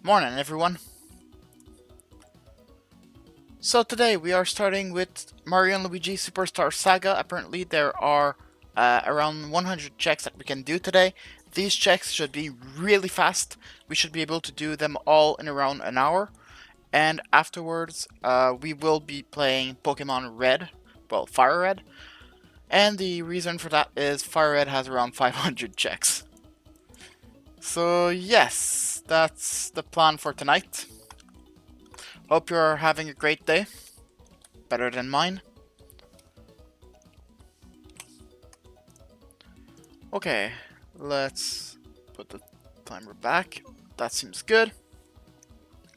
Morning, everyone. So today we are starting with Mario and Luigi Superstar Saga. Apparently there are around 100 checks that we can do today. These checks should be really fast. We should be able to do them all in around an hour. And afterwards, we will be playing Pokemon Red, well, Fire Red. And the reason for that is Fire Red has around 500 checks. So yes, that's the plan for tonight. Hope you're having a great day. Better than mine. Okay, let's put the timer back. That seems good.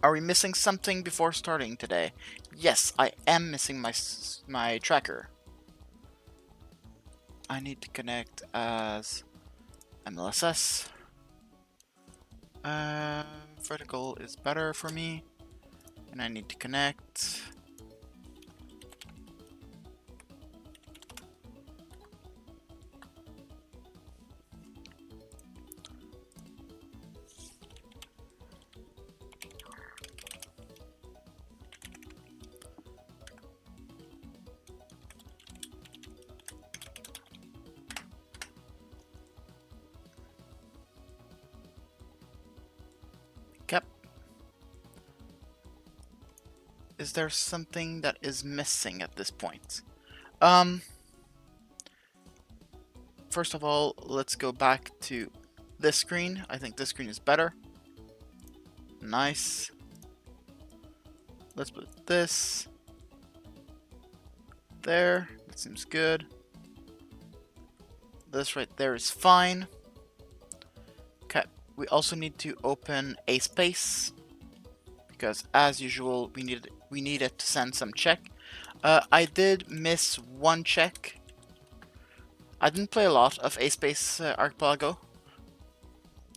Are we missing something before starting today? Yes, I am missing my tracker. I need to connect as MLSS. Vertical is better for me. And I need to connect. Yep. Is there something that is missing at this point? First of all, let's go back to this screen. I think this screen is better. Nice. Let's put this there. That seems good. This right there is fine. Okay. We also need to open a space because, as usual, we needed to send some check. I did miss one check. I didn't play a lot of A-Space Archipelago.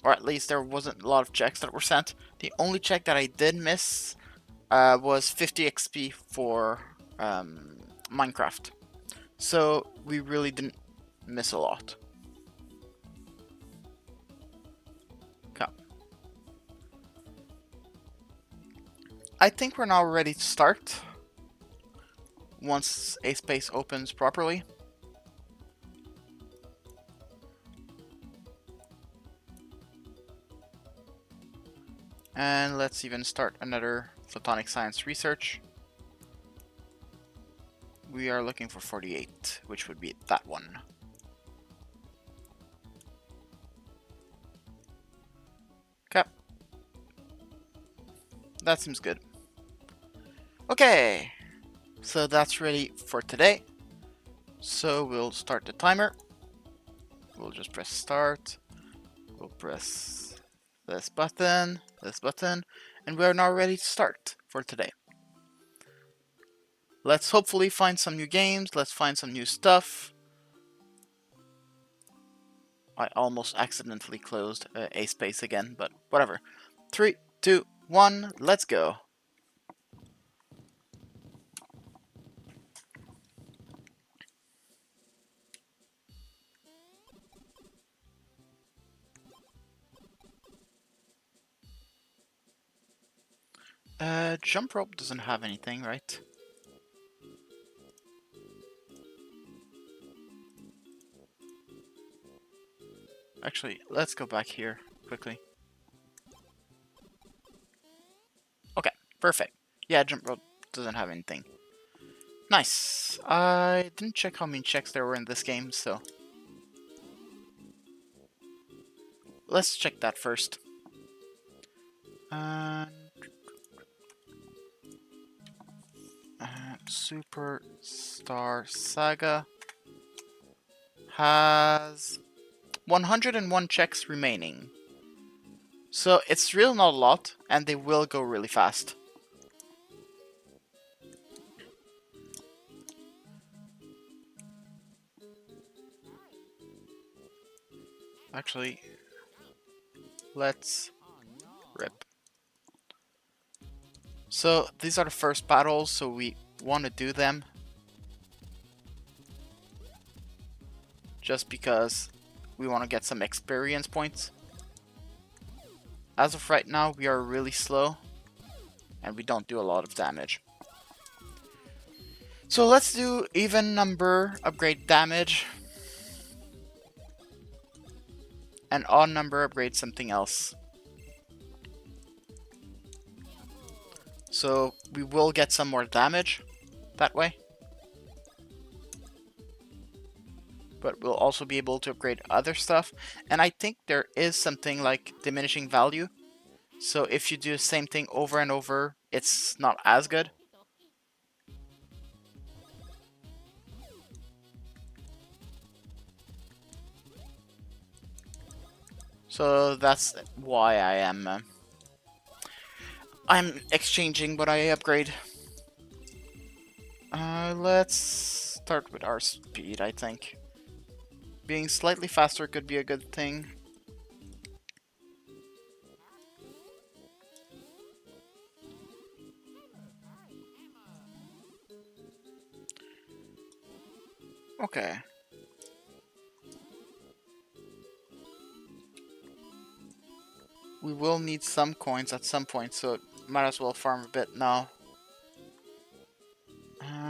Or at least there wasn't a lot of checks that were sent. The only check that I did miss was 50 XP for Minecraft. So we really didn't miss a lot. Okay. I think we're now ready to start. Once A-Space opens properly. And let's even start another Photonic Science research. We are looking for 48, which would be that one. Okay. That seems good. Okay. So that's ready for today. So we'll start the timer. We'll just press start. We'll press this button, and we're now ready to start for today. Let's hopefully find some new games. Let's find some new stuff. I almost accidentally closed a space again, but whatever. 3, 2, 1, let's go. Jump rope doesn't have anything, right? Actually, let's go back here quickly. Okay, perfect. Yeah, jump rope doesn't have anything. Nice. I didn't check how many checks there were in this game, so let's check that first. Superstar Saga has 101 checks remaining. So it's really not a lot, and they will go really fast. Actually, let's rip. So these are the first battles, so we want to do them. Just because we want to get some experience points. as of right now, we are really slow, and we don't do a lot of damage. So let's do even number upgrade damage, and odd number upgrade something else. So we will get some more damage that way. But we'll also be able to upgrade other stuff. And I think there is something like diminishing value. So if you do the same thing over and over, it's not as good. So that's why I'm exchanging what I upgrade. Let's start with our speed, I think. Being slightly faster could be a good thing. Okay. We will need some coins at some point, so might as well farm a bit now.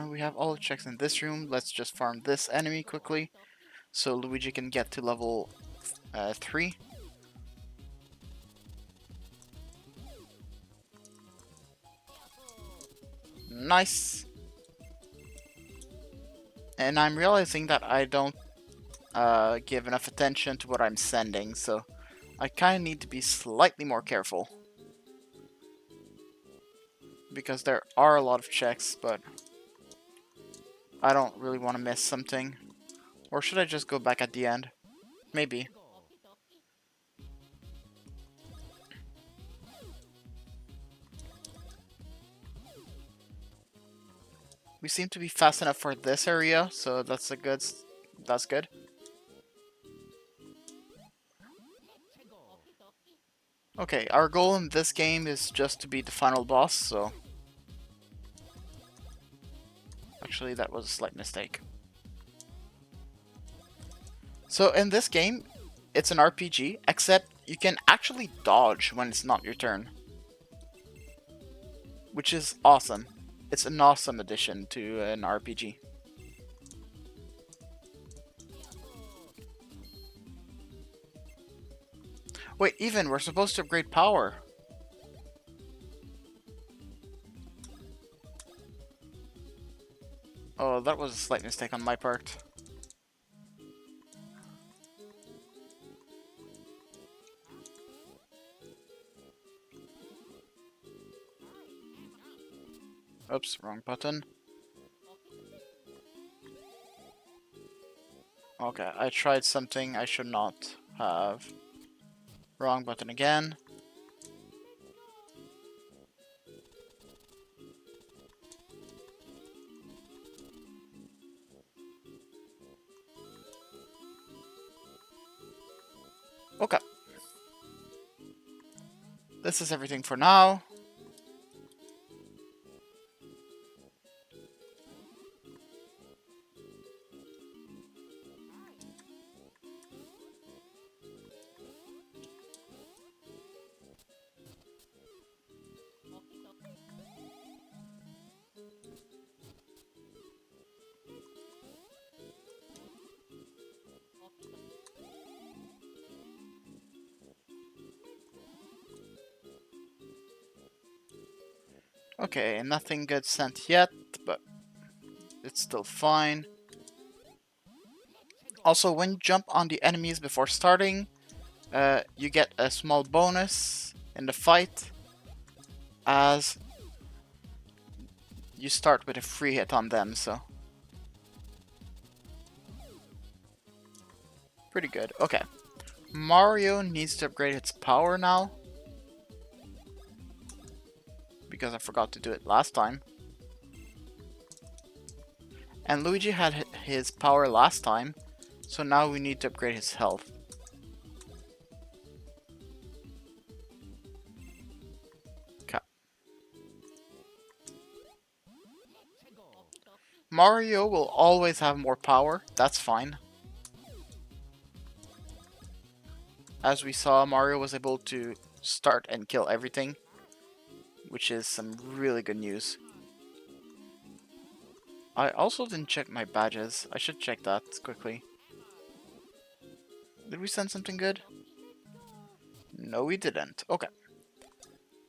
We have all the checks in this room. Let's just farm this enemy quickly, so Luigi can get to level 3. Nice. And I'm realizing that I don't give enough attention to what I'm sending, so I kind of need to be slightly more careful. Because there are a lot of checks, but I don't really want to miss something. Or should I just go back at the end? Maybe. We seem to be fast enough for this area, so that's good. Okay, our goal in this game is just to beat the final boss, so... Actually, that was a slight mistake. So in this game, it's an RPG, except you can actually dodge when it's not your turn. Which is awesome. It's an awesome addition to an RPG. Wait, even, we're supposed to upgrade power. Oh, that was a slight mistake on my part. Oops, wrong button. Okay, I tried something I should not have. Wrong button again. Okay. This is everything for now. Okay, nothing good sent yet, but it's still fine. Also, when you jump on the enemies before starting, you get a small bonus in the fight as you start with a free hit on them, so... Pretty good. Okay. Mario needs to upgrade its power now. Because I forgot to do it last time. And Luigi had his power last time, so now we need to upgrade his health. Okay. Mario will always have more power, that's fine. As we saw, Mario was able to start and kill everything, which is some really good news. I also didn't check my badges. I should check that quickly. Did we send something good? No, we didn't. Okay.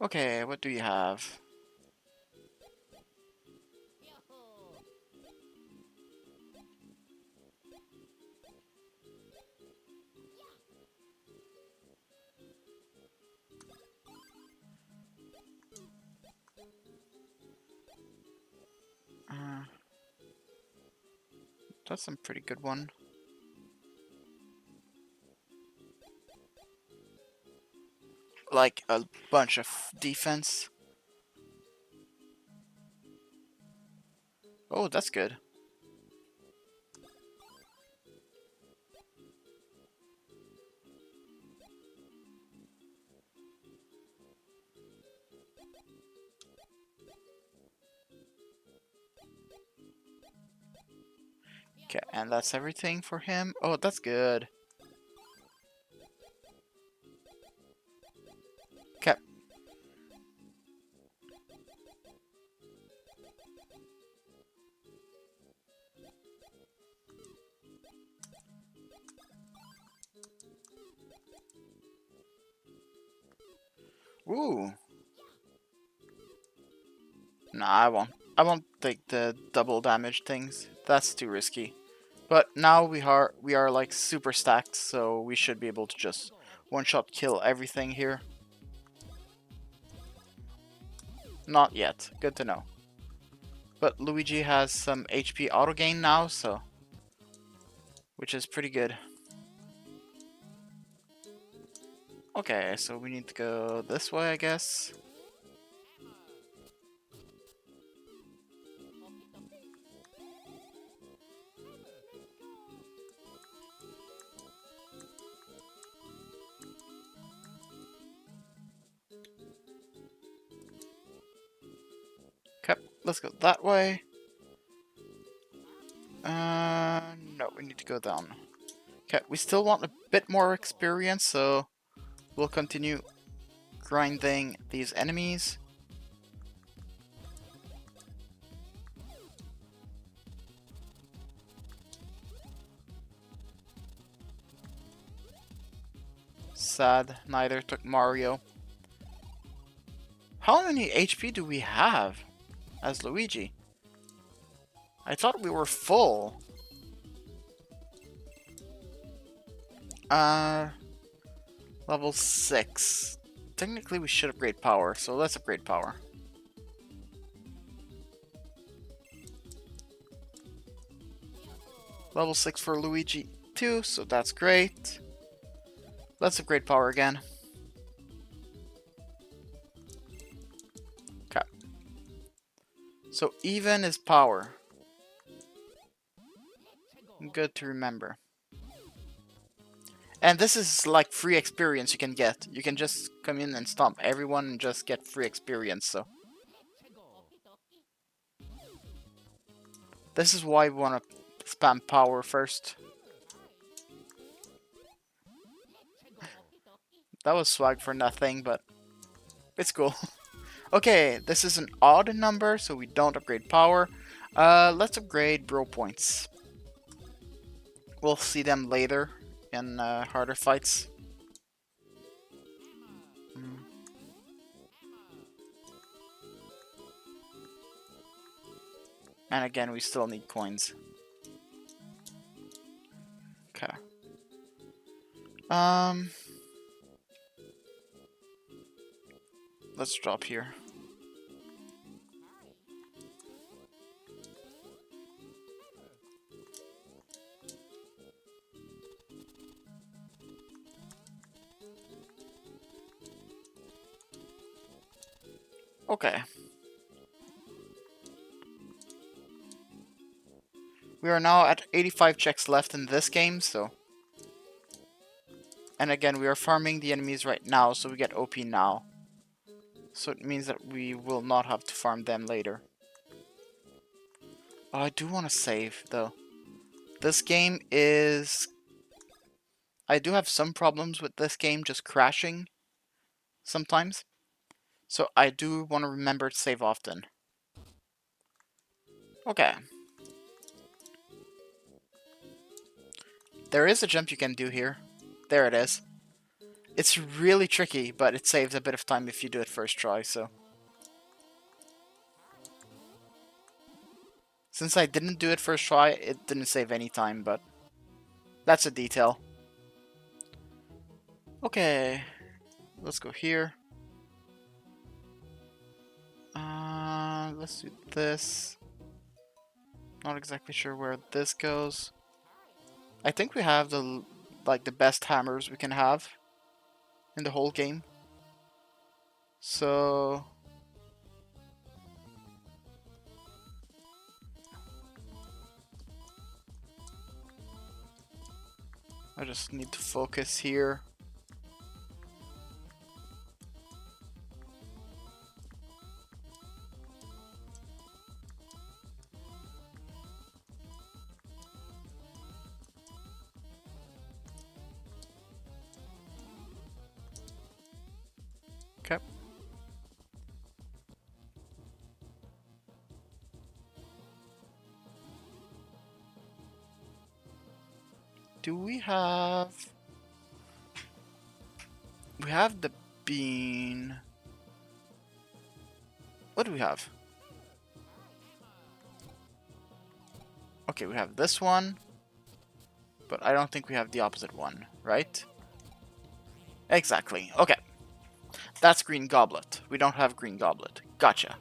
Okay, what do you have? That's some pretty good one. Like a bunch of defense. Oh, that's good. Okay, and that's everything for him. Oh, that's good. Okay. Ooh. Nah, I won't. I won't take the double damage things. That's too risky. But now we are like super stacked, so we should be able to just one-shot kill everything here. Not yet. Good to know. But Luigi has some HP auto gain now, so which is pretty good. Okay, so we need to go this way, I guess. Okay, let's go that way. No, we need to go down. Okay, we still want a bit more experience, so we'll continue grinding these enemies. Sad, neither took Mario. How many HP do we have as Luigi? I thought we were full. Level 6. Technically we should upgrade power, so let's upgrade power. Level 6 for Luigi too, so that's great. Let's upgrade power again. Okay. So even is power. Good to remember. And this is like free experience you can get. You can just come in and stomp everyone and just get free experience, so. This is why we want to spam power first. That was swag for nothing, but it's cool. Okay, this is an odd number, so we don't upgrade power. Let's upgrade bro points. We'll see them later in harder fights. And again, we still need coins. Okay. Let's drop here. Okay. We are now at 85 checks left in this game, so. And again, we are farming the enemies right now, so we get OP now. So it means that we will not have to farm them later. Oh, I do want to save, though. This game is... I do have some problems with this game just crashing. sometimes. So I do want to remember to save often. Okay. There is a jump you can do here. There it is. It's really tricky, but it saves a bit of time if you do it first try, so. Since I didn't do it first try, it didn't save any time, but that's a detail. Okay, let's go here. Let's do this. Not exactly sure where this goes. I think we have the best hammers we can have in the whole game. So I just need to focus here. Okay. Do we have... We have the bean. What do we have? Okay, we have this one. But I don't think we have the opposite one, right? Exactly. Okay. That's green goblet. We don't have green goblet. Gotcha.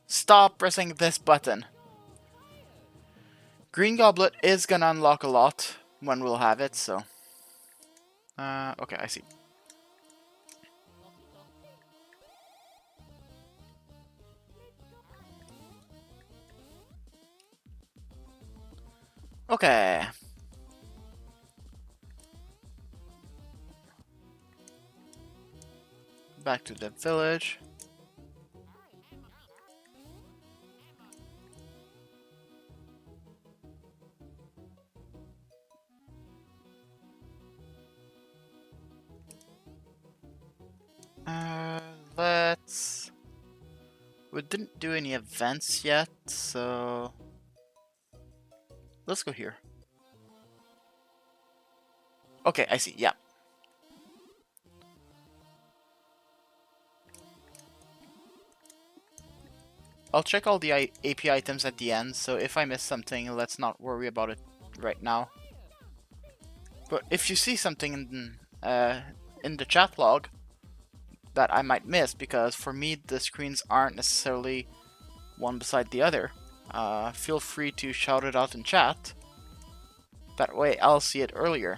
Stop pressing this button. Green goblet is gonna unlock a lot when we'll have it, so... okay, I see. Okay. Back to the village. Let's... We didn't do any events yet, so... Let's go here. Okay, I see, yeah. I'll check all the AP items at the end, so if I miss something, let's not worry about it right now. But if you see something in the chat log that I might miss, because for me the screens aren't necessarily one beside the other, feel free to shout it out in chat. That way I'll see it earlier.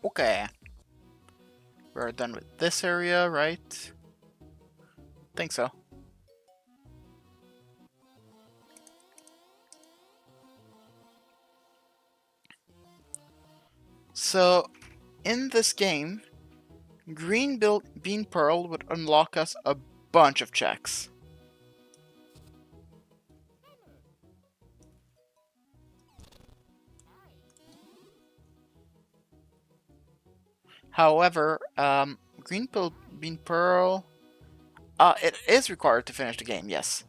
Okay. We're done with this area, right? Think so. So, in this game, Green Bean Pearl would unlock us a bunch of checks. However, Green Bean Pearl... it is required to finish the game, yes.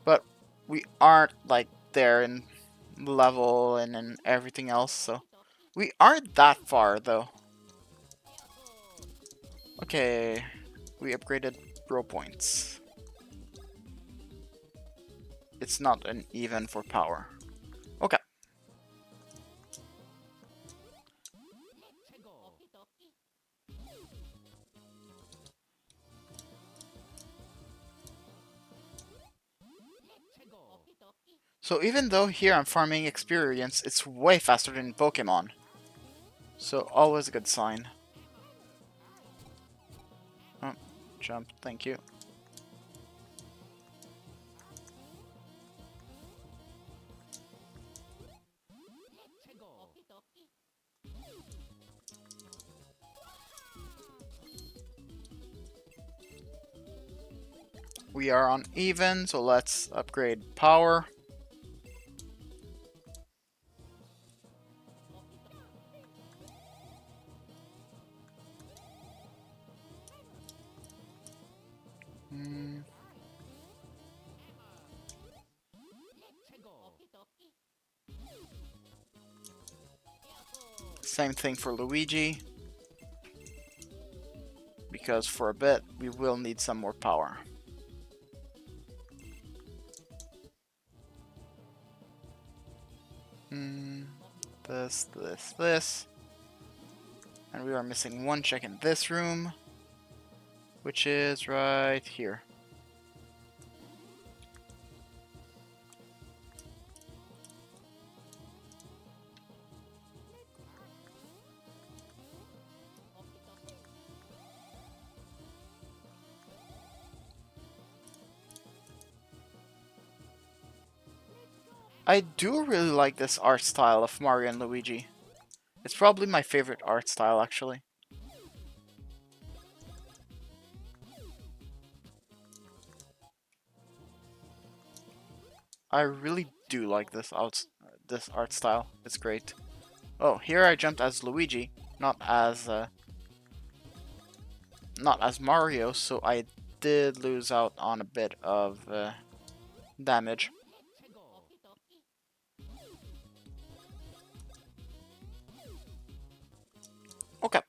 But we aren't, like, there in level and in everything else, so... We aren't that far, though. Okay, we upgraded bro points. It's not an even for power. Okay. So even though here I'm farming experience, it's way faster than Pokemon. So always a good sign. Oh, Jump, thank you. We are on even, so let's upgrade power. Same thing for Luigi, because for a bit we will need some more power. This. And we are missing one check in this room, which is right here. I do really like this art style of Mario and Luigi. It's probably my favorite art style, actually. I really do like this art style. It's great. Oh, here I jumped as Luigi, not as Mario, so I did lose out on a bit of damage. Okay.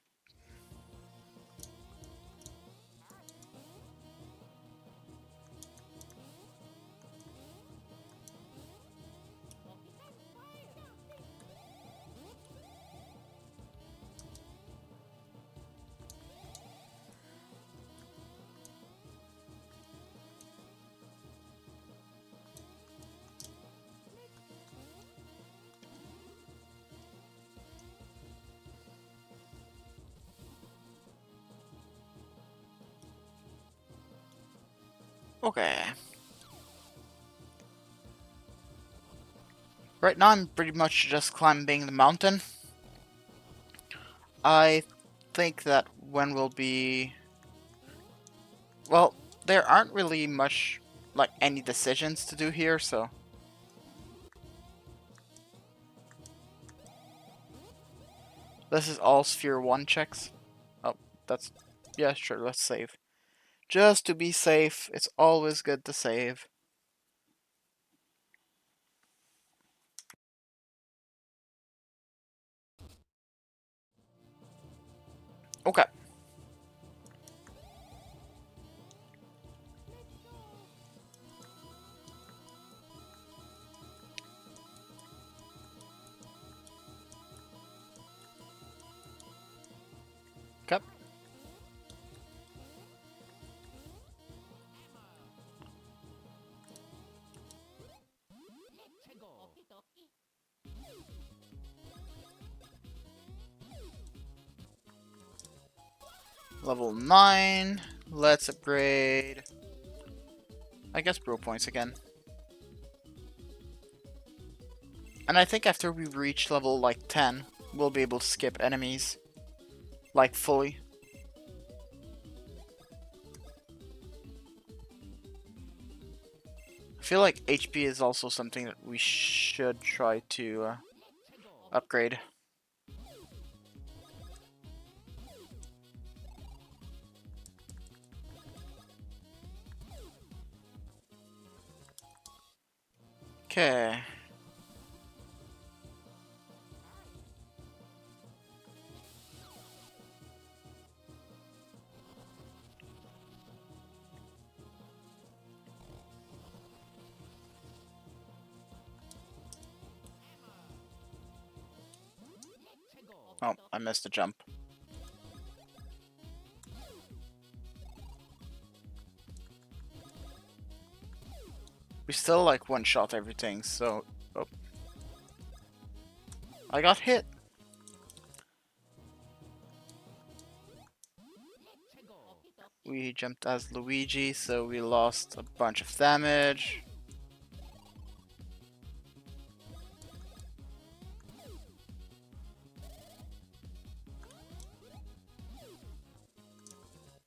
Okay. Right now I'm pretty much just climbing the mountain. I think that when we'll be... Well, there aren't really much, like, any decisions to do here, so... This is all Sphere 1 checks. Oh, that's... Yeah, sure, let's save. Just to be safe, it's always good to save. Okay. Okay. Level 9. Let's upgrade... I guess bro points again. And I think after we reach level, like, 10, we'll be able to skip enemies. Like, fully. I feel like HP is also something that we should try to upgrade. Okay. Oh, I missed a jump. We still, like, one-shot everything, so... Oh. I got hit! we jumped as Luigi, so we lost a bunch of damage.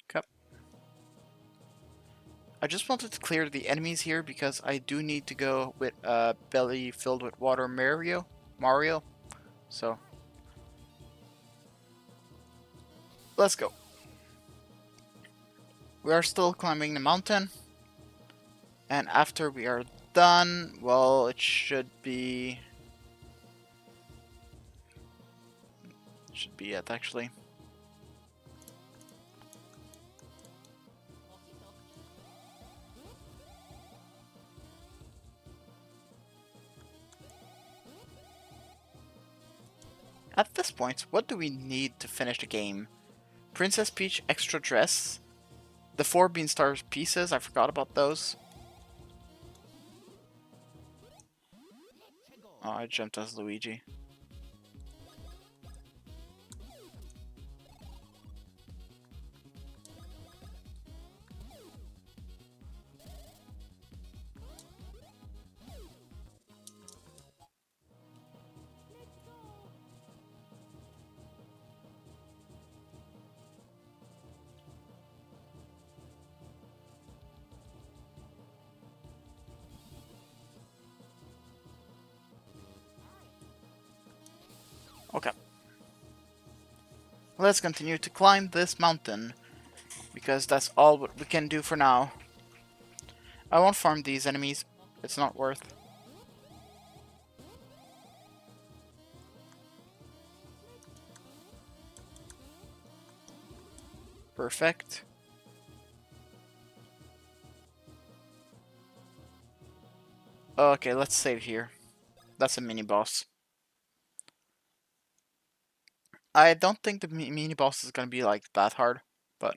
Okay. I just wanted to clear the enemies here because I do need to go with a belly filled with water Mario. So let's go. We are still climbing the mountain. And after we are done, well, it should be it actually. At this point, what do we need to finish the game? Princess Peach extra dress, the 4 Beanstar pieces, I forgot about those. Oh, I jumped as Luigi. Okay. Let's continue to climb this mountain, because that's all what we can do for now. I won't farm these enemies, it's not worth. Perfect. Okay, let's save here. That's a mini boss. I don't think the mini boss is gonna be like that hard, but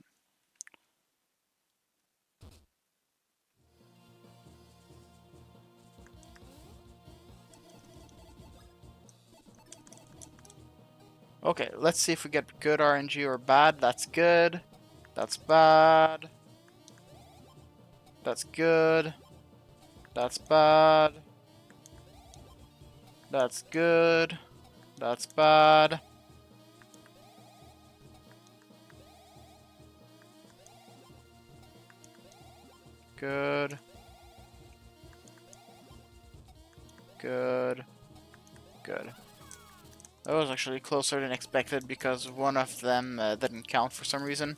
okay, let's see if we get good RNG or bad. That's good. That's bad. That's good. That's bad. That's good. That's bad. Good. Good. Good. That was actually closer than expected because one of them didn't count for some reason.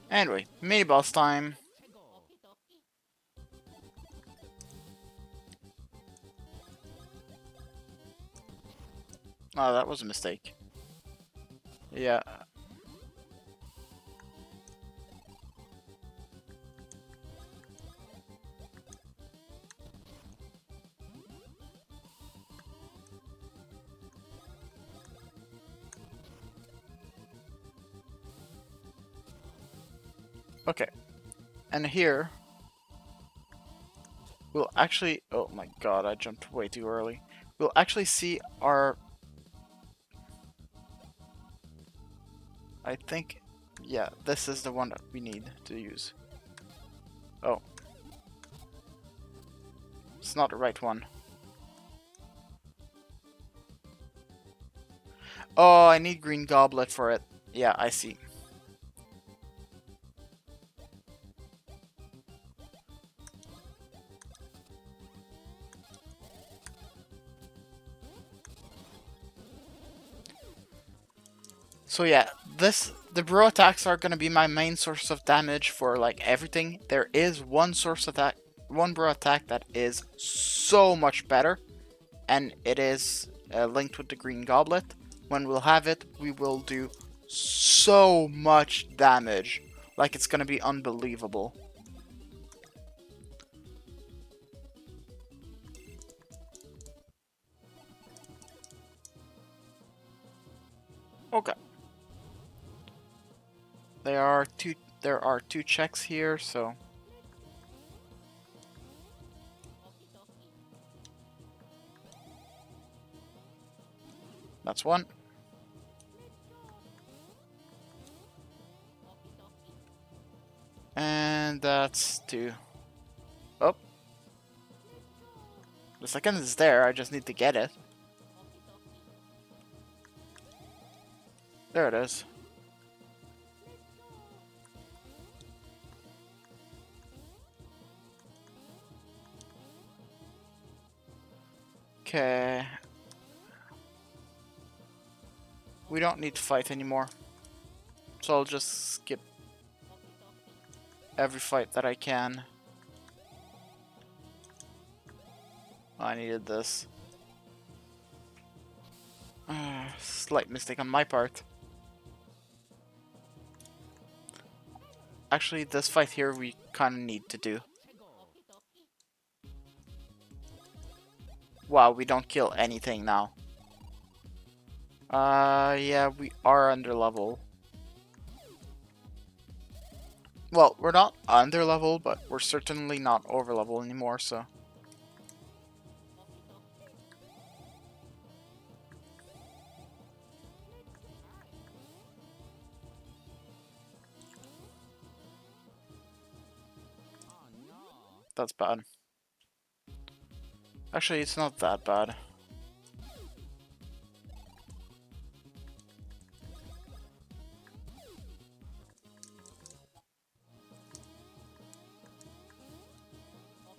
Anyway, mini boss time. Oh, that was a mistake. Yeah. Okay. And here, we'll actually... Oh my god, I jumped way too early. We'll actually see our... I think... Yeah, this is the one that we need to use. Oh. It's not the right one. Oh, I need green goblet for it. Yeah, I see. So yeah, the bro attacks are gonna be my main source of damage for like everything. There is one bro attack that is so much better, and it is linked with the green goblet. When we'll have it, we will do so much damage, like it's gonna be unbelievable. Okay. There are two checks here, so that's one. And that's 2. Oh. The second is there, I just need to get it. There it is. Okay. We don't need to fight anymore. So I'll just skip every fight that I can. I needed this. Slight mistake on my part. Actually, this fight here we kind of need to do. Wow, we don't kill anything now. Yeah, we are under level. Well, we're not under level, but we're certainly not over level anymore, so. That's bad. Actually, it's not that bad.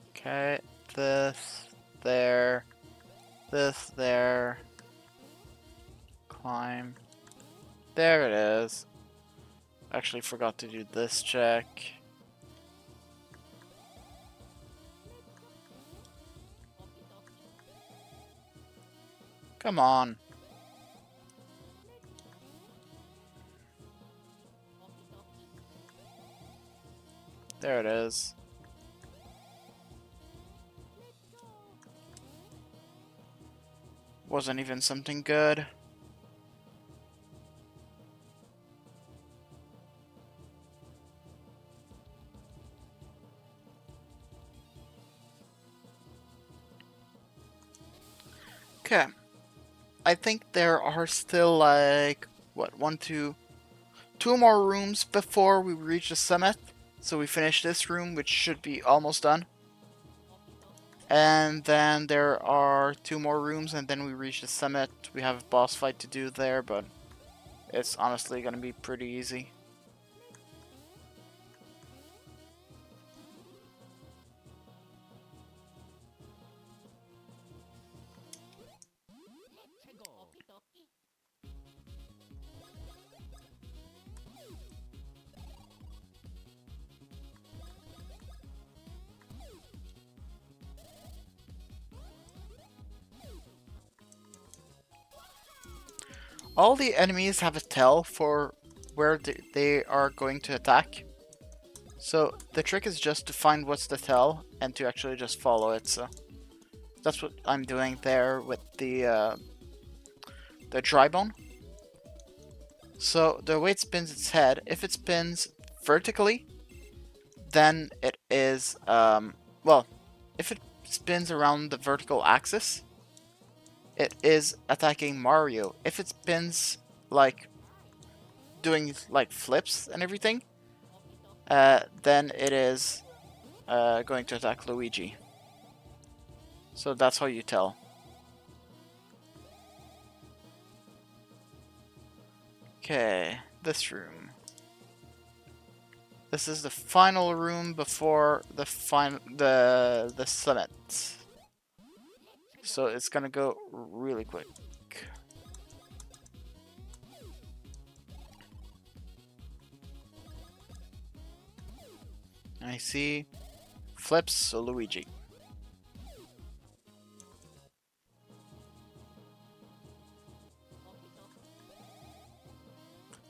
Okay, this, there, this, there. Climb. There it is. Actually forgot to do this check. Come on. There it is. Wasn't even something good. Okay. I think there are still like, what, two more rooms before we reach the summit. So we finish this room, which should be almost done. And then there are 2 more rooms, and then we reach the summit. We have a boss fight to do there, but it's honestly gonna be pretty easy. All the enemies have a tell for where they are going to attack. So the trick is just to find what's the tell and to actually just follow it. So that's what I'm doing there with the dry bone. So the way it spins its head, if it spins vertically, then it is well, if it spins around the vertical axis, it is attacking Mario. If it spins like doing like flips and everything, then it is going to attack Luigi. So that's how you tell. Okay, this room. This is the final room before the summit. So it's gonna go really quick. I see flips, so Luigi.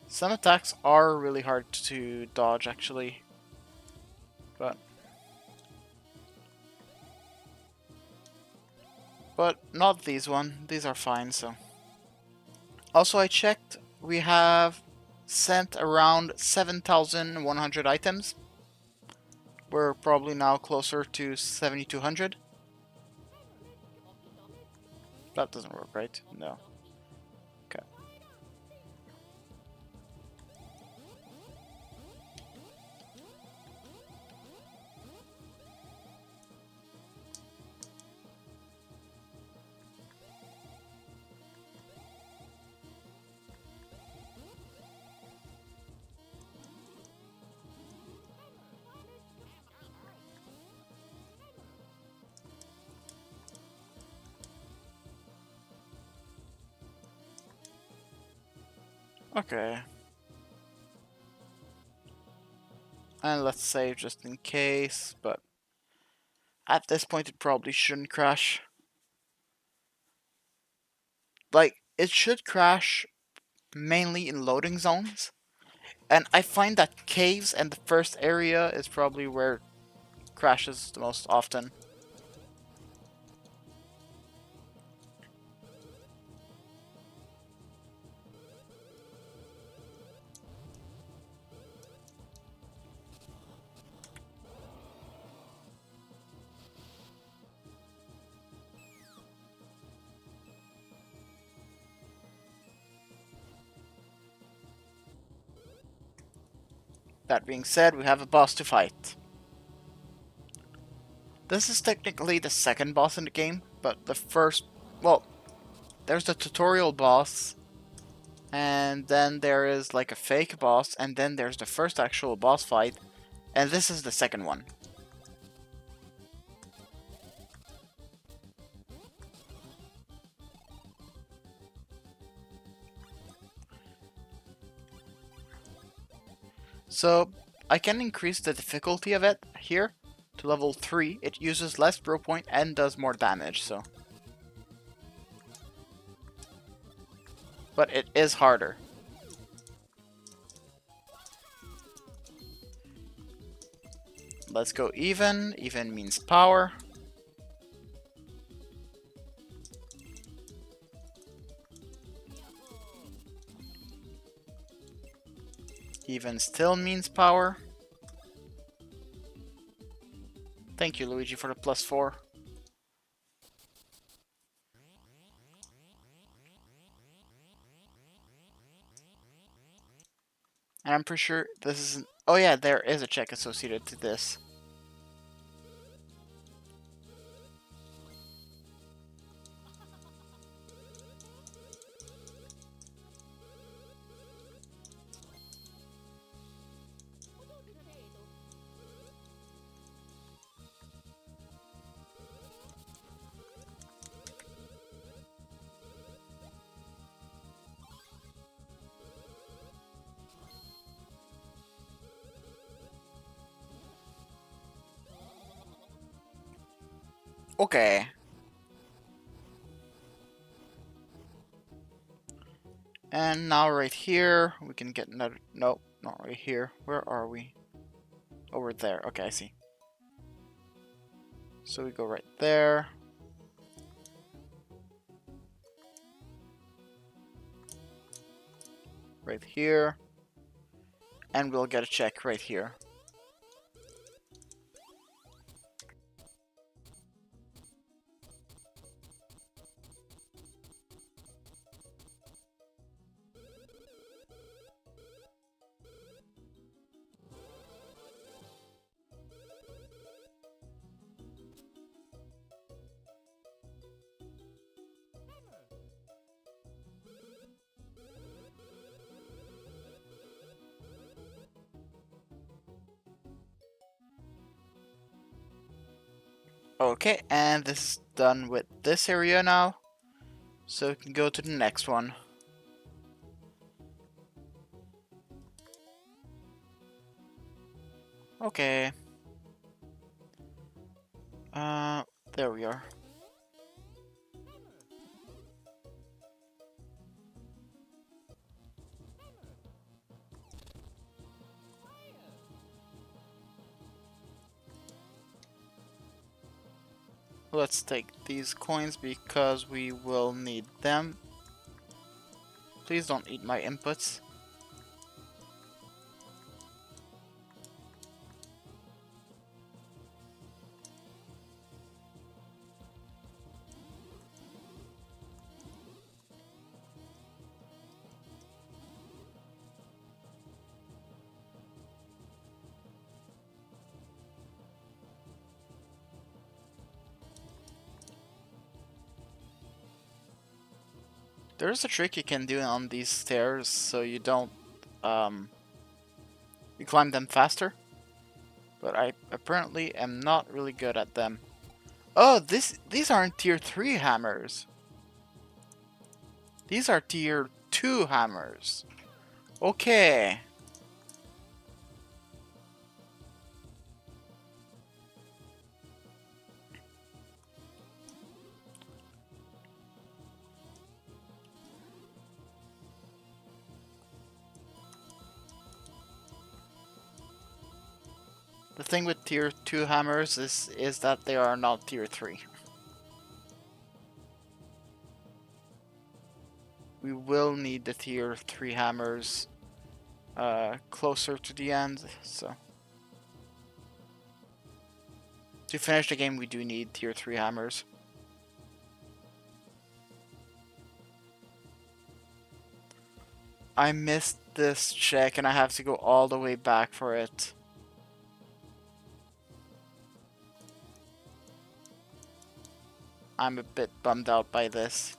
Some attacks are really hard to dodge, actually. But not these one. These are fine, so. Also, I checked. We have sent around 7,100 items. We're probably now closer to 7,200. That doesn't work, right? No. Okay. Okay. And let's save just in case, but at this point it probably shouldn't crash. Like, it should crash mainly in loading zones. And I find that caves and the first area is probably where it crashes the most often. That being said, we have a boss to fight. This is technically the second boss in the game, but the first... Well, there's the tutorial boss, and then there is like a fake boss, and then there's the first actual boss fight, and this is the second one. So, I can increase the difficulty of it here to level 3. It uses less bro point and does more damage, so... But it is harder. Let's go even. Even means power. Even still means power. Thank you, Luigi, for the +4. And I'm pretty sure this isn't... Oh yeah, there is a check associated to this. Okay. And now right here, we can get another... Nope, not right here. Where are we? Over there. Okay, I see. So we go right there. Right here. And we'll get a check right here. Okay, and this is done with this area now. So we can go to the next one. Okay. There we are. Let's take these coins because we will need them. Please don't eat my inputs. There's a trick you can do on these stairs so you don't, you climb them faster. But I apparently am not really good at them. Oh, these aren't tier 3 hammers. These are tier 2 hammers. Okay. The thing with tier 2 hammers is that they are not tier 3. We will need the tier 3 hammers closer to the end, so to finish the game we do need tier 3 hammers. I missed this check and I have to go all the way back for it. I'm a bit bummed out by this.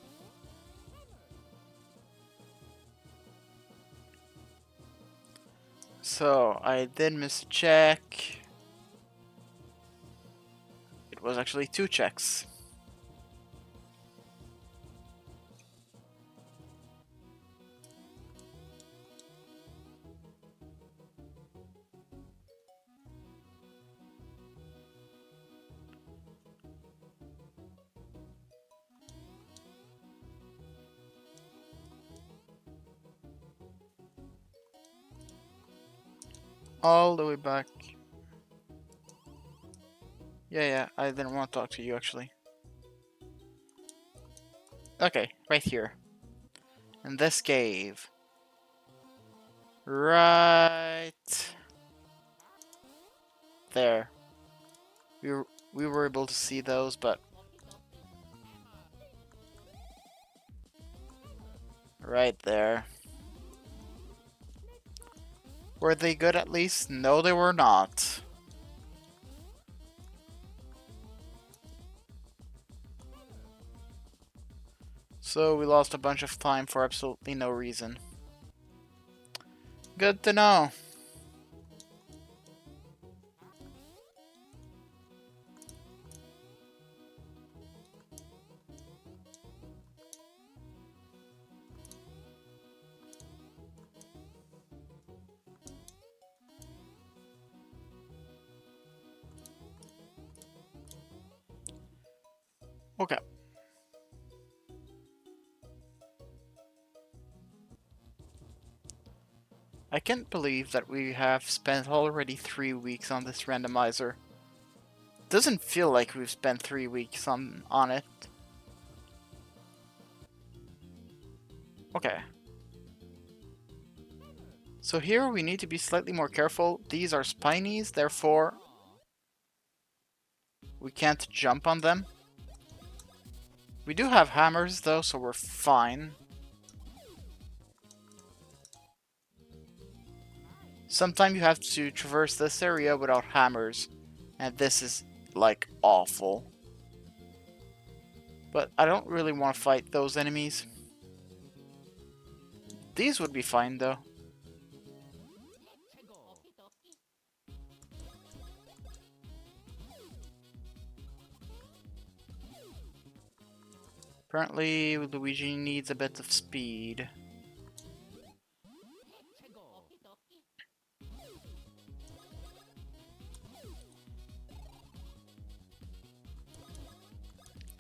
So, I did miss a check. It was actually 2 checks. All the way back. Yeah, I didn't want to talk to you actually. Okay, right here. In this cave. Right there. We were able to see those, but right there. Were they good at least? No, they were not. So we lost a bunch of time for absolutely no reason. Good to know. Okay. I can't believe that we have spent already 3 weeks on this randomizer. Doesn't feel like we've spent 3 weeks on it. Okay. So here we need to be slightly more careful. These are spinies, therefore we can't jump on them. We do have hammers though, so we're fine. Sometimes you have to traverse this area without hammers, and this is, like, awful. But I don't really want to fight those enemies. These would be fine, though. Apparently, Luigi needs a bit of speed.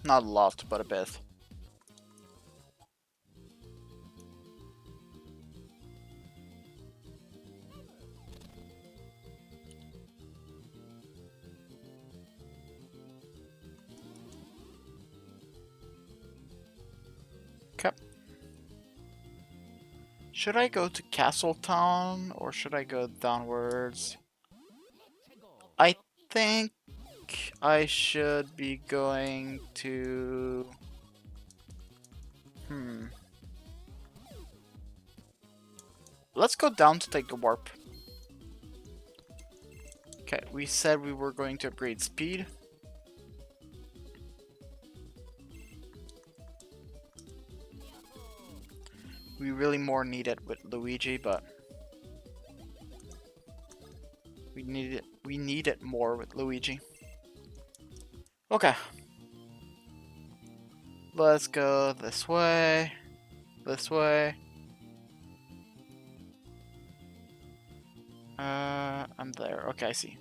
Not a lot, but a bit. Okay. Should I go to Castle Town, or should I go downwards? I think I should be going to... Let's go down to take the warp. Okay, we said we were going to upgrade speed. We really more need it with Luigi, but we need it more with Luigi. Okay. Let's go this way. This way. I'm there. Okay, I see.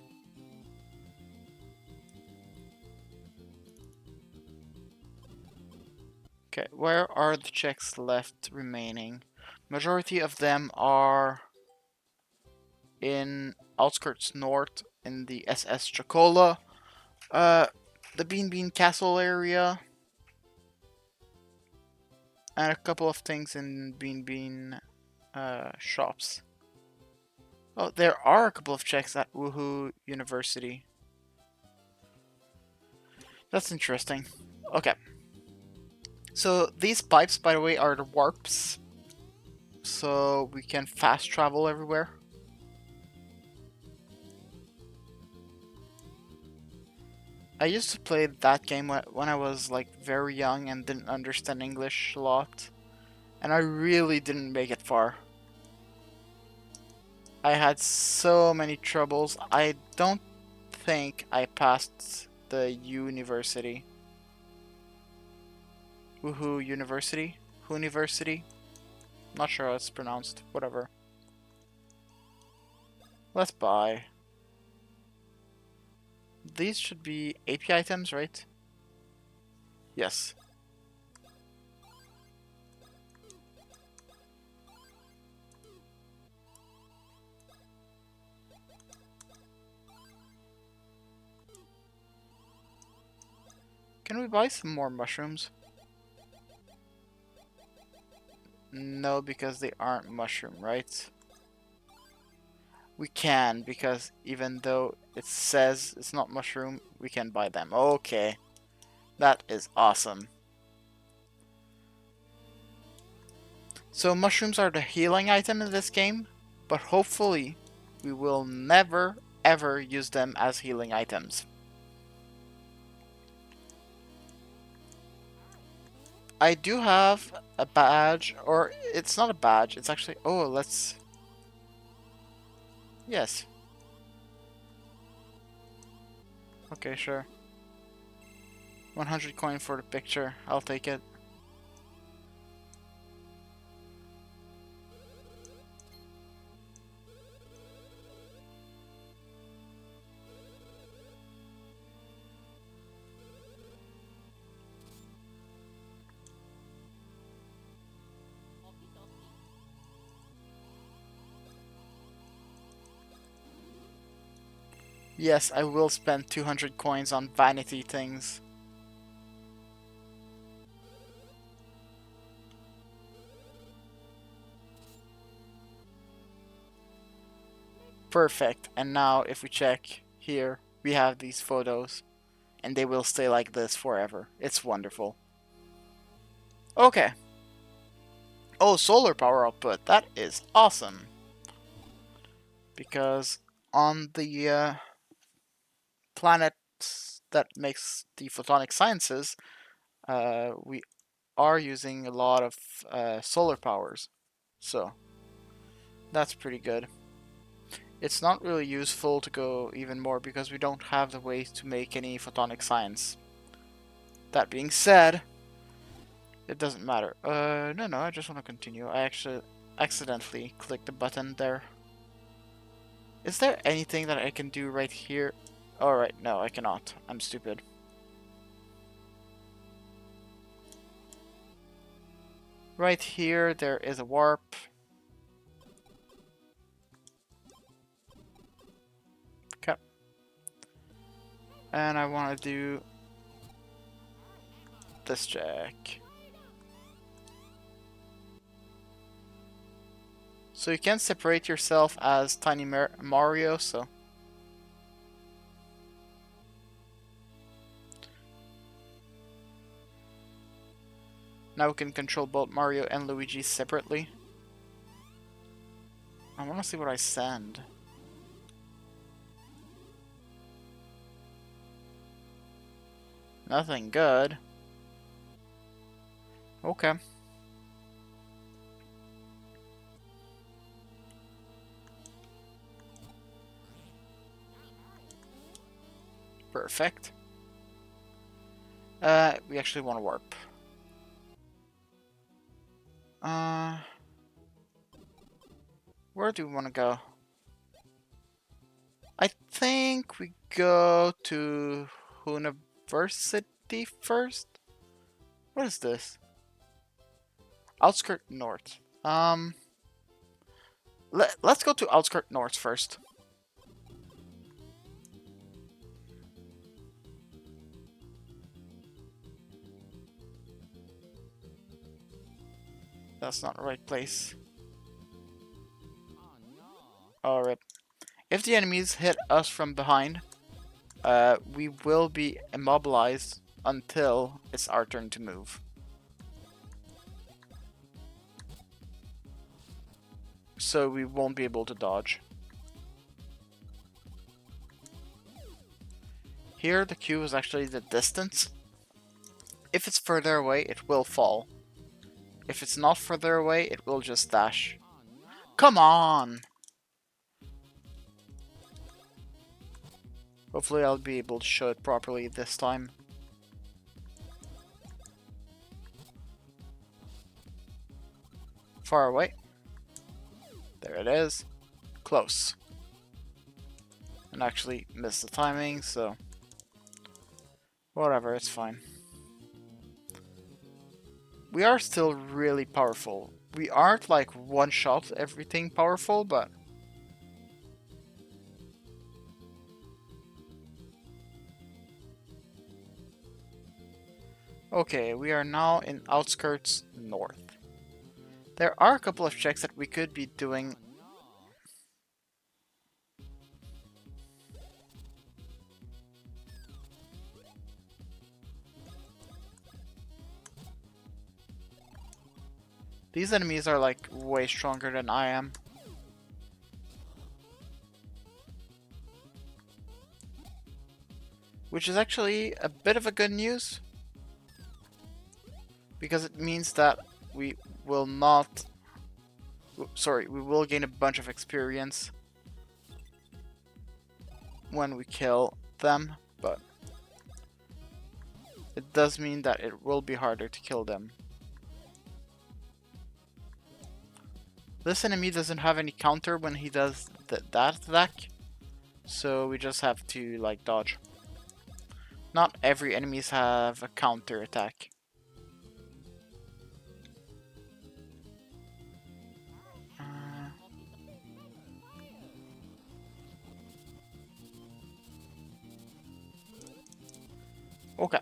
Okay, where are the checks left remaining? Majority of them are in outskirts north in the SS Chocola, the Bean Bean Castle area, and a couple of things in Bean Bean shops. Oh, there are a couple of checks at Woohoo University. That's interesting. Okay. So these pipes, by the way, are the warps. So we can fast travel everywhere. I used to play that game when I was like very young and didn't understand English a lot. And I really didn't make it far. I had so many troubles. I don't think I passed the university. Woohoo University? University? Not sure how it's pronounced. Whatever. Let's buy. These should be AP items, right? Yes. Can we buy some more mushrooms? No, because they aren't mushroom, right? We can, because even though it says it's not mushroom, we can buy them. Okay. That is awesome. So mushrooms are the healing item in this game, but hopefully we will never ever use them as healing items. I do have a badge, or it's not a badge, it's actually, oh, let's, yes. Okay, sure. 100 coin for the picture, I'll take it. Yes, I will spend 200 coins on vanity things. Perfect. And now if we check here, we have these photos. And they will stay like this forever. It's wonderful. Okay. Oh, solar power output. That is awesome. Because on the planet that makes the photonic sciences, we are using a lot of solar powers. So, that's pretty good. It's not really useful to go even more because we don't have the way to make any photonic science. That being said, it doesn't matter. No, I just want to continue. I actually accidentally clicked the button there. Is there anything that I can do right here? Alright, no, I cannot. I'm stupid. Right here, there is a warp. Okay. And I want to do this check. So you can separate yourself as Tiny Mario, so... Now we can control both Mario and Luigi separately. I want to see what I send. Nothing good. Okay. Perfect. We actually want to warp. Where do we want to go? think we go to University first. What is this? Outskirt North. Let's go to Outskirt North first. That's not the right place. Oh, rip. If the enemies hit us from behind, we will be immobilized until it's our turn to move. So we won't be able to dodge. Here, the Q is actually the distance. If it's further away, it will fall. If it's not further away, it will just dash. Come on! Hopefully I'll be able to show it properly this time. Far away. There it is. Close. And actually missed the timing, so... whatever, it's fine. We are still really powerful. We aren't like one-shot everything powerful, but... okay, we are now in Outskirts North. There are a couple of checks that we could be doing. These enemies are like way stronger than I am. Which is actually a bit of a good news. Because it means that we will not... sorry, we will gain a bunch of experience when we kill them, but it does mean that it will be harder to kill them. This enemy doesn't have any counter when he does that attack, so we just have to like dodge. Not every enemies have a counter attack. Okay.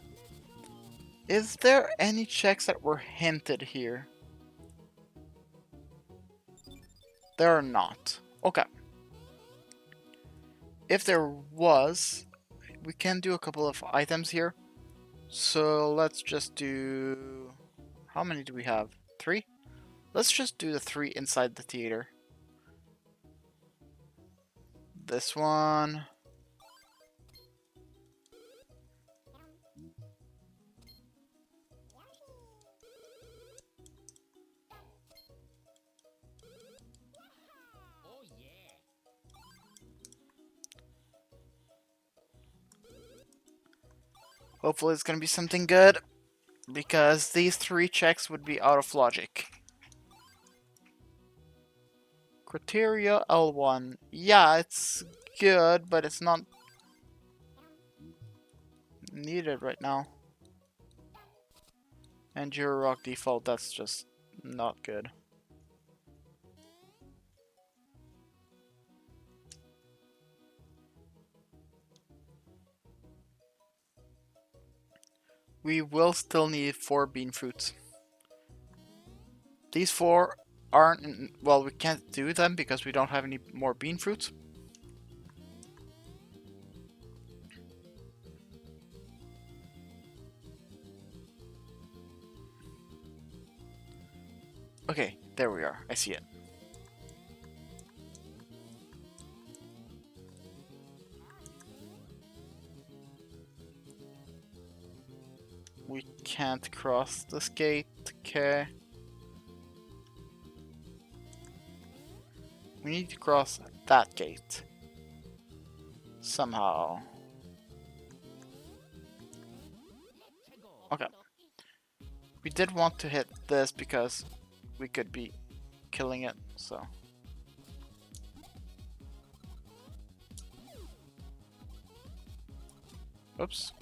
Is there any checks that were hinted here? There are not. Okay. If there was, we can do a couple of items here. So let's just do... how many do we have? 3? Let's just do the 3 inside the theater. This one... hopefully it's gonna be something good, because these 3 checks would be out of logic. Criteria L1. Yeah, it's good, but it's not needed right now. And your rock default, that's just not good. We will still need 4 bean fruits. These 4 aren't, well, we can't do them because we don't have any more bean fruits. Okay, there we are. I see it. We can't cross this gate, okay. We need to cross that gate. Somehow. Okay. We did want to hit this because we could be killing it, so. Oops.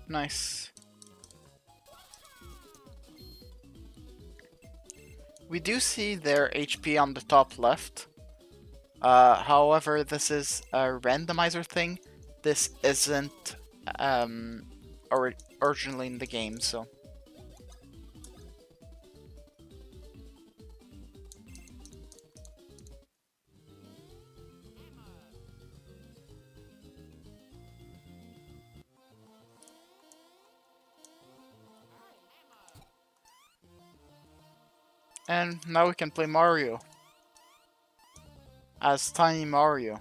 Nice. We do see their HP on the top left. However, this is a randomizer thing. This isn't originally in the game, so. And now we can play Mario as Tiny Mario.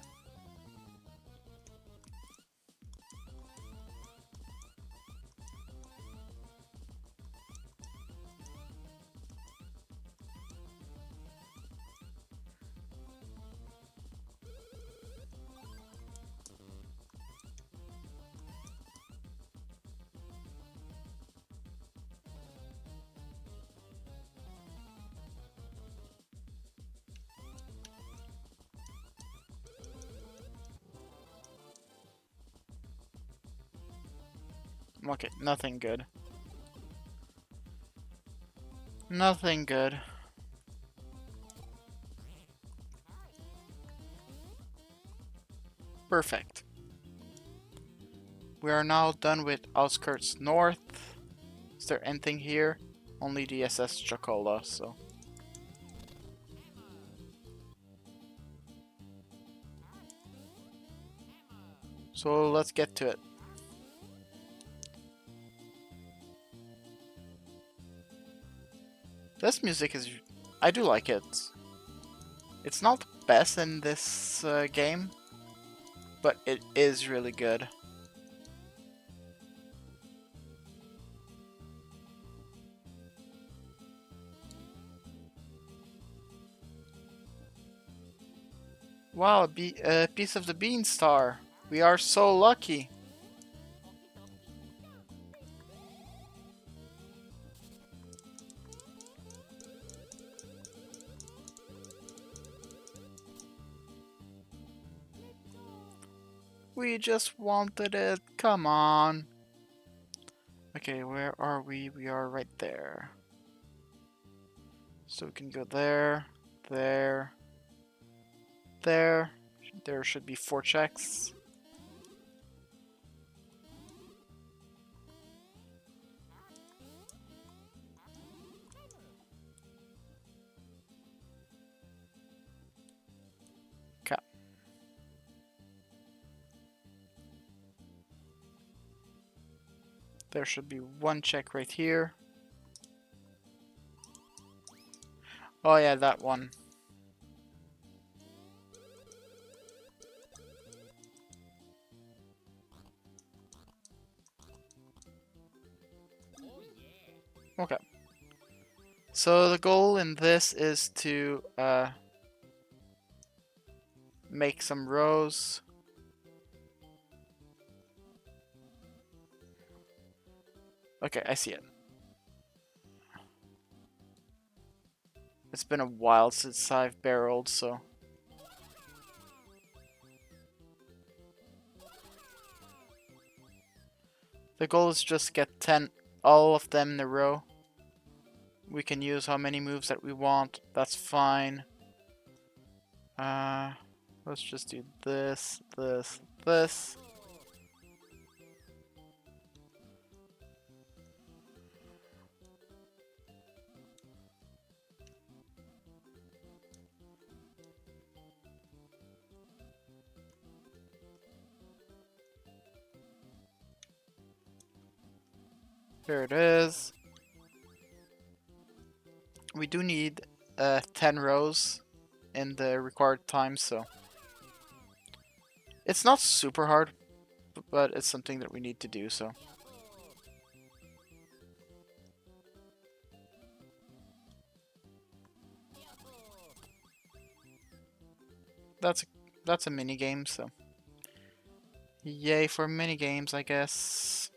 Okay, nothing good. Nothing good. Perfect. We are now done with Outskirts North. Is there anything here? Only the SS Chocola, so. So let's get to it. This music is... I do like it. It's not the best in this game, but it is really good. Wow, a piece of the Bean Star. We are so lucky. We just wanted it. Come on. Okay, where are we? We are right there. So we can go there, there, there. There should be 4 checks. Okay. There should be 1 check right here. Oh yeah, that one. Okay. So the goal in this is to make some rows. Okay, I see it. It's been a while since I've barreled, so... The goal is just get 10, all of them in a row. We can use how many moves that we want, that's fine. Let's just do this, this, this. There it is. We do need 10 rows in the required time, so it's not super hard, but it's something that we need to do, so. That's That's a mini game, so yay for mini games, I guess.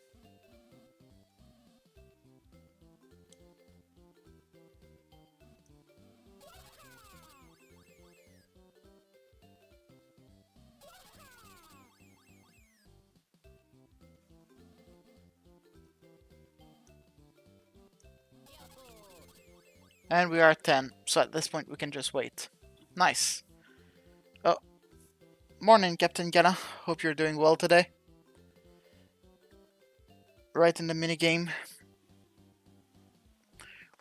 And we are at 10, so at this point we can just wait. Nice. Oh, morning, Captain Genna. Hope you're doing well today. Right in the minigame.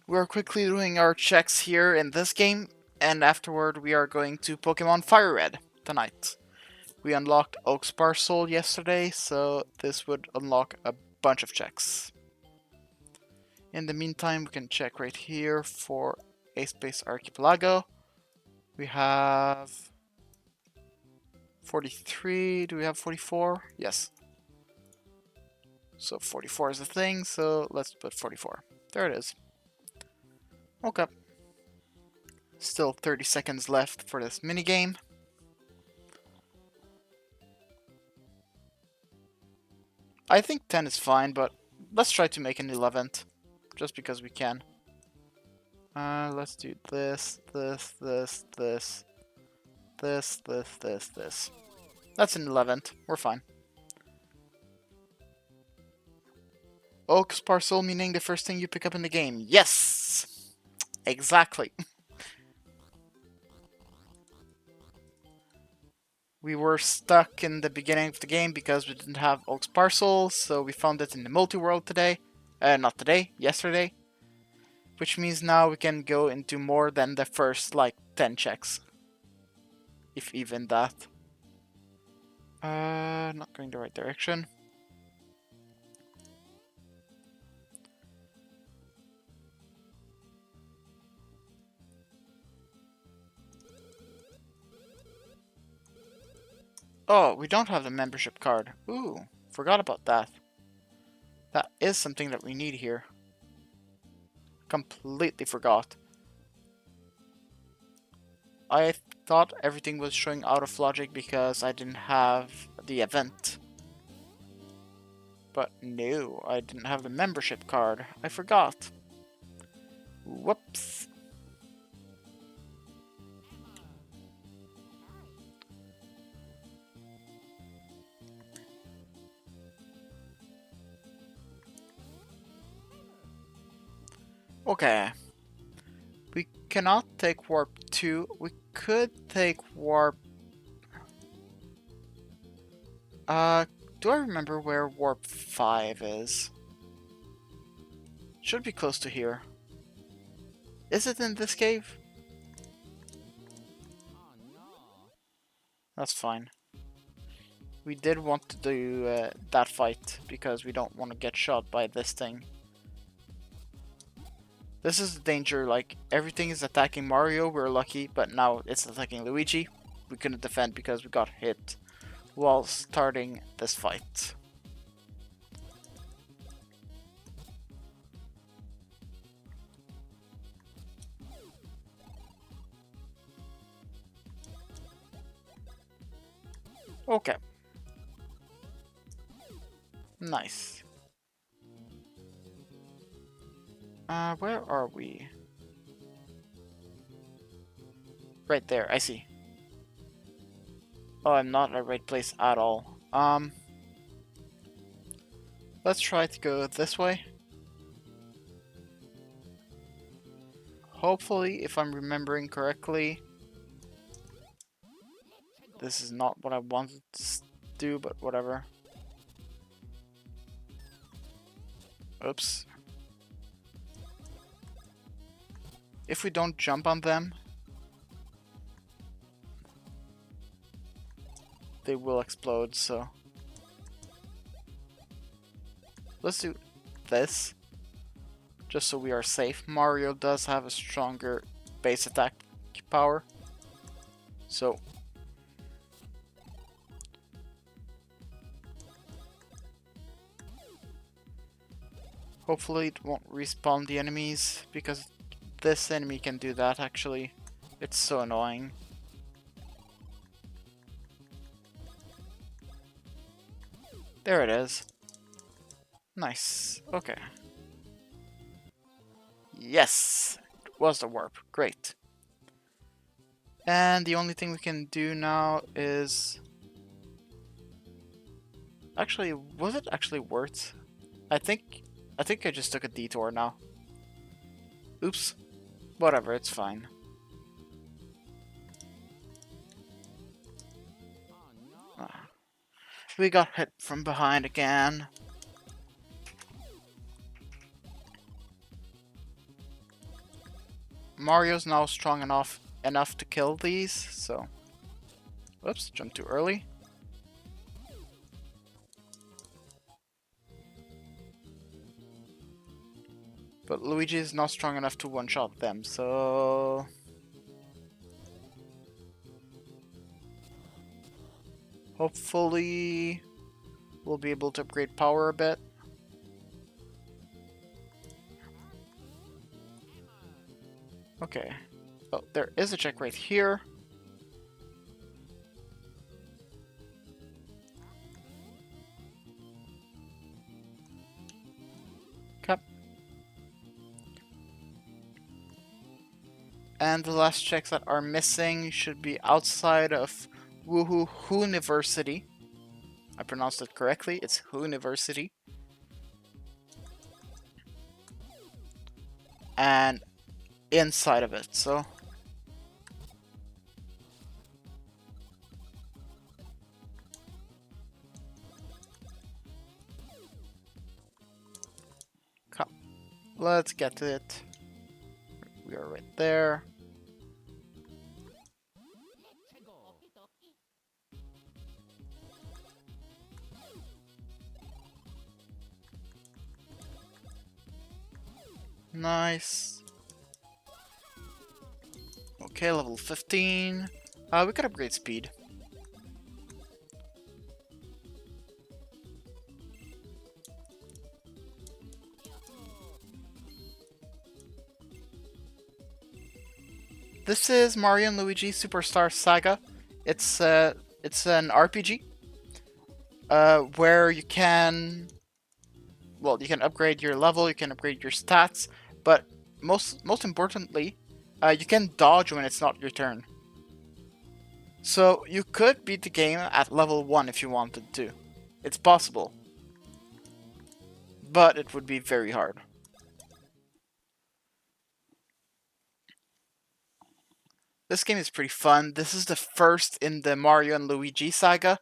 We're quickly doing our checks here in this game, and afterward we are going to Pokemon Fire Red tonight. We unlocked Oak's Parcel yesterday, so this would unlock a bunch of checks. In the meantime, we can check right here for a Space Archipelago. We have 43. Do we have 44? Yes. So 44 is the thing, so let's put 44. There it is. Okay. Still 30 seconds left for this minigame. I think 10 is fine, but let's try to make an 11th. Just because we can. Let's do this. This. That's an 11th. We're fine. Oak's Parcel, meaning the first thing you pick up in the game. Yes! Exactly. We were stuck in the beginning of the game because we didn't have Oak's Parcel, so we found it in the multi-world today. Not today, yesterday. Which means now we can go into more than the first, like, 10 checks. If even that. Not going the right direction. Oh, we don't have the membership card. Ooh, forgot about that. That is something that we need here. Completely forgot. I thought everything was showing out of logic because I didn't have the event. But no, I didn't have the membership card. I forgot. Whoops. Okay. We cannot take Warp 2. We could take Warp... do I remember where Warp 5 is? Should be close to here. Is it in this cave? That's fine. We did want to do that fight because we don't want to get shot by this thing. This is the danger, like, everything is attacking Mario, we're lucky, but now it's attacking Luigi. We couldn't defend because we got hit while starting this fight. Okay. Nice. Where are we? Right there, I see. Oh, I'm not in the right place at all. Let's try to go this way. Hopefully, if I'm remembering correctly, this is not what I wanted to do, but whatever. Oops. If we don't jump on them, they will explode, so... Let's do this, just so we are safe. Mario does have a stronger base attack power, so... Hopefully it won't respawn the enemies, because this enemy can do that actually. It's so annoying. There it is. Nice. Okay. Yes! It was the warp. Great. And the only thing we can do now is... Actually, was it actually worth? I think I just took a detour now. Oops. Whatever, it's fine. Ah. We got hit from behind again. Mario's now strong enough to kill these, so... Whoops, jumped too early. But Luigi is not strong enough to one-shot them, so... Hopefully... we'll be able to upgrade power a bit. Okay. Oh, there is a check right here. Okay. And the last checks that are missing should be outside of Woohoo University. I pronounced it correctly. It's University. And inside of it, so... Come. Let's get to it. We are right there. Nice. Okay, level 15. We could upgrade speed. This is Mario and Luigi Superstar Saga. It's an RPG where you can, well, you can upgrade your level, you can upgrade your stats, but most importantly, you can dodge when it's not your turn. So you could beat the game at level 1 if you wanted to. It's possible. But it would be very hard. This game is pretty fun. This is the first in the Mario and Luigi saga.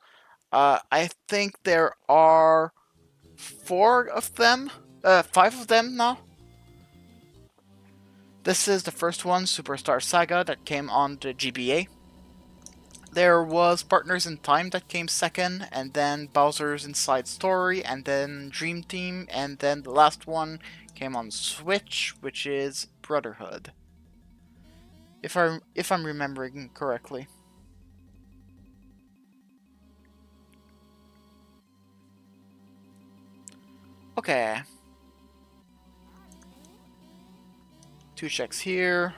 I think there are 4 of them? 5 of them now? This is the first one, Superstar Saga, that came on the GBA. There was Partners in Time that came second, and then Bowser's Inside Story, and then Dream Team, and then the last one came on Switch, which is Brotherhood. If I'm remembering correctly. Okay. 2 checks here.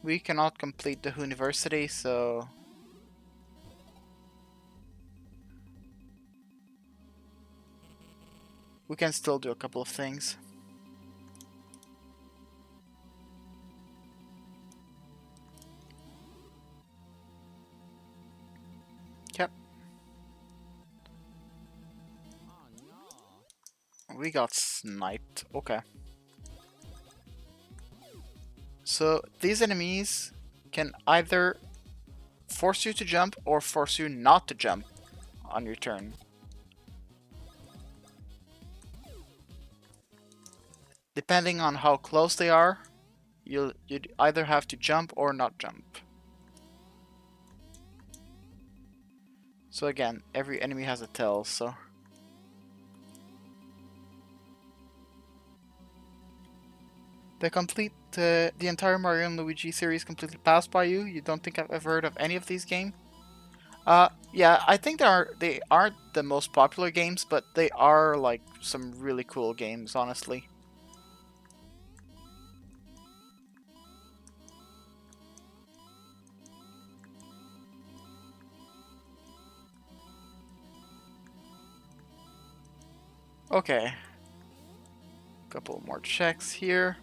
We cannot complete the university, so... we can still do a couple of things. Yep. We got sniped. Okay. So these enemies can either force you to jump or force you not to jump on your turn. Depending on how close they are, you'd either have to jump or not jump. So again, every enemy has a tail, so... the entire Mario and Luigi series completely passed by you? You don't think I've ever heard of any of these games? Yeah, I think they aren't the most popular games, but they are like some really cool games, honestly. Okay. Couple more checks here.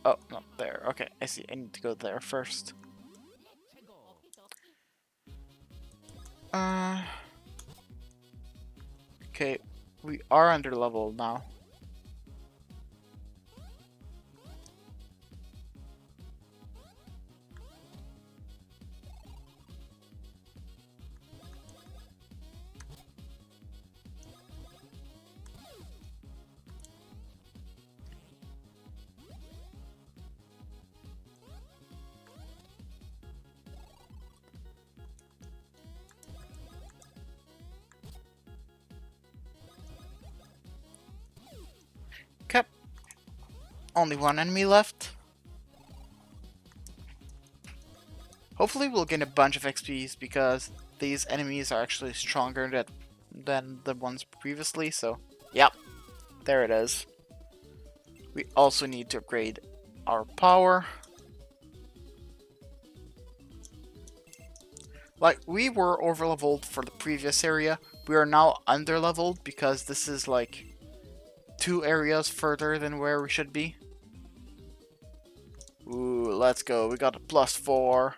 Oh, not there. Okay, I see. I need to go there first. Uh, okay, we are under level now. Okay, only one enemy left. Hopefully we'll gain a bunch of XPs because these enemies are actually stronger than the ones previously, so yep, there it is. We also need to upgrade our power. Like, we were overleveled for the previous area. We are now underleveled because this is like 2 areas further than where we should be. Ooh, let's go. We got a +4.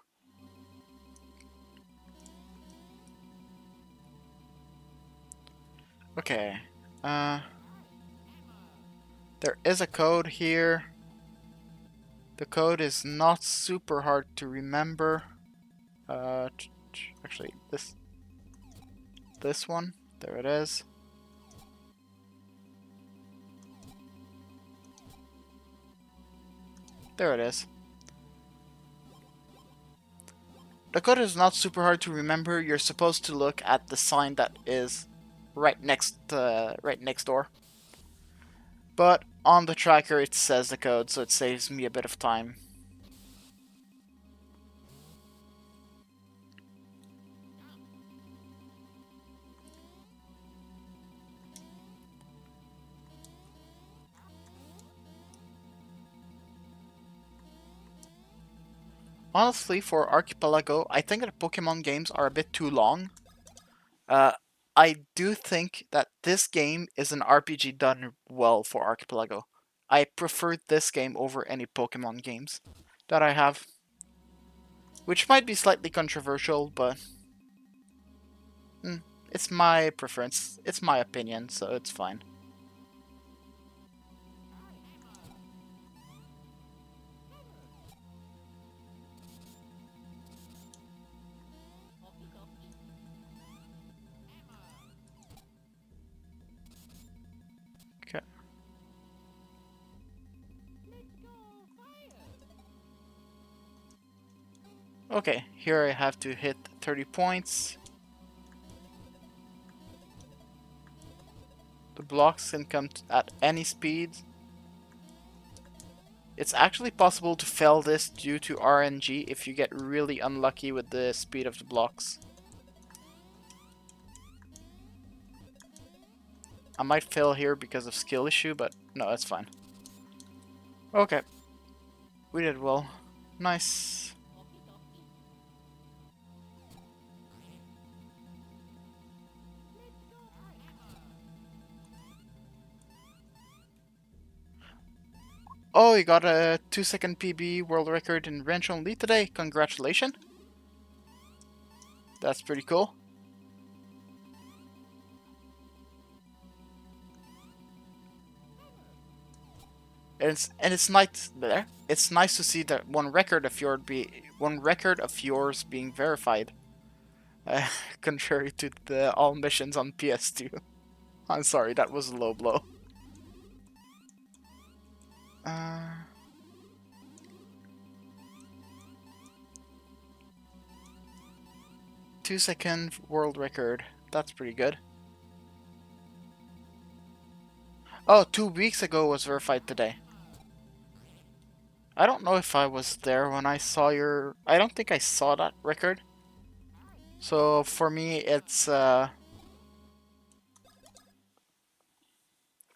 Okay. There is a code here. The code is not super hard to remember. Actually, this one. There it is. There it is. The code is not super hard to remember. You're supposed to look at the sign that is right next door. But on the tracker it says the code, so it saves me a bit of time. Honestly, for Archipelago, I think that Pokemon games are a bit too long. I do think that this game is an RPG done well for Archipelago. I prefer this game over any Pokemon games that I have. Which might be slightly controversial, but it's my preference. It's my opinion, so it's fine. Okay. Okay, here I have to hit 30 points. The blocks can come at any speed. It's actually possible to fail this due to RNG if you get really unlucky with the speed of the blocks. I might fail here because of skill issue, but no, that's fine. Okay. We did well. Nice. Oh, you got a 2-second PB world record in range only today. Congratulations. That's pretty cool. It's nice there. It's nice to see that one record of yours being verified. Contrary to the all missions on PS2. I'm sorry, that was a low blow. Uh, 2-second world record. That's pretty good. Oh, 2 weeks ago was verified today. I don't know if I was there when I saw your... I don't think I saw that record. So for me, it's...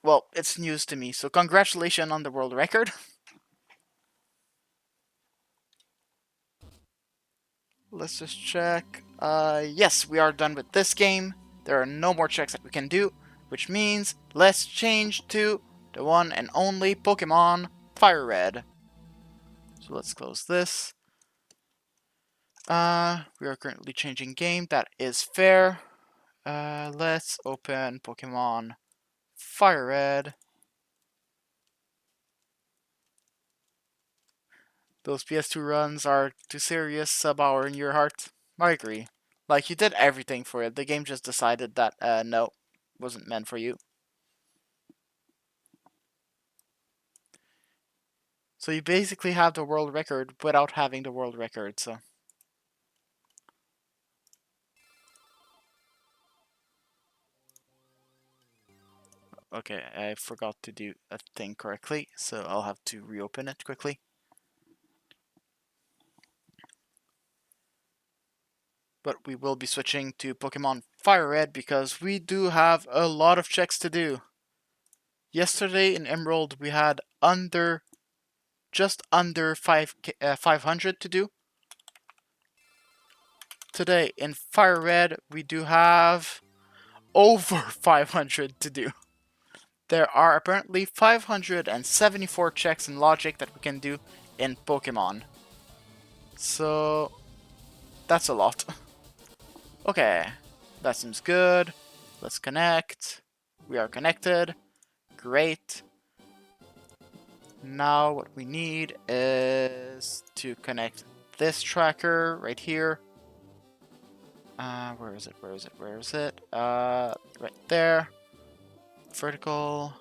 Well, it's news to me, so congratulations on the world record. Let's just check. Yes, we are done with this game. There are no more checks that we can do, which means let's change to the one and only Pokemon Fire Red. So let's close this. We are currently changing game. That is fair. Let's open Pokemon Fire Red. Those PS2 runs are too serious, sub-hour in your heart. I agree. Like, you did everything for it. The game just decided that, no, wasn't meant for you. So you basically have the world record without having the world record, so. Okay, I forgot to do a thing correctly, so I'll have to reopen it quickly. But we will be switching to Pokemon Fire Red because we do have a lot of checks to do. Yesterday in Emerald we had just under 500 to do. Today in Fire Red we do have over 500 to do. There are apparently 574 checks in Logic that we can do in Pokemon. So that's a lot. Okay, that seems good. Let's connect. We are connected. Great. Now what we need is to connect this tracker right here. Where is it? Where is it? Where is it? Right there. Vertical.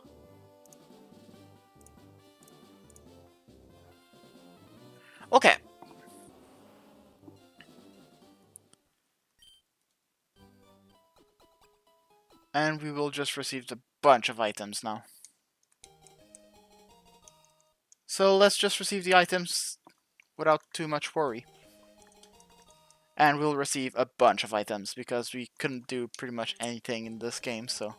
Okay. And we will just receive a bunch of items now. So let's just receive the items without too much worry. And we'll receive a bunch of items because we couldn't do pretty much anything in this game, so.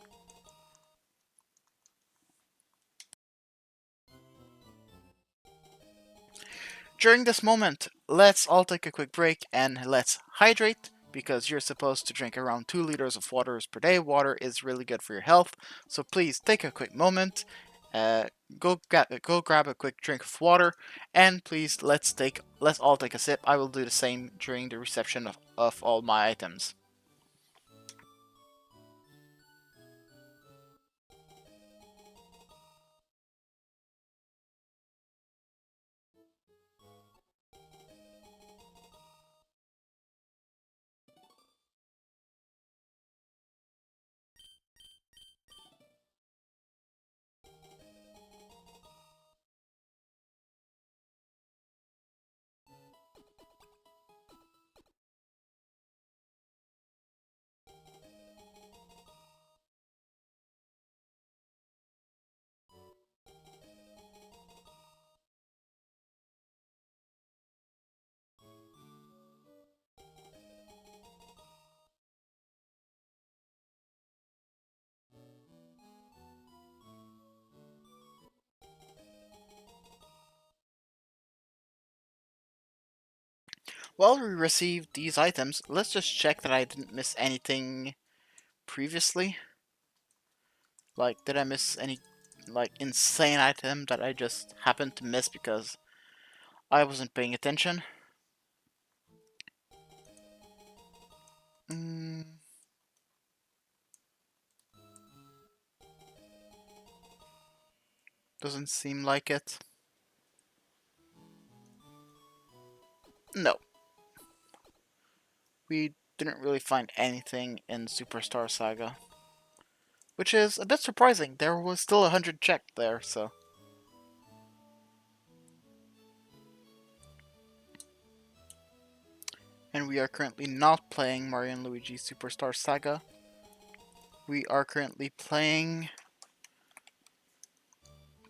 During this moment, let's all take a quick break and let's hydrate because you're supposed to drink around 2 liters of water per day. Water is really good for your health, so please take a quick moment, go grab a quick drink of water, and please let's all take a sip. I will do the same during the reception of all my items. While we receive these items, let's just check that I didn't miss anything previously. Like, did I miss any, like, insane item that I just happened to miss because I wasn't paying attention? Doesn't seem like it. No. We didn't really find anything in Superstar Saga. Which is a bit surprising. There was still 100 checked there, so. And we are currently not playing Mario and Luigi Superstar Saga. We are currently playing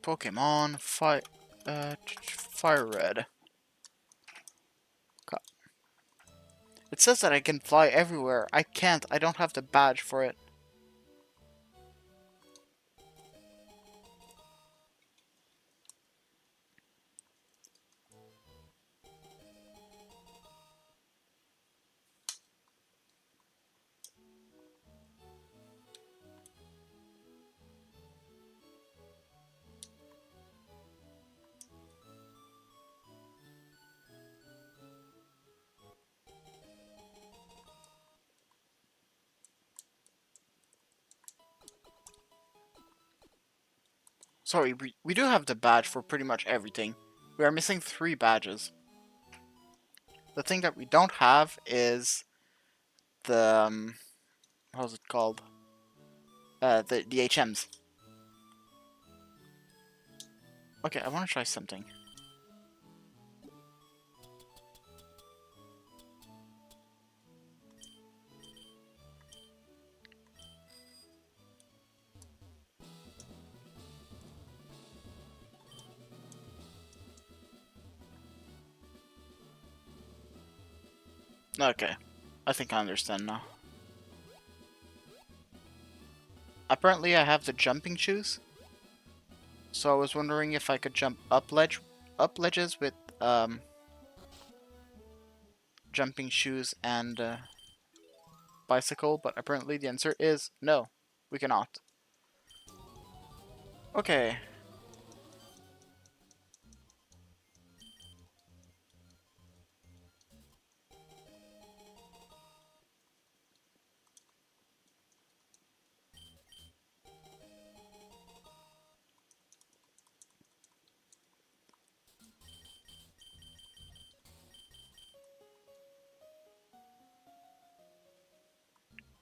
Pokemon Fire Red. It says that I can fly everywhere. I can't. I don't have the badge for it. Sorry, we do have the badge for pretty much everything. We are missing 3 badges. The thing that we don't have is the how's it called? The HMs. Okay, I want to try something. Okay, I think I understand now. Apparently I have the jumping shoes. So I was wondering if I could jump up ledges with jumping shoes and bicycle, but apparently the answer is no, we cannot. Okay.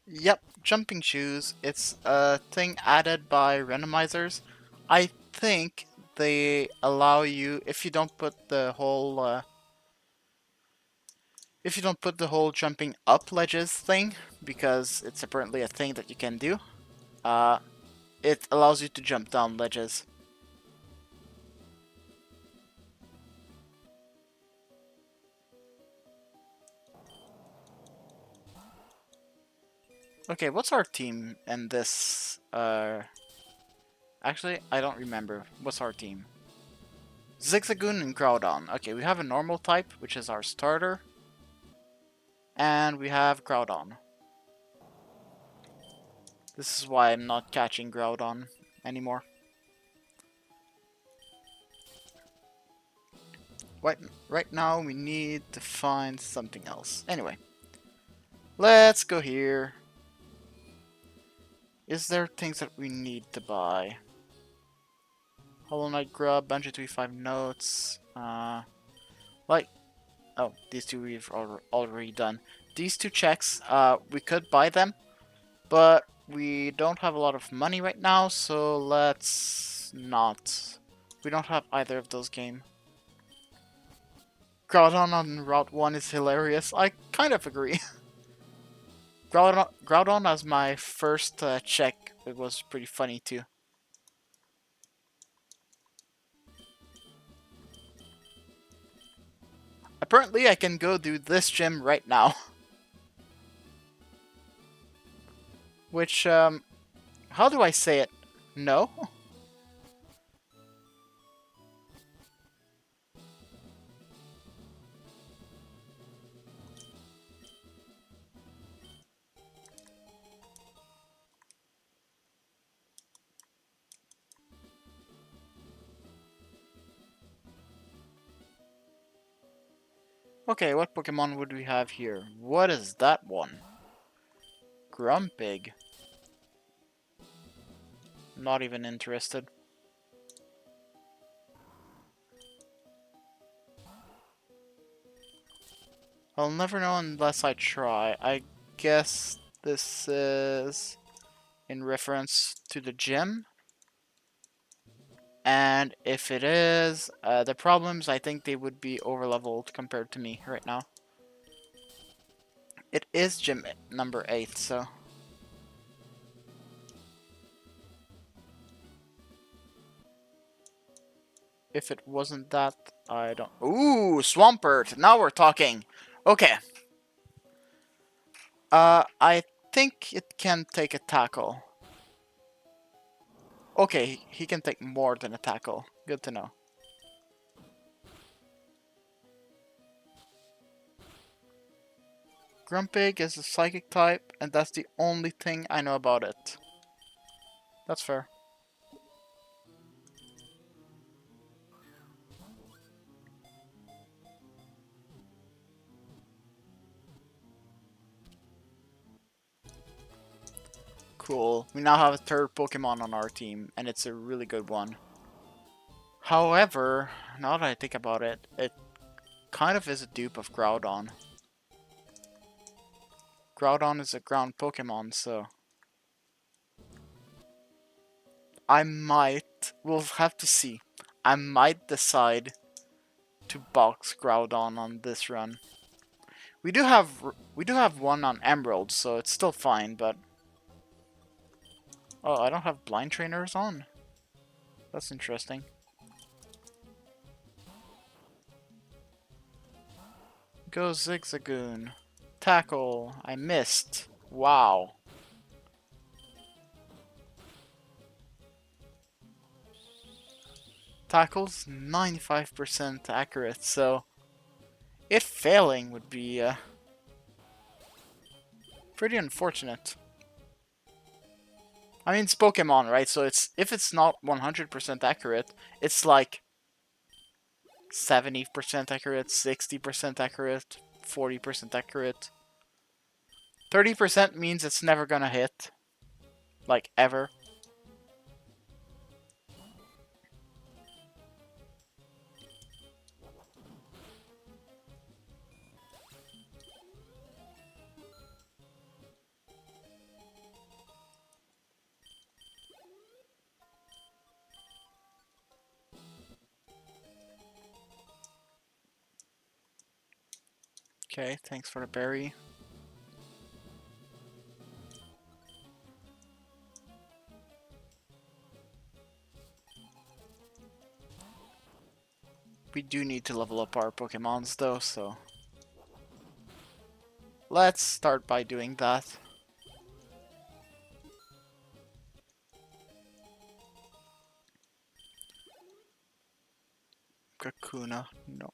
Yep, jumping shoes. It's a thing added by randomizers. I think they allow you if you don't put the whole jumping up ledges thing, because it's apparently a thing that you can do. Uh, it allows you to jump down ledges. Okay, what's our team in this? Actually, I don't remember. What's our team? Zigzagoon and Groudon. Okay, we have a normal type, which is our starter. And we have Groudon. This is why I'm not catching Groudon anymore. Right now, we need to find something else. Anyway, let's go here. Is there things that we need to buy? Hollow Knight Grub, Banjo 5 notes, like, oh, these two we've already done. These 2 checks, we could buy them, but we don't have a lot of money right now, so let's not. We don't have either of those game. Groudon on Route 1 is hilarious. I kind of agree. Groudon as my first check, it was pretty funny too. Apparently I can go do this gym right now. Which, how do I say it? No? Okay, what Pokemon would we have here? What is that one? Grumpig. Not even interested. I'll never know unless I try. I guess this is in reference to the gym. And if it is, the problems, I think they would be overleveled compared to me right now. It is gym number 8, so... If it wasn't that, I don't... Ooh, Swampert! Now we're talking! Okay. I think it can take a tackle. Okay, he can take more than a tackle. Good to know. Grumpig is a psychic type, and that's the only thing I know about it. That's fair. Cool. We now have a 3rd Pokemon on our team, and it's a really good one. However, now that I think about it, it kind of is a dupe of Groudon. Groudon is a ground Pokemon, so we'll have to see. I might decide to box Groudon on this run. We do have one on Emerald, so it's still fine, but oh, I don't have blind trainers on. That's interesting. Go Zigzagoon. Tackle. I missed. Wow. Tackle's 95% accurate, so it failing would be pretty unfortunate. I mean, it's Pokemon, right? So if it's not 100% accurate, it's like 70% accurate, 60% accurate, 40% accurate. 30% means it's never gonna hit. Like, ever. Okay, thanks for the berry. We do need to level up our Pokemons though, so let's start by doing that. Kakuna, no.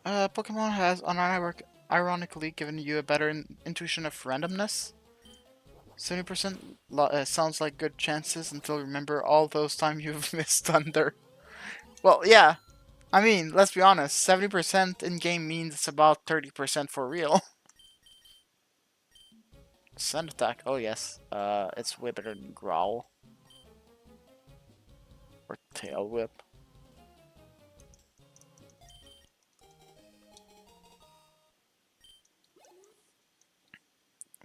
Pokemon has unironically given you a better intuition of randomness. 70% sounds like good chances until you remember all those times you've missed Thunder. Well, yeah. I mean, let's be honest, 70% in-game means it's about 30% for real. Sand attack, oh yes. It's Wither and Growl. Or Tail Whip.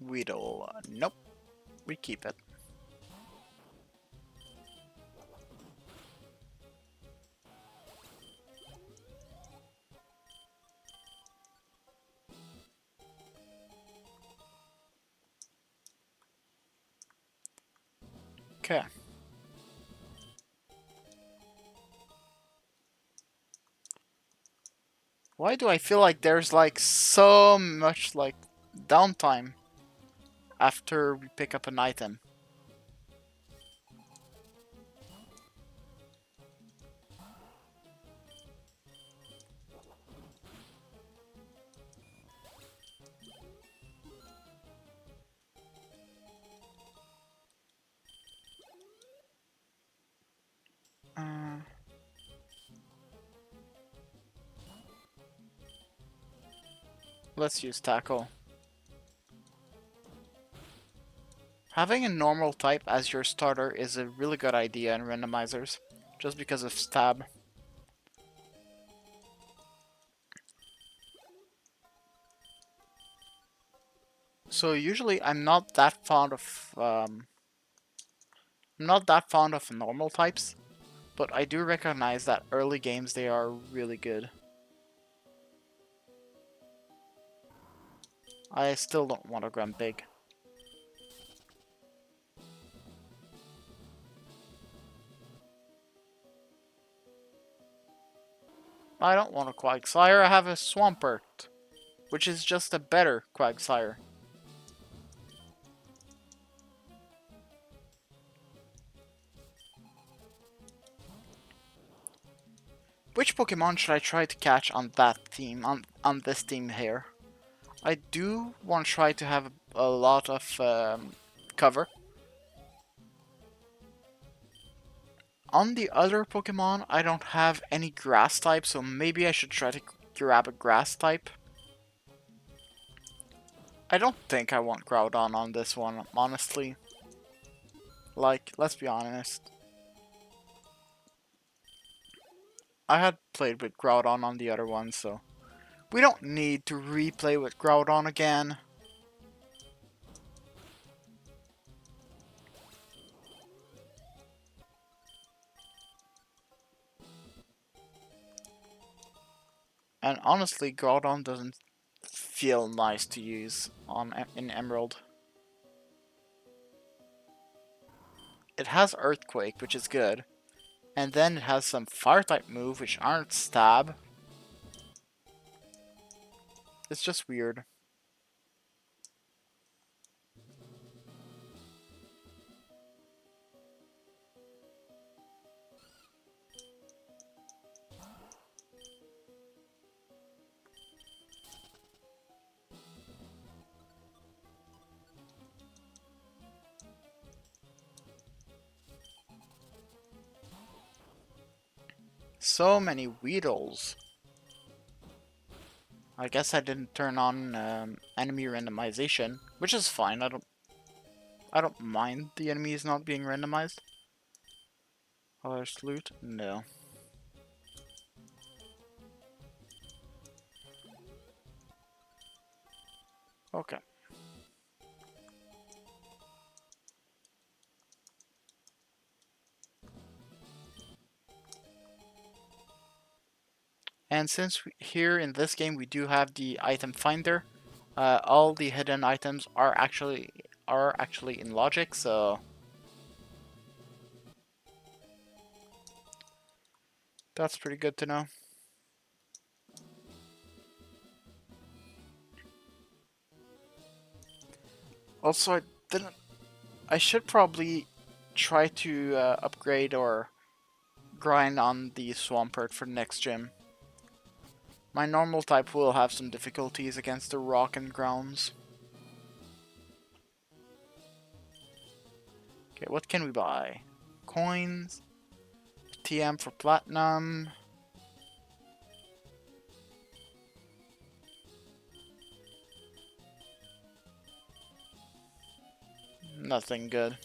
Weedle, nope. We keep it. Okay. Why do I feel like there's like so much like downtime after we pick up an item? Let's use Tackle. Having a normal type as your starter is a really good idea in randomizers, just because of stab. So usually I'm not that fond of normal types, but I do recognize that early games they are really good. I still don't want to Grunt Big. I don't want a Quagsire, I have a Swampert, which is just a better Quagsire. Which Pokemon should I try to catch on that team, on this team here? I do want to try to have a lot of cover. On the other Pokemon, I don't have any grass type, so maybe I should try to grab a grass type. I don't think I want Groudon on this one, honestly. Like, let's be honest. I had played with Groudon on the other one, so we don't need to replay with Groudon again. And honestly, Groudon doesn't feel nice to use in Emerald. It has Earthquake, which is good. And then it has some Fire-type move, which aren't Stab. It's just weird. So many Weedles. I guess I didn't turn on enemy randomization, which is fine. I don't mind the enemies not being randomized. Oh, there's loot? No. Okay. And since here in this game we do have the item finder, all the hidden items are actually in logic, so that's pretty good to know. Also, I should probably try to upgrade or grind on the Swampert for the next gym. My normal type will have some difficulties against the rock and grounds. Okay, what can we buy? Coins, TM for platinum. Nothing good.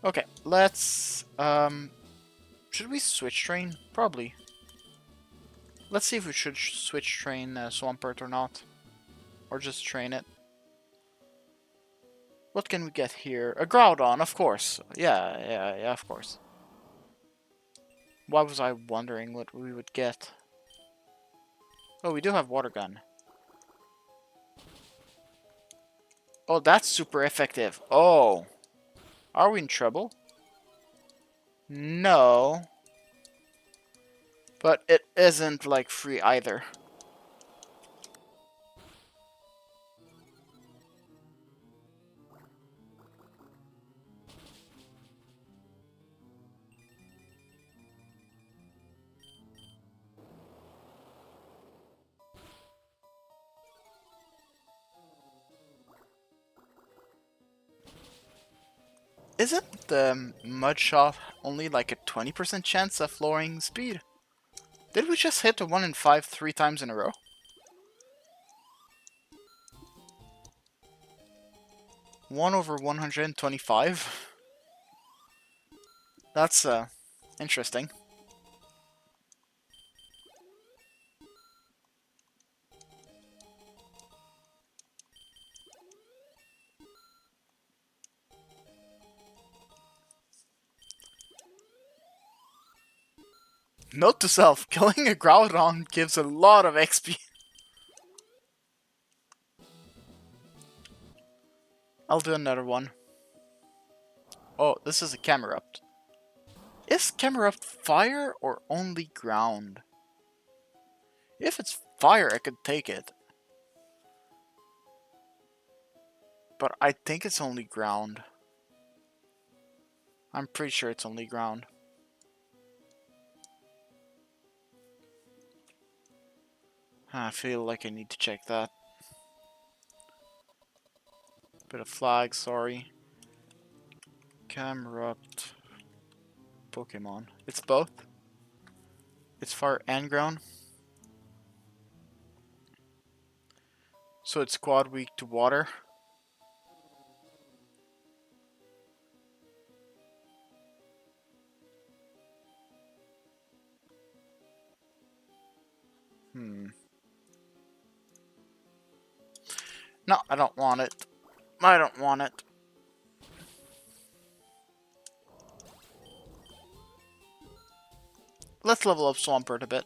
Okay, let's should we switch train? Probably. Let's see if we should switch train Swampert or not. Or just train it. What can we get here? A Groudon, of course. Yeah, of course. Why was I wondering what we would get? Oh, we do have Water Gun. Oh, that's super effective. Oh. Are we in trouble? No. But it isn't, like, free either. Isn't the Mud Shot only like a 20% chance of lowering speed? Did we just hit a 1 in 5 3 times in a row? 1 over 125? That's interesting. Note to self, killing a Groudon gives a lot of XP. I'll do another one. Oh, this is a Camerupt. Is Camerupt fire or only ground? If it's fire, I could take it. But I think it's only ground. I'm pretty sure it's only ground. I feel like I need to check that. Bit of flag, sorry. Camerupt Pokemon. It's both. It's fire and ground. So it's squad weak to water. No, I don't want it. I don't want it. Let's level up Swampert a bit.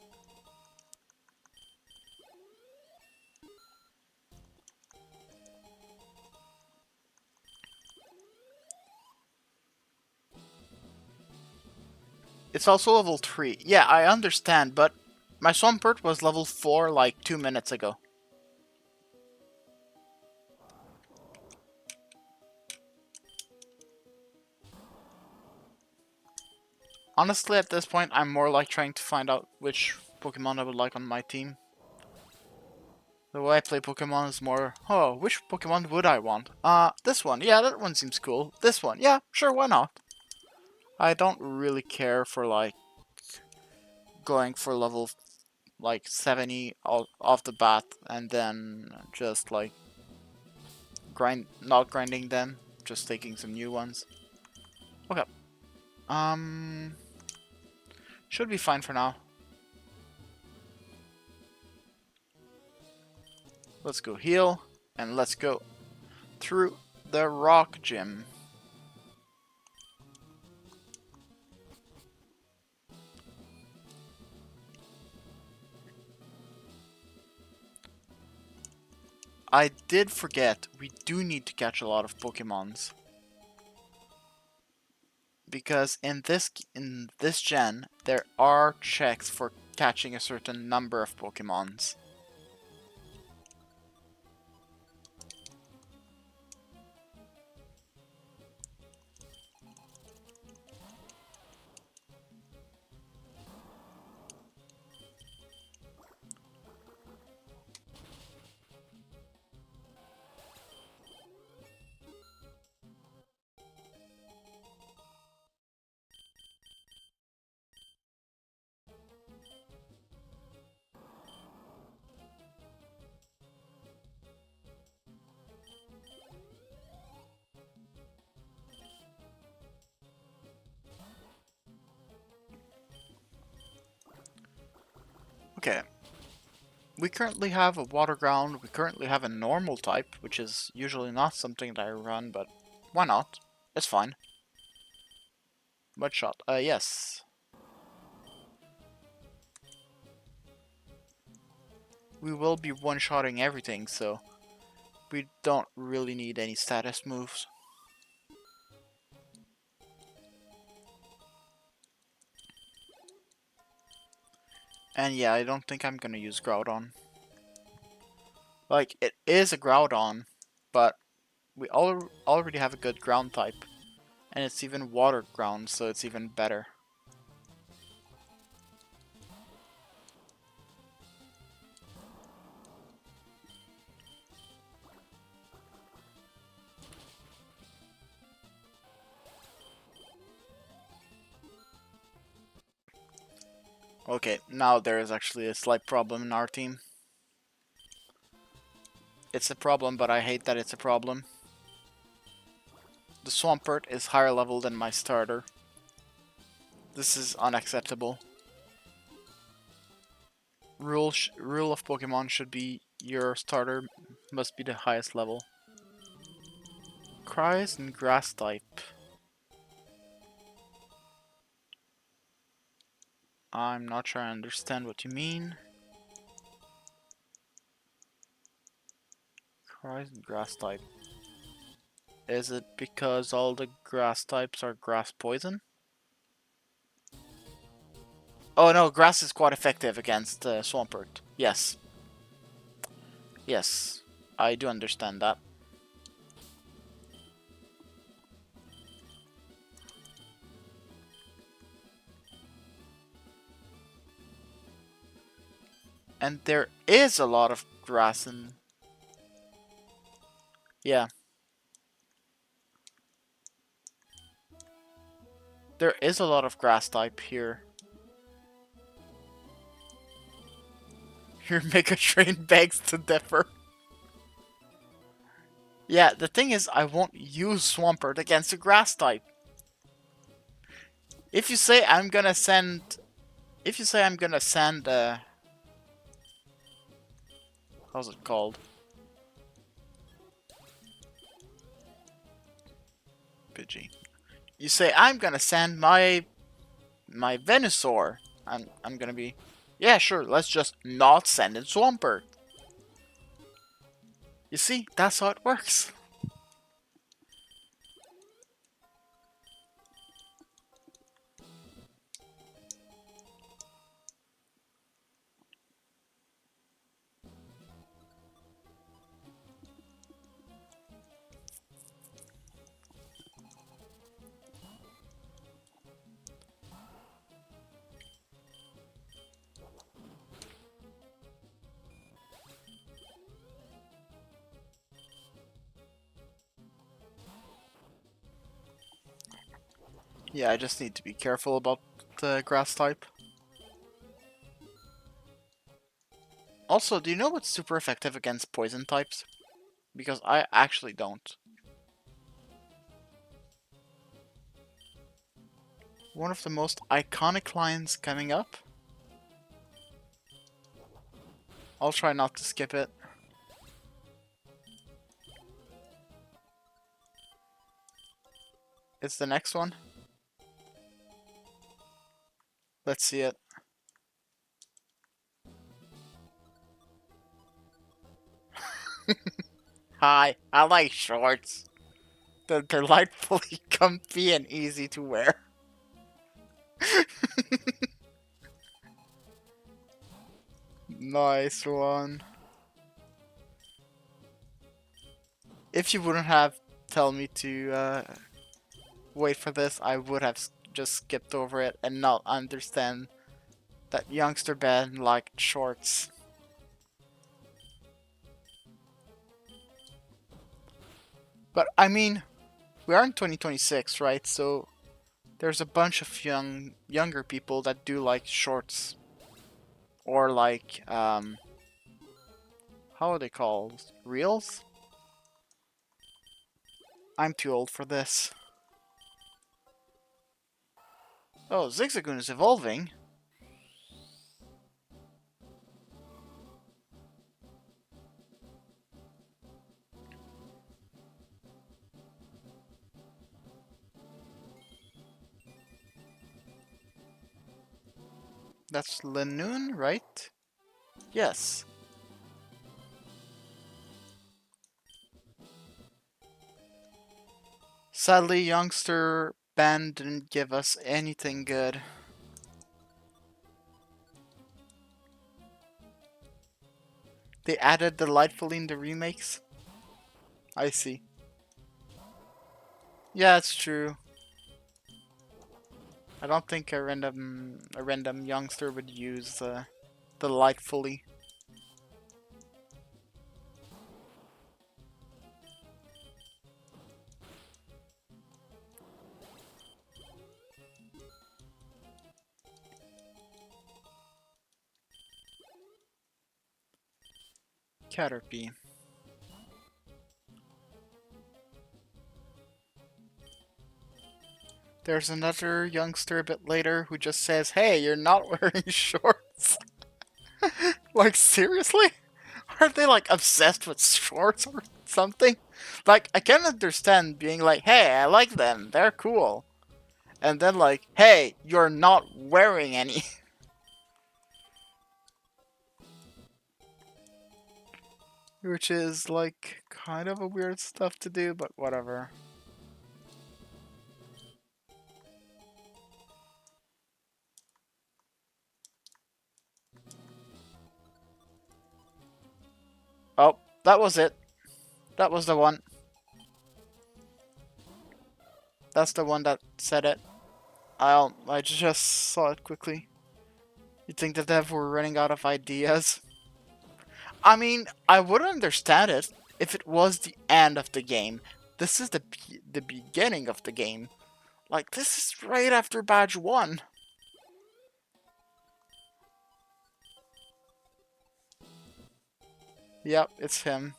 It's also level 3. Yeah, I understand, but my Swampert was level 4 like 2 minutes ago. Honestly, at this point, I'm more like trying to find out which Pokemon I would like on my team. The way I play Pokemon is more, oh, which Pokemon would I want? This one. Yeah, that one seems cool. This one. Yeah, sure, why not? I don't really care for, like, going for level, like, 70 off the bat and then just, like, not grinding them, just taking some new ones. Okay. Should be fine for now. Let's go heal, and let's go through the rock gym. I did forget, we do need to catch a lot of Pokemons. Because in this gen, there are checks for catching a certain number of Pokemons. Okay. We currently have a water ground, we currently have a normal type, which is usually not something that I run, but why not? It's fine. Mud shot. Yes. We will be one-shotting everything, so we don't really need any status moves. And yeah, I don't think I'm gonna use Groudon. Like, it is a Groudon, but we already have a good ground type. And it's even water ground, so it's even better. Okay, now there is actually a slight problem in our team. It's a problem, but I hate that it's a problem. The Swampert is higher level than my starter. This is unacceptable. Rule of Pokemon should be your starter must be the highest level. Cries and grass type. I'm not sure I understand what you mean. Cries and grass type. Is it because all the grass types are grass poison? Oh no, grass is quite effective against Swampert. Yes. Yes, I do understand that. And there is a lot of grass in... Yeah. There is a lot of grass type here. Your Mega Train begs to differ. Yeah, the thing is, I won't use Swampert against a grass type. If you say I'm gonna send... If you say I'm gonna send how's it called? Pidgey. You say I'm gonna send my Venusaur. I'm gonna be, yeah, sure. Let's just not send it Swampert. You see, that's how it works. Yeah, I just need to be careful about the grass type. Also, do you know what's super effective against poison types? Because I actually don't. One of the most iconic lines coming up. I'll try not to skip it. It's the next one. Let's see it. Hi, I like shorts. They're delightfully comfy and easy to wear. Nice one. If you wouldn't have told me to wait for this, I would have just skipped over it and not understand that youngster Ben liked shorts. But I mean, we are in 2026, right? So there's a bunch of younger people that do like shorts, or like how are they called? Reels? I'm too old for this. Oh, Zigzagoon is evolving. That's Lenoon, right? Yes. Sadly, youngster band didn't give us anything good. They added delightfully in the remakes. I see. Yeah, it's true. I don't think a random youngster would use delightfully. Caterpie. There's another youngster a bit later who just says, "Hey, you're not wearing shorts." Like, seriously? Aren't they like obsessed with shorts or something? Like, I can understand being like, "Hey, I like them. They're cool." And then like, "Hey, you're not wearing any." Which is like kind of a weird stuff to do, but whatever. Oh, that was it. That was the one. That's the one that said it. I just saw it quickly. You think the dev were running out of ideas? I mean, I would understand it if it was the end of the game. This is the beginning of the game. Like, this is right after badge 1. Yep, it's him.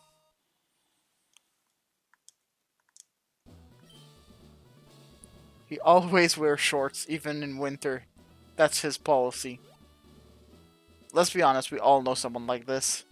He always wears shorts, even in winter. That's his policy. Let's be honest, we all know someone like this.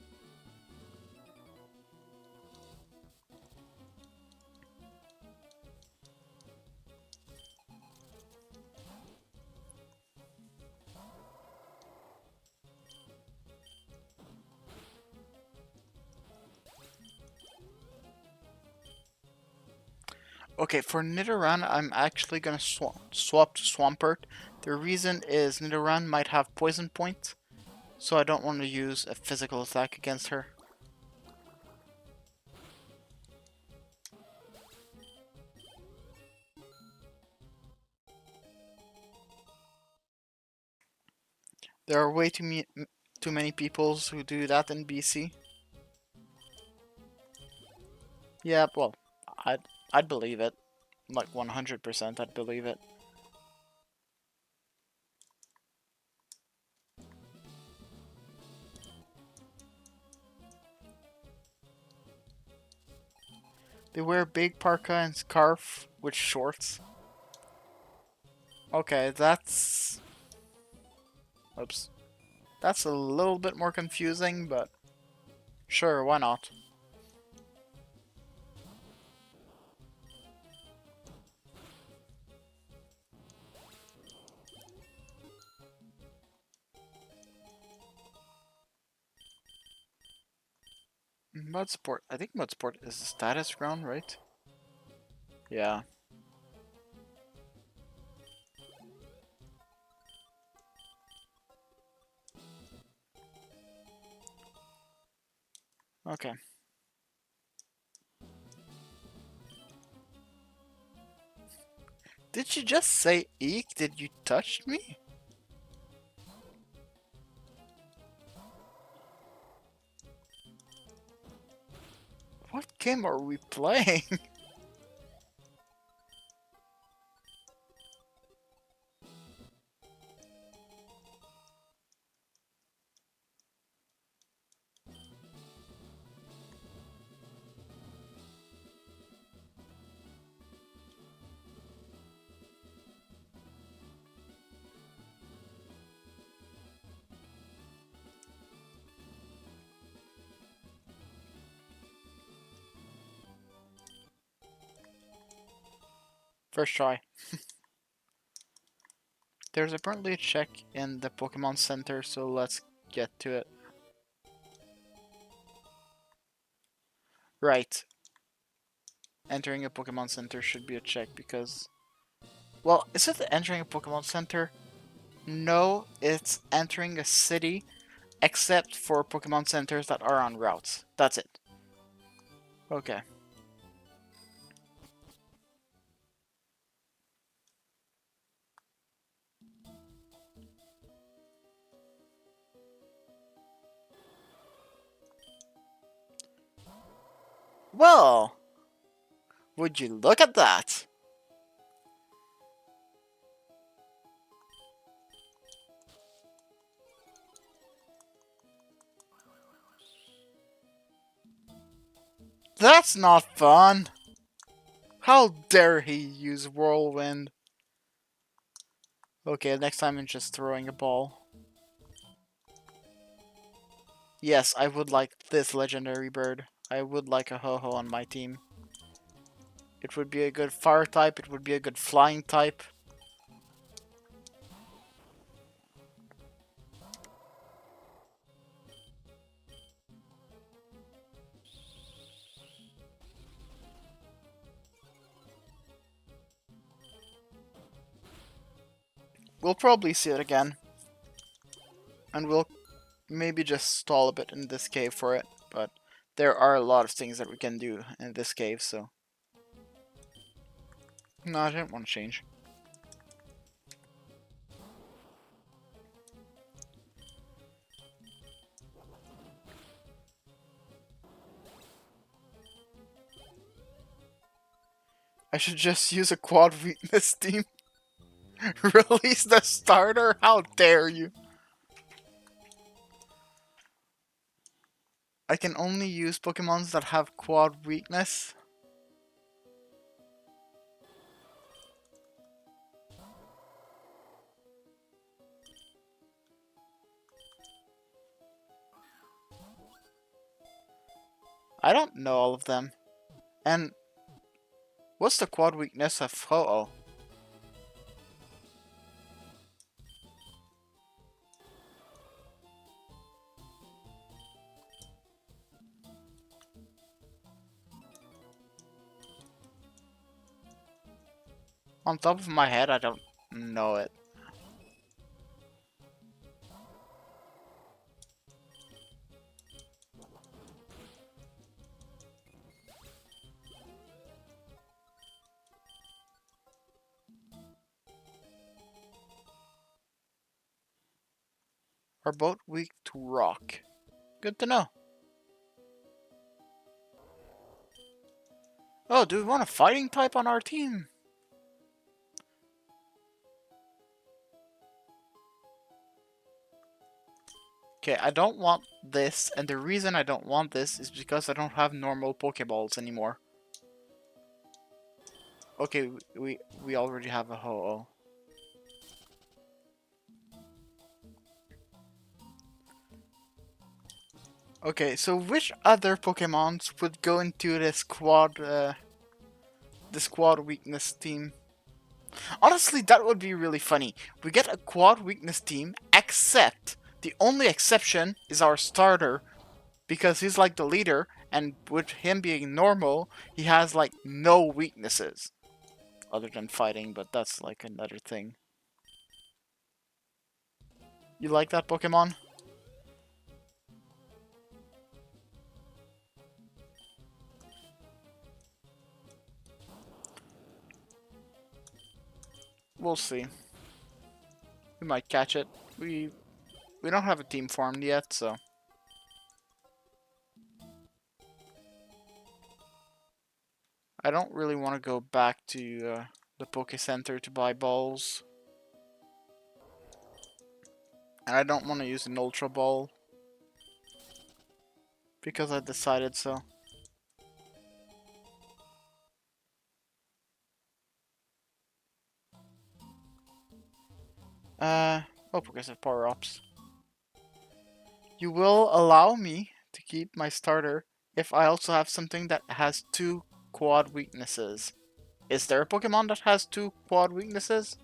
Okay, for Nidoran, I'm actually gonna swap to Swampert. The reason is Nidoran might have Poison Point, so I don't want to use a physical attack against her. There are way too many people who do that in BC. Yeah, well, I'd believe it. Like 100%, I'd believe it. They wear big parka and scarf with shorts. Okay, that's... Oops. That's a little bit more confusing, but sure, why not? Mud Sport. I think Mud Sport is a status ground, right? Yeah. Okay. Did you just say eek? Did you touch me? What game are we playing? First try. There's apparently a check in the Pokemon Center, so let's get to it. Right. Entering a Pokemon Center should be a check because... Well, is it entering a Pokemon Center? No, it's entering a city, except for Pokemon Centers that are on routes. That's it. Okay. Well, would you look at that? That's not fun. How dare he use Whirlwind? Okay, next time I'm just throwing a ball. Yes, I would like this legendary bird. I would like a Ho-Ho on my team. It would be a good fire type, it would be a good flying type. We'll probably see it again. And we'll maybe just stall a bit in this cave for it. But there are a lot of things that we can do in this cave, so... No, I didn't want to change. I should just use a quad weakness team. Release the starter? How dare you? I can only use Pokemons that have quad weakness. I don't know all of them. And what's the quad weakness of Ho-Oh? On top of my head, I don't know it. Are both weak to rock. Good to know. Oh, do we want a fighting type on our team? Okay, I don't want this, and the reason I don't want this is because I don't have normal Pokeballs anymore. Okay, we already have a Ho-Oh. Okay, so which other Pokemons would go into the squad weakness team? Honestly, that would be really funny. We get a quad weakness team, except the only exception is our starter, because he's like the leader, and with him being normal, he has like no weaknesses other than fighting, but that's like another thing. You like that Pokemon? We'll see. We might catch it. We don't have a team formed yet, so I don't really want to go back to the Poke Center to buy balls. And I don't want to use an Ultra Ball because I decided so. Oh, because of power-ups. You will allow me to keep my starter if I also have something that has 2 quad weaknesses. Is there a Pokemon that has 2 quad weaknesses?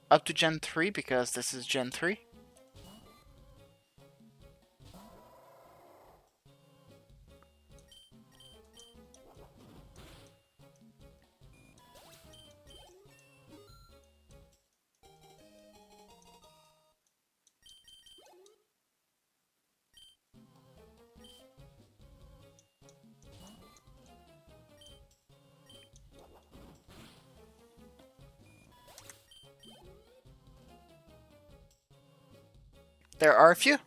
Up to Gen 3, because this is Gen 3. There are a few.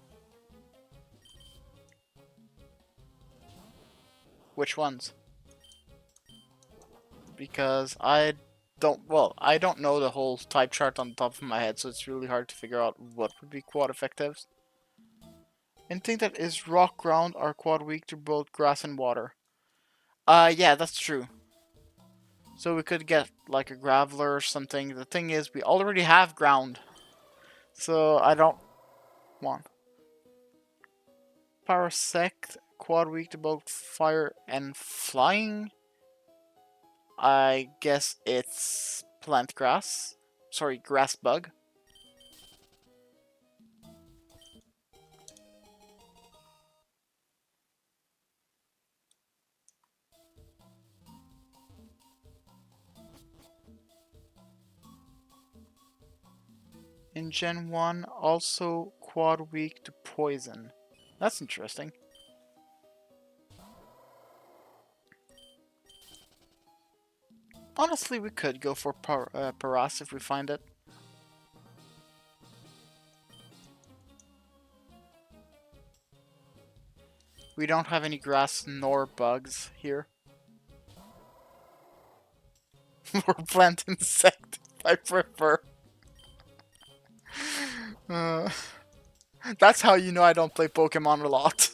Which ones? Because I don't know the whole type chart on the top of my head, so it's really hard to figure out what would be quad effectives. Anything that is rock ground are quad weak to both grass and water. Yeah, that's true. So we could get like a graveler or something. The thing is, we already have ground. So I don't want. Parasect, quad weak to both fire and flying. I guess it's plant grass. Sorry, grass bug. In Gen 1, also quad weak to poison. That's interesting. Honestly, we could go for Paras if we find it. We don't have any grass nor bugs here. Or plant insect, I prefer. Uh, that's how you know I don't play Pokemon a lot.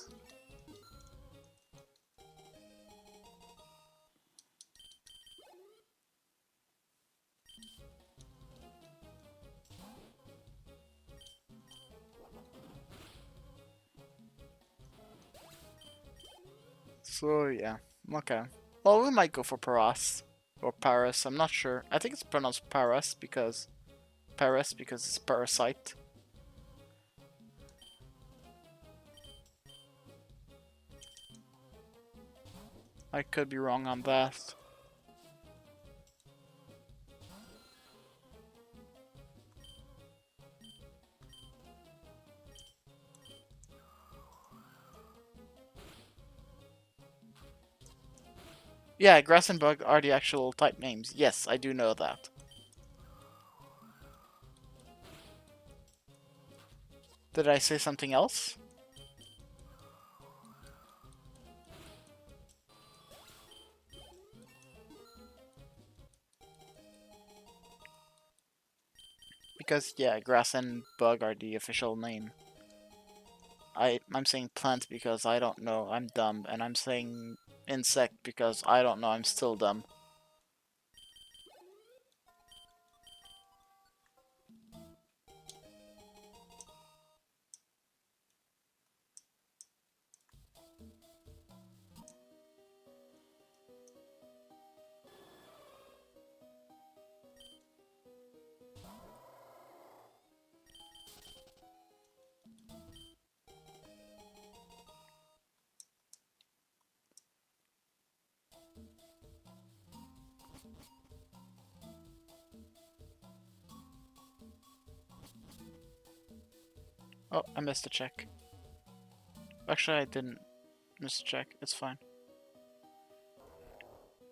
So yeah, okay. Well, we might go for Paras or Paris. I'm not sure. I think it's pronounced Paris because it's parasite. I could be wrong on that. Yeah, grass and bug are the actual type names. Yes, I do know that. Did I say something else? Because, yeah, grass and bug are the official name. I'm saying plant because I don't know, I'm dumb, and I'm saying insect because I don't know, I'm still dumb. Oh, I missed a check. Actually, I didn't miss a check, it's fine.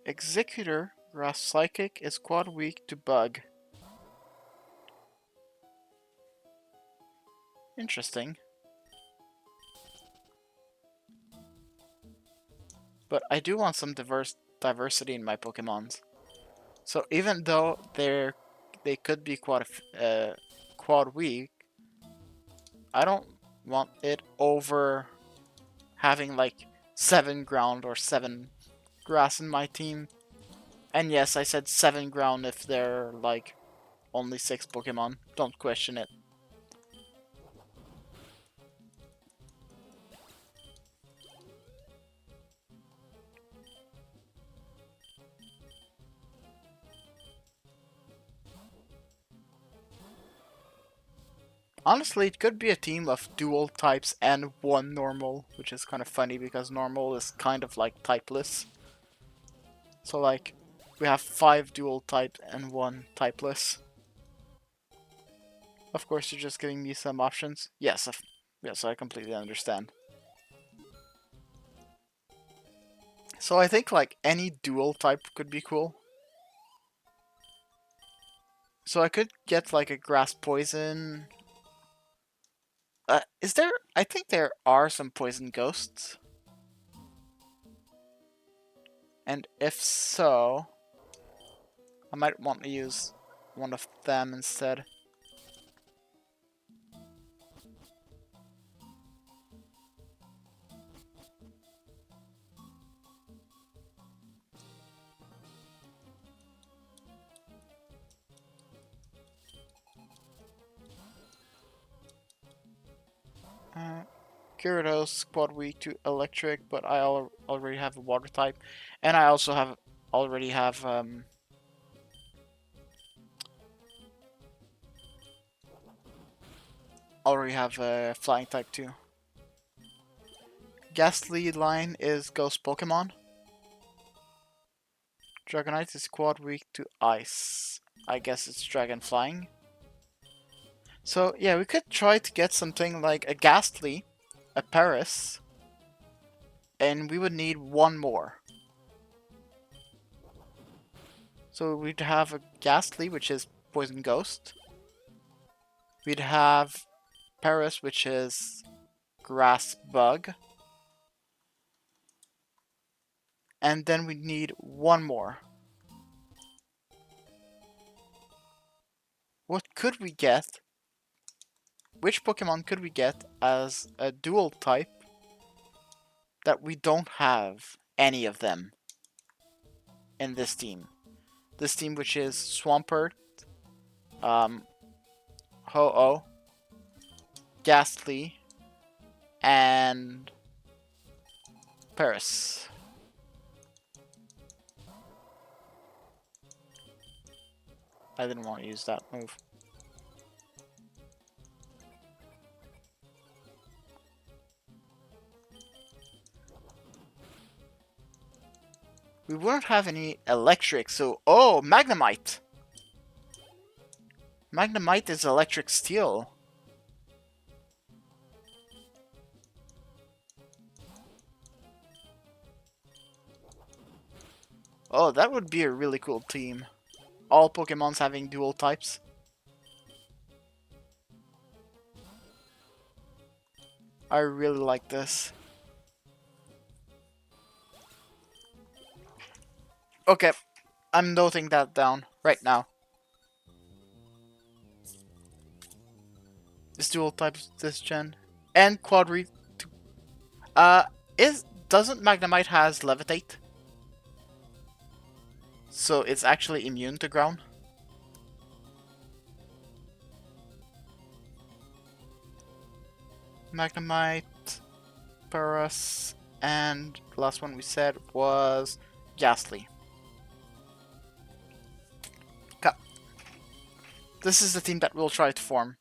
Executor, grass psychic, is quad weak to bug. Interesting. But I do want some diversity in my Pokemons. So even though they could be quad weak, I don't want it over having like 7 ground or 7 grass in my team. And yes, I said 7 ground if they're like only 6 Pokemon. Don't question it. Honestly, it could be a team of dual types and 1 normal, which is kind of funny because normal is kind of like typeless. So like, we have 5 dual type and 1 typeless. Of course, you're just giving me some options. Yes, I completely understand. So I think like any dual type could be cool. So I could get like a grass poison. Is there? I think there are some poison ghosts. And if so, I might want to use one of them instead. Uh, Gyarados quad weak to electric, but I already have a water type, and I also already have a flying type too. Ghastly line is Ghost Pokemon. Dragonite is quad weak to ice. I guess it's Dragon Flying. So yeah, we could try to get something like a Ghastly, a Paris, and we would need one more. So we'd have a Ghastly, which is Poison Ghost. We'd have Paris, which is Grass Bug. And then we need one more. What could we get? Which Pokemon could we get as a dual type that we don't have any of them in this team? This team, which is Swampert, Ho-Oh, Ghastly, and Paris. I didn't want to use that move. We wouldn't have any electric, so... Oh, Magnemite! Magnemite is electric steel. Oh, that would be a really cool team. All Pokemons having dual types. I really like this. Okay, I'm noting that down right now. Is dual types this gen? And Quadri... Uh, doesn't Magnemite has Levitate? So it's actually immune to ground? Magnemite, Paras, and the last one we said was Ghastly. Okay. This is the team that we'll try to form.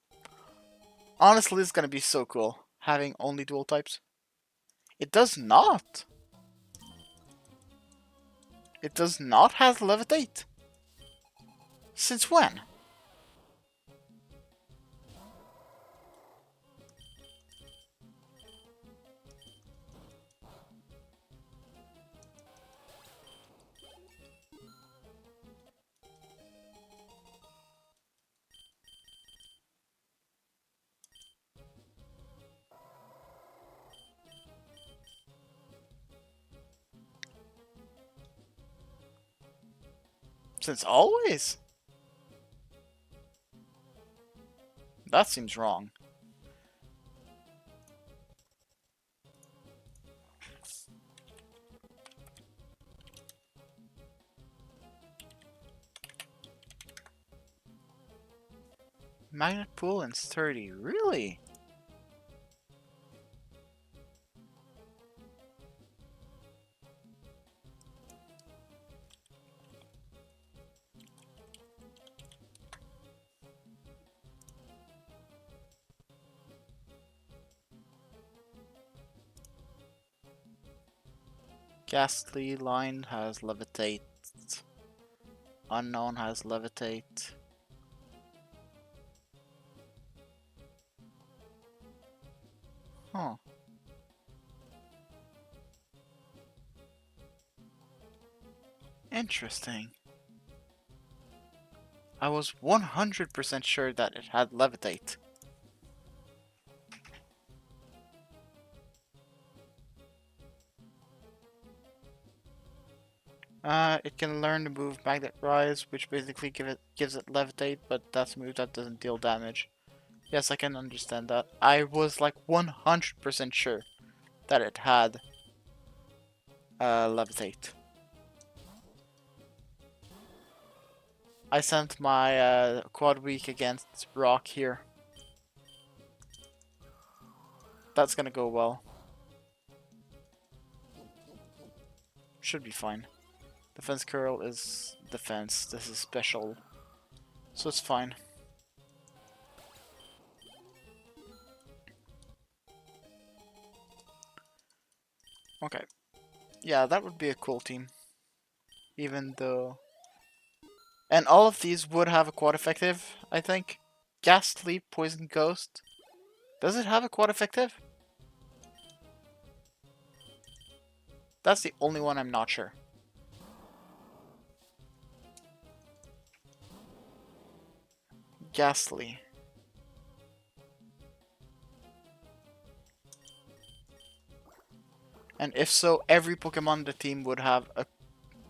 Honestly, it's gonna be so cool, having only dual types. It does not! It does not have Levitate! Since when? Since always? That seems wrong. Magnet Pool and Sturdy, really? Ghastly line has Levitate. Unknown has Levitate. Huh. Interesting. I was 100% sure that it had Levitate. It can learn the move Magnet Rise, which basically gives it Levitate, but that's a move that doesn't deal damage. Yes, I can understand that. I was like 100% sure that it had Levitate. I sent my Quad Weak against Rock here. That's gonna go well. Should be fine. Defense curl is defense. This is special. So it's fine. Okay. Yeah, that would be a cool team. Even though... And all of these would have a quad effective, I think. Ghastly, Poison Ghost. Does it have a quad effective? That's the only one I'm not sure. Ghastly. And if so, every Pokemon in the team would have a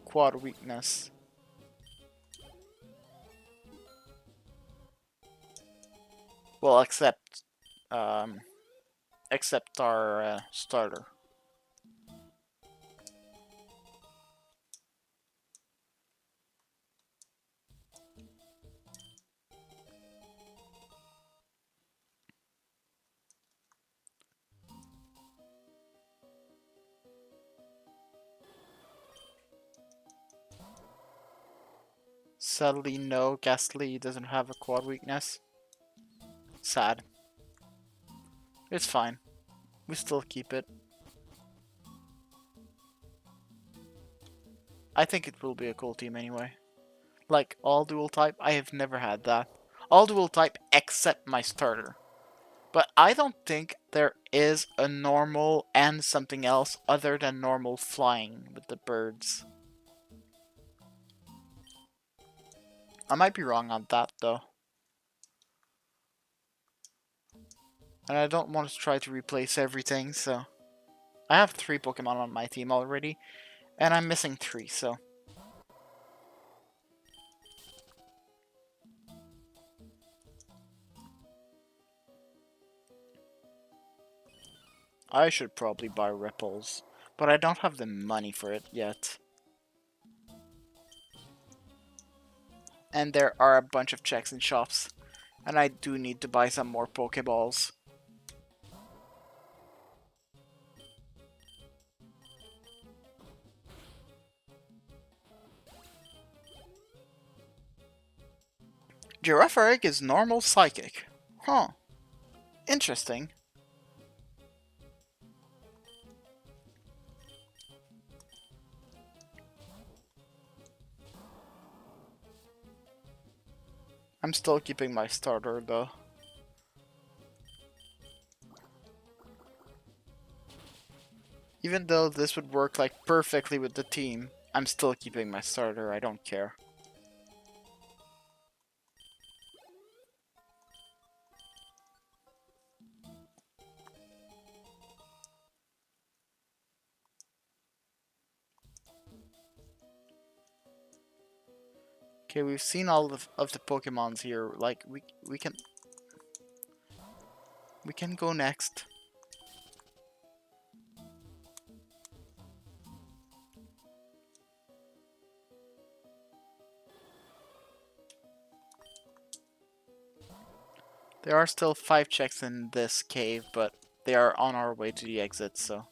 quad weakness. Well, except our starter. Sadly, no, Ghastly doesn't have a quad weakness. Sad. It's fine. We still keep it. I think it will be a cool team anyway. Like, all dual type, I have never had that. All dual type except my starter. But I don't think there is a normal and something else other than normal flying with the birds. I might be wrong on that though. And I don't want to try to replace everything, so... I have 3 Pokemon on my team already, and I'm missing 3, so... I should probably buy Ripples, but I don't have the money for it yet. And there are a bunch of checks in shops, and I do need to buy some more Pokeballs. Girafarig is normal psychic. Huh. Interesting. I'm still keeping my starter though. Even though this would work like perfectly with the team, I'm still keeping my starter, I don't care. Okay, we've seen all of the Pokemons here. Like we can go next. There are still 5 checks in this cave, but they are on our way to the exit, so...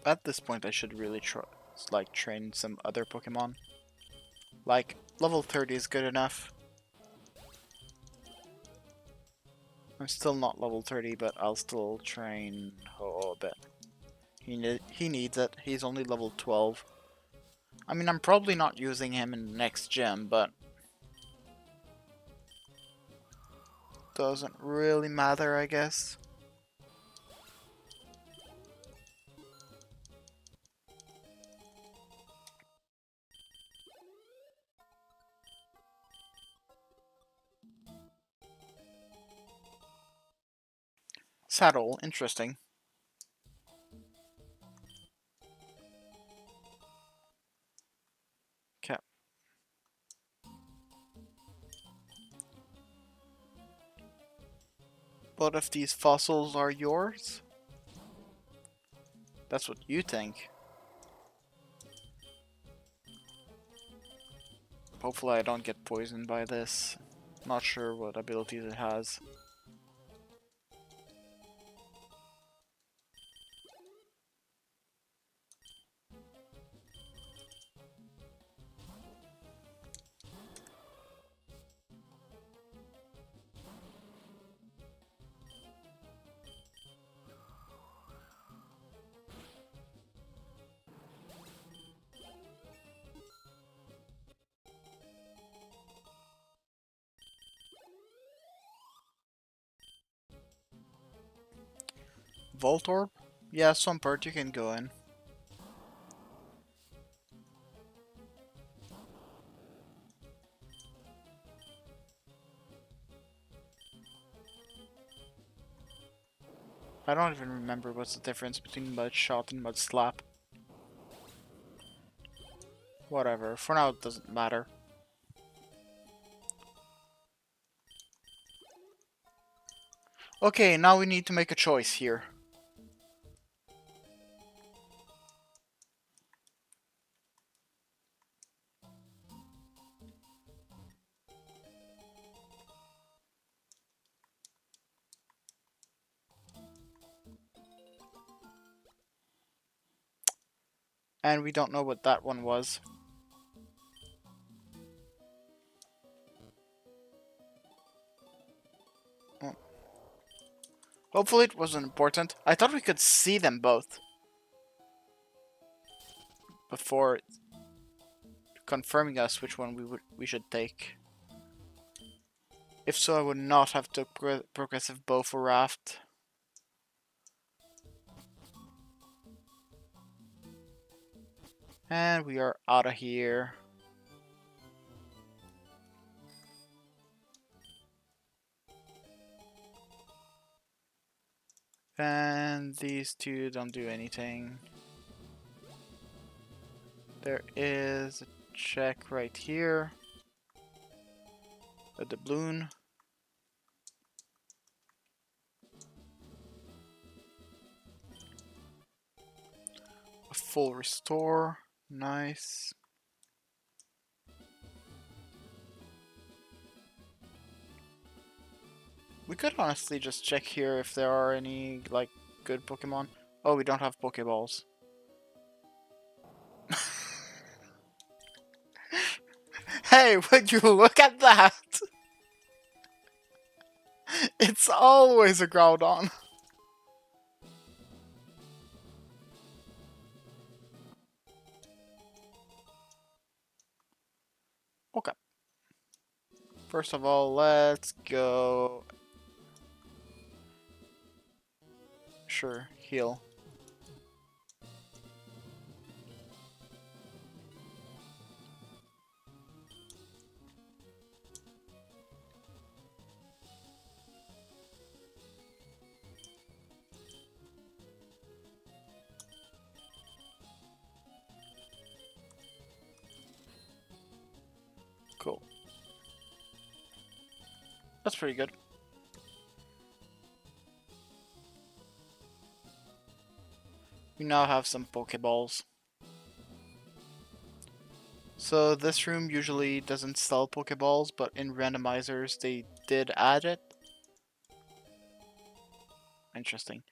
At this point, I should really train some other Pokemon. Like, level 30 is good enough. I'm still not level 30, but I'll still train Ho-Oh a bit. He needs it. He's only level 12. I mean, I'm probably not using him in the next gym, but... doesn't really matter, I guess. Saddle, interesting. Okay. What if these fossils are yours? That's what you think. Hopefully I don't get poisoned by this. Not sure what abilities it has. Voltorb? Yeah, Swampert, you can go in. I don't even remember what's the difference between Mud Shot and Mud Slap. Whatever, for now it doesn't matter. Okay, now we need to make a choice here. And we don't know what that one was. Hopefully it wasn't important. I thought we could see them both before confirming us which one we should take. If so, I would not have took progressive bow for raft. And we are out of here. And these two don't do anything. There is a check right here. A doubloon. A full restore. Nice. We could honestly just check here if there are any, like, good Pokemon. Oh, we don't have Pokeballs. Hey, would you look at that? It's always a Groudon. Okay. First of all, let's go. Sure, heal. Cool. That's pretty good. We now have some Pokeballs. So this room usually doesn't sell Pokeballs, but in randomizers they did add it. Interesting.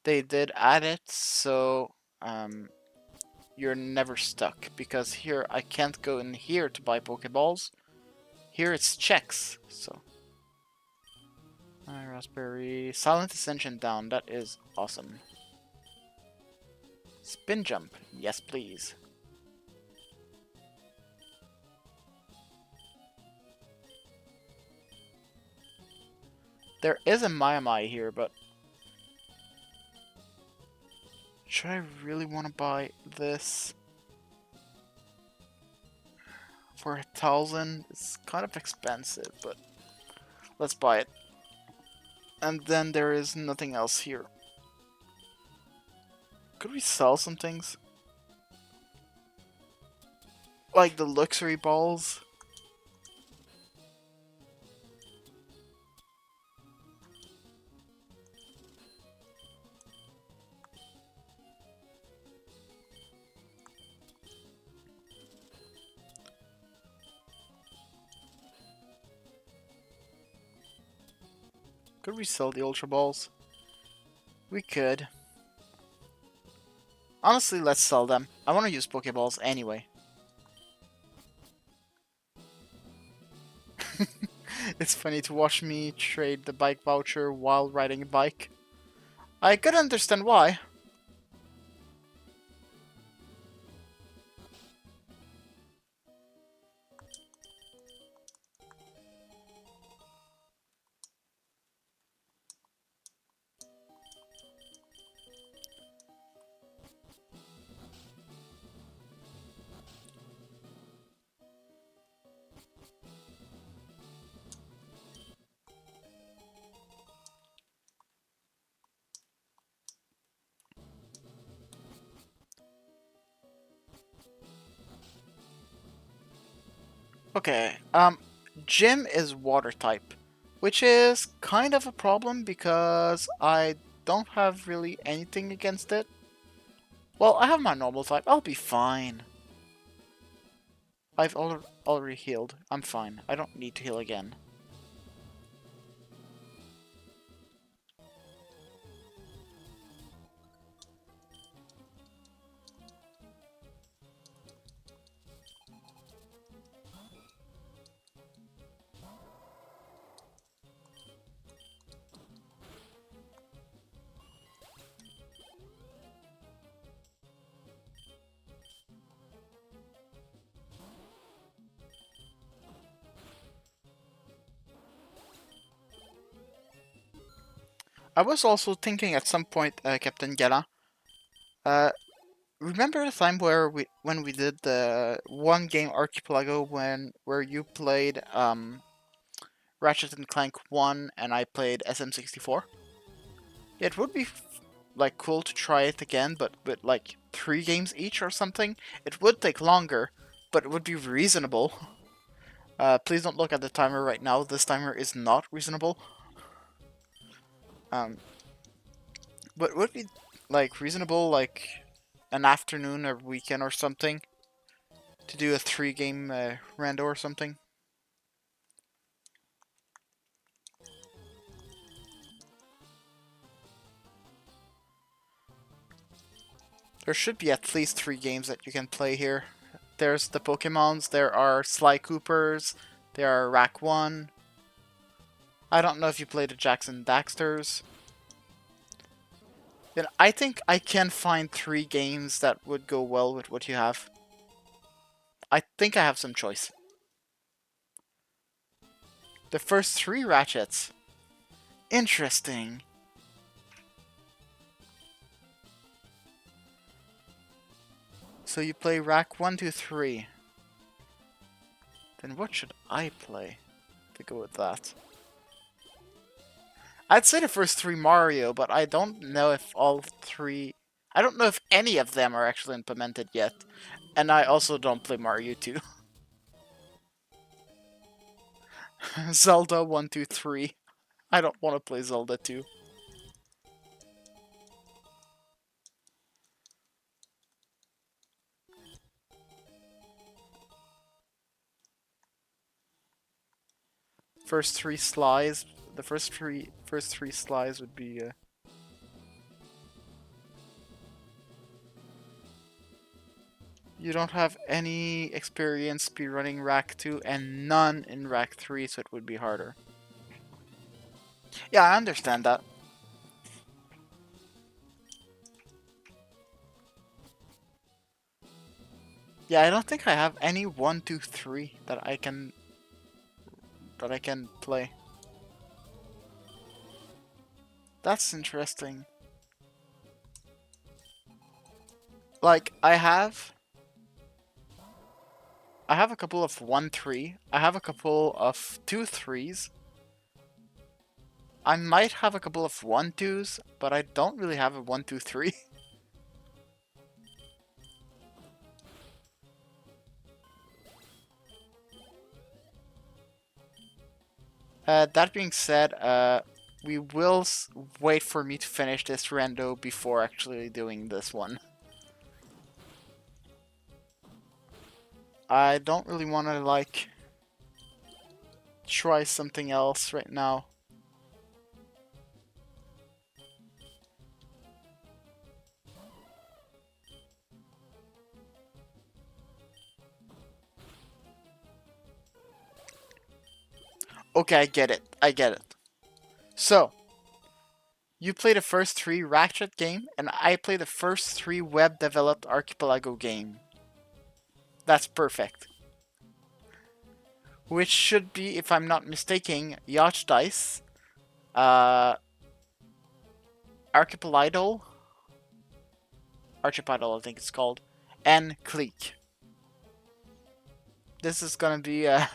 They did add it, so you're never stuck, because here I can't go in here to buy Pokeballs. Here it's checks, so. Raspberry. Silent Ascension down, that is awesome. Spin jump, yes please. There is a Maiamai here, but should I really want to buy this? For 1,000, it's kind of expensive, but let's buy it. And then there is nothing else here. Could we sell some things? Like the luxury balls? Could we sell the Ultra Balls? We could. Honestly, let's sell them. I want to use Pokeballs anyway. It's funny to watch me trade the bike voucher while riding a bike. I could understand why. Okay, Gym is water type, which is kind of a problem because I don't have really anything against it. Well, I have my normal type, I'll be fine. I've already healed, I'm fine, I don't need to heal again. I was also thinking at some point, Captain Gala. Uh, remember the time when we did the one game Archipelago where you played Ratchet and Clank 1 and I played SM64? It would be like cool to try it again, but with like 3 games each or something. It would take longer, but it would be reasonable. Please don't look at the timer right now. This timer is not reasonable. Um, but would be like reasonable, like an afternoon or weekend or something, to do a 3 game rando or something. There should be at least 3 games that you can play here. There's the Pokemons, there are Sly Coopers, there are Rack 1. I don't know if you play the Jackson Daxters. Then I think I can find 3 games that would go well with what you have. I think I have some choice. The first 3 Ratchets. Interesting. So you play Rack 1, 2, 3. Then what should I play to go with that? I'd say the first 3 Mario, but I don't know if all 3... I don't know if any of them are actually implemented yet. And I also don't play Mario 2. Zelda 1, 2, 3. I don't want to play Zelda 2. First 3 slides. The first three slides would be... You don't have any experience speedrunning Rack 2 and none in Rack 3, so it would be harder. Yeah, I understand that. Yeah, I don't think I have any 1, 2, 3 that I can play. That's interesting. Like, I have a couple of 1, 3. I have a couple of 2, 3s. I might have a couple of 1, 2s, but I don't really have a 1, 2, 3. That being said, we will wait for me to finish this rando before actually doing this one. I don't really want to, like, try something else right now. Okay, I get it. I get it. So, you play the first 3 Ratchet game, and I play the first 3 web-developed Archipelago game. That's perfect. Which should be, if I'm not mistaken, Yacht Dice, Archipelago, I think it's called, and Clique. This is gonna be a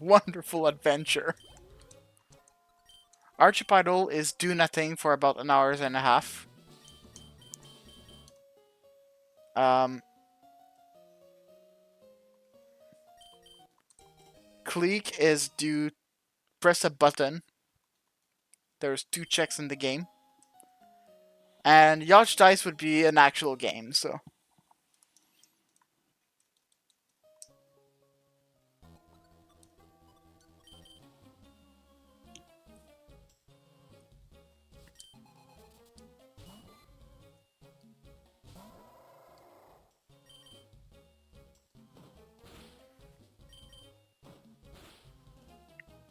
wonderful adventure. Archipelago is do nothing for about an hour and a half. Clique is do press a button. There's 2 checks in the game. And Yacht Dice would be an actual game, so...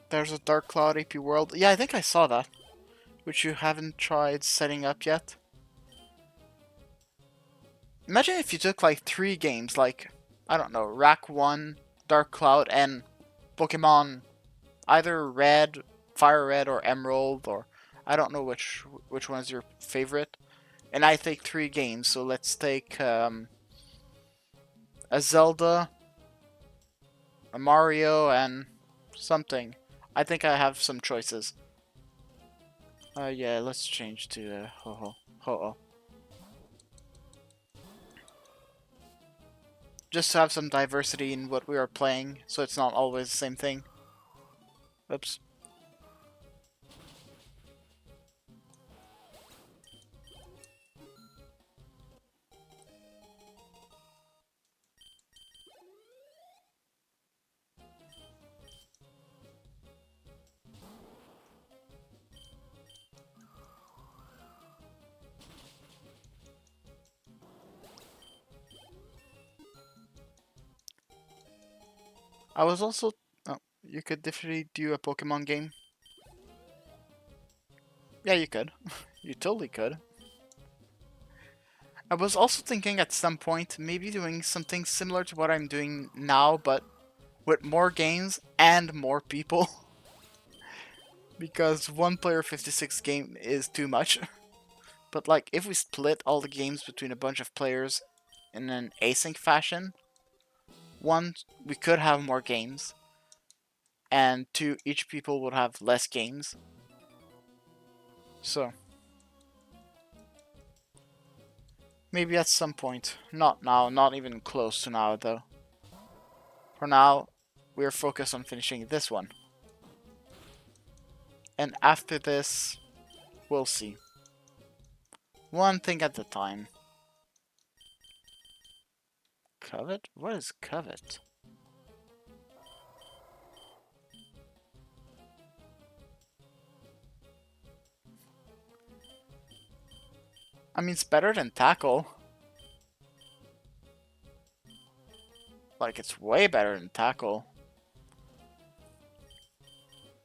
There's a Dark Cloud AP World. Yeah, I think I saw that. Which you haven't tried setting up yet. Imagine if you took like 3 games, like, I don't know, Rack 1, Dark Cloud, and Pokemon either red, fire red, or emerald, or I don't know which one is your favorite. And I take 3 games, so let's take a Zelda, a Mario, and something. I think I have some choices. Yeah, let's change to Ho-Oh. Just to have some diversity in what we are playing, so it's not always the same thing. Oops. I was also... Oh, you could definitely do a Pokemon game. Yeah, you could. You totally could. I was also thinking at some point maybe doing something similar to what I'm doing now, but with more games and more people. Because one player 56 game is too much. But like, if we split all the games between a bunch of players in an async fashion, one, we could have more games, and two, each people would have less games. So, maybe at some point. Not now, not even close to now though. For now, we're focused on finishing this one. And after this, we'll see. One thing at a time. Covet? What is covet? I mean, it's better than tackle. Like, it's way better than tackle.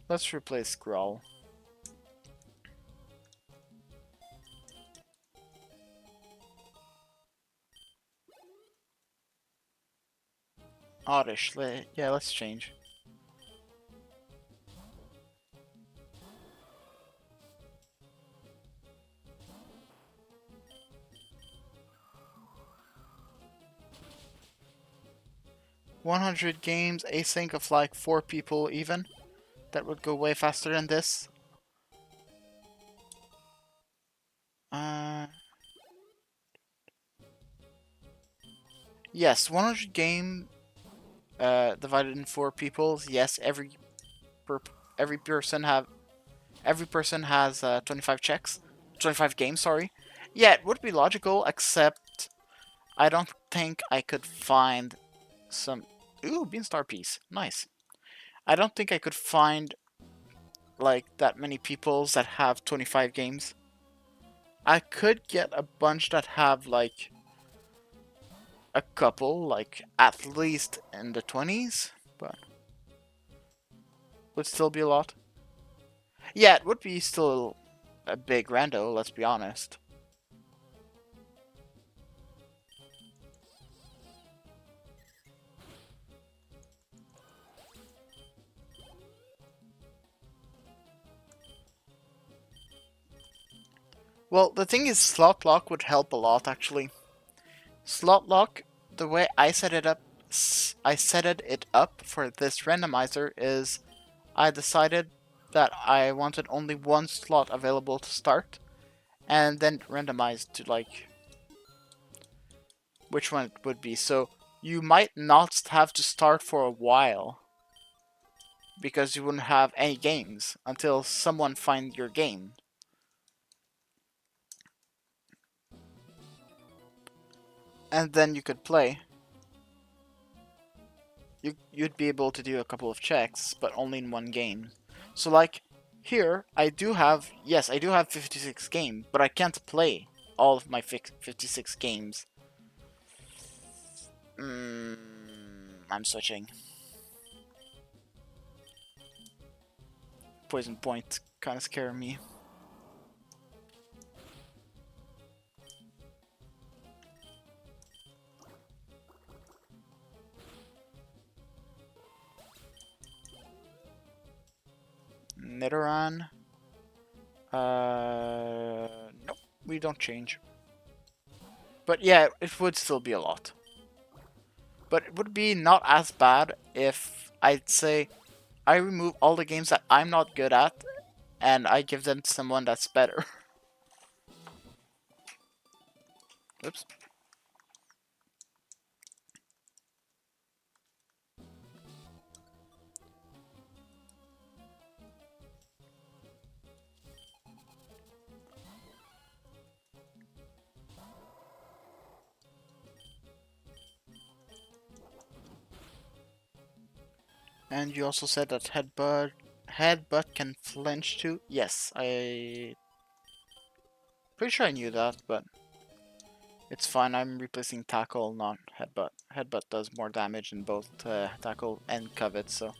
Let's replace Growl. Oddish. Yeah, let's change. $100 games, async of like 4 people even. That would go way faster than this. Yes, 100 game divided in 4 people. Yes, every person has 25 checks, 25 games. Sorry. Yeah, it would be logical, except I don't think I could find some. Ooh, Beanstar piece, nice. I don't think I could find like that many peoples that have 25 games. I could get a bunch that have like a couple, like at least in the 20s, but would still be a lot. Yeah, it would be still a big rando, let's be honest. Well, the thing is, slot lock would help a lot, actually. Slot lock, the way I set it up, for this randomizer is I decided that I wanted only one slot available to start, and then randomized to like which one it would be. So you might not have to start for a while because you wouldn't have any games until someone finds your game. And then you could play. You'd be able to do a couple of checks, but only in one game. So like here, I do have 56 games, but I can't play all of my 56 games. I'm switching. Poison Point kind of scare me. Nidoran. Nope, we don't change. But yeah, it would still be a lot. But it would be not as bad if I'd say I remove all the games that I'm not good at and I give them to someone that's better. Oops. And you also said that headbutt can flinch too. Yes, I pretty sure I knew that, but it's fine. I'm replacing tackle, not headbutt. Headbutt does more damage in both tackle and covet, so.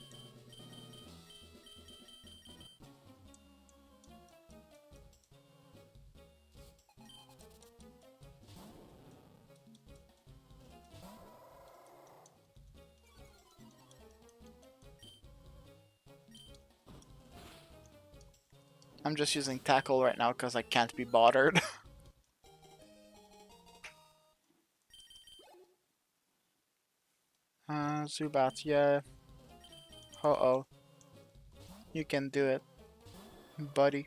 I'm just using tackle right now because I can't be bothered. Zubat, yeah. Uh-oh. You can do it, buddy.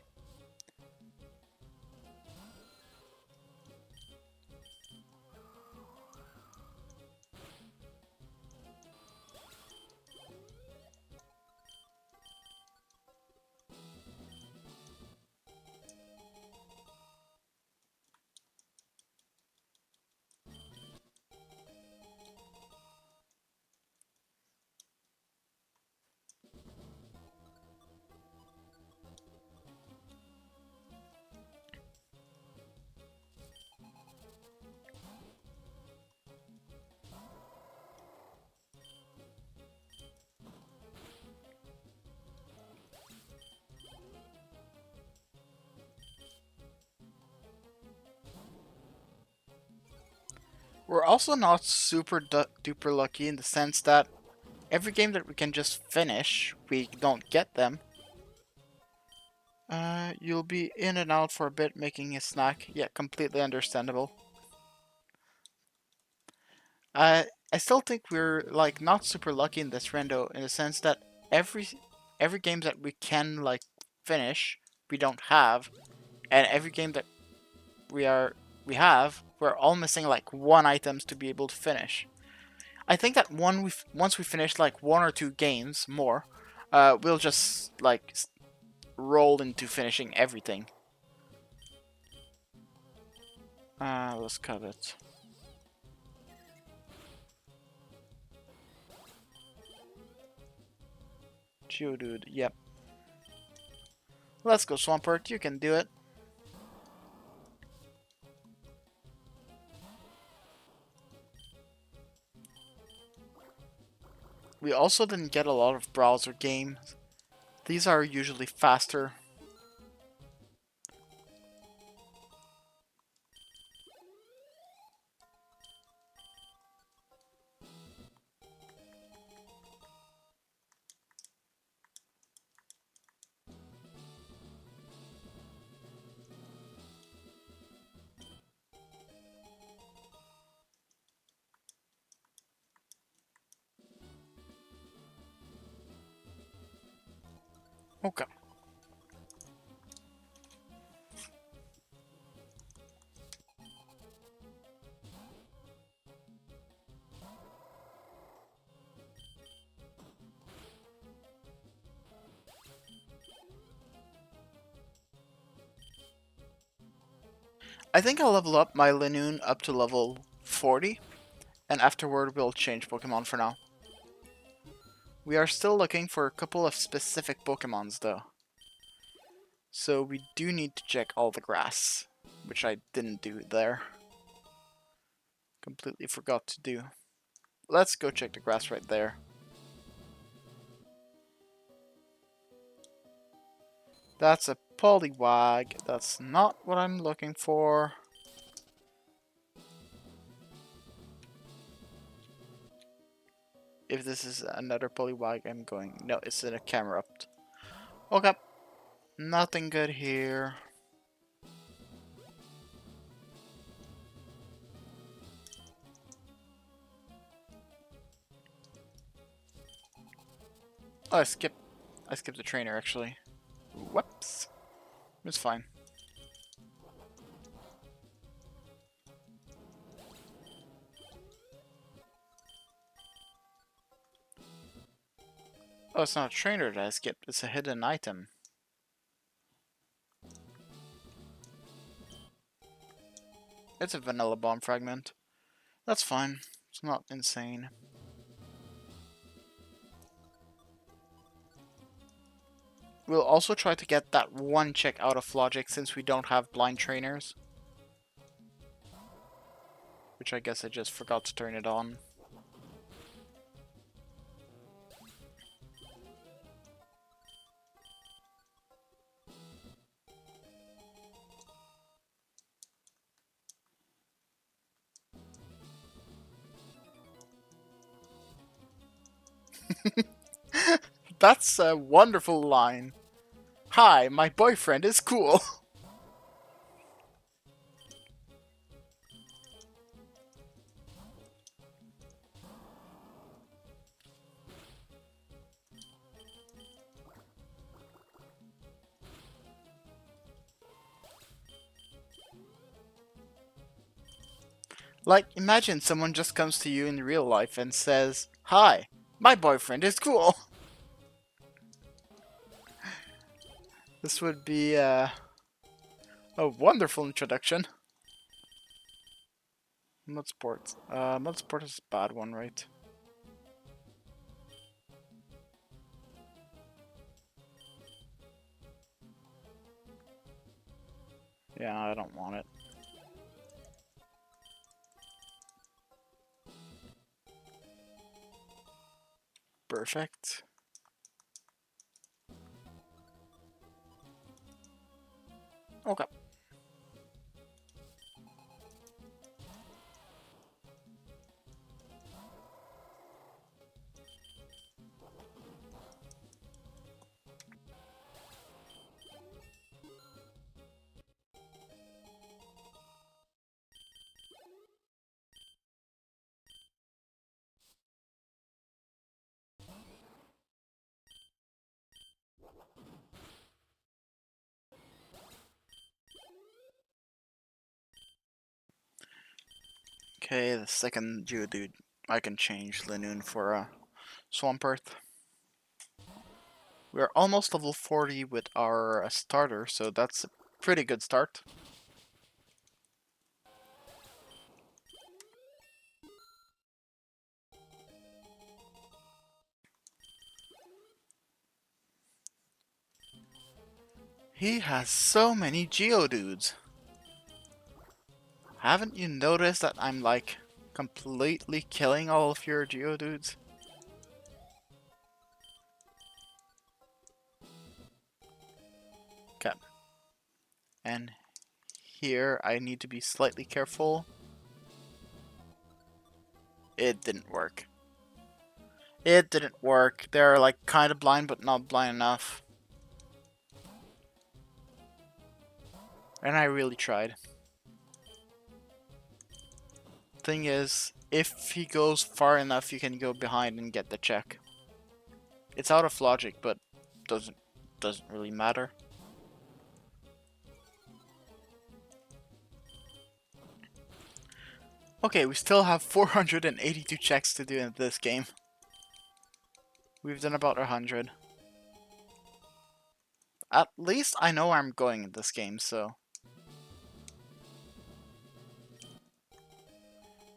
We're also not super duper lucky in the sense that every game that we can just finish, we don't get them. You'll be in and out for a bit making a snack. Yeah, completely understandable. I still think we're like not super lucky in this rando in the sense that every every game that we can like finish, we don't have, and every game that we have, we're all missing like one items to be able to finish. I think that once we finish like one or two games more, we'll just like roll into finishing everything. Let's covet. Geodude, yep. Let's go, Swampert. You can do it. We also didn't get a lot of browser games. These are usually faster. Okay. I think I'll level up my Linoon up to level 40, and afterward we'll change Pokemon for now. We are still looking for a couple of specific Pokemons though. So we do need to check all the grass, which I didn't do there. Completely forgot to do. Let's go check the grass right there. That's a Poliwag. That's not what I'm looking for. If this is another Poliwag, I'm going... No, it's in a Camerupt. Okay. Nothing good here. Oh, I skipped the trainer actually. Whoops. It's fine. Oh, it's not a trainer that I skipped, it's a hidden item. It's a vanilla bomb fragment. That's fine. It's not insane. We'll also try to get that one check out of logic since we don't have blind trainers. Which I guess I just forgot to turn it on. That's a wonderful line. Hi, my boyfriend is cool. Like, imagine someone just comes to you in real life and says, Hi, my boyfriend is cool. This would be a wonderful introduction. Mudsport. Mudsport is a bad one, right? Yeah, I don't want it. Perfect. Okay. Okay, the second Geodude, I can change Linoon for a Swampert. We're almost level 40 with our starter, so that's a pretty good start. He has so many Geodudes. Haven't you noticed that I'm like completely killing all of your Geodudes? Okay. And here I need to be slightly careful. It didn't work. It didn't work. They're like kind of blind but not blind enough. And I really tried. Thing is, if he goes far enough, you can go behind and get the check. It's out of logic, but doesn't really matter. Okay, we still have 482 checks to do in this game. We've done about 100. At least I know where I'm going in this game, so...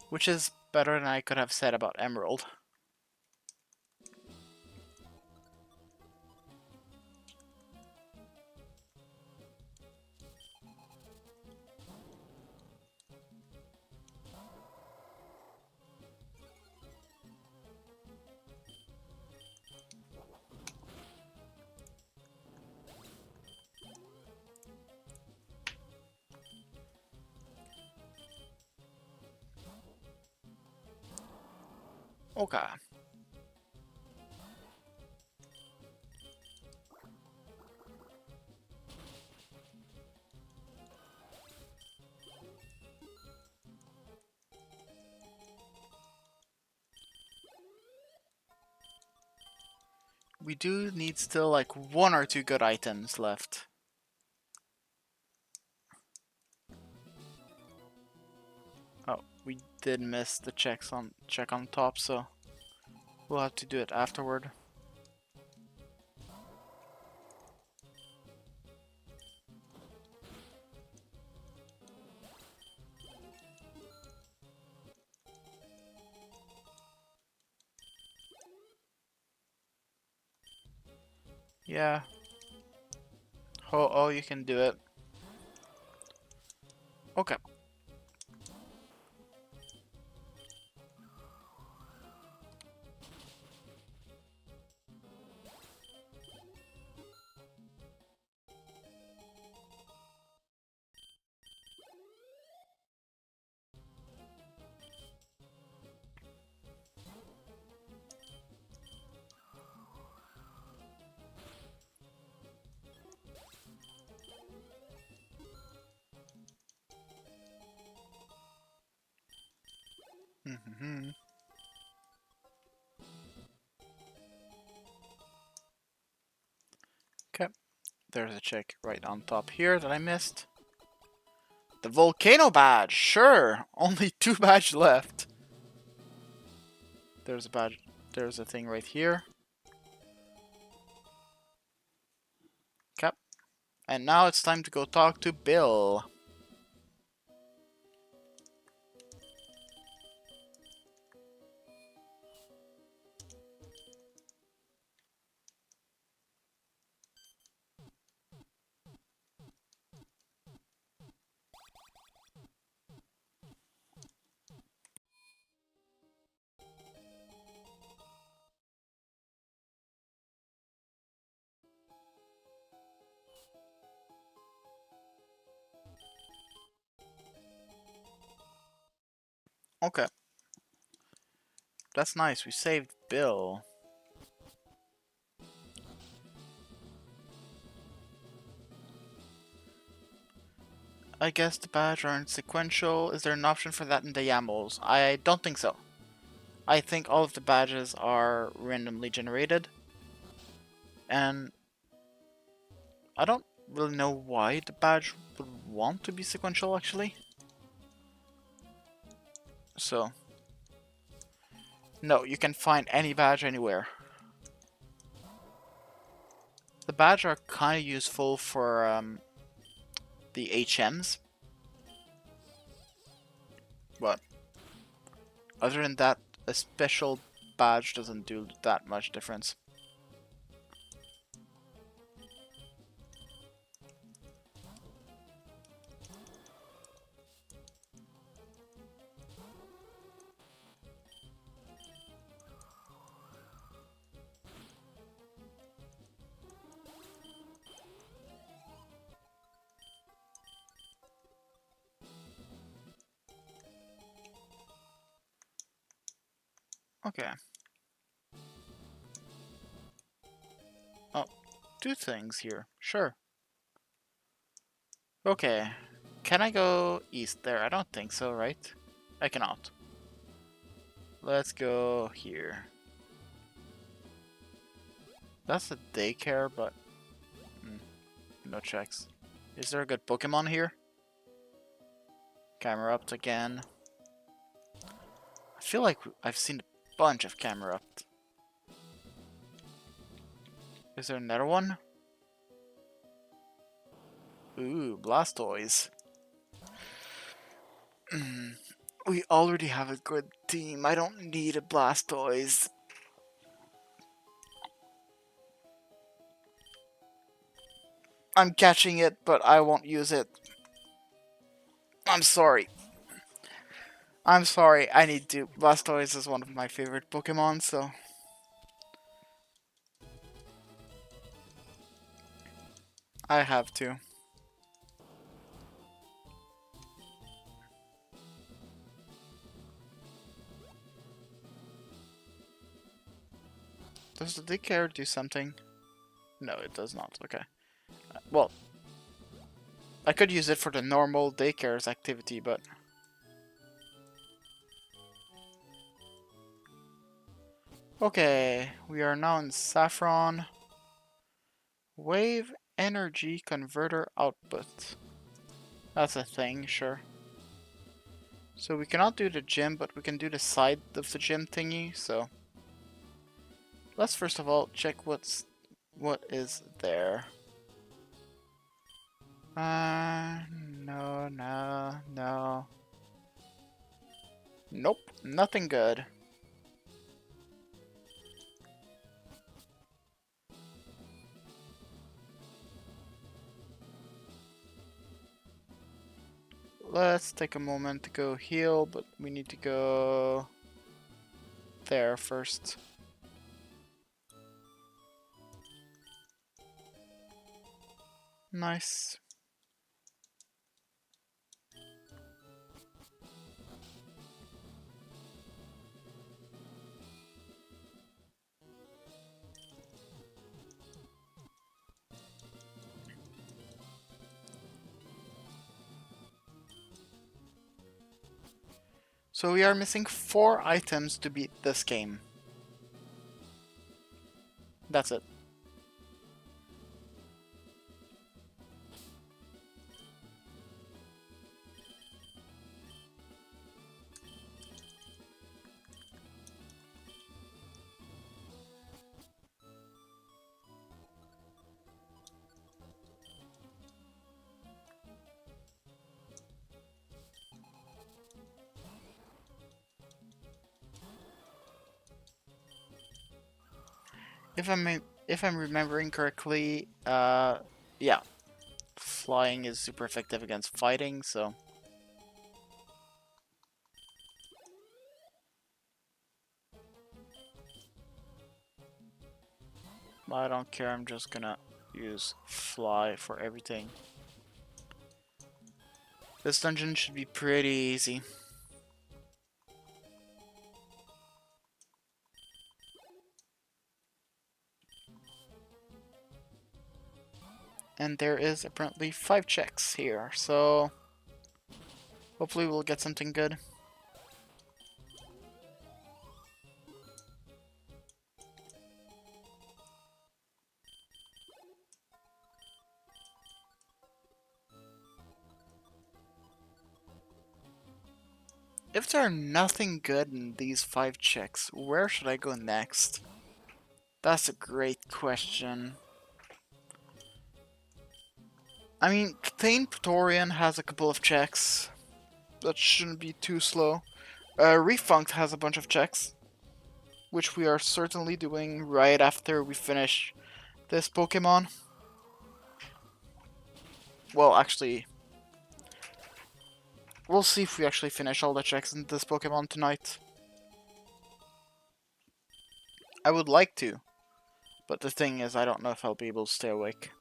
Which is better than I could have said about Emerald. Okay. we do need still like 1 or 2 good items left. Oh, we did miss the check on top, so we'll have to do it afterward. Yeah. Oh, you can do it. Okay. Mm-hmm. Okay. There's a check right on top here that I missed. The volcano badge, sure. Only 2 badges left. There's a badge. There's a thing right here. Okay. And now it's time to go talk to Bill. Okay. That's nice. We saved Bill. I guess the badge aren't sequential. Is there an option for that in the YAMLs? I don't think so. I think all of the badges are randomly generated. And I don't really know why the badge would want to be sequential, actually. So, no, you can find any badge anywhere. The badge are kind of useful for the HMs. But other than that, a special badge doesn't do that much difference. Okay. Oh, 2 things here. Sure. Okay. Can I go east there? I don't think so, right? I cannot. Let's go here. That's a daycare, but no checks. Is there a good Pokemon here? Camerupt again. I feel like I've seen a bunch of Camerupt. Is there another one? Ooh, Blastoise. We already have a good team. I don't need a Blastoise. I'm catching it, but I won't use it. I'm sorry. I'm sorry. I need to. Blastoise is one of my favorite Pokemon, so... I have to. Does the daycare do something? No, it does not. Okay. Well, I could use it for the normal daycare's activity, but... Okay, we are now in Saffron. Wave energy converter output. That's a thing, sure. So we cannot do the gym, but we can do the side of the gym thingy, so let's first of all check what is there. No, no, no. Nope, nothing good. Let's take a moment to go heal, but we need to go there first. Nice. So we are missing 4 items to beat this game. That's it. If I'm remembering correctly, yeah, flying is super effective against fighting, so I don't care. I'm just gonna use fly for everything. This dungeon should be pretty easy. And there is apparently 5 checks here, so hopefully we'll get something good. If there are nothing good in these 5 checks, where should I go next? That's a great question. I mean, Thane Praetorian has a couple of checks. That shouldn't be too slow. Refunct has a bunch of checks, which we are certainly doing right after we finish this Pokemon. Well, actually, we'll see if we actually finish all the checks in this Pokemon tonight. I would like to, but the thing is, I don't know if I'll be able to stay awake.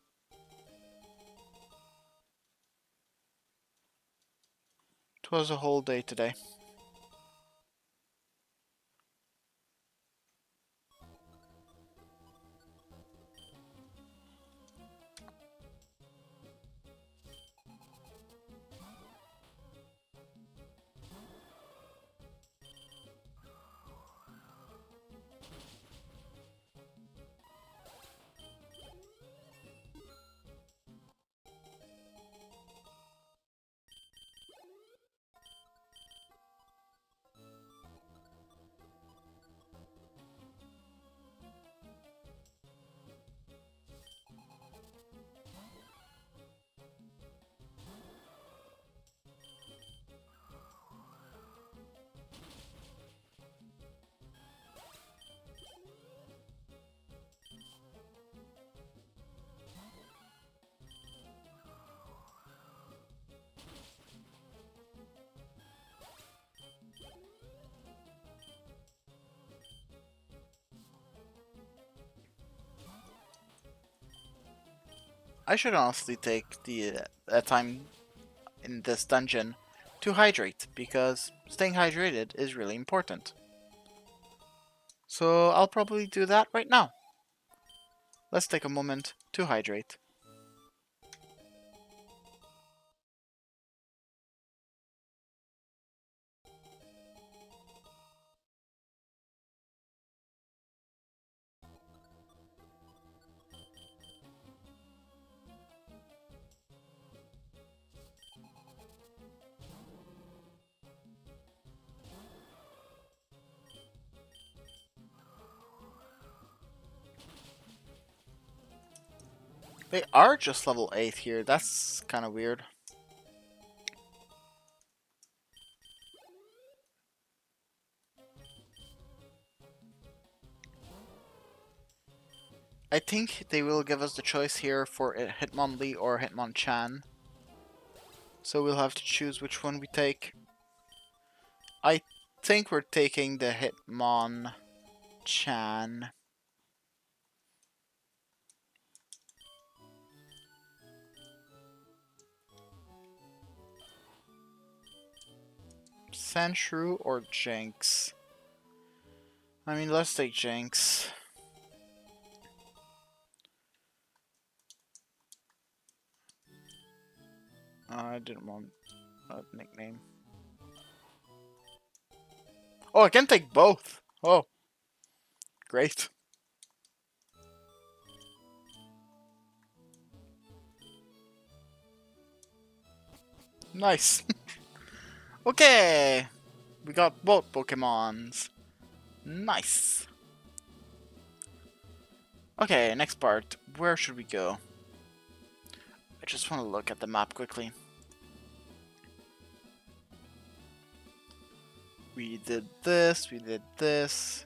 It was a whole day today. I should honestly take the time in this dungeon to hydrate, because staying hydrated is really important. So I'll probably do that right now. Let's take a moment to hydrate. They are just level 8 here. That's kind of weird. I think they will give us the choice here for Hitmonlee or Hitmonchan. So we'll have to choose which one we take. I think we're taking the Hitmonchan. Sandshrew or Jinx? I mean, let's take Jinx. I didn't want a nickname. Oh, I can take both. Oh, great. Nice. Okay, we got both Pokemons. Nice. Okay, next part. Where should we go? I just want to look at the map quickly. We did this, we did this.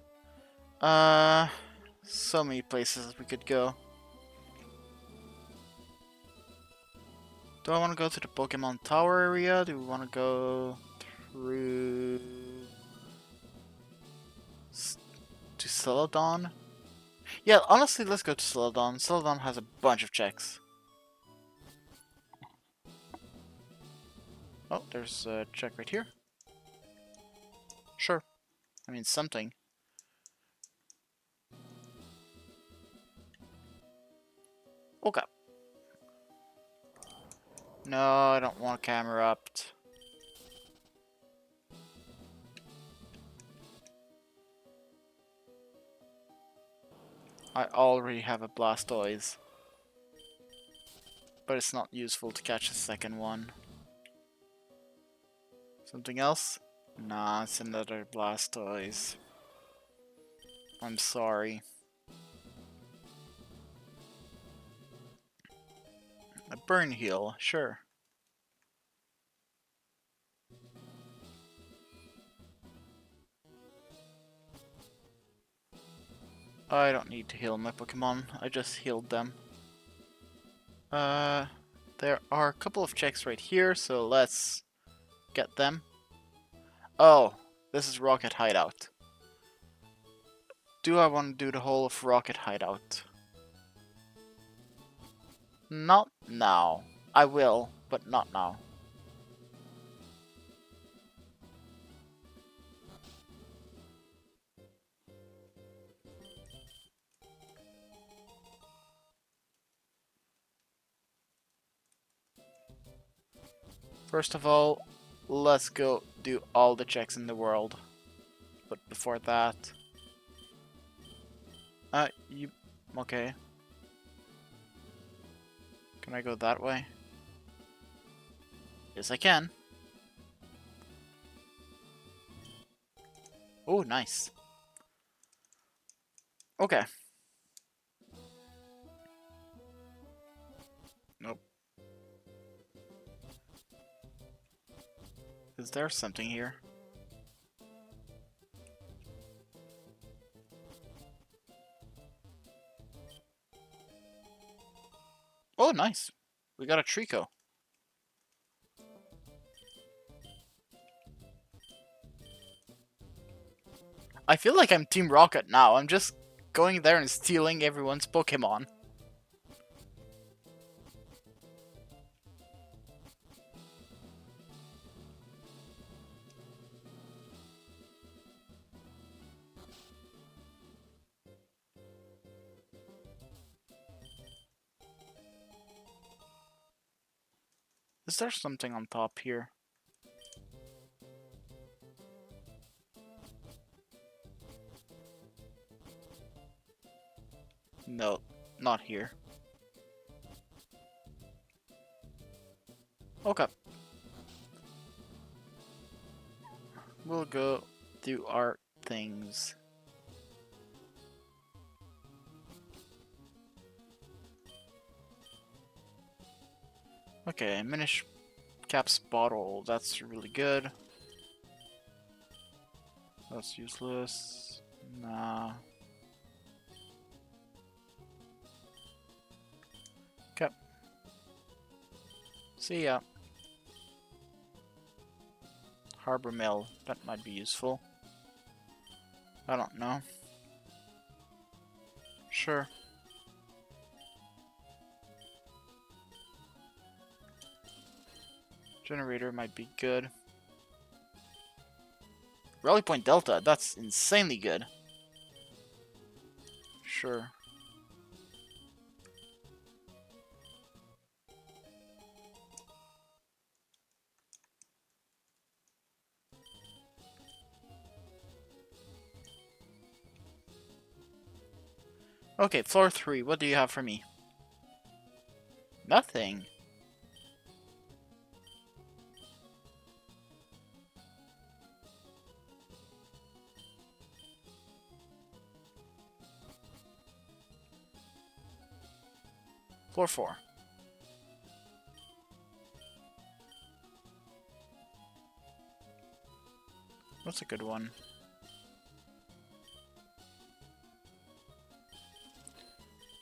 So many places we could go. Do I want to go to the Pokemon Tower area? Do we want to go through to Celadon? Yeah, honestly, let's go to Celadon. Celadon has a bunch of checks. Oh, there's a check right here. Sure. I mean, something. Okay. No, I don't want camera up. I already have a Blastoise. But it's not useful to catch a second one. Something else? Nah, it's another Blastoise. I'm sorry. A Burn Heal, sure. I don't need to heal my Pokemon, I just healed them. There are a couple of checks right here, so let's get them. Oh, this is Rocket Hideout. Do I want to do the whole of Rocket Hideout? Not now. I will, but not now. First of all, let's go do all the checks in the world. But before that... okay. Can I go that way? Yes, I can. Oh, nice. Okay. Nope. Is there something here? Oh, nice. We got a Trico. I feel like I'm Team Rocket now. I'm just going there and stealing everyone's Pokemon. Is there something on top here? No, not here. Okay. We'll go do our things. Okay, Minish Caps Bottle. That's really good. That's useless. Nah. Okay. See ya. Harbor Mill. That might be useful. I don't know. Sure. Generator might be good. Rally Point Delta. That's insanely good. Sure. Okay, floor 3. What do you have for me? Nothing. Floor 4. That's a good one.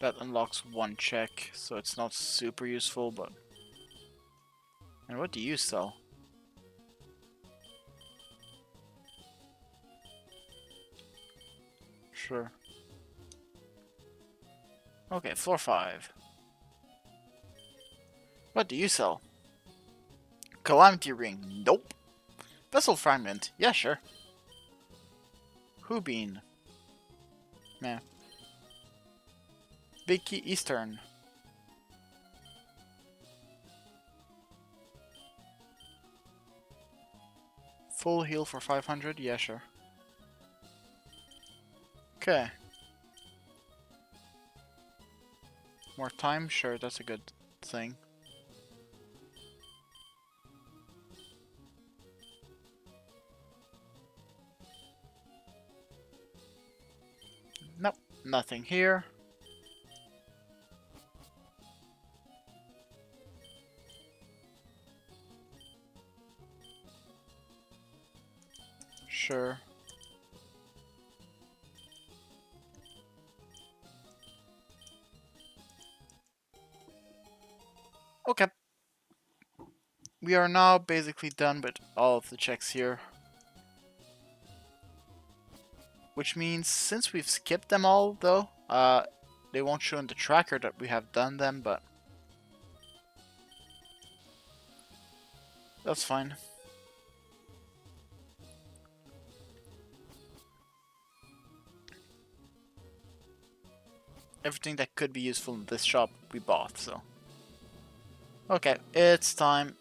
That unlocks one check, so it's not super useful, but... And what do you sell? Sure. Okay, floor 5. What do you sell? Calamity Ring. Nope. Vessel Fragment. Yeah, sure. Hoobine. Meh. Big Key Eastern. Full heal for 500? Yeah, sure. Okay. More time? Sure, that's a good thing. Nope, nothing here. Sure. Okay. We are now basically done with all of the checks here. Which means, since we've skipped them all, though, they won't show in the tracker that we have done them, but... that's fine. Everything that could be useful in this shop, we bought, so... okay, it's time.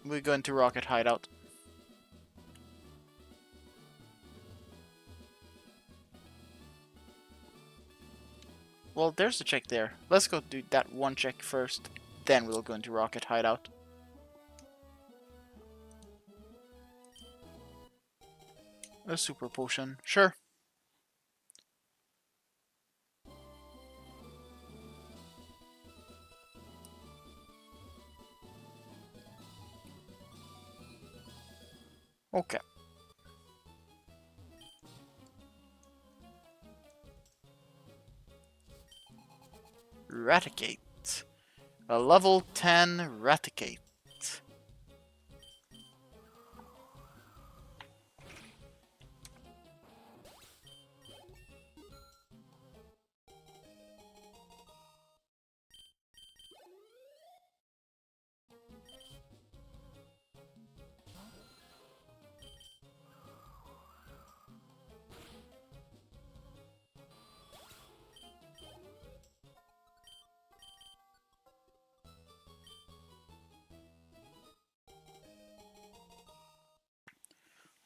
We go into Rocket Hideout. Well, there's a check there. Let's go do that one check first, then we'll go into Rocket Hideout. A super potion, sure. Okay. Raticate. A level 10 Raticate.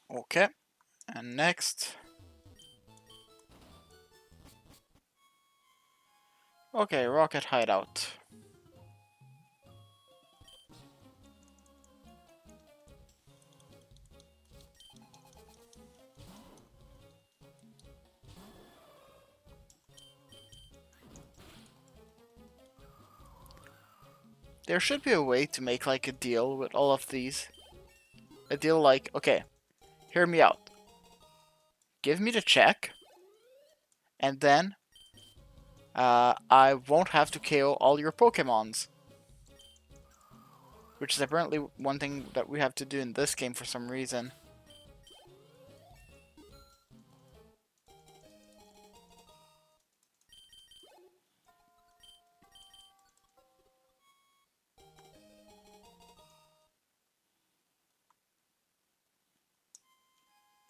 Okay, and next. Okay, Rocket Hideout. There should be a way to make like a deal with all of these. A deal like, okay, hear me out. Give me the check, and then I won't have to KO all your Pokemons. Which is apparently one thing that we have to do in this game for some reason.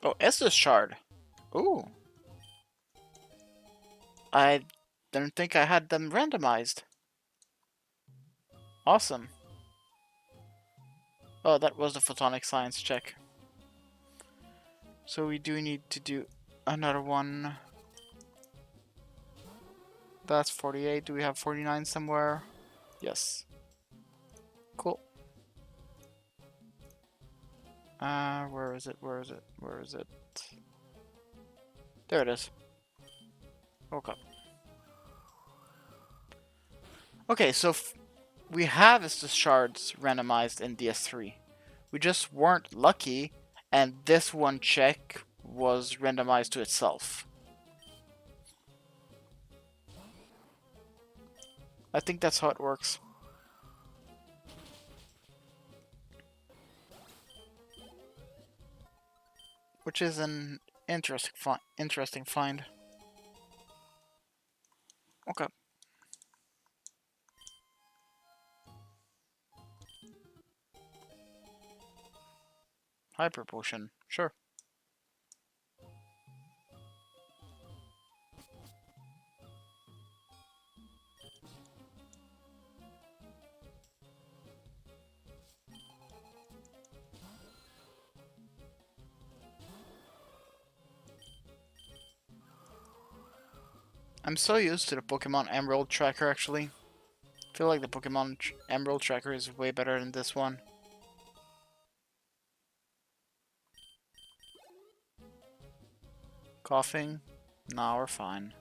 Oh, Estus Shard. Ooh. I don't think I had them randomized. Awesome. Oh, that was the photonic science check. So we do need to do another one. That's 48. Do we have 49 somewhere? Yes. Cool. Where is it? Where is it? Where is it? There it is. Okay. Okay, so we have Estus Shards randomized in DS3. We just weren't lucky, and this one check was randomized to itself. I think that's how it works. Which is an interesting find. Okay. Hyper Potion, sure. I'm so used to the Pokemon Emerald tracker actually. I feel like the Pokemon Emerald tracker is way better than this one. Coughing? No, we're fine.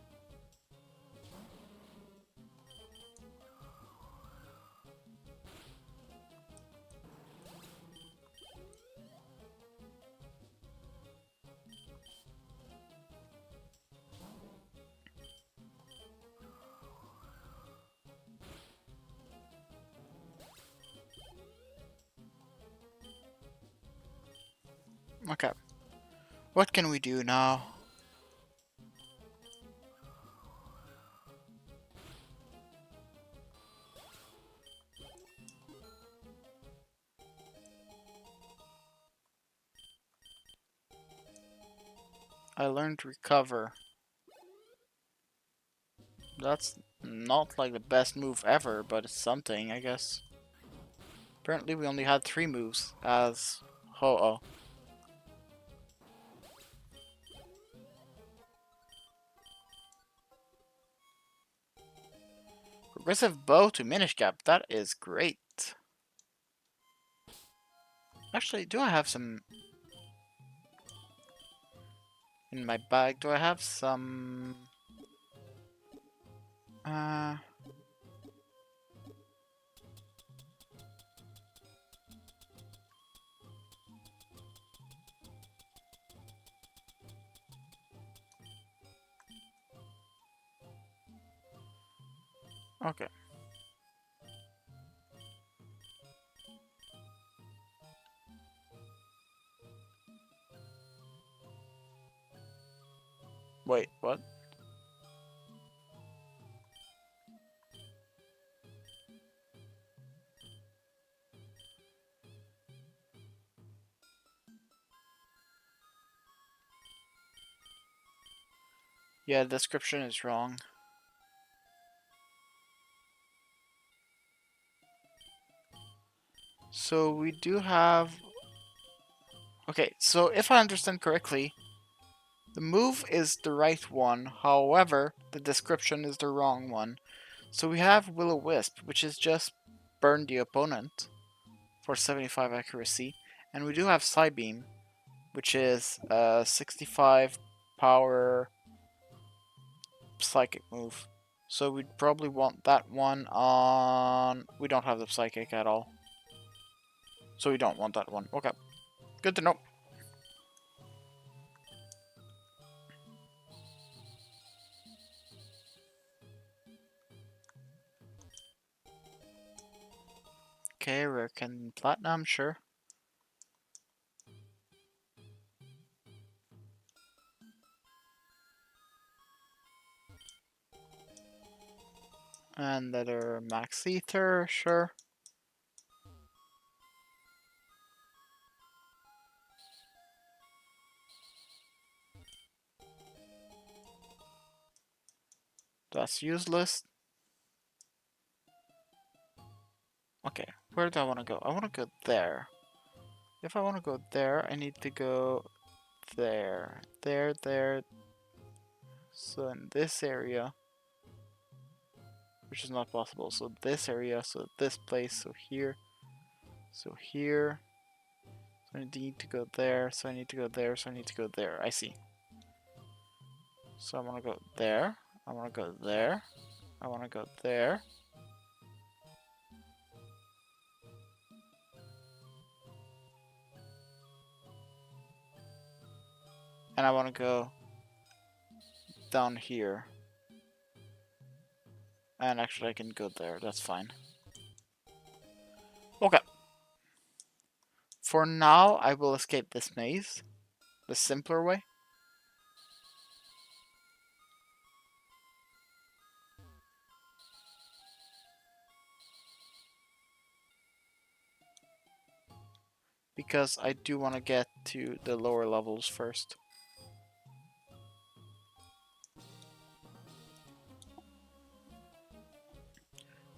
Okay. What can we do now? I learned Recover. That's not like the best move ever, but it's something, I guess. Apparently we only had 3 moves as Ho-Oh. Progressive Bow to Minish Cap, that is great. Actually, do I have some in my bag? Do I have some... Okay. Wait, what? Yeah, the description is wrong. So we do have... Okay, so if I understand correctly, the move is the right one, however, the description is the wrong one. So we have Will-O-Wisp, which is just burn the opponent for 75 accuracy, and we do have Psybeam, which is a 65 power psychic move. So we'd probably want that one on... We don't have the psychic at all. So we don't want that one. Okay. Good to know. Okay, rare can platinum, sure. And letter max ether, sure. That's useless. Okay, where do I want to go? I want to go there. If I want to go there, I need to go there. There. So in this area, which is not possible. So this area, so this place, so here, so here. So I need to go there, so I need to go there, so I need to go there. I see. So I want to go there. I want to go there. I want to go there. And I want to go down here. And actually I can go there, that's fine. Okay. For now, I will escape this maze. The simpler way. Because I do want to get to the lower levels first.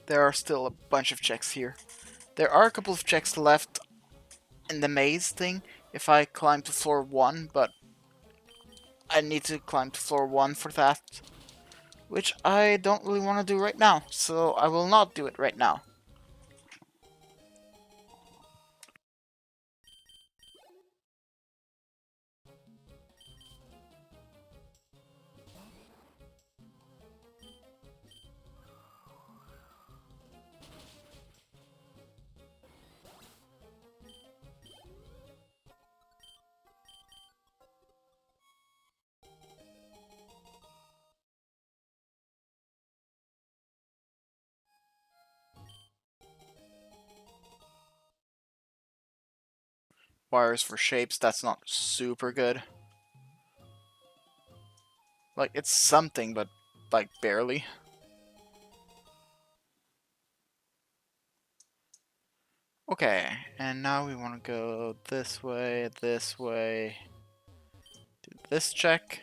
There are still a bunch of checks here. There are a couple of checks left in the maze thing if I climb to floor 1, but I need to climb to floor 1 for that. Which I don't really want to do right now, so I will not do it right now. Wires for shapes, that's not super good. Like, it's something, but, like, barely. Okay, and now we want to go this way, do this check.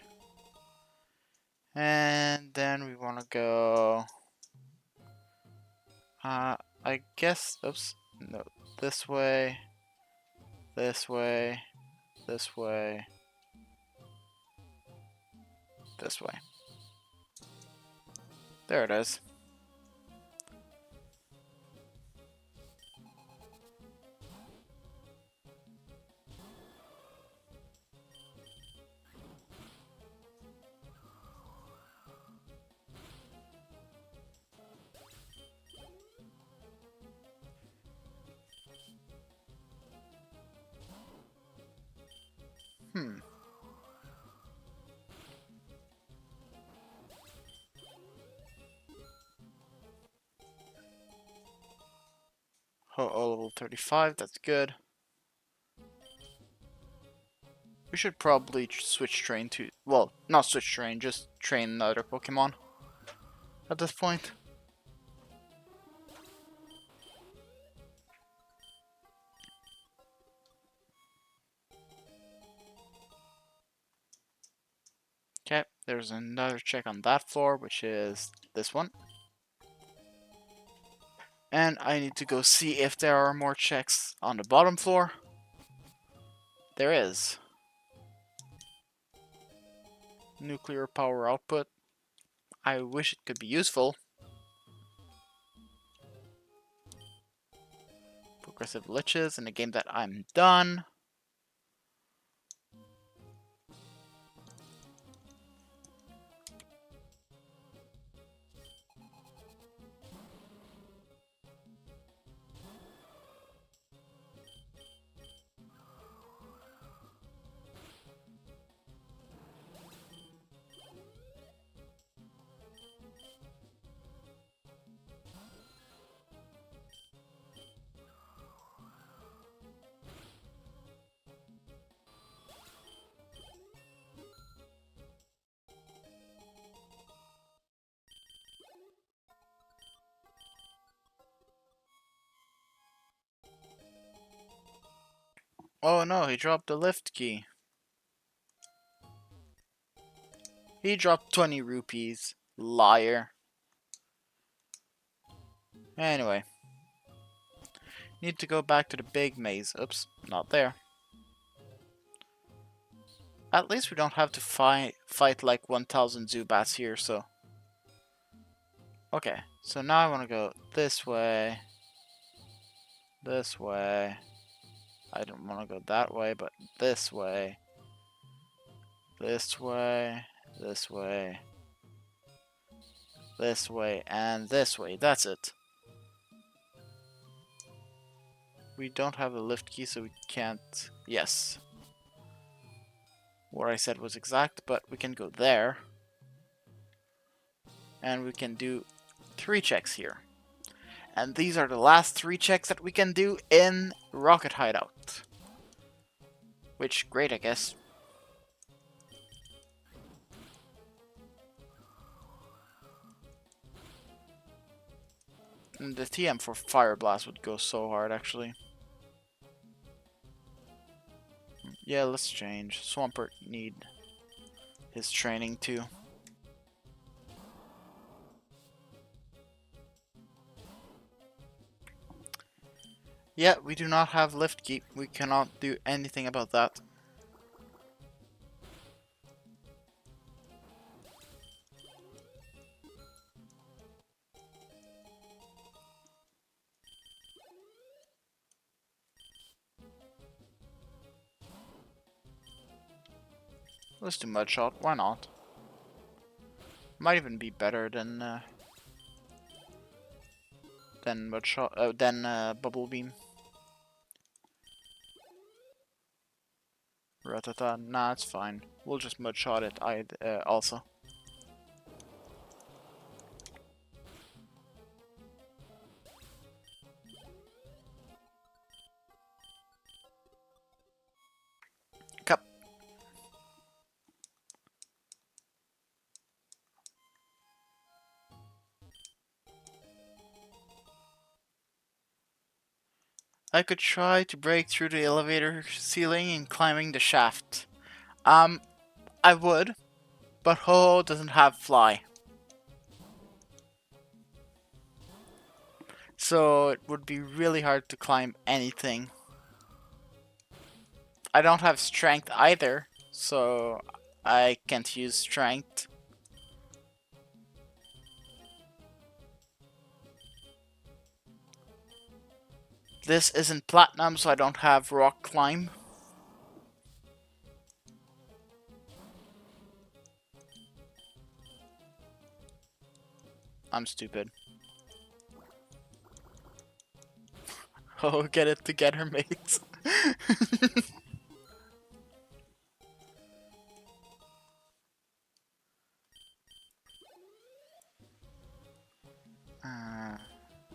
And then we want to go... I guess, oops, no, this way, this way, this way, this way. There it is. Hmm. Oh, level 35, that's good. We should probably switch train to... Well, not switch train, just train another Pokemon at this point. Okay, there's another check on that floor, which is this one. And I need to go see if there are more checks on the bottom floor. There is. Nuclear power output. I wish it could be useful. Progressive liches in a game that I'm done. Oh no, he dropped the lift key. He dropped 20 rupees. Liar. Anyway. Need to go back to the big maze. Oops, not there. At least we don't have to fight like 1000 Zubats here, so. Okay, so now I want to go this way. This way. I don't want to go that way, but this way. This way. This way. This way, and this way. That's it. We don't have a lift key, so we can't. Yes. What I said was exact, but we can go there. And we can do 3 checks here. And these are the last 3 checks that we can do in Rocket Hideout. Which, great, I guess. And the TM for Fire Blast would go so hard, actually. Yeah, let's change. Swampert need his training too. Yeah, we do not have lift key. We cannot do anything about that. Let's do Mud Shot. Why not? Might even be better than Mud Shot. Than Bubble Beam. Ratata. Nah, it's fine. We'll just Mud Shot it. Also. Cup. I could try to break through the elevator ceiling and climbing the shaft. I would, but Ho doesn't have fly. So it would be really hard to climb anything. I don't have strength either, so I can't use strength. This isn't platinum, so I don't have rock climb. I'm stupid. Oh, get it together, mates.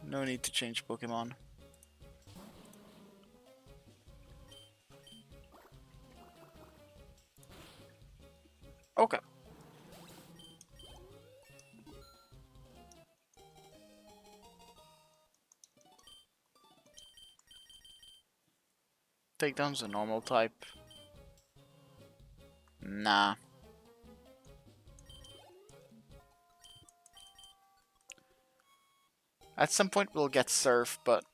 No need to change Pokemon. Okay. Takedown's a normal type. Nah. At some point we'll get Surf, but...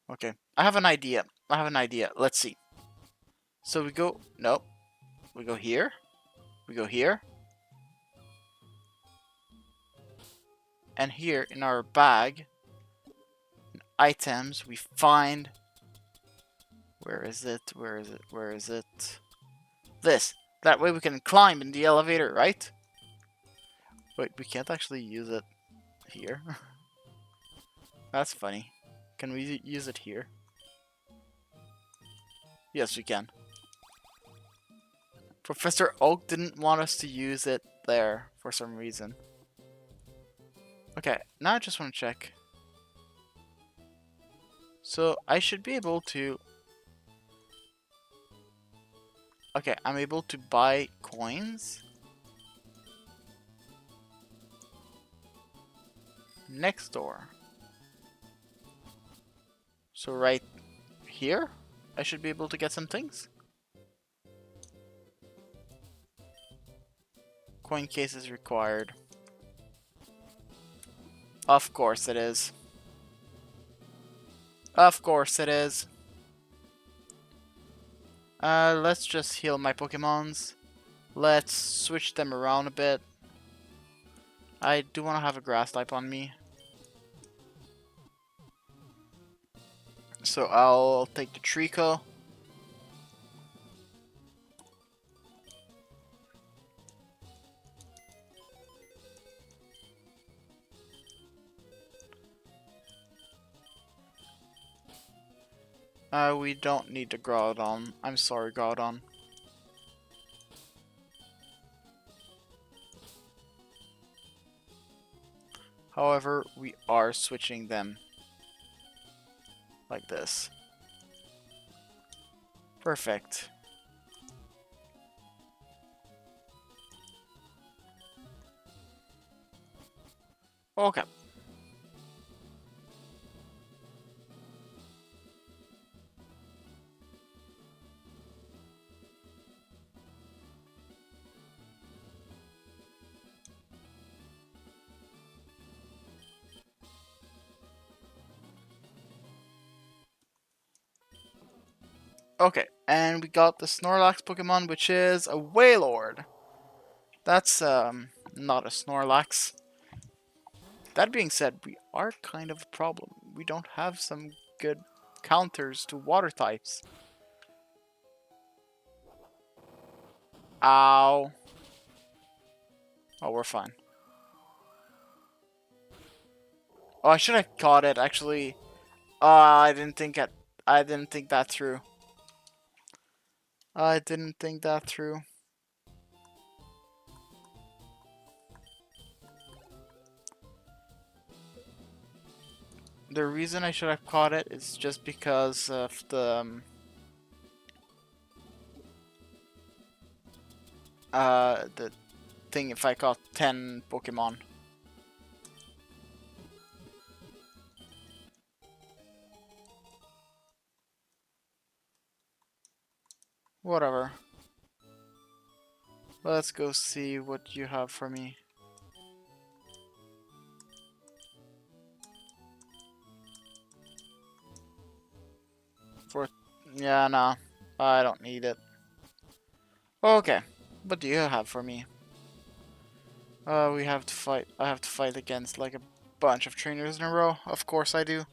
Okay. I have an idea. Let's see. So we go... Nope. We go here. We go here. And here in our bag, items, we find... Where is it? Where is it? Where is it? This. That way we can climb in the elevator, right? Wait, we can't actually use it here. That's funny. Can we use it here? Yes, we can. Professor Oak didn't want us to use it there for some reason. Okay, now I just want to check. So I should be able to... Okay, I'm able to buy coins. Next door. So right here? I should be able to get some things. Coin case is required. Of course it is. Of course it is. Let's just heal my Pokemons. Let's switch them around a bit. I do want to have a grass type on me. So I'll take the Trico. We don't need the Groudon. I'm sorry, Groudon. However, we are switching them like this. Perfect. Okay. Okay, and we got the Snorlax Pokemon, which is a Wailord. That's, not a Snorlax. That being said, we are kind of a problem. We don't have some good counters to water types. Ow. Oh, we're fine. Oh, I should have caught it, actually. I didn't think that through. I didn't think that through. The reason I should have caught it is just because of the thing if I caught 10 Pokemon. Whatever. Let's go see what you have for me. Yeah, nah. I don't need it. Okay. What do you have for me? We have to fight. I have to fight against like a bunch of trainers in a row. Of course I do.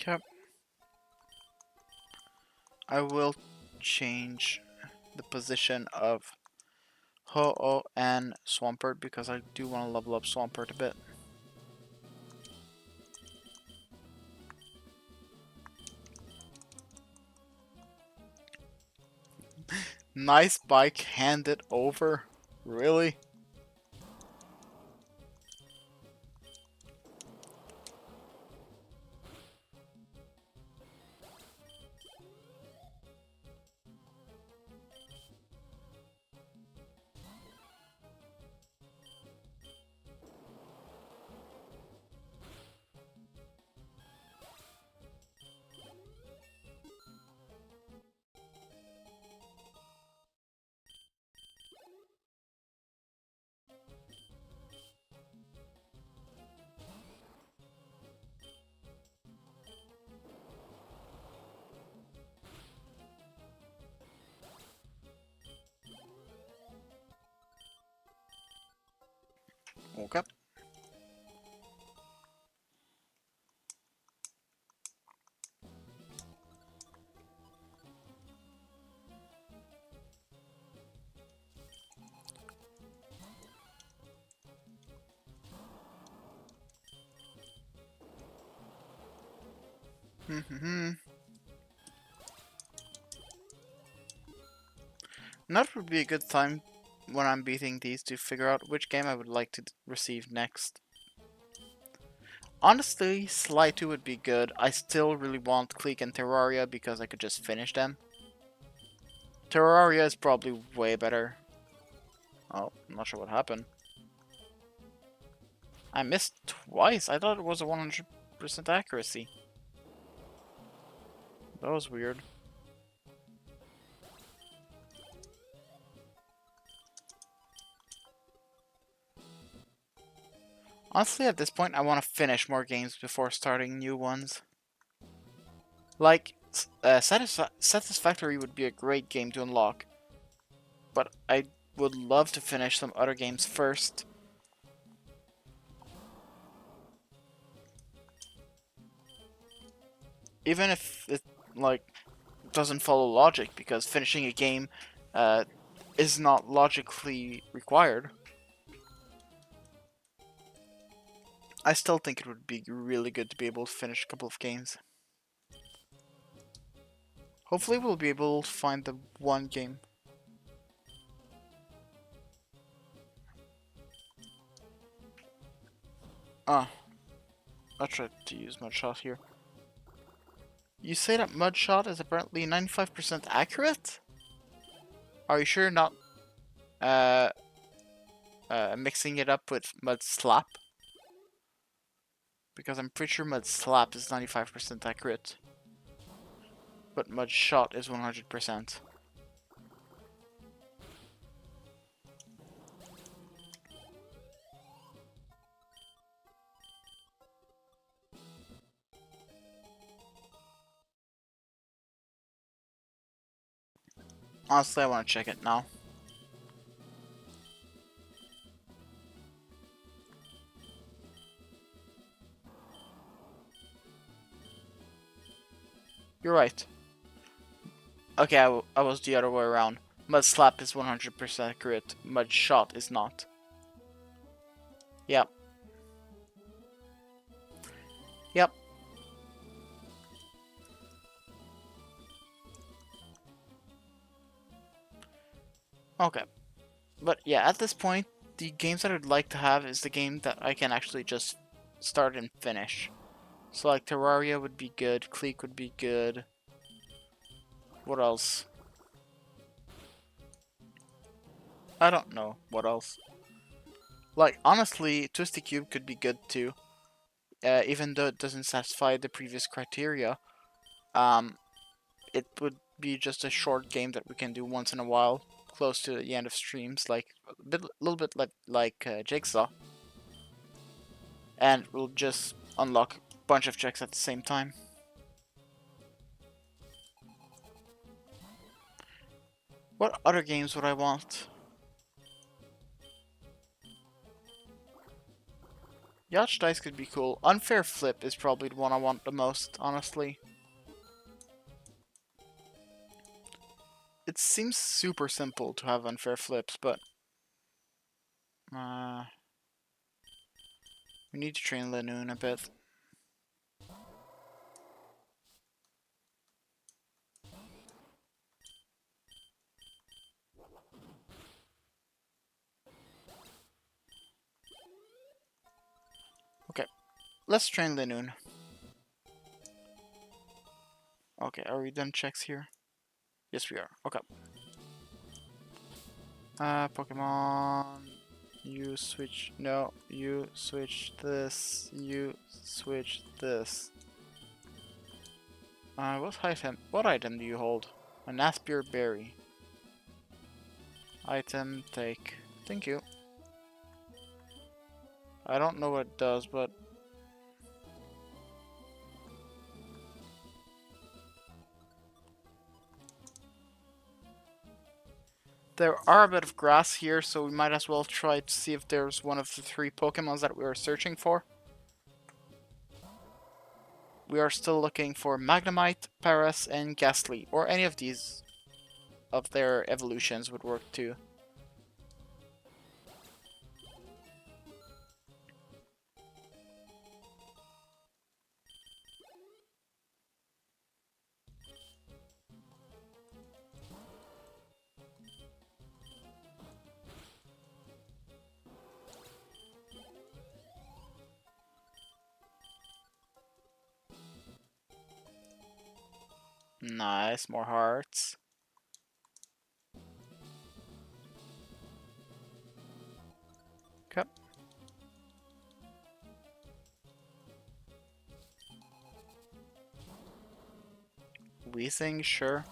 Okay. I will change the position of Ho-Oh and Swampert because I do want to level up Swampert a bit. Nice bike handed over. Really? Okay. Now would be a good time when I'm beating these to figure out which game I would like to receive next. Honestly, Sly 2 would be good. I still really want Clique and Terraria because I could just finish them. Terraria is probably way better. Oh, I'm not sure what happened. I missed twice. I thought it was a 100% accuracy. That was weird. Honestly, at this point, I want to finish more games before starting new ones. Like, Satisfactory would be a great game to unlock, but I would love to finish some other games first. Even if it, like, doesn't follow logic, because finishing a game is not logically required. I still think it would be really good to be able to finish a couple of games. Hopefully we'll be able to find the one game. Ah, I'll try to use Mudshot here. You say that Mudshot is apparently 95% accurate? Are you sure not mixing it up with Mud Slap? Because I'm pretty sure Mud Slap is 95% accurate. But Mudshot is 100%. Honestly, I want to check it now. You're right. Okay, I was the other way around. Mud Slap is 100% accurate. Mud Shot is not. Yep. Yep. Okay. But yeah, at this point, the games that I'd like to have is the game that I can actually just start and finish. So like Terraria would be good, Clique would be good. What else? I don't know what else. Like, honestly, Twisty Cube could be good too. Even though it doesn't satisfy the previous criteria. It would be just a short game that we can do once in a while, close to the end of streams, like a little bit like Jigsaw. And we'll just unlock a bunch of checks at the same time. What other games would I want? Yacht Dice could be cool. Unfair Flip is probably the one I want the most, honestly. It seems super simple to have unfair flips, but we need to train Lanoon a bit. Okay, let's train Lanoon. Okay, are we done checks here? Yes, we are. Okay. Pokemon. You switch. No, you switch this. You switch this. What item do you hold? An Aspire Berry. Item take. Thank you. I don't know what it does, but there are a bit of grass here, so we might as well try to see if there's one of the 3 Pokemons that we are searching for. We are still looking for Magnemite, Paras, and Ghastly, or any of these of their evolutions would work too. Nice, more hearts. Okay. Weezing, sure.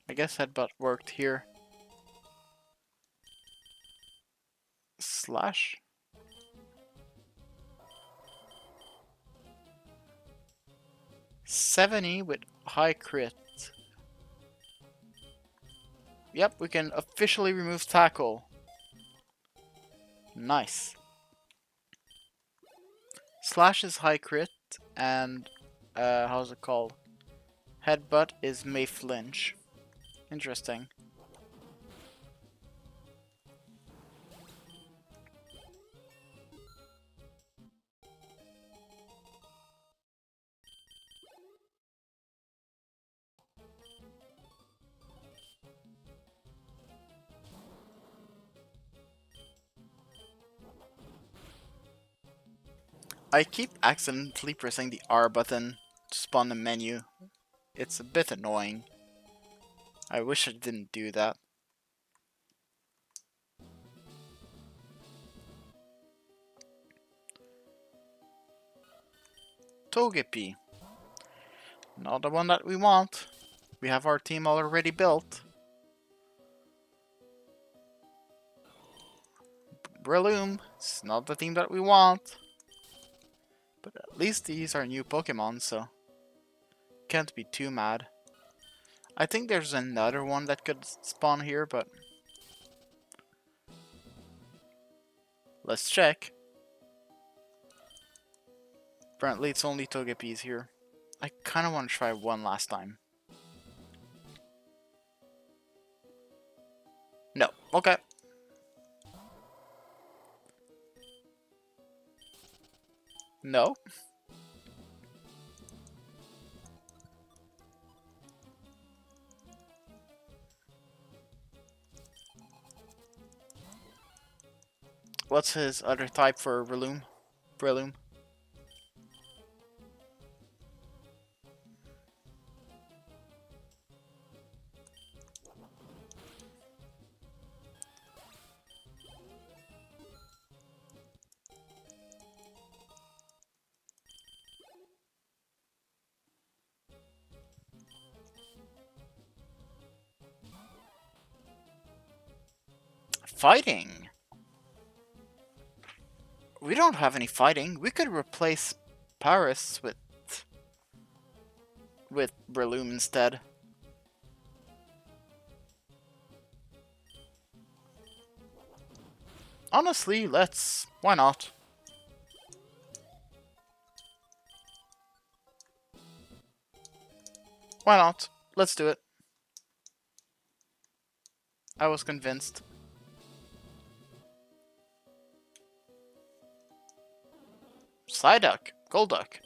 I guess headbutt worked here. Slash? 70 with high crit. Yep, we can officially remove tackle. Nice. Slash is high crit, and how's it called? Headbutt is may flinch. Interesting. I keep accidentally pressing the R button to spawn the menu. It's a bit annoying. I wish I didn't do that. Togepi. Not the one that we want. We have our team already built. Breloom. It's not the team that we want. But at least these are new Pokemon, so can't be too mad. I think there's another one that could spawn here, but let's check. Apparently it's only Togepi's here. I kind of want to try one last time. No. Okay. No. What's his other type for Breloom? Breloom. Fighting. We don't have any fighting. We could replace Paris with Breloom instead. Honestly, let's. Why not? Why not? Let's do it. I was convinced. Psyduck. Golduck.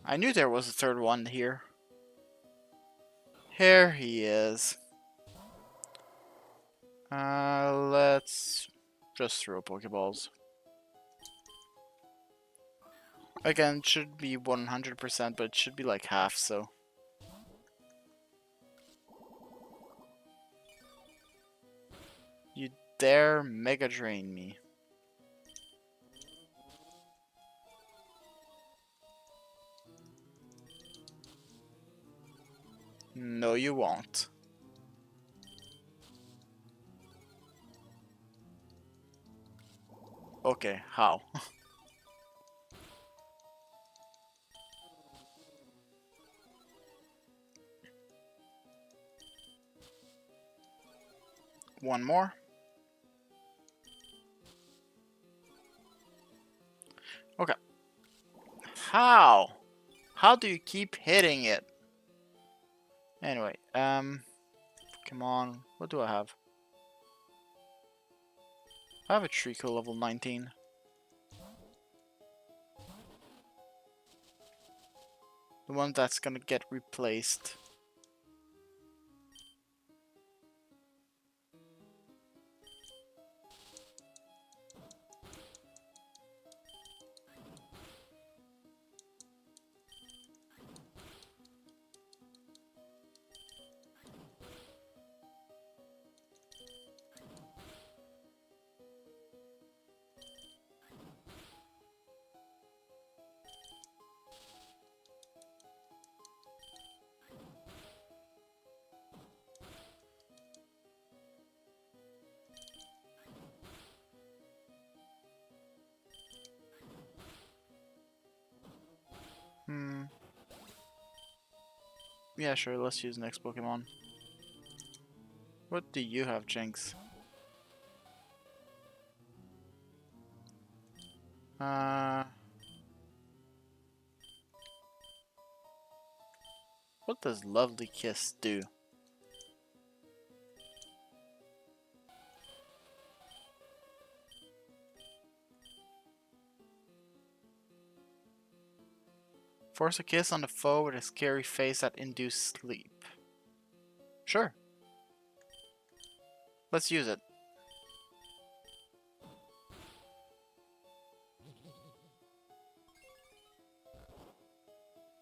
I knew there was a third one here. Here he is. Let's just throw Pokeballs. Again, it should be 100%, but it should be like half, so. You dare Mega Drain me. No, you won't. Okay, how? One more. Okay. How? How do you keep hitting it? Anyway, come on. What do I have? I have a Trico level 19. The one that's gonna get replaced. Yeah, sure, let's use next Pokemon. What do you have, Jinx? What does Lovely Kiss do? Force a kiss on the foe with a scary face that induce sleep. Sure. Let's use it.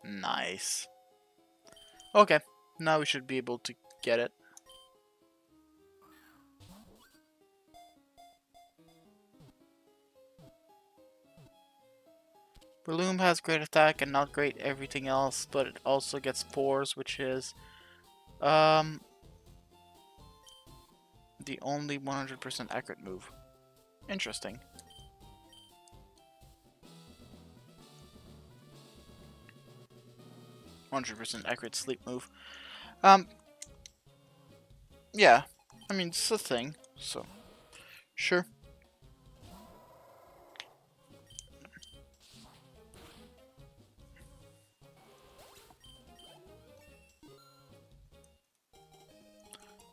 Nice. Okay, now we should be able to get it. Breloom has great attack and not great everything else, but it also gets spores, which is the only 100% accurate move. Interesting. %100% accurate sleep move. Yeah, I mean it's a thing, so sure.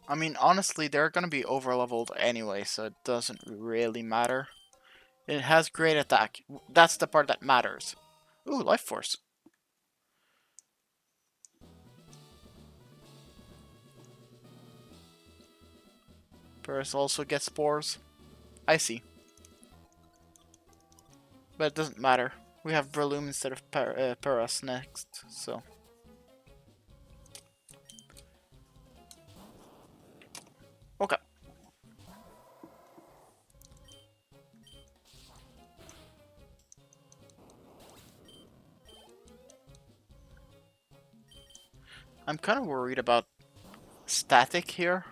I mean, honestly, they're gonna be overleveled anyway, so it doesn't really matter. It has great attack. That's the part that matters. Ooh, Life Force. Paris also gets spores. I see. But it doesn't matter. We have Breloom instead of Paras next, so... Okay. I'm kind of worried about static here.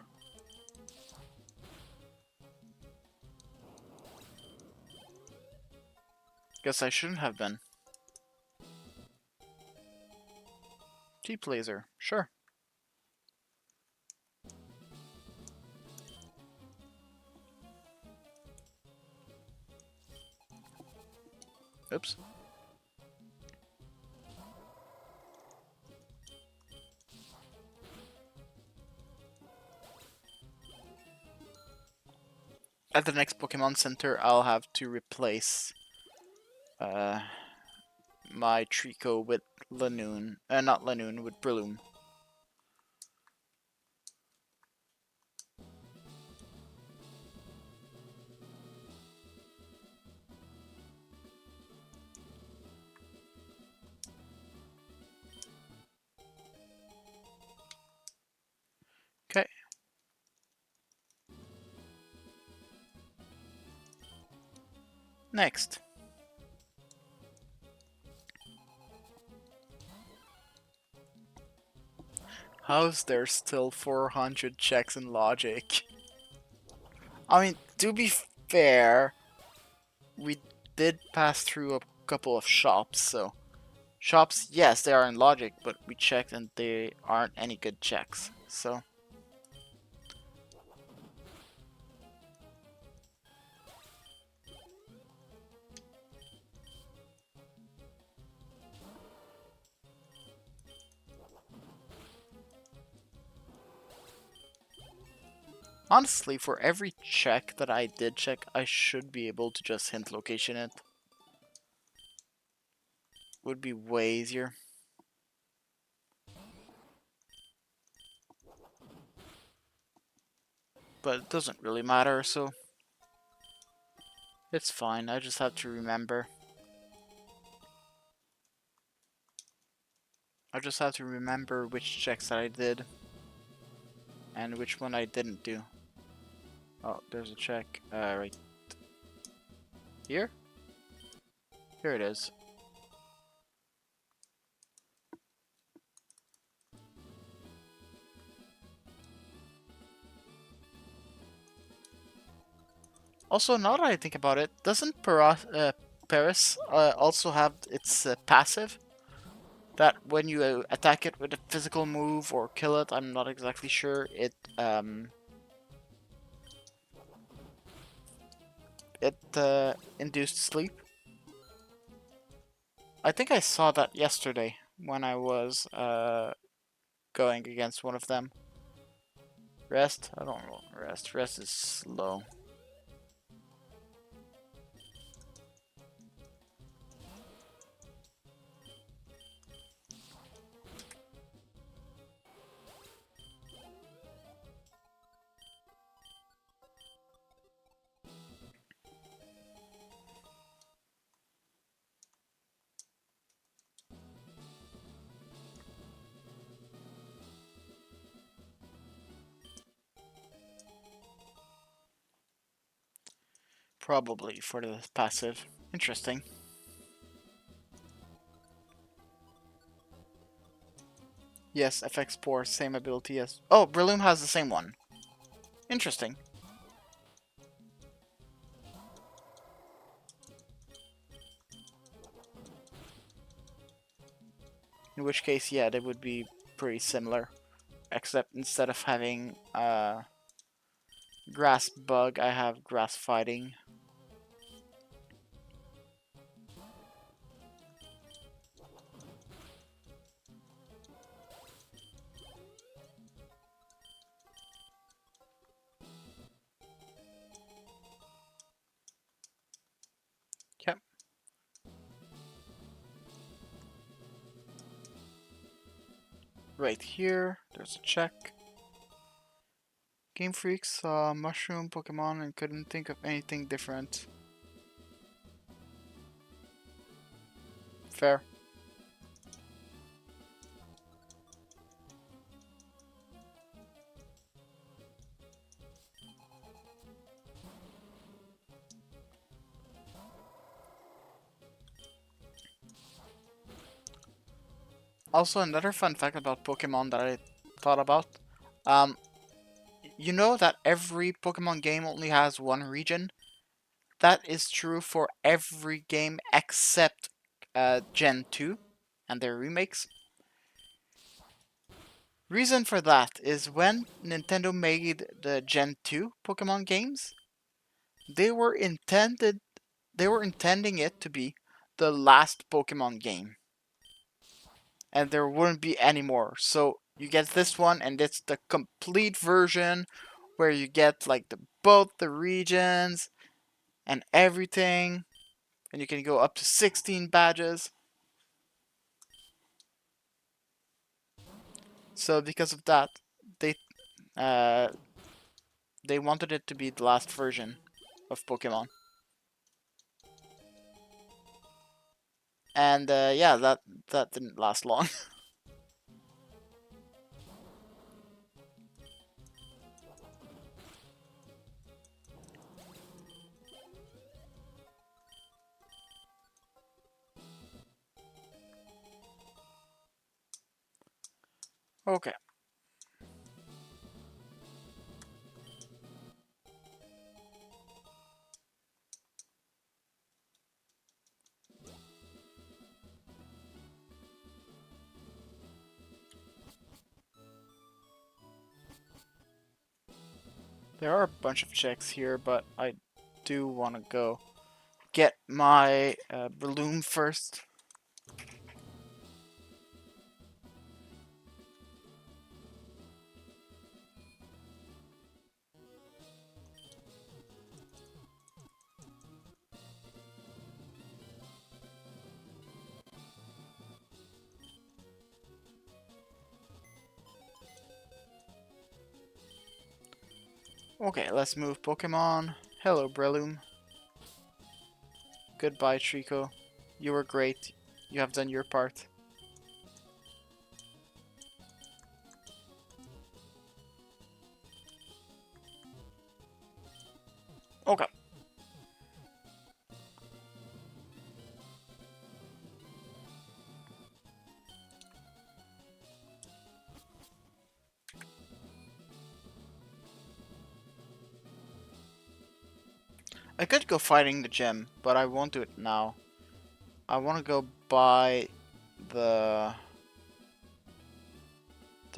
Guess I shouldn't have been. Deep Laser, sure. Oops. At the next Pokemon Center, I'll have to replace my Trico with Lanoon. Not Lanoon, with Breloom. Okay. Next. How's there still 400 checks in logic? I mean, to be fair, we did pass through a couple of shops, so... Shops, yes, they are in logic, but we checked and they aren't any good checks, so... Honestly, for every check that I did check, I should be able to just hint location it. Would be way easier. But it doesn't really matter, so... It's fine, I just have to remember. I just have to remember which checks that I did. And which one I didn't do. Oh, there's a check. Right here? Here it is. Also, now that I think about it, doesn't Paris also have its passive? that when you attack it with a physical move or kill it, I'm not exactly sure, it induced sleep. I think I saw that yesterday when I was going against one of them. Rest? I don't know. Rest. Rest is slow. Probably for the passive. Interesting. Yes, FX Spore, same ability as... Oh, Breloom has the same one. Interesting. In which case, yeah, they would be pretty similar. Except instead of having Grass Bug, I have Grass Fighting. Yep. Right here, there's a check. Game Freak saw Mushroom Pokemon and couldn't think of anything different. Fair. Also, another fun fact about Pokemon that I thought about. Um, you know that every Pokemon game only has one region? That is true for every game except Gen 2 and their remakes. Reason for that is when Nintendo made the Gen 2 Pokemon games, they were intending it to be the last Pokemon game. And there wouldn't be any more. So you get this one and it's the complete version where you get like both the regions and everything, and you can go up to 16 badges. So because of that, they uh, they wanted it to be the last version of Pokemon. And yeah, that didn't last long. Okay. There are a bunch of checks here, but I do want to go get my balloon first. Okay, let's move Pokemon. Hello, Breloom. Goodbye, Trico. You were great. You have done your part. Okay. I could go fighting the gym, but I won't do it now. I want to go buy the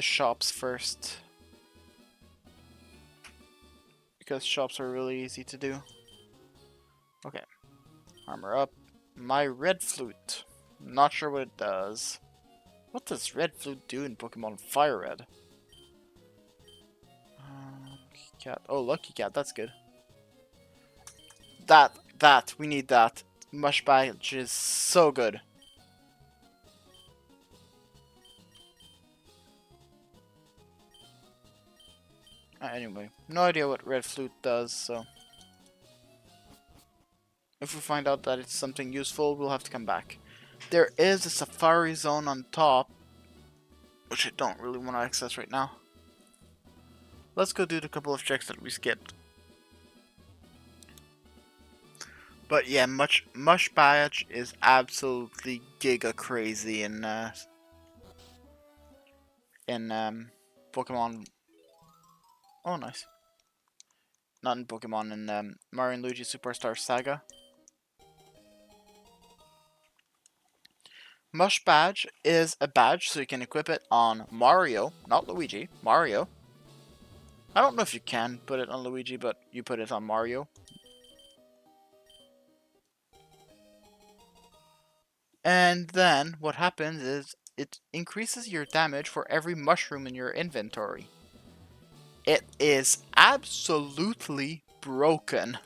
shops first, because shops are really easy to do. Okay, armor up. My red flute. Not sure what it does. What does red flute do in Pokemon Fire Red? Lucky cat. Oh, lucky cat. That's good. We need that. Mush badge is so good. Anyway, no idea what red flute does, so if we find out that it's something useful, we'll have to come back. There is a safari zone on top, which I don't really want to access right now. Let's go do the couple of checks that we skipped. But yeah, Mush badge is absolutely giga crazy in Pokemon. Oh, nice. Not in Pokemon, in Mario and Luigi Superstar Saga. Mush badge is a badge, so you can equip it on Mario, not Luigi, Mario. I don't know if you can put it on Luigi, but you put it on Mario. And then what happens is it increases your damage for every mushroom in your inventory. It is absolutely broken.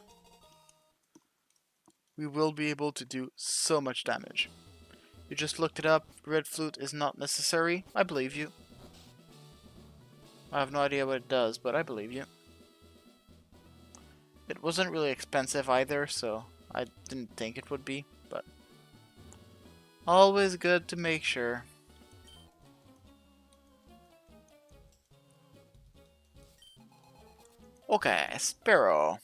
We will be able to do so much damage. You just looked it up. Red flute is not necessary. I believe you. I have no idea what it does, but I believe you. It wasn't really expensive either, so I didn't think it would be, but always good to make sure. Okay, Sparrow.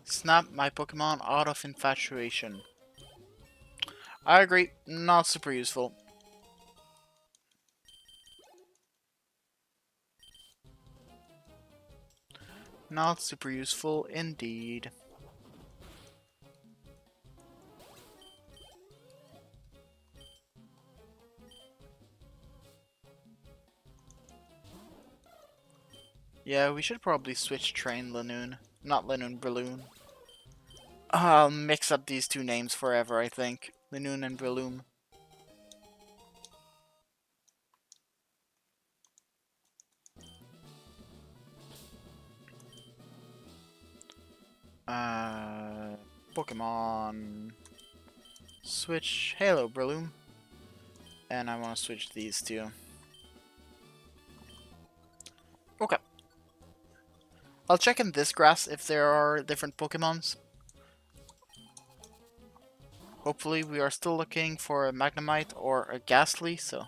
Snap my Pokemon out of infatuation. I agree, not super useful. Not super useful indeed. Yeah, we should probably switch train Lanoon. Not Lanoon, Breloom. I'll mix up these two names forever, I think. Lanoon and Breloom. Pokemon. Switch Halo Breloom. And I want to switch these two. Okay. I'll check in this grass if there are different Pokemons. Hopefully we are still looking for a Magnemite or a Ghastly, so...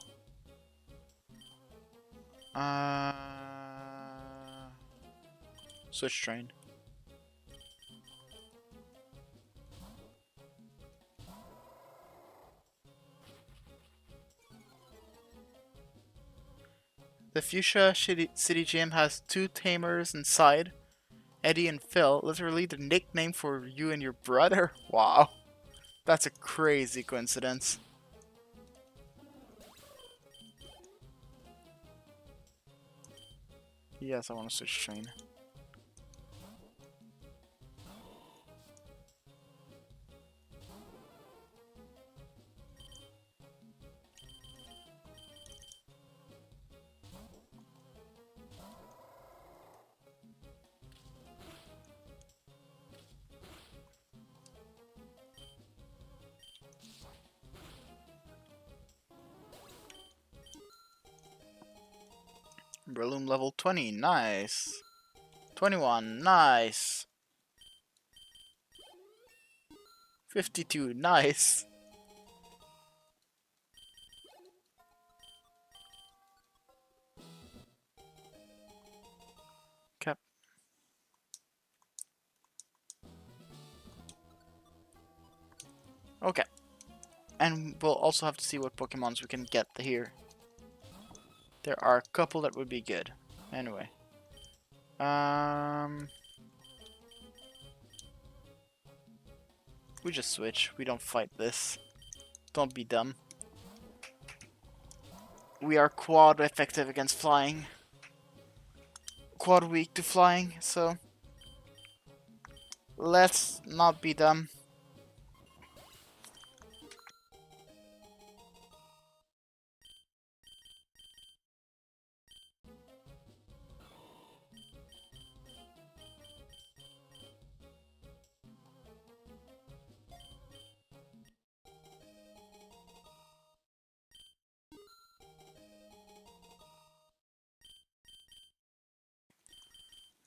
Switch train. The Fuchsia City Gym has 2 tamers inside. Eddie and Phil, literally the nickname for you and your brother? Wow. That's a crazy coincidence. Yes, I want to switch train. Breloom level 20, nice. 21, nice. 52, nice. Cap. Okay. And we'll also have to see what Pokemons we can get here. There are a couple that would be good. Anyway. We just switch. We don't fight this. Don't be dumb. We are quad effective against flying. Quad weak to flying, so let's not be dumb.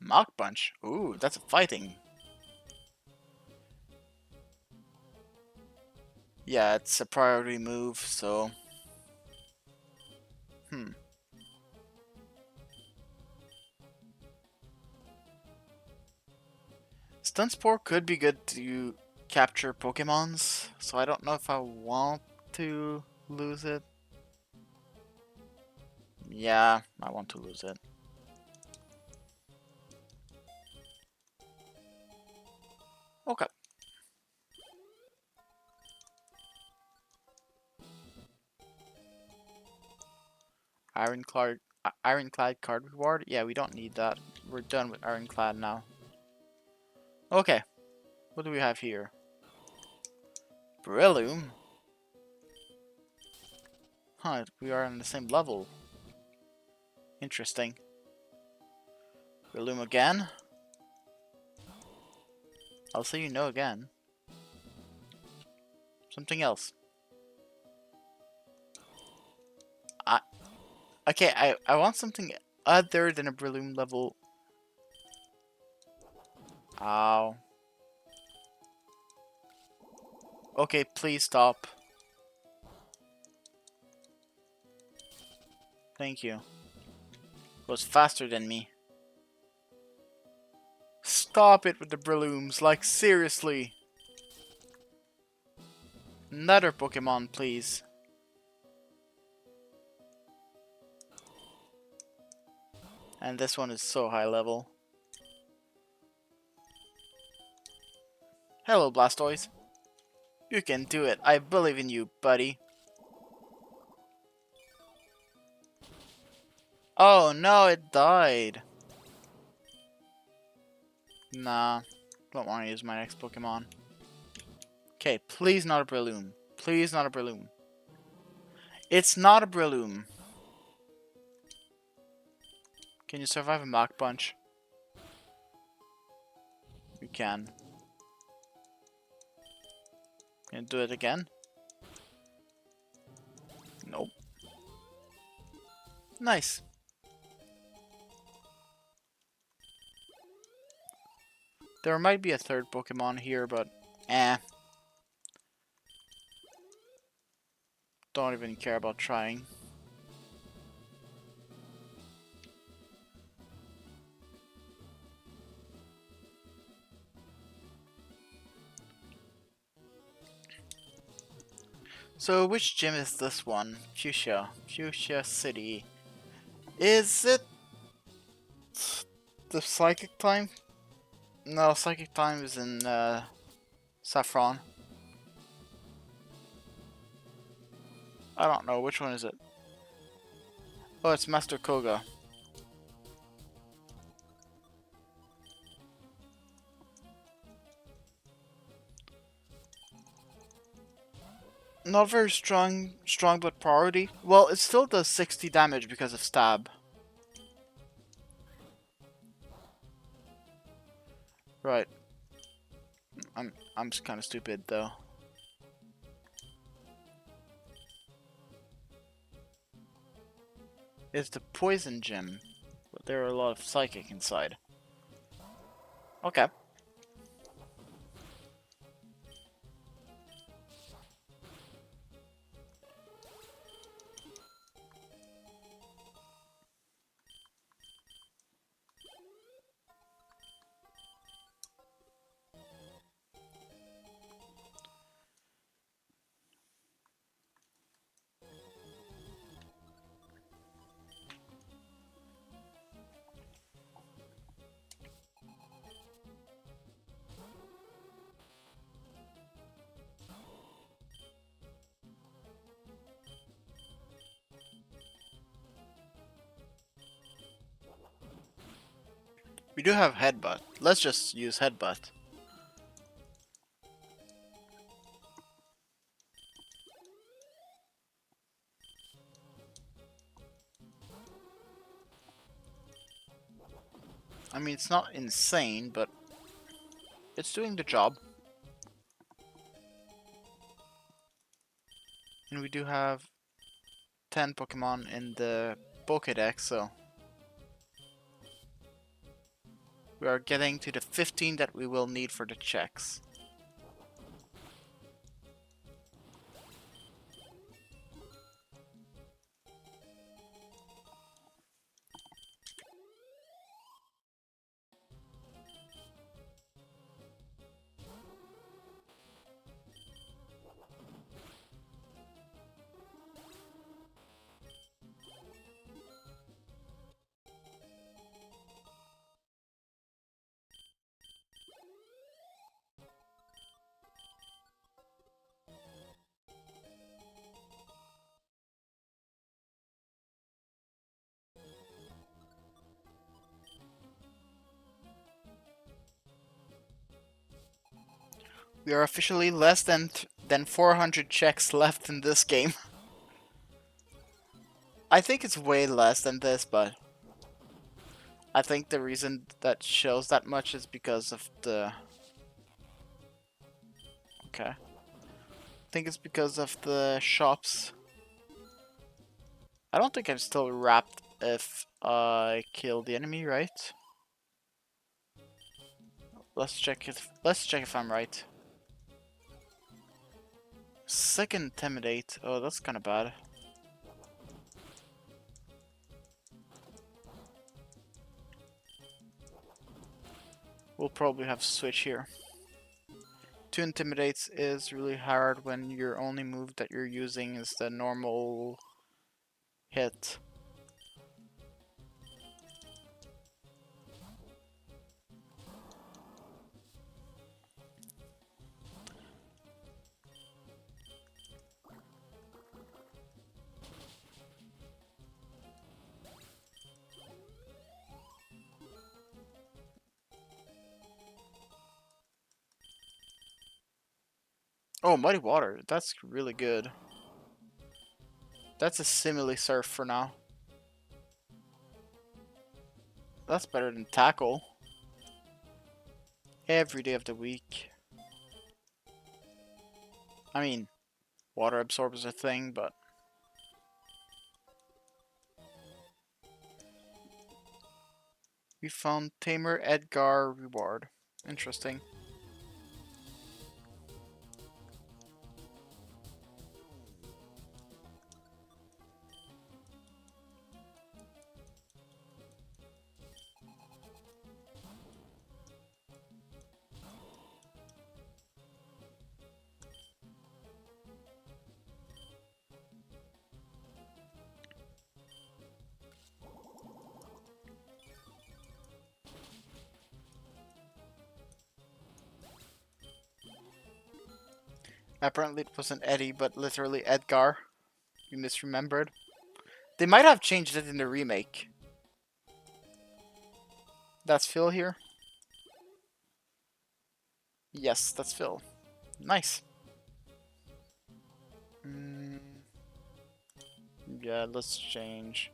Mach Punch. Ooh, that's a fighting. Yeah, it's a priority move, so... Stun Spore could be good to capture Pokemons, so I don't know if I want to lose it. Yeah, I want to lose it. Okay. Ironclad card reward? Yeah, we don't need that. We're done with Ironclad now. Okay. What do we have here? Breloom? Huh, we are on the same level. Interesting. Breloom again? I'll say you know again. Something else. Okay, I want something other than a Breloom level. Ow. Okay, please stop. Thank you. Goes faster than me. Stop it with the Brelooms, like seriously. Another Pokemon, please. And this one is so high level. Hello, Blastoise. You can do it. I believe in you, buddy. Oh no, it died. Nah, don't want to use my next Pokemon. Okay, please not a Breloom. Please not a Breloom. It's not a Breloom. Can you survive a Mach Punch? You can. Can you do it again? Nope. Nice. There might be a third Pokemon here, but don't even care about trying. So which gym is this one? Fuchsia. Fuchsia City. Is it the Psychic time? No, Psychic time is in Saffron. I don't know, which one is it? Oh, it's Master Koga. Not very strong but priority. Well, it still does 60 damage because of stab. Right. I'm just kind of stupid though. It's the poison gym, but there are a lot of psychic inside. Okay. We do have headbutt. Let's just use headbutt. I mean, it's not insane, but it's doing the job. And we do have 10 Pokemon in the Pokédex, so we are getting to the 15 that we will need for the checks. We are officially less than 400 checks left in this game. I think it's way less than this, but I think the reason that shows that much is because of the... Okay. I think it's because of the shops. I don't think I'm still wrapped if I kill the enemy, right? Let's check if I'm right. Second intimidate. Oh, that's kind of bad. We'll probably have to switch here. 2 intimidates is really hard when your only move that you're using is the normal hit. Oh, Muddy Water. That's really good. That's a simile surf for now. That's better than tackle. Every day of the week. I mean, water absorbs a thing, but... We found Tamer Edgar reward. Interesting. Apparently it wasn't Eddie, but literally Edgar. You misremembered. They might have changed it in the remake. That's Phil here? Yes, that's Phil. Nice. Yeah, let's change.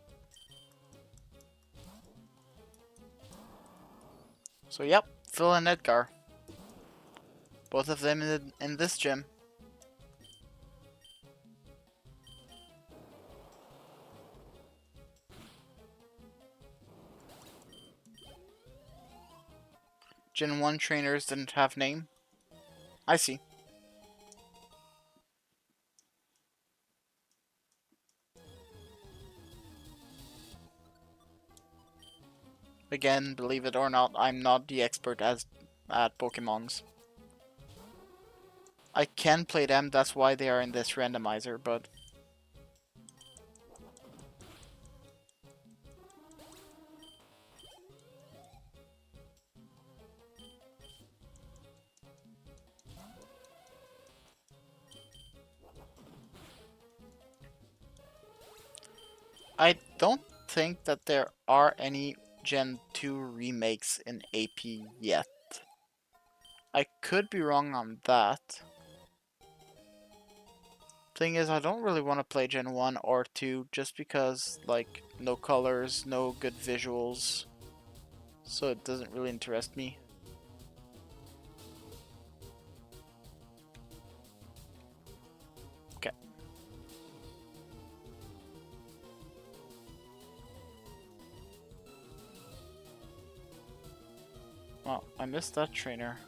So yep, Phil and Edgar. Both of them in this gym. Gen 1 trainers didn't have name. I see. Again, believe it or not, I'm not the expert at Pokemons. I can play them, that's why they are in this randomizer, but... I don't think that there are any Gen 2 remakes in AP yet. I could be wrong on that. Thing is, I don't really want to play Gen 1 or 2 just because, like, no colors, no good visuals. So it doesn't really interest me. Okay. Well, I missed that trainer.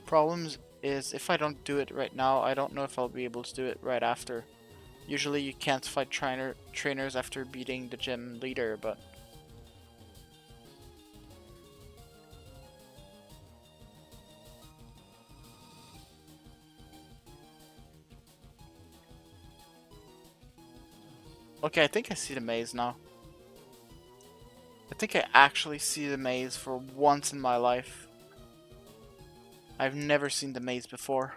Problems is, if I don't do it right now, I don't know if I'll be able to do it right after. Usually you can't fight trainers after beating the gym leader, but... Okay, I think I see the maze now. I think I actually see the maze for once in my life. I've never seen the maze before.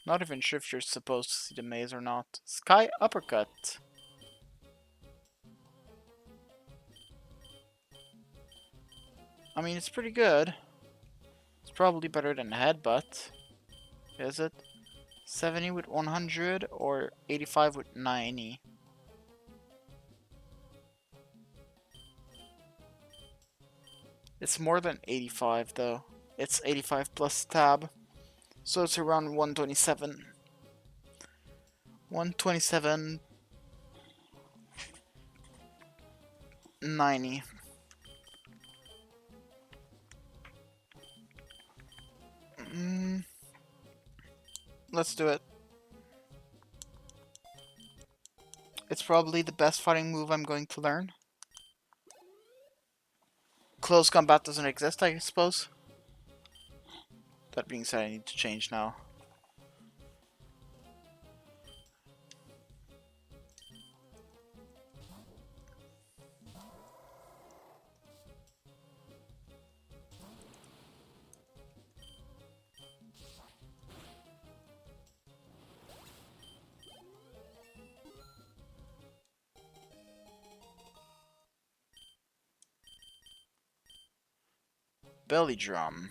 Not even sure if you're supposed to see the maze or not. Sky Uppercut. I mean, it's pretty good. It's probably better than Headbutt. Is it? 70 with 100 or 85 with 90? It's more than 85 though. It's 85 plus tab. So it's around 127. 127. 90. Let's do it. It's probably the best fighting move I'm going to learn. Close combat doesn't exist, I suppose. That being said, I need to change now. Belly drum.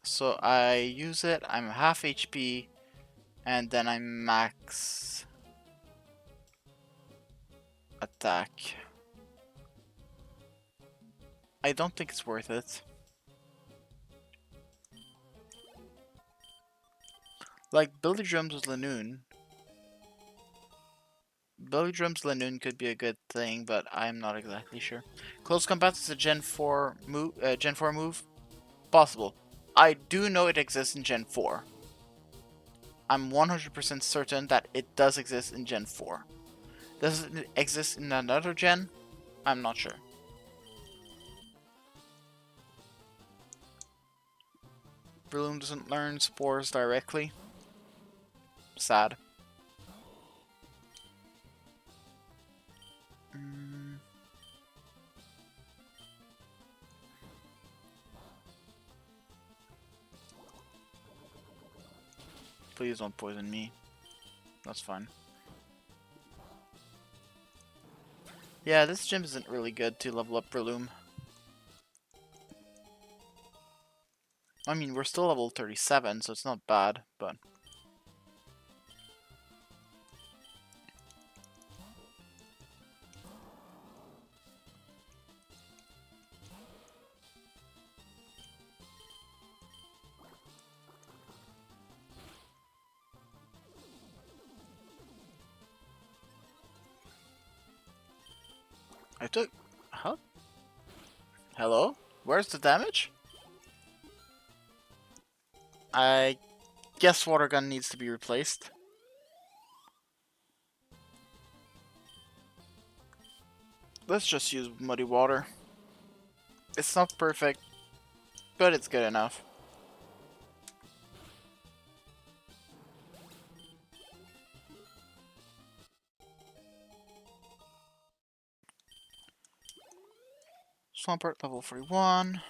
So I use it, I'm half HP, and then I'm max attack. I don't think it's worth it. Like, Billy Drums with Lanoon. Billy Drums Lanoon could be a good thing, but I'm not exactly sure. Close Combat is a Gen 4 move. Possible. I do know it exists in Gen 4. I'm 100% certain that it does exist in Gen 4. Does it exist in another gen? I'm not sure. Breloom doesn't learn spores directly. Sad. Please don't poison me. That's fine. Yeah, this gym isn't really good to level up Breloom. I mean, we're still level 37, so it's not bad, but... I took... Huh? Hello? Where's the damage? I guess Water Gun needs to be replaced. Let's just use Muddy Water. It's not perfect, but it's good enough. Swampert level 41.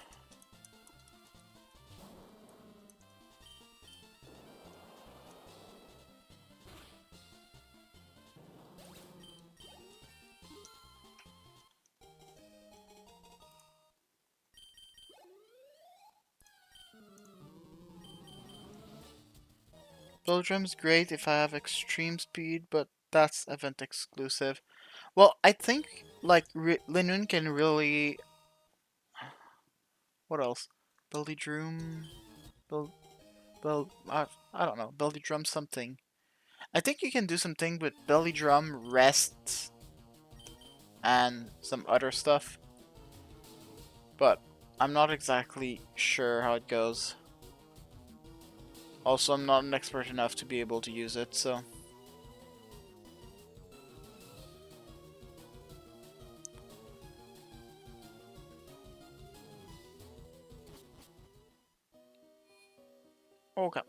Belgium's great if I have extreme speed, but that's event exclusive. Well, I think like Linun can really. What else? Belly Drum. Bel. I don't know. Belly Drum something. I think you can do something with Belly Drum, Rest, and some other stuff. But I'm not exactly sure how it goes. Also, I'm not an expert enough to be able to use it, so. Okay.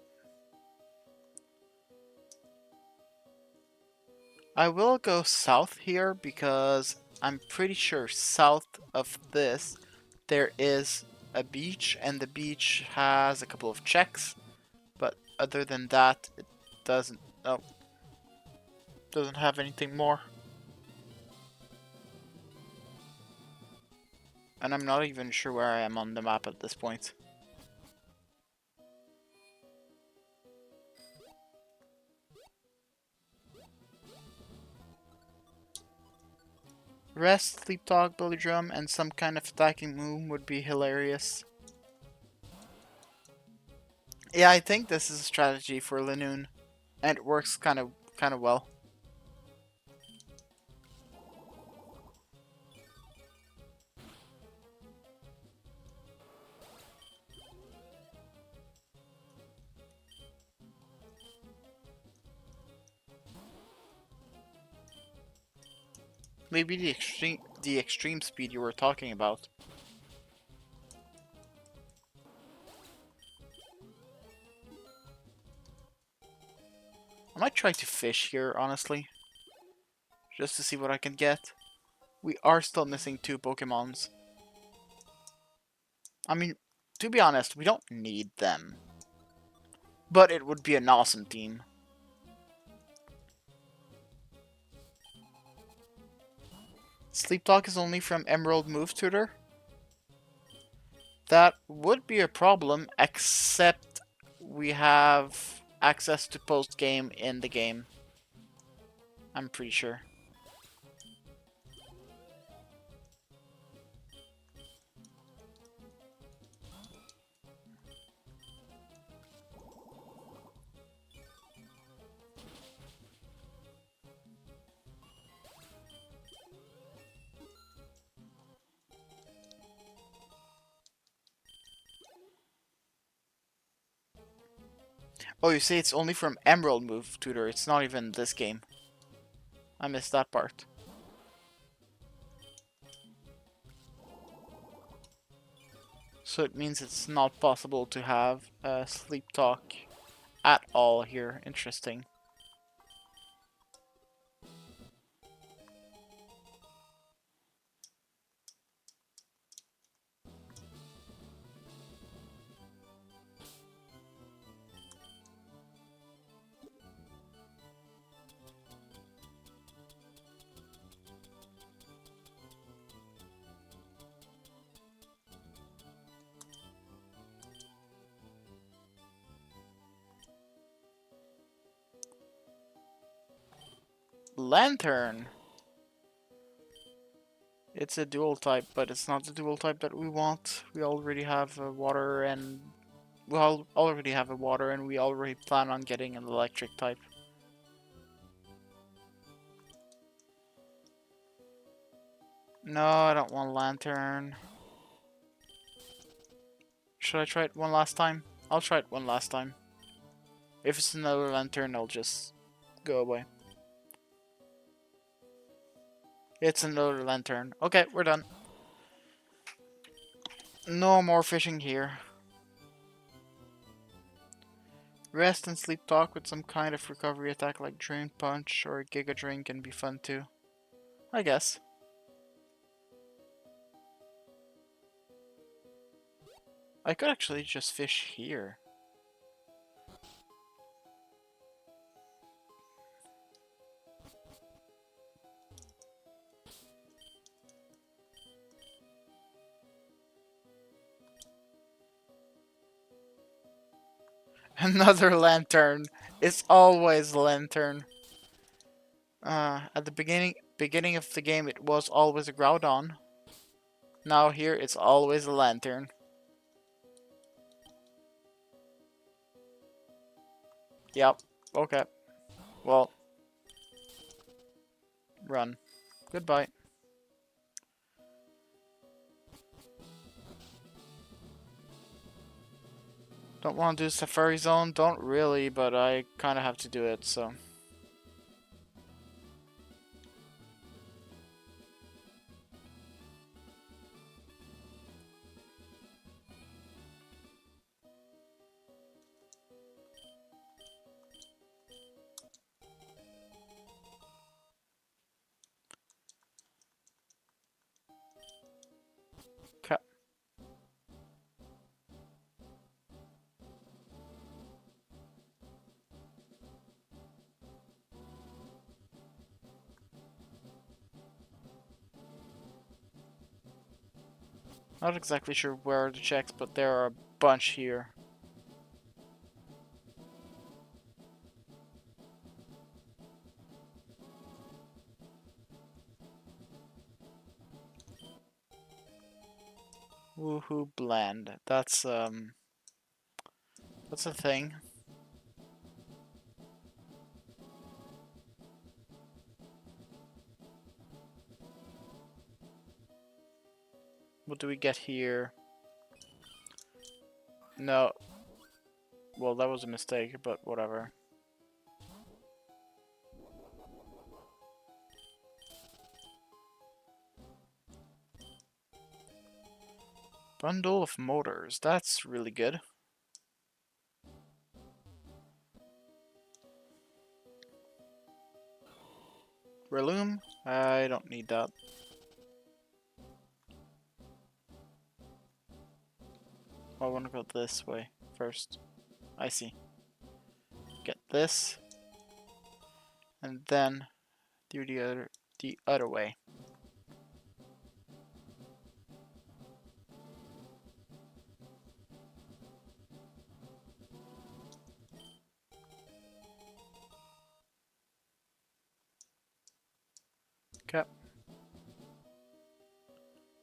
I will go south here because I'm pretty sure south of this there is a beach, and the beach has a couple of checks, but other than that, it doesn't. Oh, doesn't have anything more. And I'm not even sure where I am on the map at this point. Rest, sleep talk, belly drum, and some kind of attacking move would be hilarious. Yeah, I think this is a strategy for Linoon, and it works kind of well. Maybe the extreme speed you were talking about. I might try to fish here, honestly, just to see what I can get. We are still missing 2 Pokemons. I mean, to be honest, we don't need them. But it would be an awesome team. Sleep Talk is only from Emerald Move Tutor. That would be a problem, except we have access to post-game in the game. I'm pretty sure. Oh, you say it's only from Emerald Move Tutor. It's not even this game. I missed that part. So it means it's not possible to have Sleep Talk at all here. Interesting. Lantern! It's a dual type, but it's not the dual type that we want. We already have a water and... We already have a water and we already plan on getting an electric type. No, I don't want Lantern. Should I try it one last time? I'll try it one last time. If it's another Lantern, I'll just go away. It's another Lantern. Okay, we're done. No more fishing here. Rest and sleep talk with some kind of recovery attack like Drain Punch or Giga Drain can be fun too. I guess. I could actually just fish here. Another lantern. It's always a lantern. At the beginning of the game, it was always a Groudon. Now here, it's always a lantern. Yep. Okay. Well, run. Goodbye. Don't want to do Safari Zone? Don't really, but I kind of have to do it, so. Okay. Not exactly sure where are the checks, but there are a bunch here. Woohoo bland. That's a thing. What do we get here? No. Well, that was a mistake, but whatever. Bundle of motors. That's really good. Relume? I don't need that. I want to go this way first. I see. Get this. And then do the other way. Okay.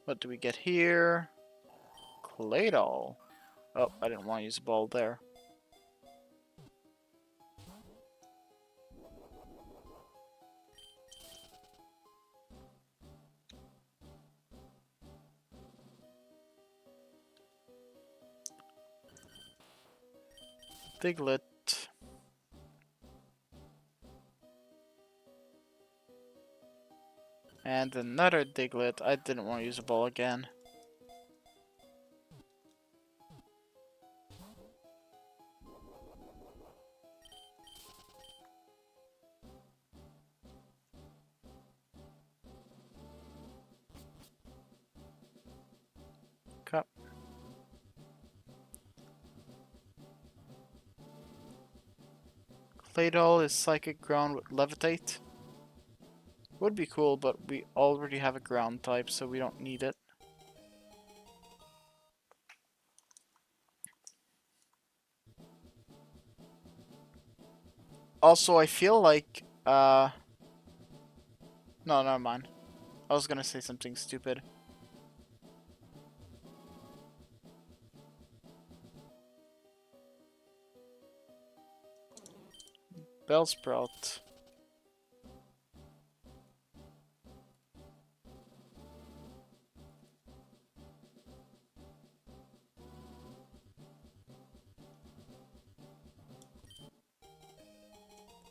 What do we get here? Claydol. Oh, I didn't want to use a ball there. Diglett. And another Diglett. I didn't want to use a ball again. Cup. Claydol is Psychic Ground with Levitate. Would be cool, but we already have a ground type, so we don't need it. Also, I feel like, no, never mind. I was gonna say something stupid. Bellsprout.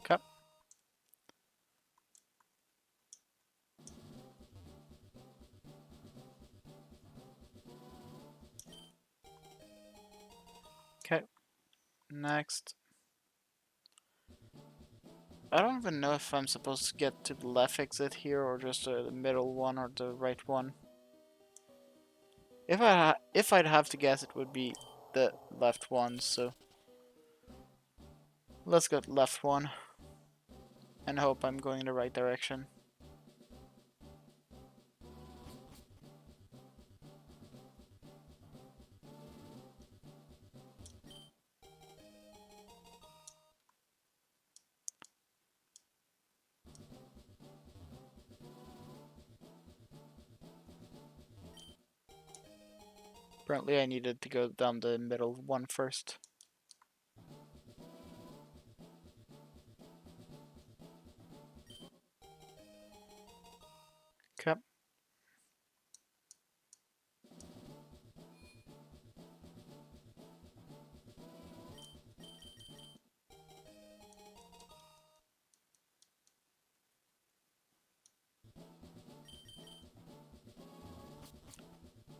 Cup. Okay. Next. I don't even know if I'm supposed to get to the left exit here or just the middle one or the right one. If I'd have to guess, it would be the left one. So let's go left one and hope I'm going in the right direction. Apparently, I needed to go down the middle one first. Okay.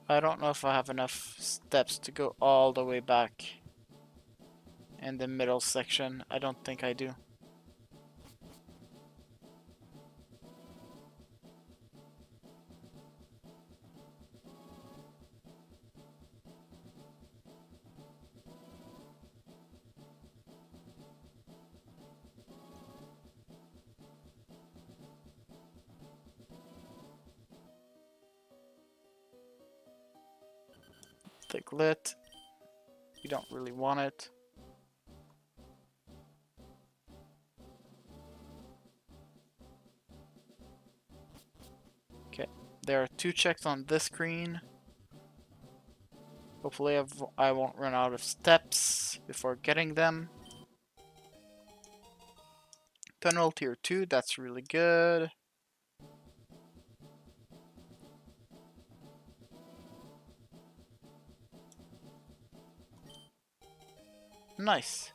I don't know if I have enough steps to go all the way back in the middle section. I don't think I do. Take lit. You don't really want it. Okay, there are 2 checks on this screen. Hopefully I won't run out of steps before getting them. Tunnel tier 2, that's really good. Nice.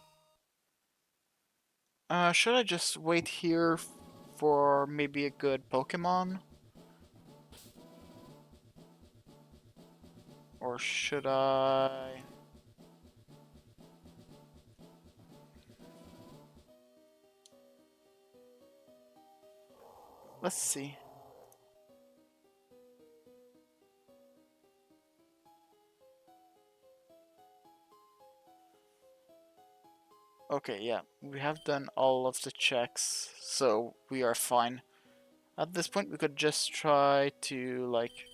Should I just wait here for maybe a good Pokemon? Or should I... Let's see. Okay, yeah, we have done all of the checks, so we are fine. At this point, we could just try to, like...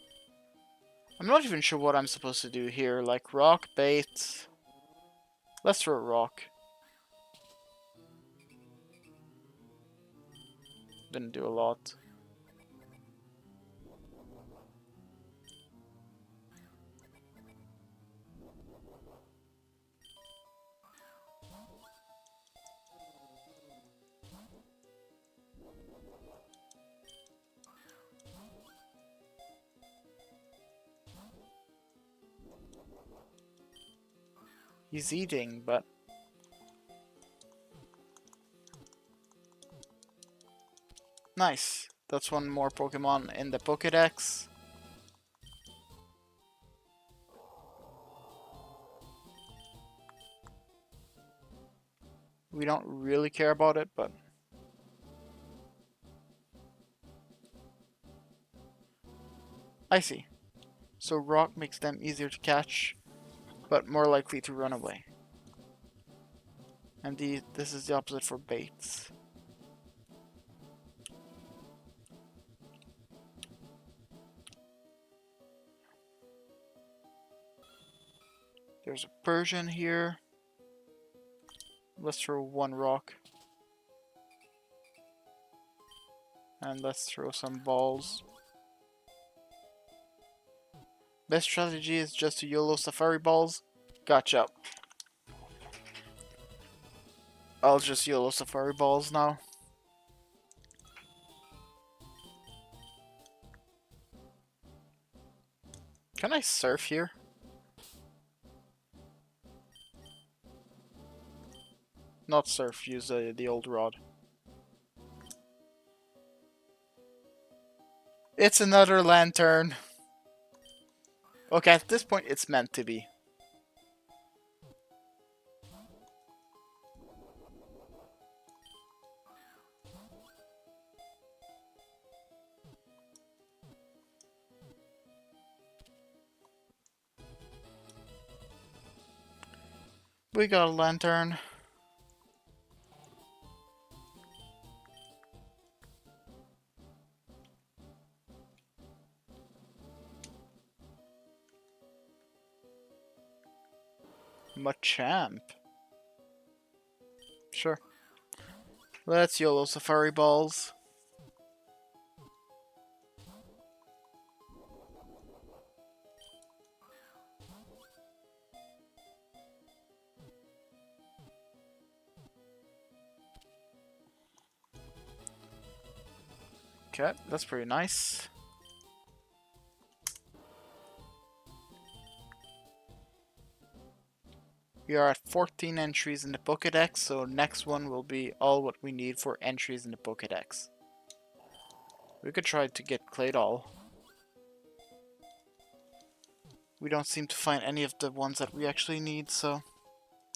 I'm not even sure what I'm supposed to do here, like rock, bait... Let's throw a rock. Didn't do a lot. He's eating, but... Nice. That's one more Pokemon in the Pokédex. We don't really care about it, but... I see. So rock makes them easier to catch, but more likely to run away. And this is the opposite for baits. There's a Persian here. Let's throw one rock. And let's throw some balls. Best strategy is just to YOLO Safari Balls. Gotcha. I'll just YOLO Safari Balls now. Can I surf here? Not surf, use the old rod. It's another lantern. Okay, at this point it's meant to be. We got a lantern. Machamp. Sure. Let's YOLO Safari Balls. Okay, that's pretty nice. We are at 14 entries in the Pokédex, so next one will be all what we need for entries in the Pokédex. We could try to get Claydol. We don't seem to find any of the ones that we actually need, so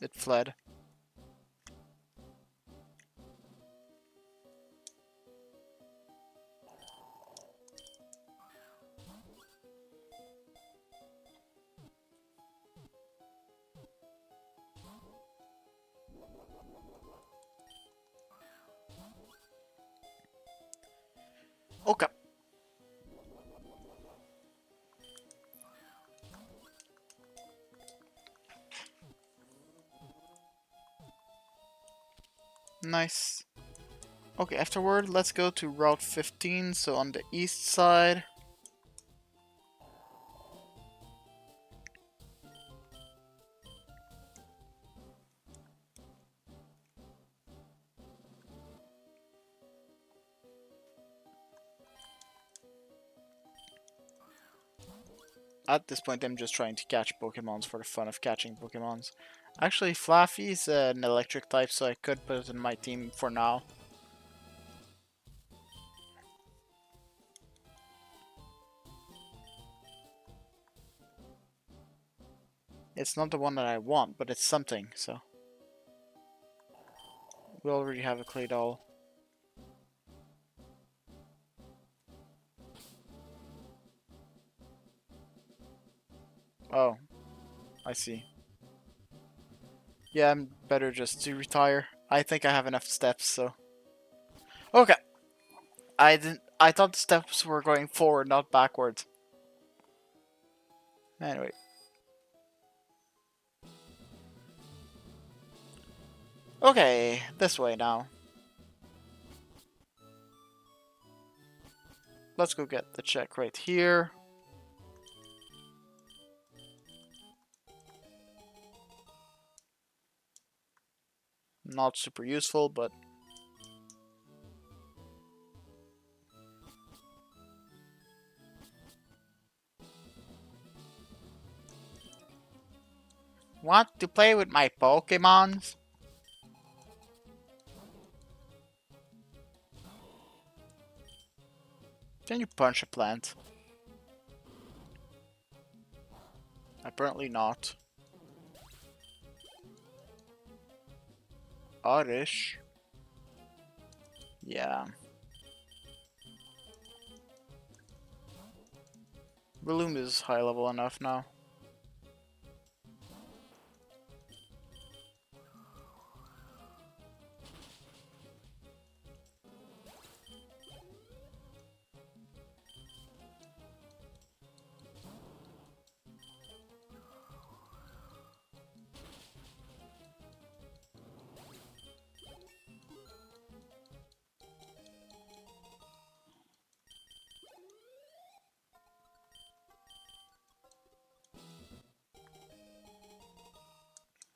it fled. Okay. Nice. Okay, afterward, let's go to Route 15, so on the east side. At this point, I'm just trying to catch Pokemons for the fun of catching Pokemons. Actually, Flaffy's an electric type, so I could put it in my team for now. It's not the one that I want, but it's something, so. We already have a Claydol. Oh, I see. Yeah, I'm better just to retire. I think I have enough steps, so. Okay. I thought the steps were going forward, not backwards. Anyway. Okay, this way now. Let's go get the check right here. Not super useful, but... Want to play with my Pokemons? Can you punch a plant? Apparently not. Oddish. Yeah. Bloom is high level enough now.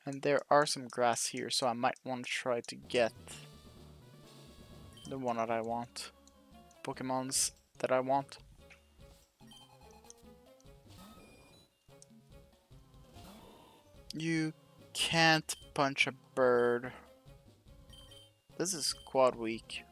And there are some grass here, so I might want to try to get the one that I want. Pokemons that I want. You can't punch a bird. This is quad weak.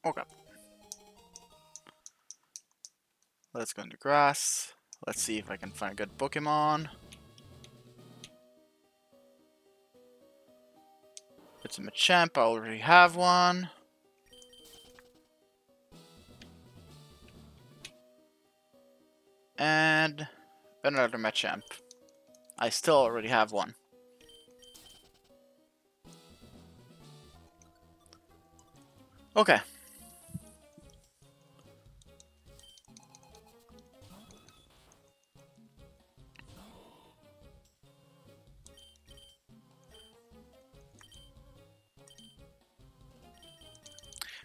Okay. Let's go into grass. Let's see if I can find a good Pokemon. It's a Machamp, I already have one. And another Machamp. I still already have one. Okay.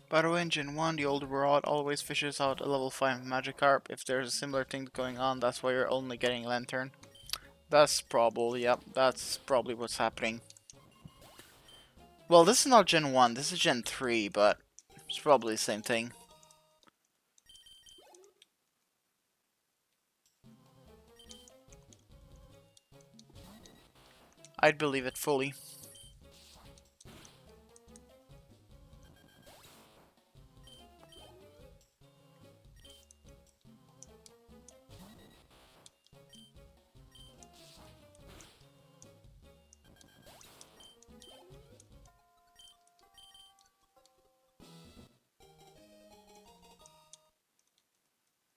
By the way, in Gen 1, the older rod always fishes out a level 5 Magikarp. If there's a similar thing going on, that's why you're only getting Lantern. That's probably, yep, that's probably what's happening. Well, this is not Gen 1, this is Gen 3, but it's probably the same thing. I'd believe it fully.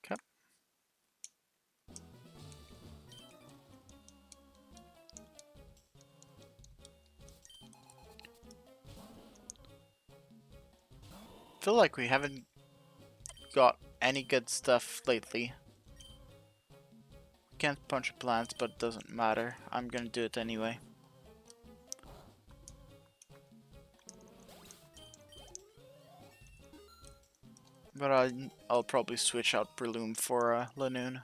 Okay. Feel like we haven't got any good stuff lately. Can't punch a plant, but it doesn't matter. I'm gonna do it anyway. But I'll probably switch out Breloom for Lanoon.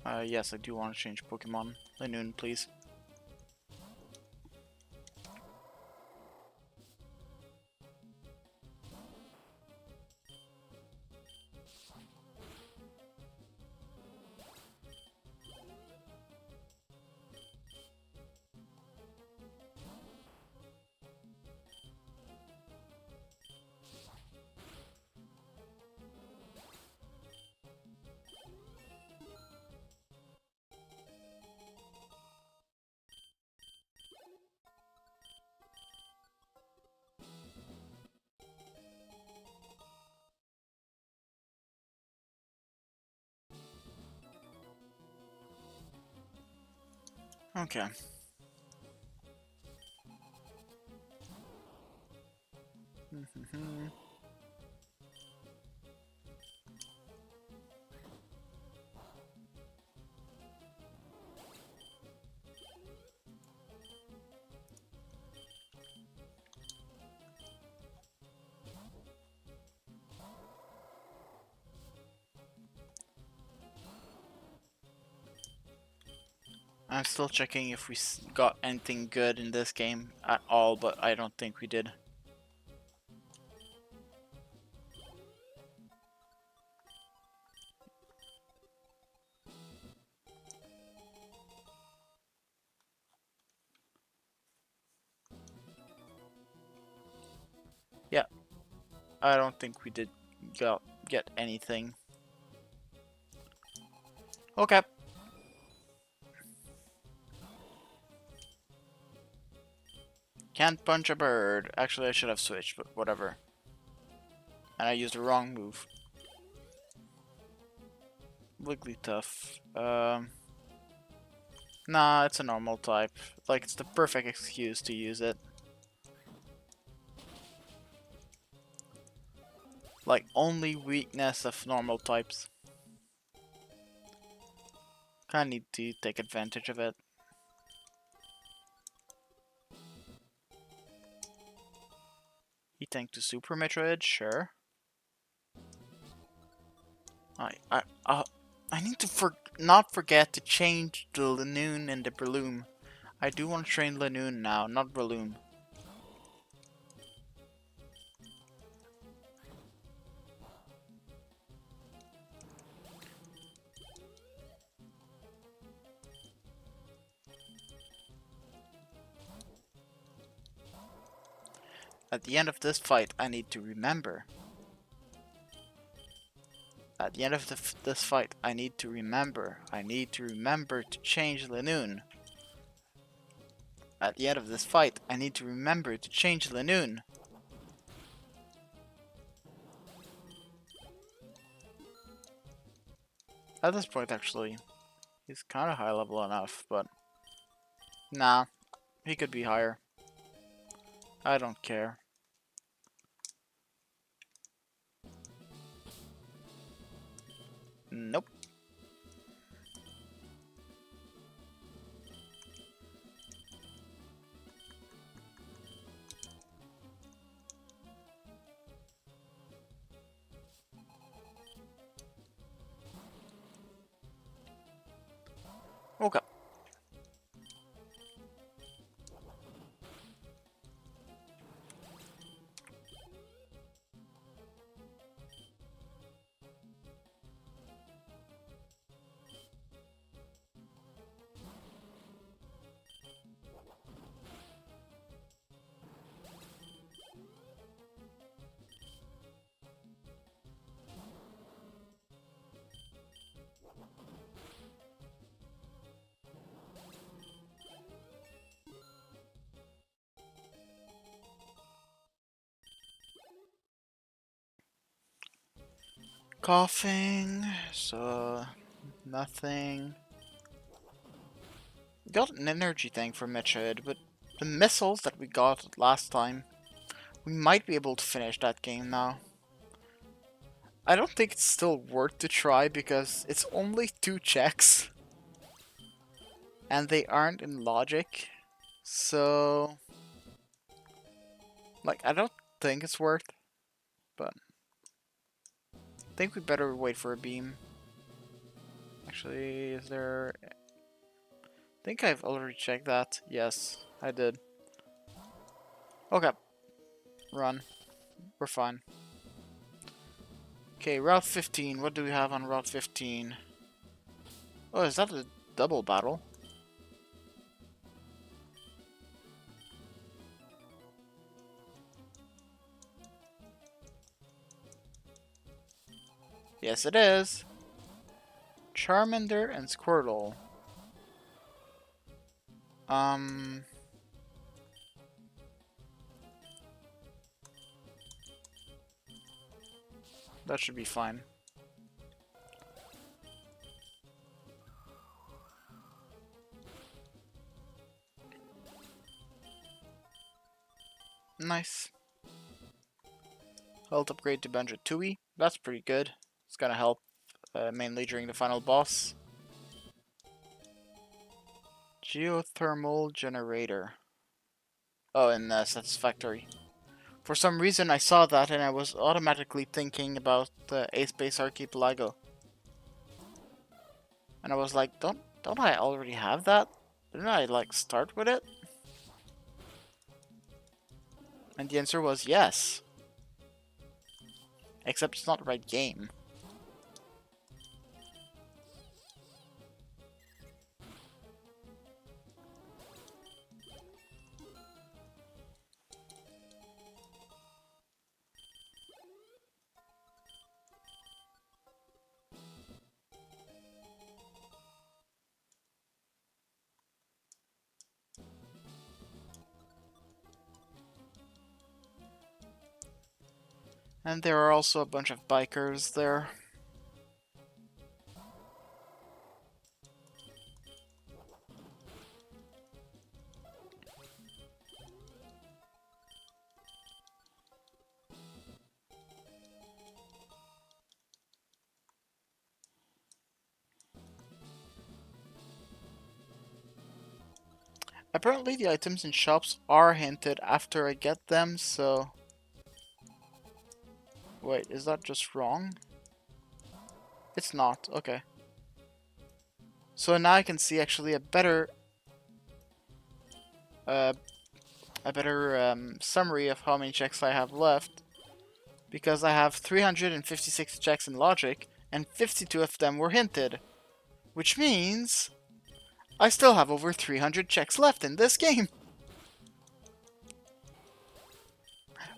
Yes, I do want to change Pokemon. Lanoon, please. Okay. I'm still checking if we got anything good in this game at all, but I don't think we did. Yeah, I don't think we did get anything. Okay. Can't punch a bird. Actually, I should have switched, but whatever. And I used the wrong move. Wigglytuff. Nah, it's a normal type. Like, it's the perfect excuse to use it. Like, only weakness of normal types. Kinda need to take advantage of it. He tanked to Super Metroid, sure. I need to not forget to change the Lanoon and the Breloom. I do want to train Lanoon now, not Breloom. At the end of this fight, I need to remember. At the end of this fight, I need to remember. I need to remember to change Lanoon. At the end of this fight, I need to remember to change Lanoon. At this point, actually, he's kind of high level enough, but nah, he could be higher. I don't care. Nope. Okay. Coughing, so nothing. Got an energy thing for Metroid, but the missiles that we got last time, we might be able to finish that game now. I don't think it's still worth to try because it's only 2 checks. And they aren't in logic. So, like, I don't think it's worth, but I think we better wait for a beam. Actually, is there... I think I've already checked that. Yes, I did. Okay. Run. We're fine. Okay, Route 15. What do we have on Route 15? Oh, is that a double battle? Yes, it is. Charmander and Squirtle. That should be fine. Nice. Health upgrade to Banjo-Tooie. That's pretty good. It's gonna help, mainly during the final boss. Geothermal generator. Oh, and Satisfactory. For some reason I saw that and I was automatically thinking about the Ace-Base Archipelago. And I was like, don't I already have that? Didn't I, like, start with it? And the answer was yes. Except it's not the right game. And there are also a bunch of bikers there. Apparently the items in shops are hinted after I get them, so... Wait, is that just wrong? It's not, okay. So now I can see actually a better summary of how many checks I have left. Because I have 356 checks in logic, and 52 of them were hinted. Which means... I still have over 300 checks left in this game!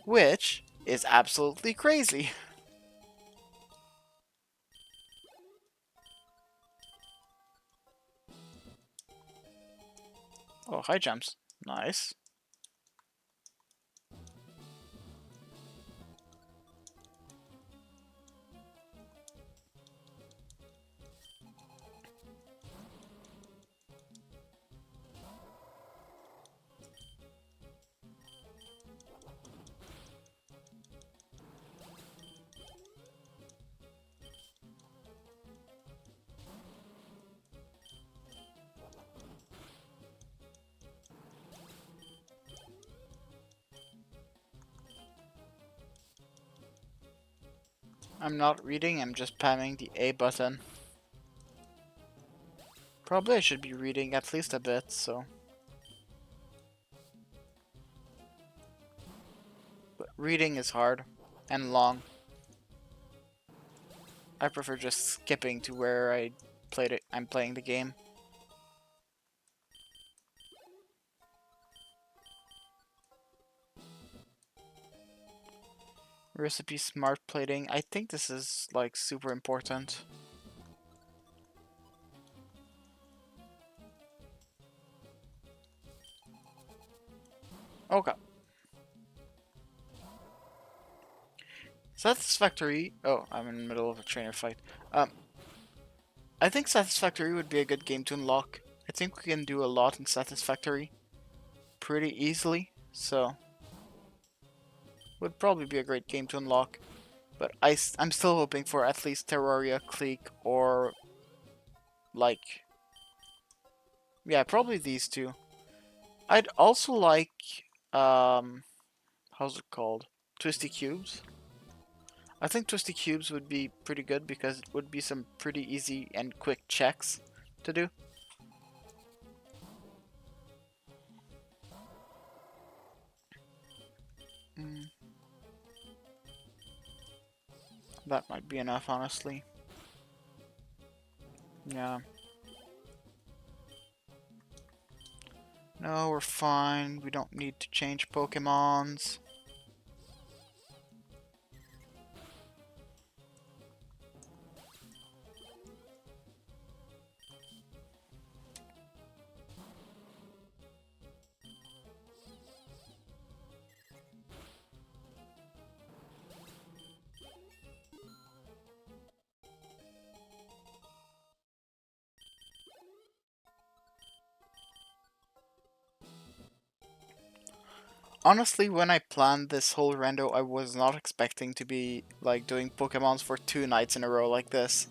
which is absolutely crazy. Oh, high jumps. Nice. I'm not reading, I'm just spamming the A button. Probably I should be reading at least a bit, so. But reading is hard and long. I prefer just skipping to where I'm playing the game. Recipe smart plating. I think this is like super important. Okay. Satisfactory. Oh, I'm in the middle of a trainer fight. I think Satisfactory would be a good game to unlock. I think we can do a lot in Satisfactory pretty easily, so would probably be a great game to unlock. But I'm still hoping for at least Terraria, Clique, or like, yeah, probably these two. I'd also like, how's it called? Twisty Cubes. I think Twisty Cubes would be pretty good because it would be some pretty easy and quick checks to do. Mm. That might be enough, honestly. Yeah. No, we're fine. We don't need to change Pokemons. Honestly, when I planned this whole rando, I was not expecting to be like doing Pokemons for 2 nights in a row like this.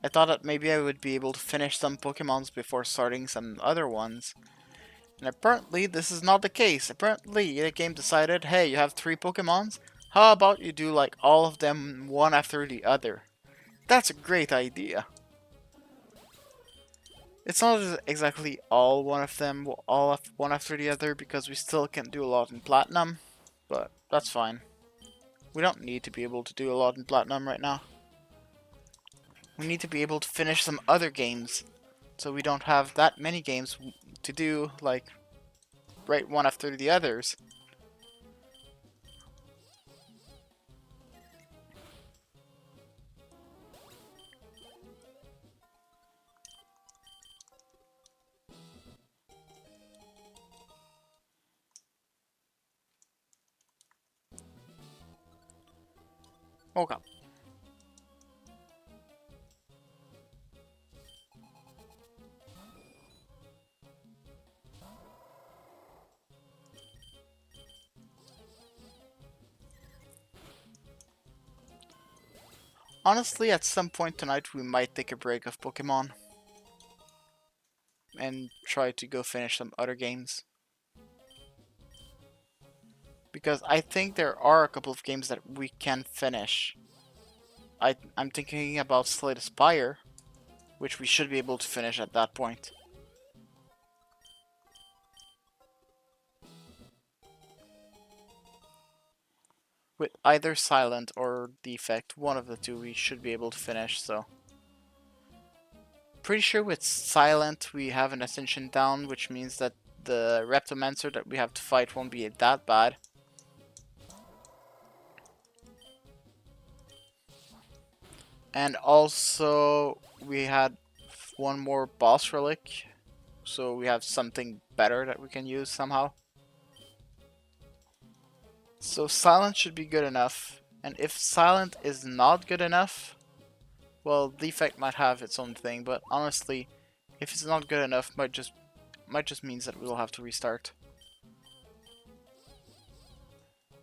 I thought that maybe I would be able to finish some Pokemons before starting some other ones. And apparently this is not the case. Apparently the game decided, hey, you have 3 Pokemons? How about you do like all of them one after the other? That's a great idea. It's not exactly all one of them, one after the other, because we still can do a lot in Platinum, but that's fine. We don't need to be able to do a lot in Platinum right now. We need to be able to finish some other games, so we don't have that many games to do, like, right one after the others. Okay. Honestly, at some point tonight we might take a break of Pokemon and try to go finish some other games. Because I think there are a couple of games that we can finish. I'm thinking about Slay Spire, which we should be able to finish at that point. With either Silent or Defect, one of the two we should be able to finish, so. Pretty sure with Silent we have an Ascension down, which means that the Randomizer that we have to fight won't be that bad. And also, we had one more boss relic, so we have something better that we can use somehow. So silent should be good enough, and if silent is not good enough, well, defect might have its own thing, but honestly, if it's not good enough, might just means that we'll have to restart.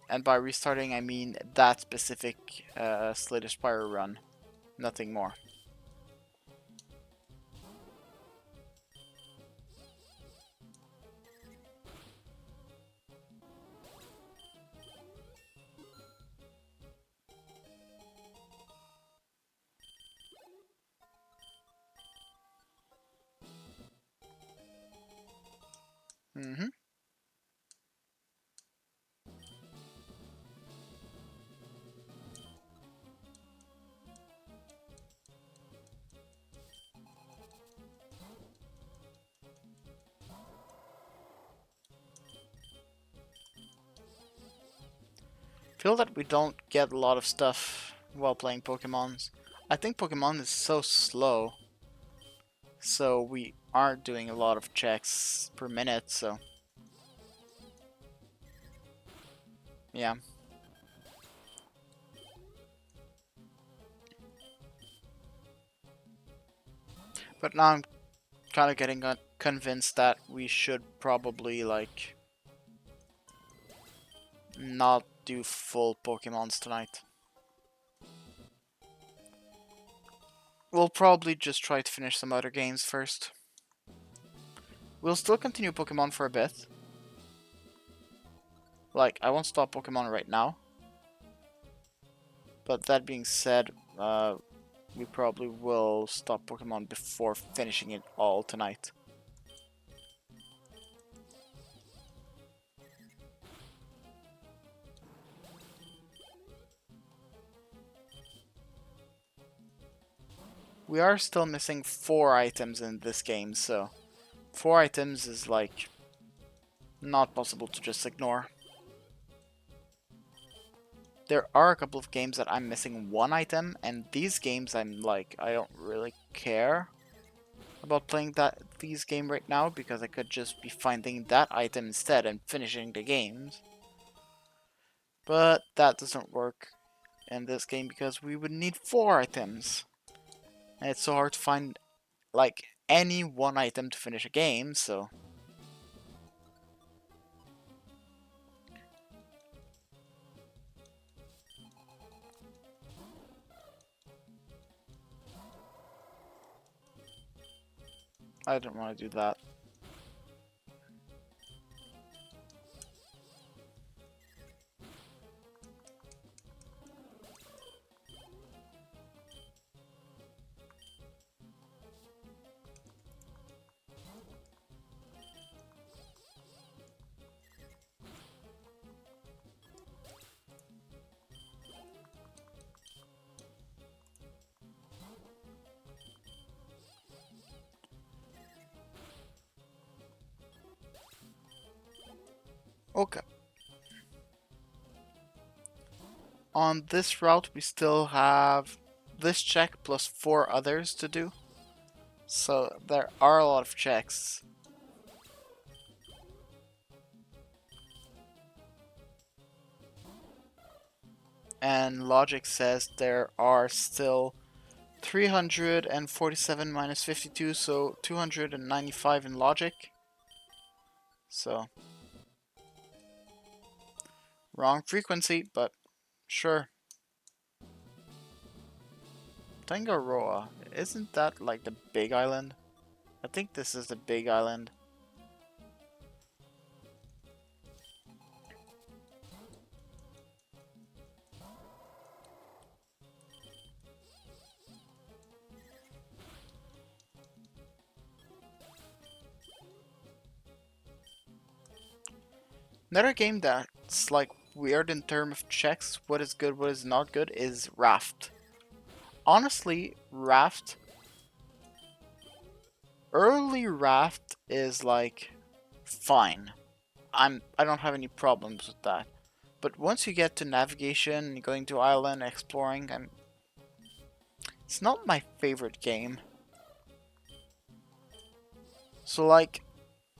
And by restarting, I mean that specific Slate Spire run, nothing more. Mm-hmm. Feel that we don't get a lot of stuff while playing Pokemons. I think Pokemon is so slow, so we aren't doing a lot of checks per minute, so yeah. But now I'm kind of getting convinced that we should probably, like, not do full Pokemons tonight. We'll probably just try to finish some other games first. We'll still continue Pokemon for a bit. Like, I won't stop Pokemon right now. But that being said, we probably will stop Pokemon before finishing it all tonight. We are still missing 4 items in this game, so 4 items is, like, not possible to just ignore. There are a couple of games that I'm missing 1 item, and these games I'm like, I don't really care about playing these games right now, because I could just be finding that item instead and finishing the games. But that doesn't work in this game because we would need 4 items. And it's so hard to find, like, any 1 item to finish a game, so I don't want to do that. Okay. On this route, we still have this check plus 4 others to do. So there are a lot of checks. And logic says there are still 347 minus 52, so 295 in logic. So, wrong frequency, but sure. Tangaroa, isn't that like the big island? I think this is the big island. Another game that's like weird in terms of checks, what is good, what is not good, is Raft. Honestly, Raft, early Raft is like fine. I don't have any problems with that. But once you get to navigation, going to island, exploring, it's not my favorite game. So like,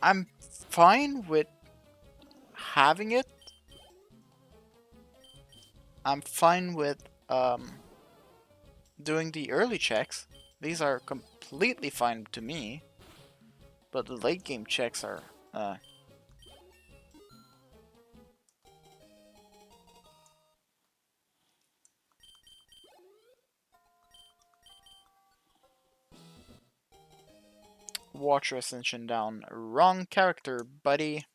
I'm fine with having it. I'm fine with doing the early checks. These are completely fine to me. But the late game checks are Water Ascension down. Wrong character, buddy.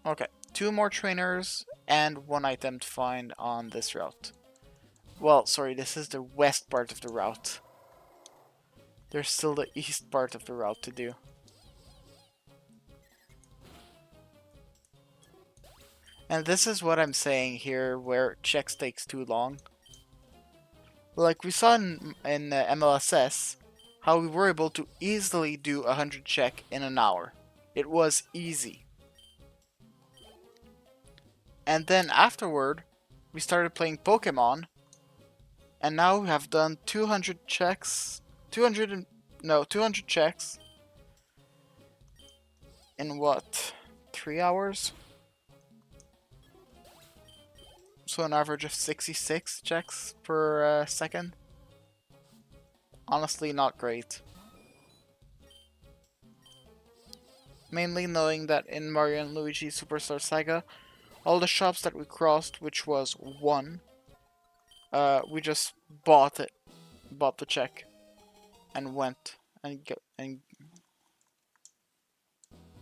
Okay, 2 more trainers and 1 item to find on this route. Well, sorry, this is the west part of the route. There's still the east part of the route to do. And this is what I'm saying here, where checks takes too long. Like we saw in MLSS, how we were able to easily do 100 check in an hour. It was easy. And then afterward, we started playing Pokemon, and now we have done 200 checks, 200 checks in what, 3 hours? So an average of 66 checks per second. Honestly, not great. Mainly knowing that in Mario and Luigi Superstar Saga, all the shops that we crossed, which was 1, we just bought the check, and went and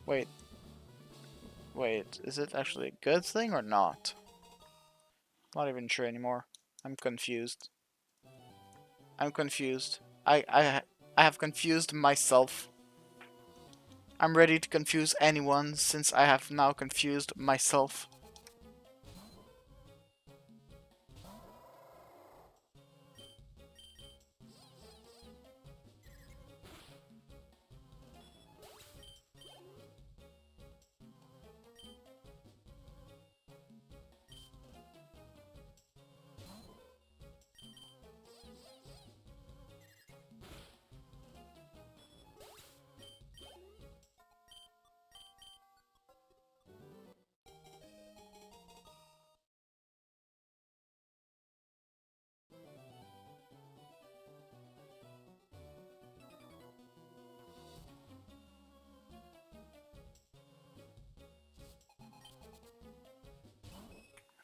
wait, is it actually a good thing or not? Not even sure anymore. I'm confused. I'm confused. I have confused myself. I'm ready to confuse anyone since I have now confused myself.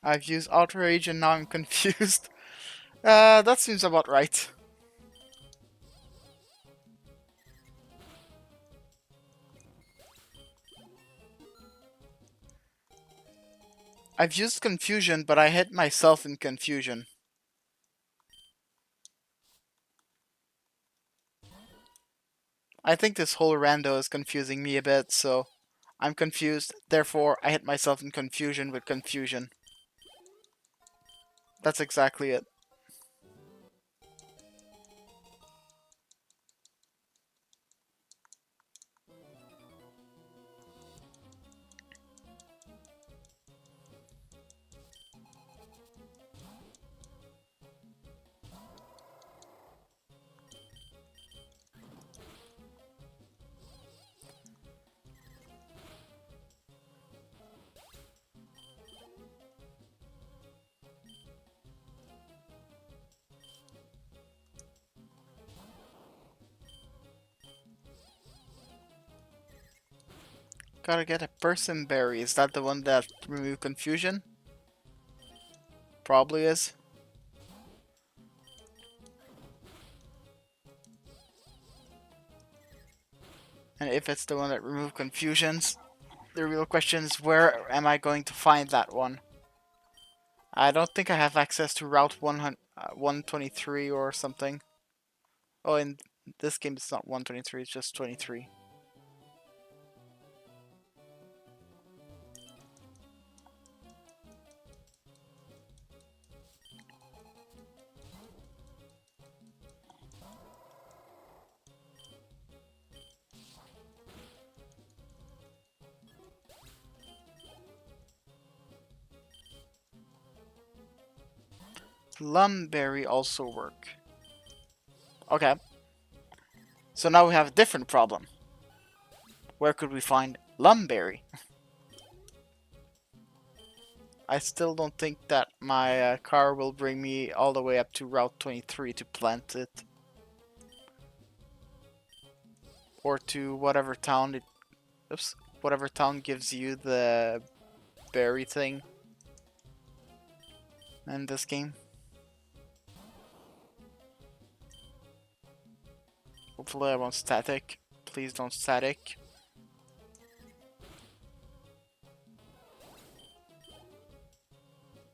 I've used outrage and now I'm confused. That seems about right. I've used confusion, but I hit myself in confusion. I think this whole rando is confusing me a bit, so I'm confused, therefore I hit myself in confusion with confusion. That's exactly it. Gotta get a person berry. Is that the one that remove confusion? Probably is. And if it's the one that remove confusions, the real question is where am I going to find that one? I don't think I have access to Route 123 or something. Oh, in this game it's not 123, it's just 23. Plumberry also work. Okay. So now we have a different problem. Where could we find Lumberry? I still don't think that my car will bring me all the way up to Route 23 to plant it. Or to whatever town it... Oops. Whatever town gives you the berry thing in this game. Hopefully I won't static. Please don't static.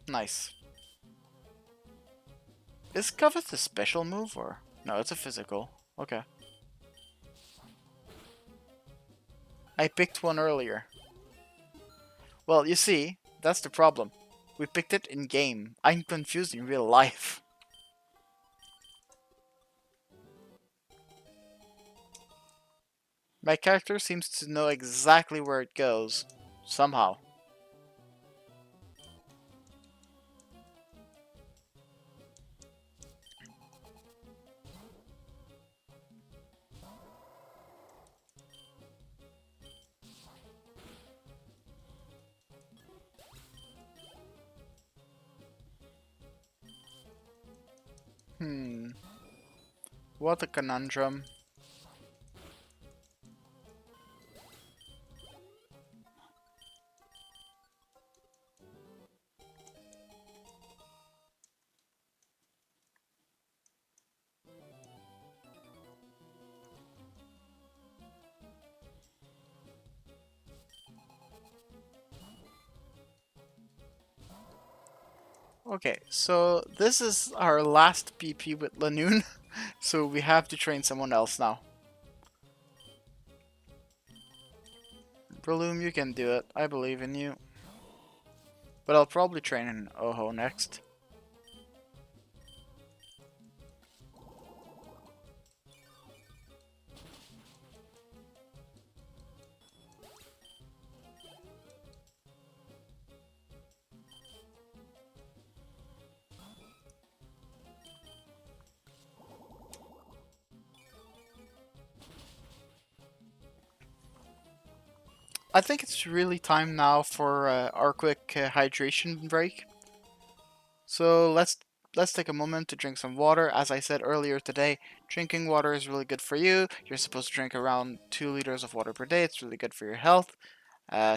Nice. Is Covet a special move or? No, it's a physical. Okay. I picked one earlier. Well, you see, that's the problem. We picked it in game. I'm confused in real life. My character seems to know exactly where it goes. Somehow. What a conundrum. Okay, so this is our last PP with Lanoon, so we have to train someone else now. Breloom, you can do it. I believe in you. But I'll probably train in Oho next. I think it's really time now for our quick hydration break. So let's take a moment to drink some water. As I said earlier today, drinking water is really good for you. You're supposed to drink around 2 liters of water per day. It's really good for your health.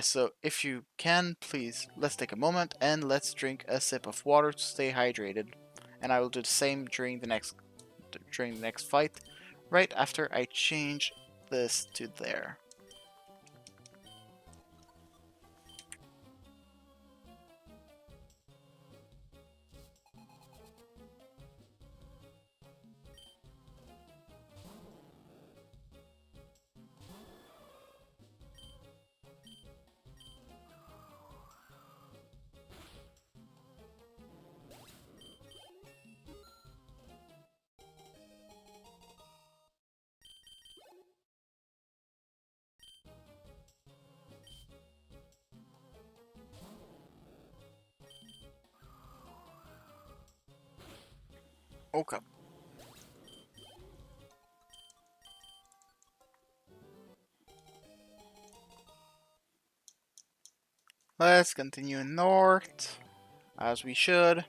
So if you can, please, let's take a moment and let's drink a sip of water to stay hydrated. And I will do the same during the next fight, right after I change this to there. Okay. Let's continue north, as we should.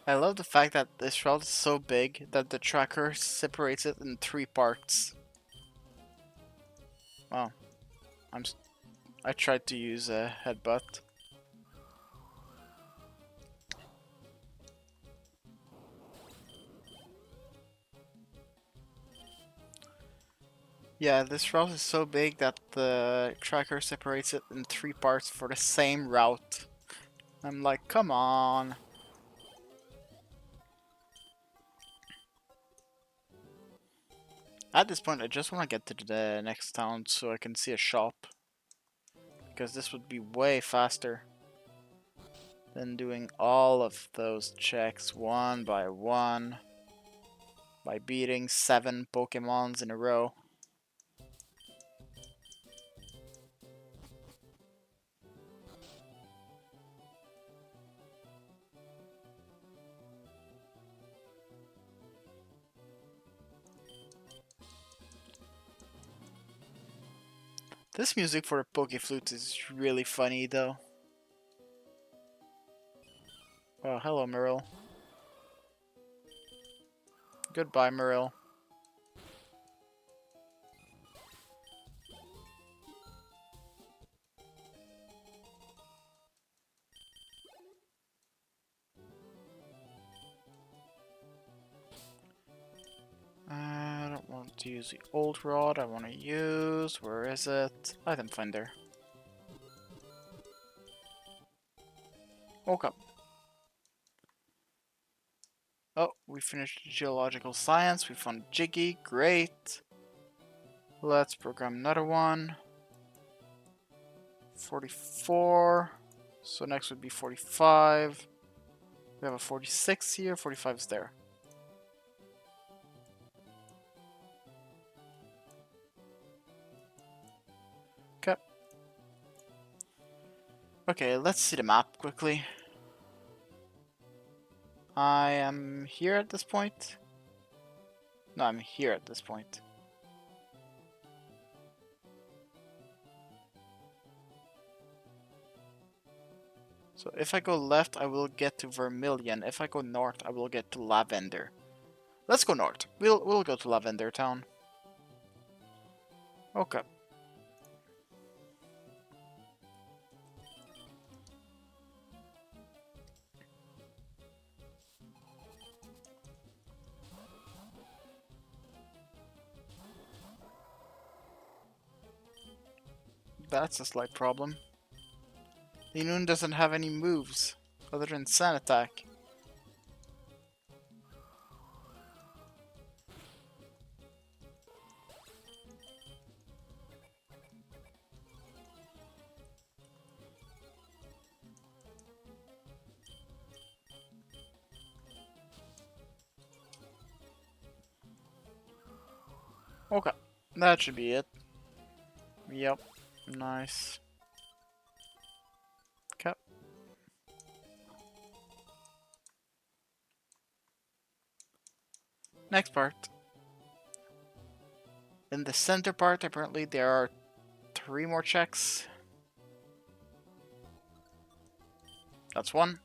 I love the fact that this route is so big that the tracker separates it in 3 parts. Wow. I tried to use a headbutt. Yeah, this route is so big that the tracker separates it in 3 parts for the same route. I'm like, come on. At this point, I just want to get to the next town so I can see a shop. Because this would be way faster. Then doing all of those checks one by one by beating 7 Pokemons in a row. This music for a Pokeflute is really funny though. Oh, hello Muriel. Goodbye Muriel. I don't want to use the old rod. I want to use... where is it? Item finder. Woke up. Oh, we finished geological science. We found Jiggy. Great. Let's program another one. 44. So next would be 45. We have a 46 here. 45 is there. Okay. Okay, let's see the map quickly. I am here at this point. No, I'm here at this point. So if I go left, I will get to Vermilion. If I go north, I will get to Lavender. Let's go north. We'll go to Lavender Town. Okay. That's a slight problem. Linoon doesn't have any moves other than Sand Attack. Okay, that should be it. Yep, nice. Okay. Next part. In the center part, apparently there are 3 more checks. That's 1.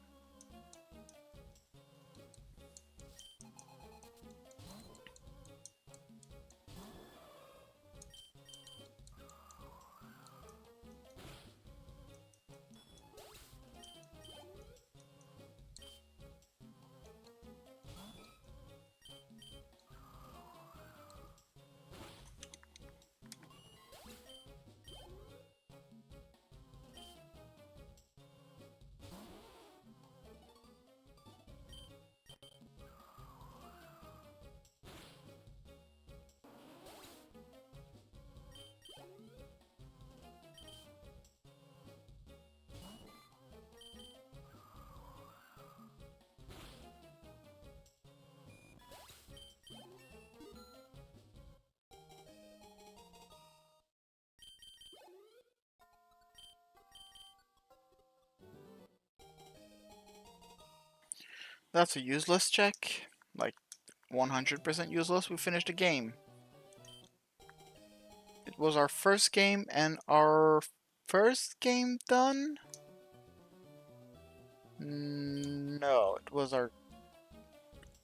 That's a useless check. Like, 100% useless. We finished the game. It was our first game and our first game done? No, it was our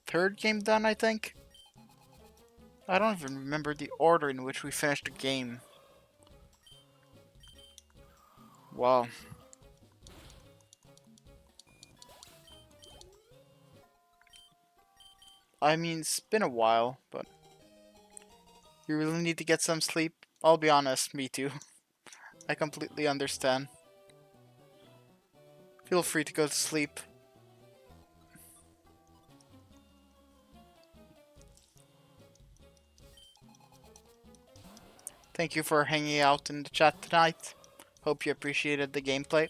3rd game done, I think. I don't even remember the order in which we finished the game. Wow. I mean, it's been a while, but you really need to get some sleep. I'll be honest, me too. I completely understand. Feel free to go to sleep. Thank you for hanging out in the chat tonight. Hope you appreciated the gameplay.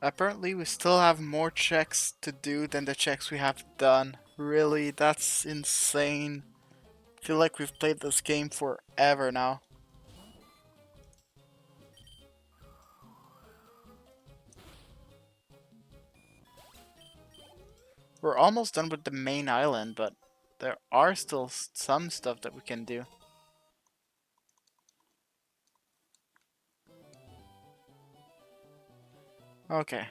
Apparently we still have more checks to do than the checks we have done. Really, that's insane. I feel like we've played this game forever now. We're almost done with the main island, but there are still some stuff that we can do. Okay.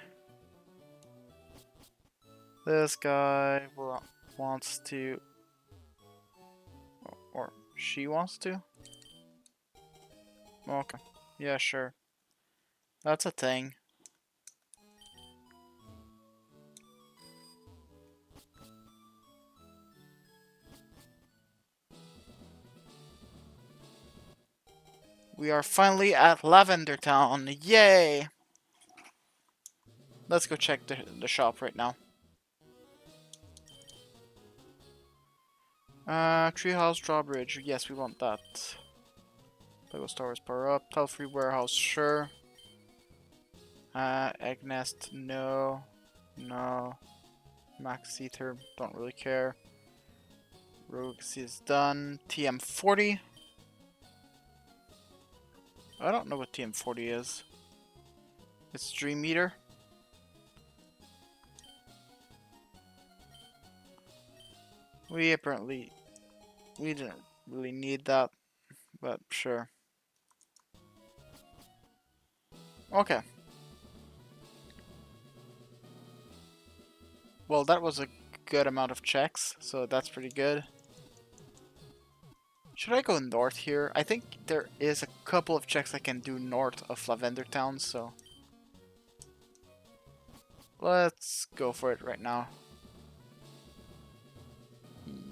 This guy wants to... Or she wants to? Okay. Yeah, sure. That's a thing. We are finally at Lavender Town. Yay! Let's go check the shop right now. Treehouse Drawbridge. Yes, we want that. Lego Star Wars power up. Tile-free warehouse, sure. Egg nest, no. No. Max ether, don't really care. Rogue is done. TM40. I don't know what TM40 is. It's Dream Eater. We didn't really need that, but sure. Okay. Well, that was a good amount of checks, so that's pretty good. Should I go north here? I think there is a couple of checks I can do north of Lavender Town, so let's go for it right now.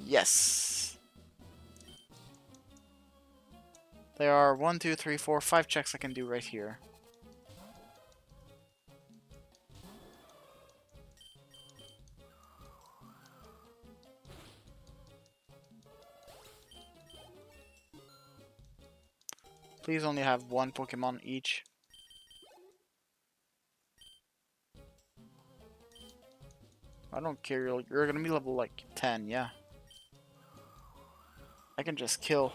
Yes! There are 1, 2, 3, 4, 5 checks I can do right here. Please only have one Pokemon each. I don't care, you're gonna be level like 10, yeah. I can just kill.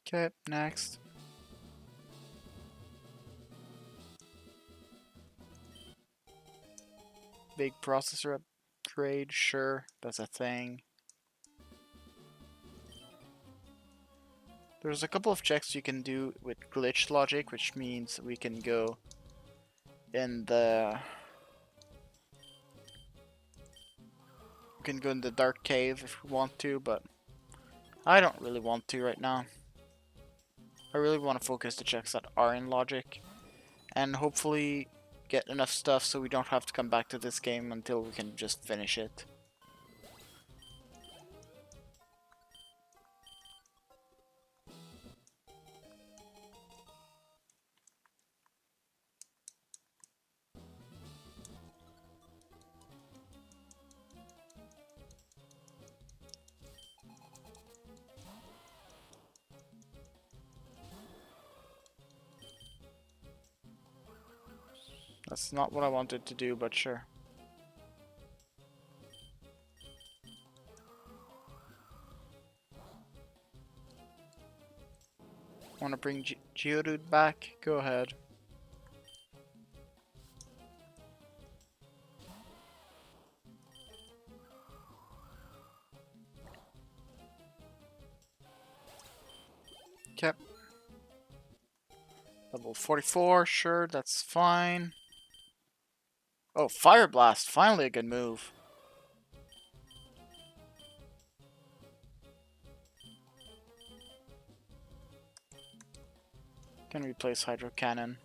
Okay, next. Big processor upgrade, sure, that's a thing. There's a couple of checks you can do with glitch logic, which means we can go in the... We can go in the dark cave if we want to, but I don't really want to right now. I really want to focus the checks that are in logic, and hopefully get enough stuff so we don't have to come back to this game until we can just finish it. That's not what I wanted to do, but sure. Want to bring Geodude back? Go ahead. Okay. Level 44, sure, that's fine. Oh, Fire Blast, finally a good move. Can replace Hydro Cannon.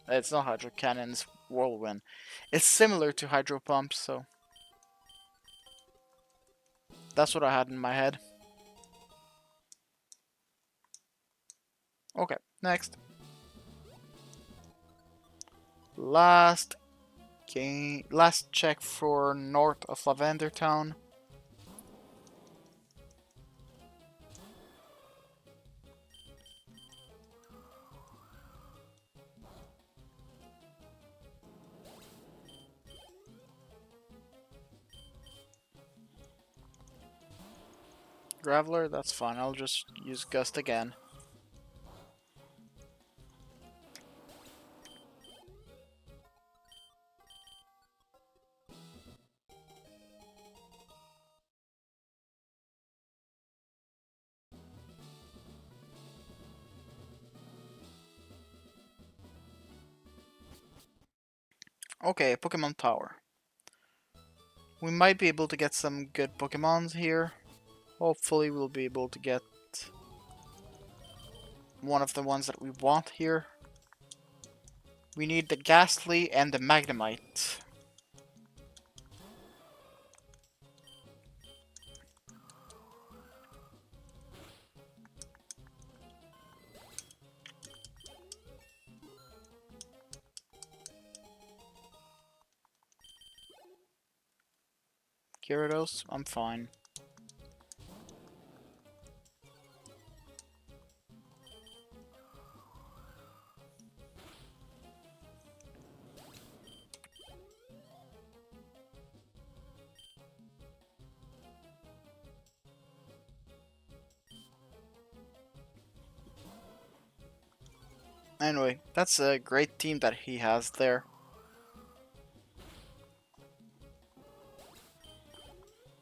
It's not Hydro Cannon, it's Whirlwind. It's similar to Hydro Pump, so that's what I had in my head. Okay, next. Last check for north of Lavender Town. Graveler, that's fine. I'll just use Gust again. Okay, Pokemon Tower. We might be able to get some good Pokemons here. Hopefully we'll be able to get one of the ones that we want here. We need the Ghastly and the Magnemite. Gyarados, I'm fine. Anyway, that's a great team that he has there.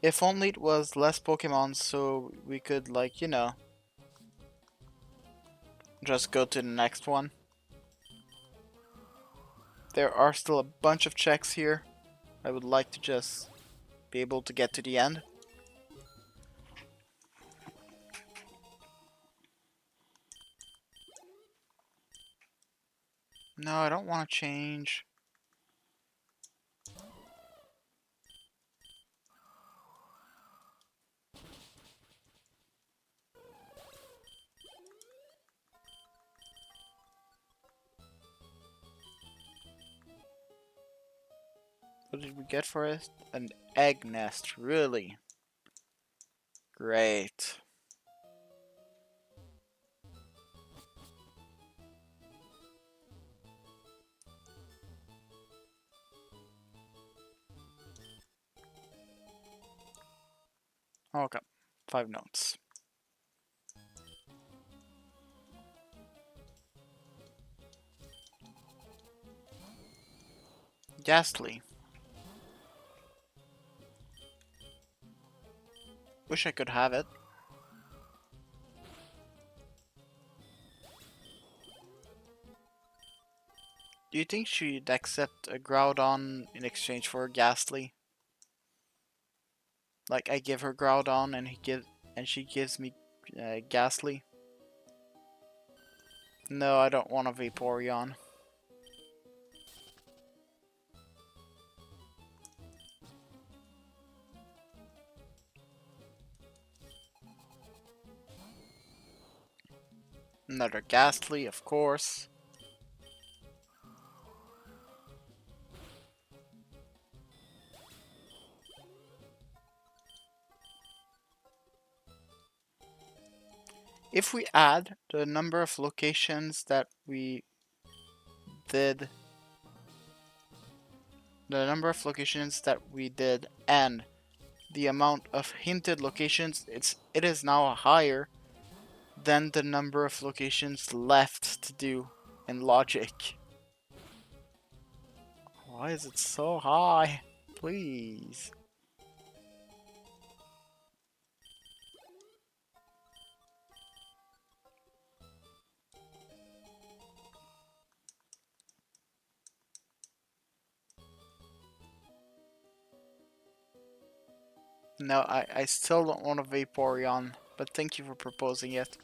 If only it was less Pokemon so we could, like, you know, just go to the next one. There are still a bunch of checks here. I would like to just be able to get to the end. No, I don't want to change. What did we get for it? An egg nest, really? Great. Okay, 5 notes. Ghastly. Wish I could have it. Do you think she'd accept a Groudon in exchange for a Ghastly? Like I give her Groudon and she gives me Ghastly? No, I don't want a Vaporeon. Another Ghastly, of course. If we add the number of locations that we did, and the amount of hinted locations, it is now higher than the number of locations left to do in logic. Why is it so high? Please. No, I still don't want a Vaporeon, but thank you for proposing it.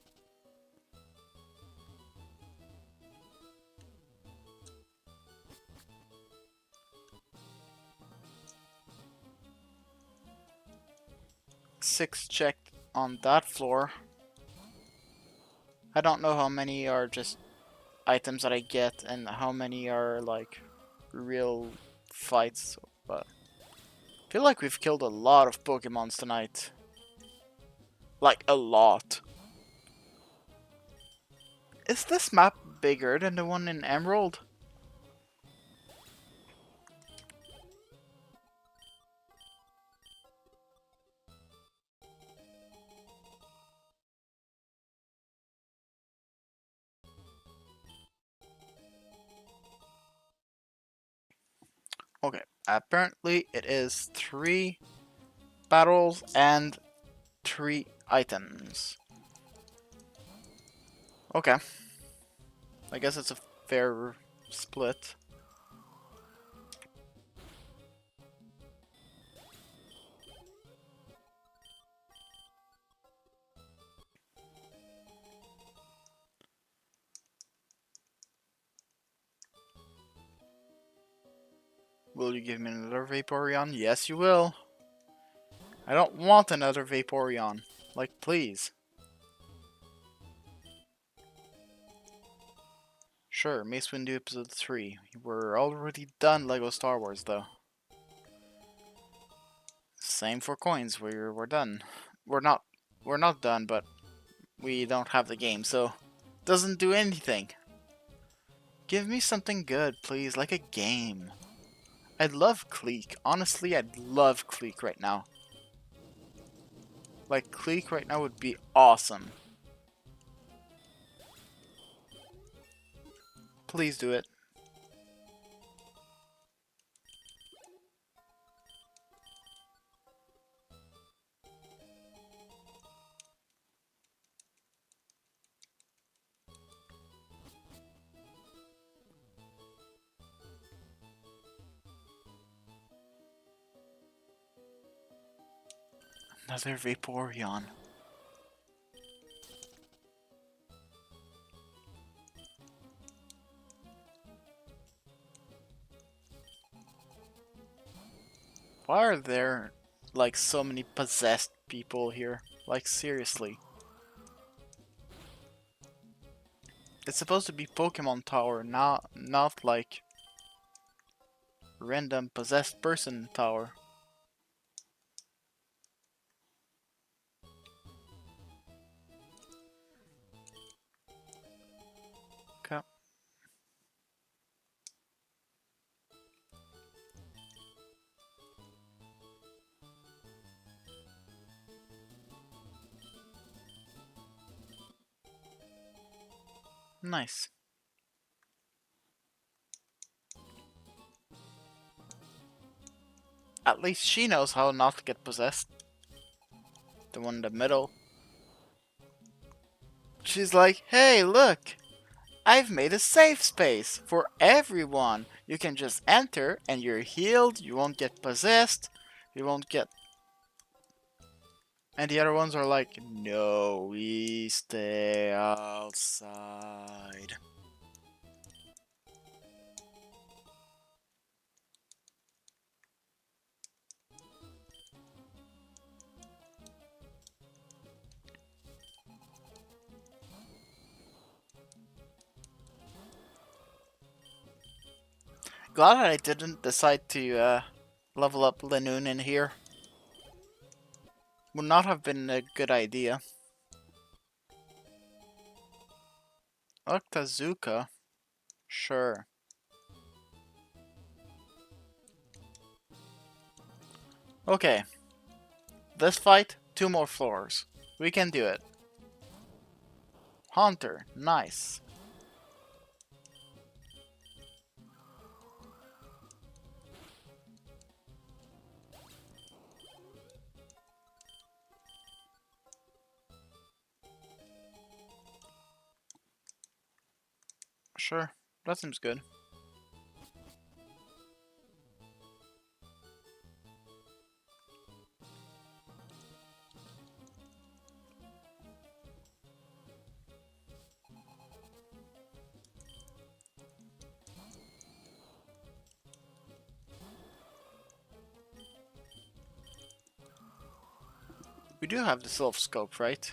Six checked on that floor. I don't know how many are just items that I get and how many are like real fights, but I feel like we've killed a lot of Pokemons tonight. Like a lot. Is this map bigger than the one in Emerald? Okay, apparently it is 3 battles and 3 items. Okay. I guess it's a fair split. Will you give me another Vaporeon? Yes, you will. I don't want another Vaporeon. Like, please. Sure, Mace Windu Episode 3. We're already done LEGO Star Wars, though. Same for coins. We're done. We're not we're not done, but we don't have the game, so doesn't do anything. Give me something good, please, like a game. I'd love Cleek. Honestly, I'd love Cleek right now. Like, Cleek right now would be awesome. Please do it. Another Vaporeon. Why are there, like, so many possessed people here? Like, seriously. It's supposed to be Pokemon Tower, not like random possessed person tower. Okay. Nice. At least she knows how not to get possessed. The one in the middle. She's like, hey, look! I've made a safe space for everyone. You can just enter and you're healed, you won't get possessed, you won't get... And the other ones are like, no, we stay outside. Glad that I didn't decide to level up Linoon in here. Would not have been a good idea. Octazuka? Sure. Okay. This fight, 2 more floors. We can do it. Haunter, nice. Sure, that seems good. We do have the Sylph Scope, right?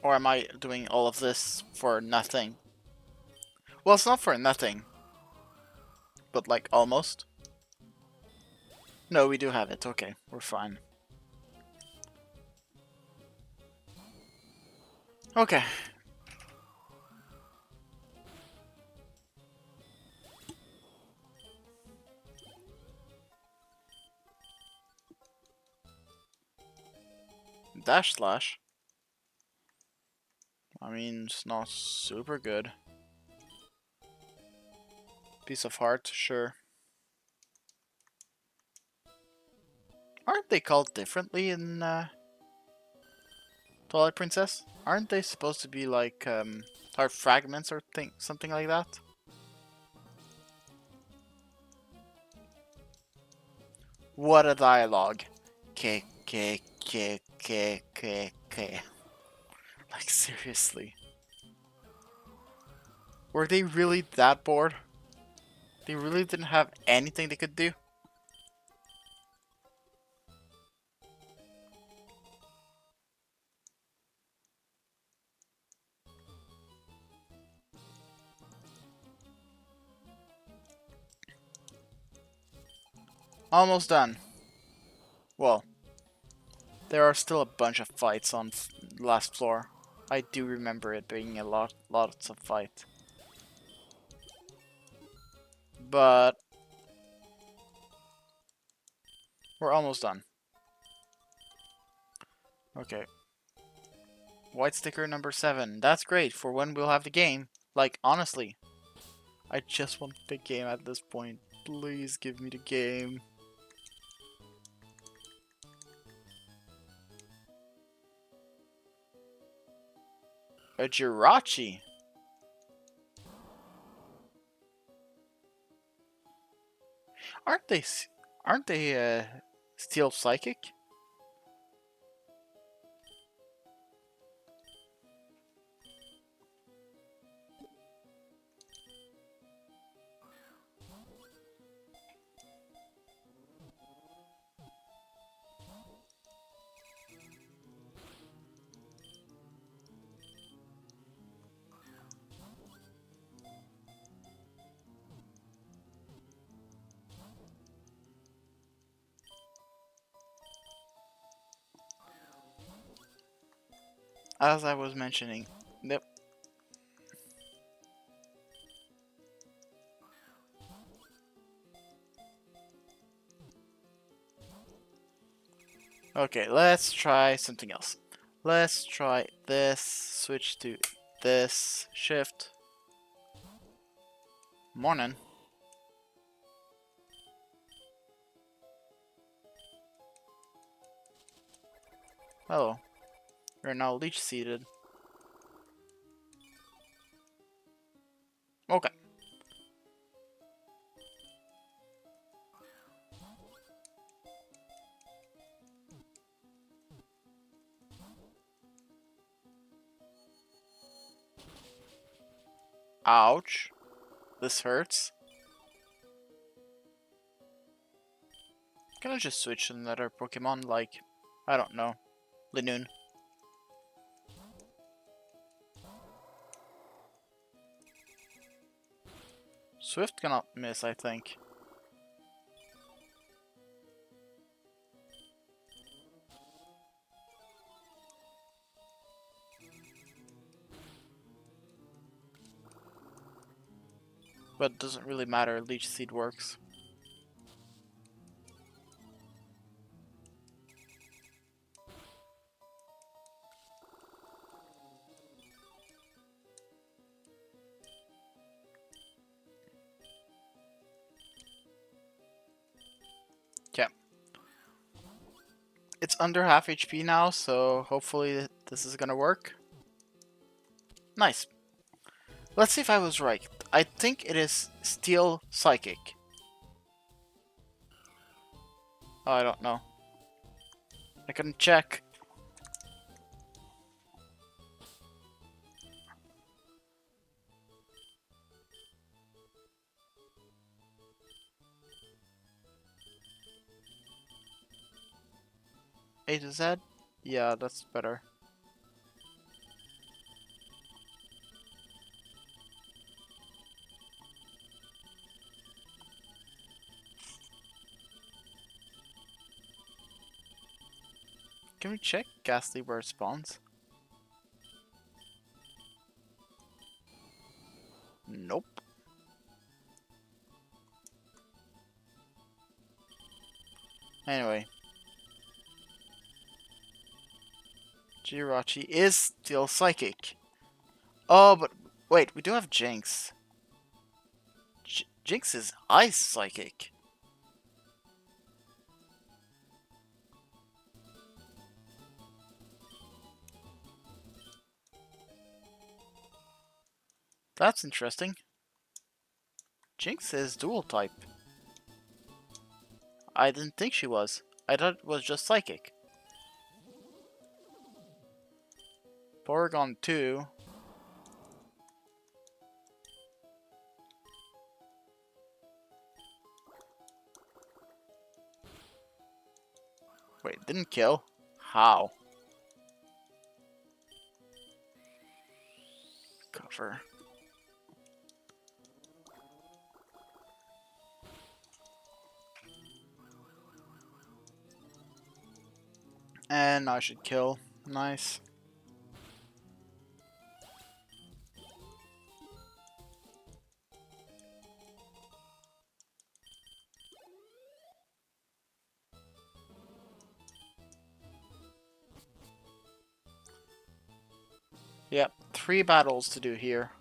Or am I doing all of this for nothing? Well, it's not for nothing. But like, almost. No, we do have it. Okay, we're fine. Okay. Dash slash. I mean, it's not super good. Piece of heart, sure. Aren't they called differently in Twilight Princess? Aren't they supposed to be like heart fragments or something like that? What a dialogue. K K K K K K. Like seriously. Were they really that bored? They really didn't have anything they could do? Almost done. Well, there are still a bunch of fights on last floor. I do remember it being a lots of fight. But we're almost done. Okay. White sticker number 7. That's great for when we'll have the game. Like, honestly, I just want the game at this point. Please give me the game. A Jirachi. Aren't they? Aren't they? Steel Psychic? As I was mentioning. Yep. Okay, let's try something else. Let's try this. Switch to this. Shift. Morning. Hello. You're now leech seated. Okay. Ouch. This hurts. Can I just switch to another Pokemon like, I don't know, Linoon? Swift cannot miss, I think. But it doesn't really matter, Leech Seed works. Okay. It's under half HP now, so hopefully this is gonna work. Nice. Let's see if I was right. I think it is Steel Psychic. Oh, I don't know. I couldn't check. A to Z? Yeah, that's better. Can we check Ghastly where it spawns? Nope. Anyway. Jirachi is still psychic. Oh, but wait, we do have Jinx. Jinx is ice psychic. That's interesting. Jinx is dual type. I didn't think she was. I thought it was just psychic. Porygon 2. Wait, didn't kill? How? Cover. And I should kill. Nice. Yep, 3 battles to do here.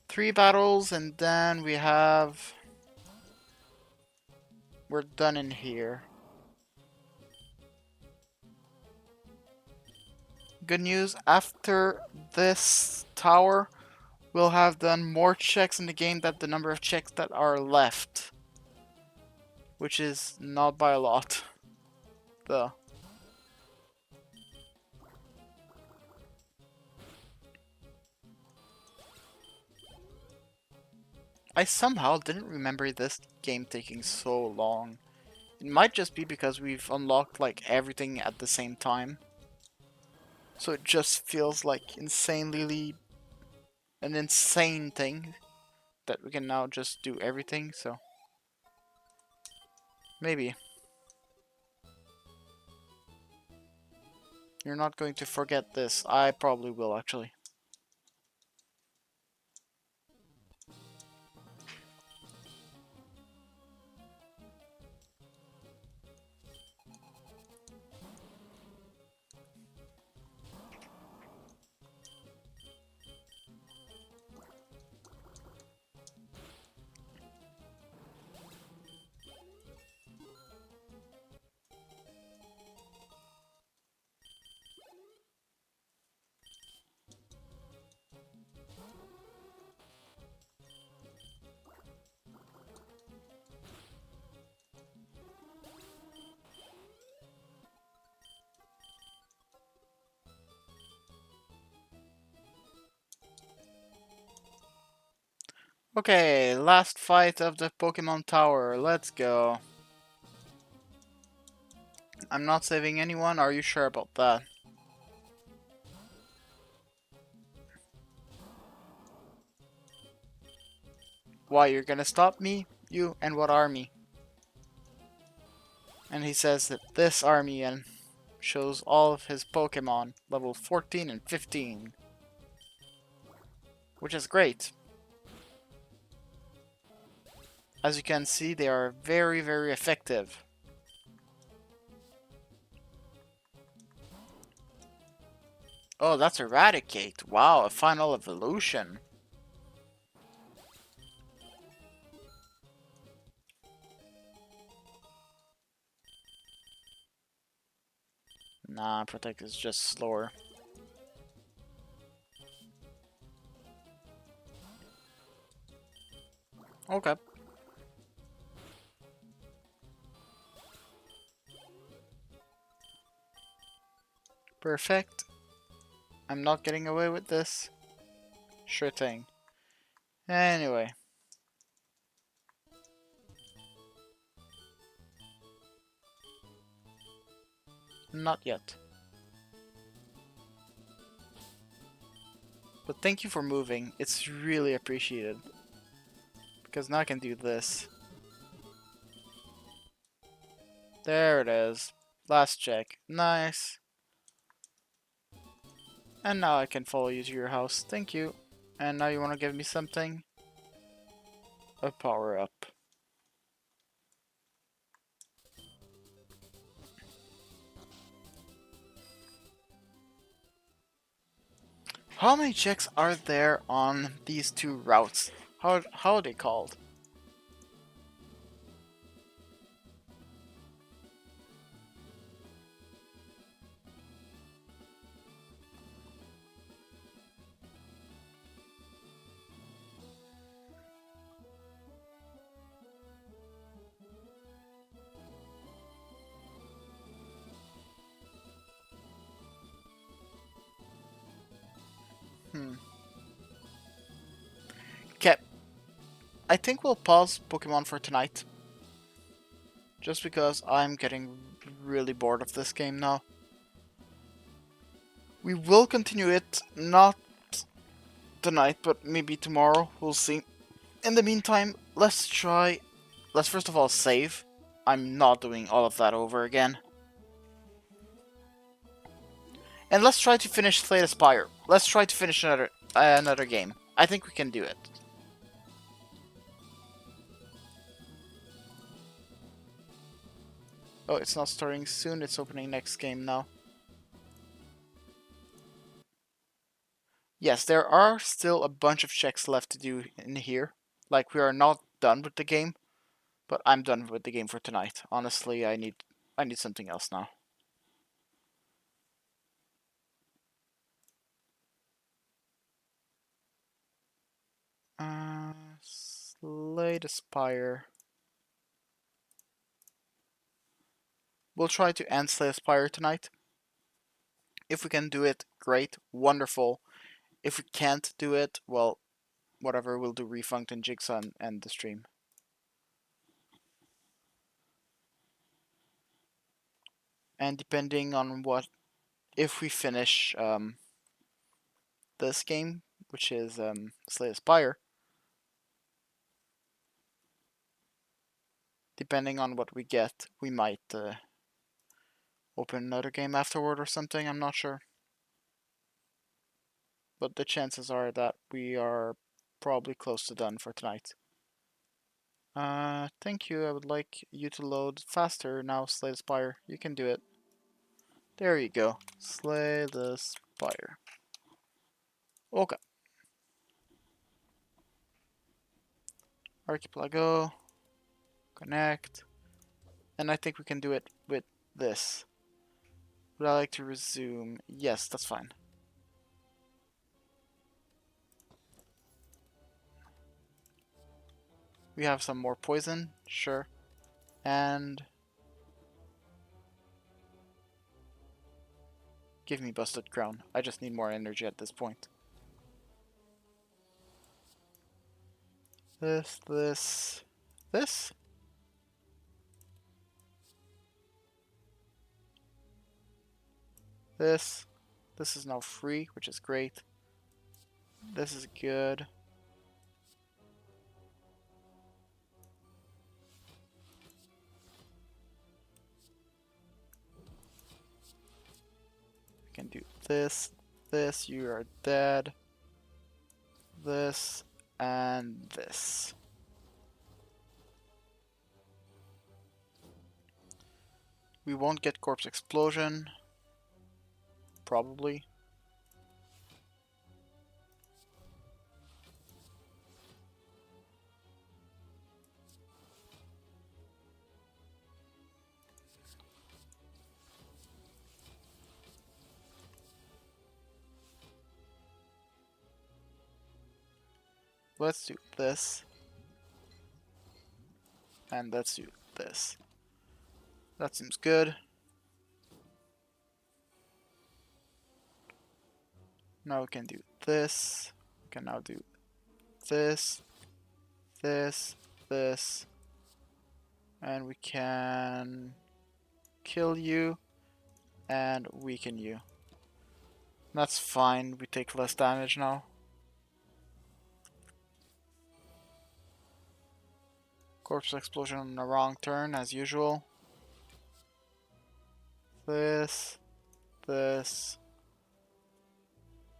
3 battles, and then we have... We're done in here. Good news, after this tower, we'll have done more checks in the game than the number of checks that are left. Which is not by a lot, though. I somehow didn't remember this game taking so long. It might just be because we've unlocked like everything at the same time. So it just feels like an insane thing that we can now just do everything, so maybe. You're not going to forget this. I probably will actually. Okay, last fight of the Pokemon Tower. Let's go. I'm not saving anyone. Are you sure about that? Why, you're gonna stop me? You and what army? And he says that this army and shows all of his Pokemon, level 14 and 15. Which is great. As you can see, they are very, very effective. Oh, that's Eradicate. Wow, a final evolution. Nah, Protect is just slower. Okay. Perfect. I'm not getting away with this. Sure thing. Anyway. Not yet. But thank you for moving. It's really appreciated. Because now I can do this. There it is. Last check. Nice. And now I can follow you to your house. Thank you. And now you want to give me something? A power up. How many checks are there on these two routes? How are they called? Hmm. Okay. I think we'll pause Pokemon for tonight. Just because I'm getting really bored of this game now. We will continue it, not tonight, but maybe tomorrow. We'll see. In the meantime, let's first of all save. I'm not doing all of that over again. And let's try to finish Slay the Spire. Let's try to finish another game. I think we can do it. Oh, it's not starting soon. It's opening next game now. Yes, there are still a bunch of checks left to do in here. Like, we are not done with the game, but I'm done with the game for tonight. Honestly, I need something else now. Slay the Spire. We'll try to end Slay the Spire tonight. If we can do it, great, wonderful. If we can't do it, well, whatever, we'll do Refunct and Jigsaw and end the stream. And depending on if we finish this game, which is Slay the Spire, depending on what we get, we might open another game afterward or something, I'm not sure. But the chances are that we are probably close to done for tonight. Thank you. I would like you to load faster now, Slay the Spire. You can do it. There you go. Slay the Spire. Okay. Archipelago. Connect. And I think we can do it with this. Would I like to resume? Yes, that's fine. We have some more poison, sure. And give me Busted Crown. I just need more energy at this point. This. This? This. This is now free, which is great. This is good. We can do this. This, you are dead. This, and this. We won't get Corpse Explosion. Probably. Let's do this. And let's do this. That seems good. Now we can do this. We can now do this, this, and we can kill you and weaken you. That's fine, we take less damage now. Corpse Explosion on the wrong turn, as usual. This.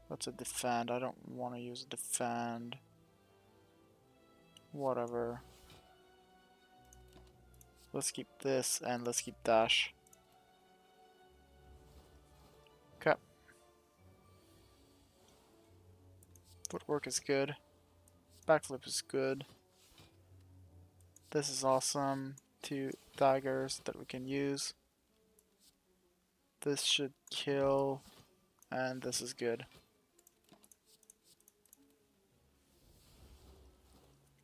What's a defend? I don't want to use a defend. Whatever. Let's keep this and let's keep dash. Okay. Footwork is good. Backflip is good. This is awesome. 2 daggers that we can use. This should kill. And this is good.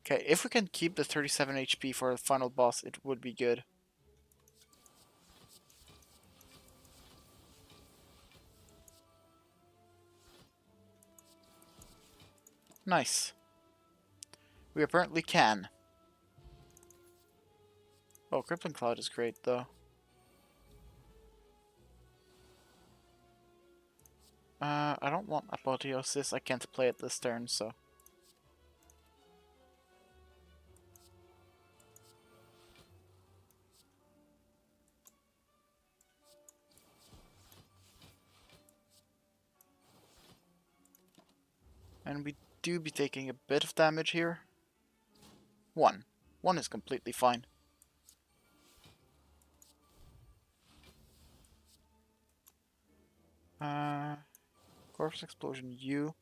Okay, if we can keep the 37 HP for the final boss, it would be good. Nice. We apparently can. Oh, Crippling Cloud is great, though. I don't want Apotheosis. I can't play it this turn, so... And we do be taking a bit of damage here. 1. 1 is completely fine. Corpse Explosion U.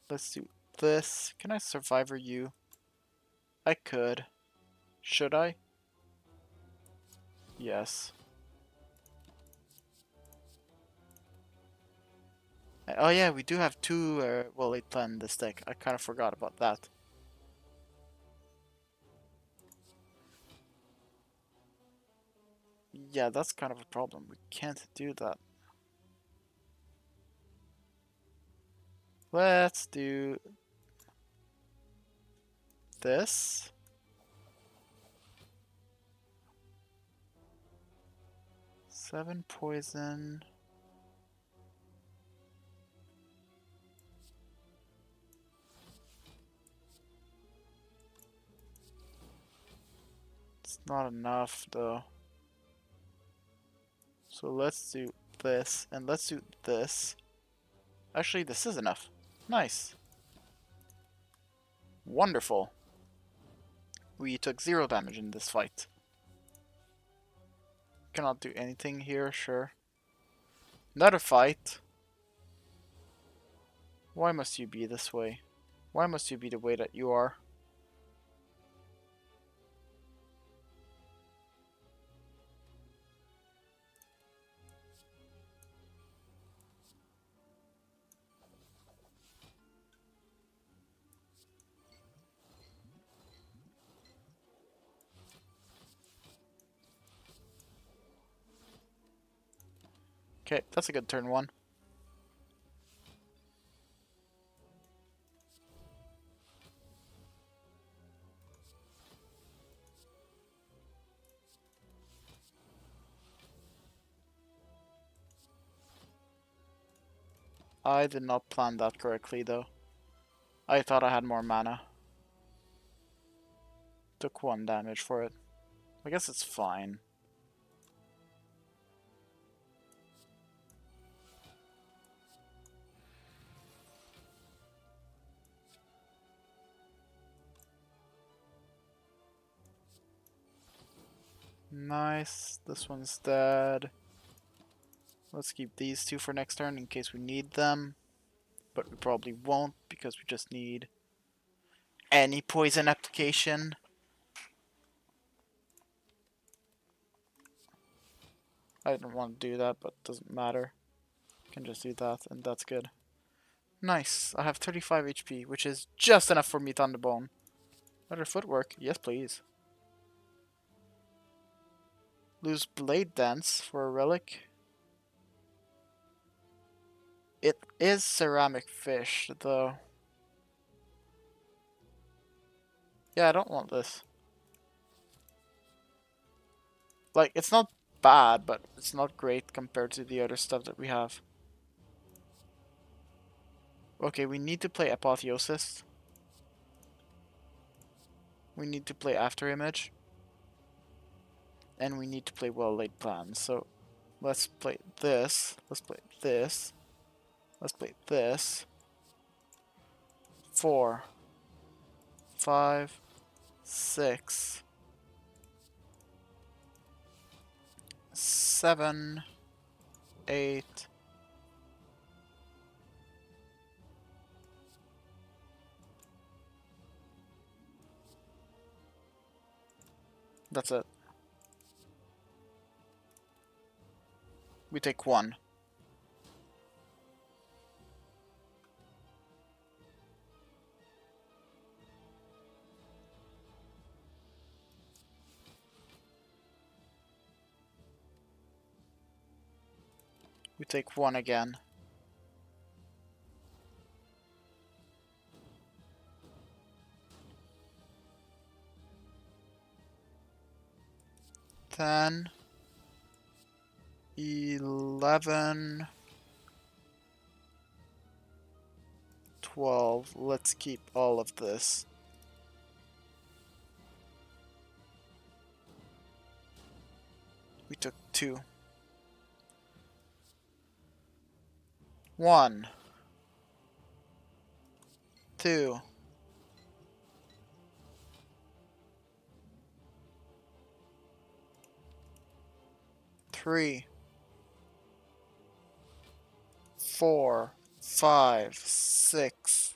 Let's do this. Can I Survivor U? I could. Should I? Yes. Oh yeah, we do have 2 well laid plan in this deck. I kind of forgot about that. Yeah, that's kind of a problem. We can't do that. Let's do this. Seven poison. It's not enough though. So let's do this, and let's do this. Actually, this is enough. Nice. Wonderful. We took 0 damage in this fight. Cannot do anything here, sure. Another fight. Why must you be this way? Why must you be the way that you are? Okay, that's a good turn 1. I did not plan that correctly though. I thought I had more mana. Took 1 damage for it. I guess it's fine. Nice. This one's dead. Let's keep these 2 for next turn in case we need them. But we probably won't because we just need any poison application. I didn't want to do that, but it doesn't matter. Can just do that, and that's good. Nice. I have 35 HP, which is just enough for me Thunderbone. Better footwork. Yes, please. Lose Blade Dance for a relic. It is Ceramic Fish, though. Yeah, I don't want this. Like, it's not bad, but it's not great compared to the other stuff that we have. Okay, we need to play Apotheosis. We need to play After Image. And we need to play Well Laid Plans. So, let's play this. Let's play this. Let's play this. 4, 5, 6, 7, 8, That's it. We take 1. We take 1 again. Ten, 11, 12. Let's keep all of this. We took 2. 1, 2, 3, 4, 5, 6.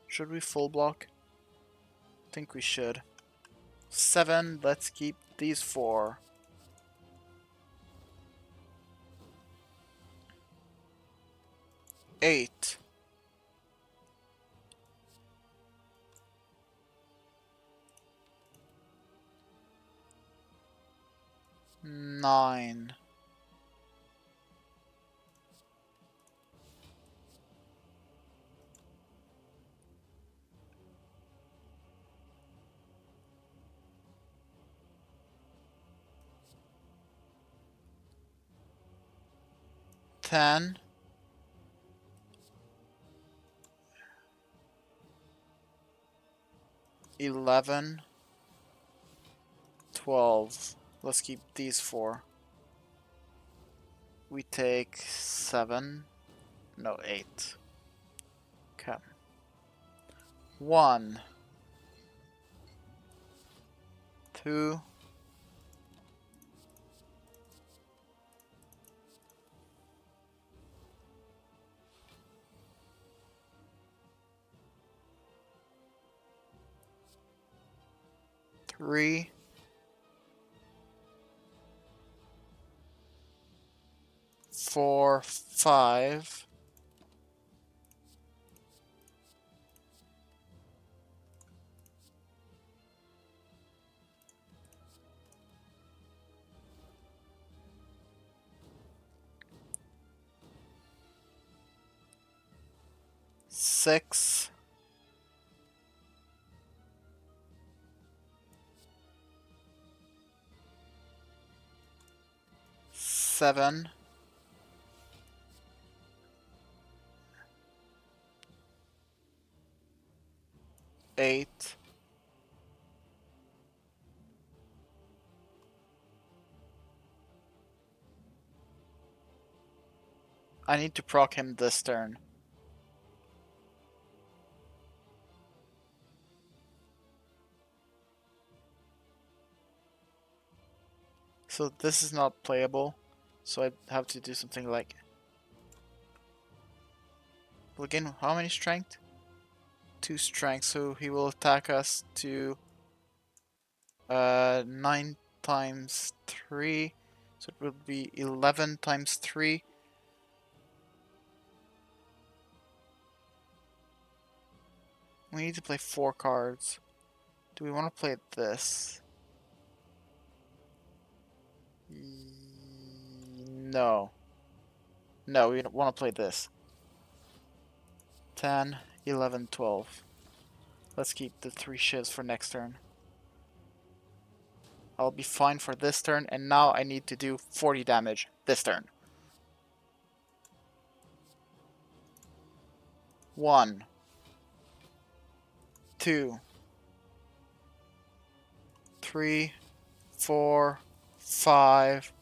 Should we full block? I think we should. 7, let's keep these 4. 8. 9. 10. 11. 12. Let's keep these 4. We take 7. No, 8. Okay. 1, 2, 3, 4, 5. 6. 7. 8. 'I need to proc him this turn. So this is not playable. So I have to do something like... Well, again, how many strength? 2 strength, so he will attack us to 9 times 3. So it will be 11 times 3. We need to play 4 cards. Do we want to play this? No. No, we don't want to play this. 10, 11, 12. Let's keep the 3 shivs for next turn. I'll be fine for this turn, and now I need to do 40 damage this turn. 1, 2, 3, 4, 5,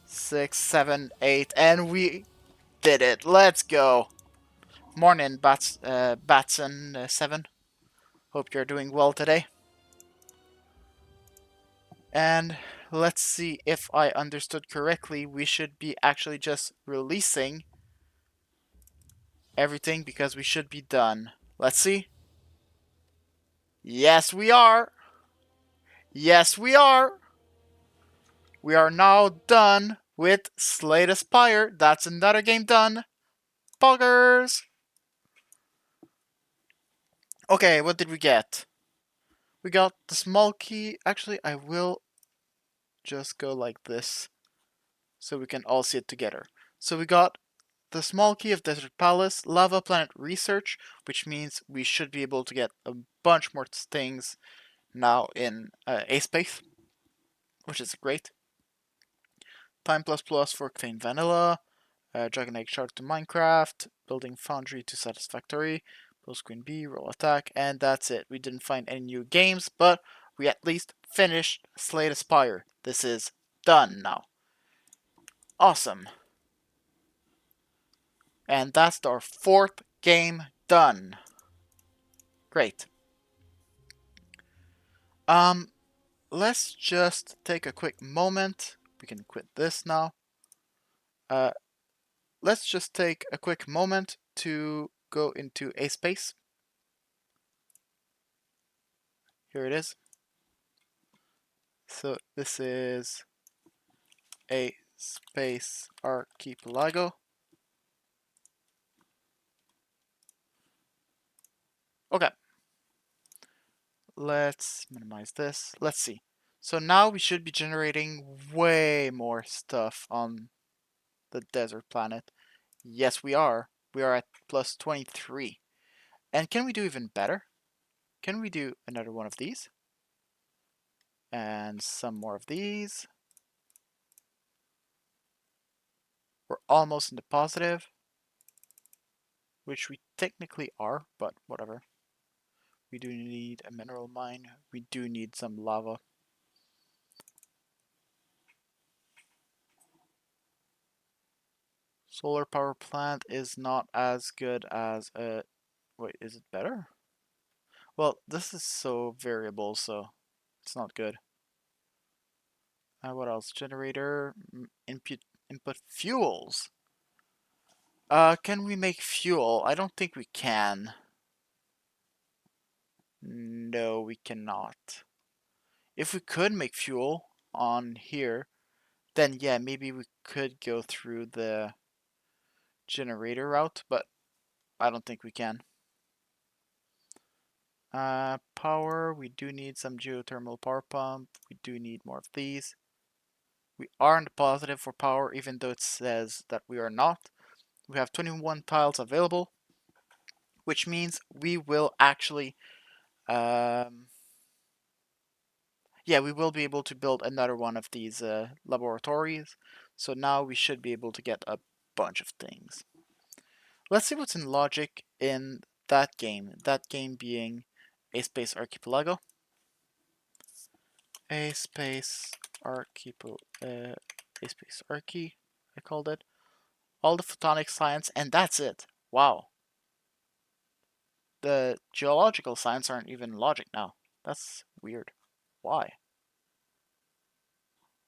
6, 7, 8, and we did it. Let's go. Morning, Batson 7. Hope you're doing well today. And let's see if I understood correctly. We should be actually just releasing everything because we should be done. Let's see. Yes, we are. Yes, we are. We are now done with Slay the Spire. That's another game done. Buggers. Okay, what did we get? We got the small key. Actually, I will just go like this so we can all see it together. So we got the small key of Desert Palace, Lava Planet Research, which means we should be able to get a bunch more things now in A-Space, which is great. Time++ for Clean Vanilla, Dragon Egg Shard to Minecraft, Building Foundry to Satisfactory, Full Screen B, Roll Attack, and that's it. We didn't find any new games, but we at least finished Slay the Spire. This is done now. Awesome. And that's our 4th game done. Great. Let's just take a quick moment. We can quit this now. Uh, let's just take a quick moment to go into A-Space. Here it is. So this is A-Space Archipelago. Okay. Let's minimize this. Let's see. So now we should be generating way more stuff on the desert planet. Yes, we are. We are at plus 23. And can we do even better? Can we do another one of these? And some more of these. We're almost in the positive, which we technically are, but whatever. We do need a mineral mine. We do need some lava. Solar power plant is not as good as a... Wait, is it better? Well, this is so variable, so it's not good. What else? Generator, input fuels. Can we make fuel? I don't think we can. No, we cannot. If we could make fuel on here, then yeah, maybe we could go through the generator route, but I don't think we can. Power, we do need some geothermal power pump. We do need more of these. We are in the positive for power, even though it says that we are not. We have 21 tiles available, which means we will actually, yeah, we will be able to build another one of these laboratories. So now we should be able to get a bunch of things. Let's see what's in logic in that game. That game being A-Space Archipelago. A-Space Archipelago. A-Space Archie, I called it. All the photonic science, and that's it. Wow. The geological science aren't even logic now. That's weird. Why?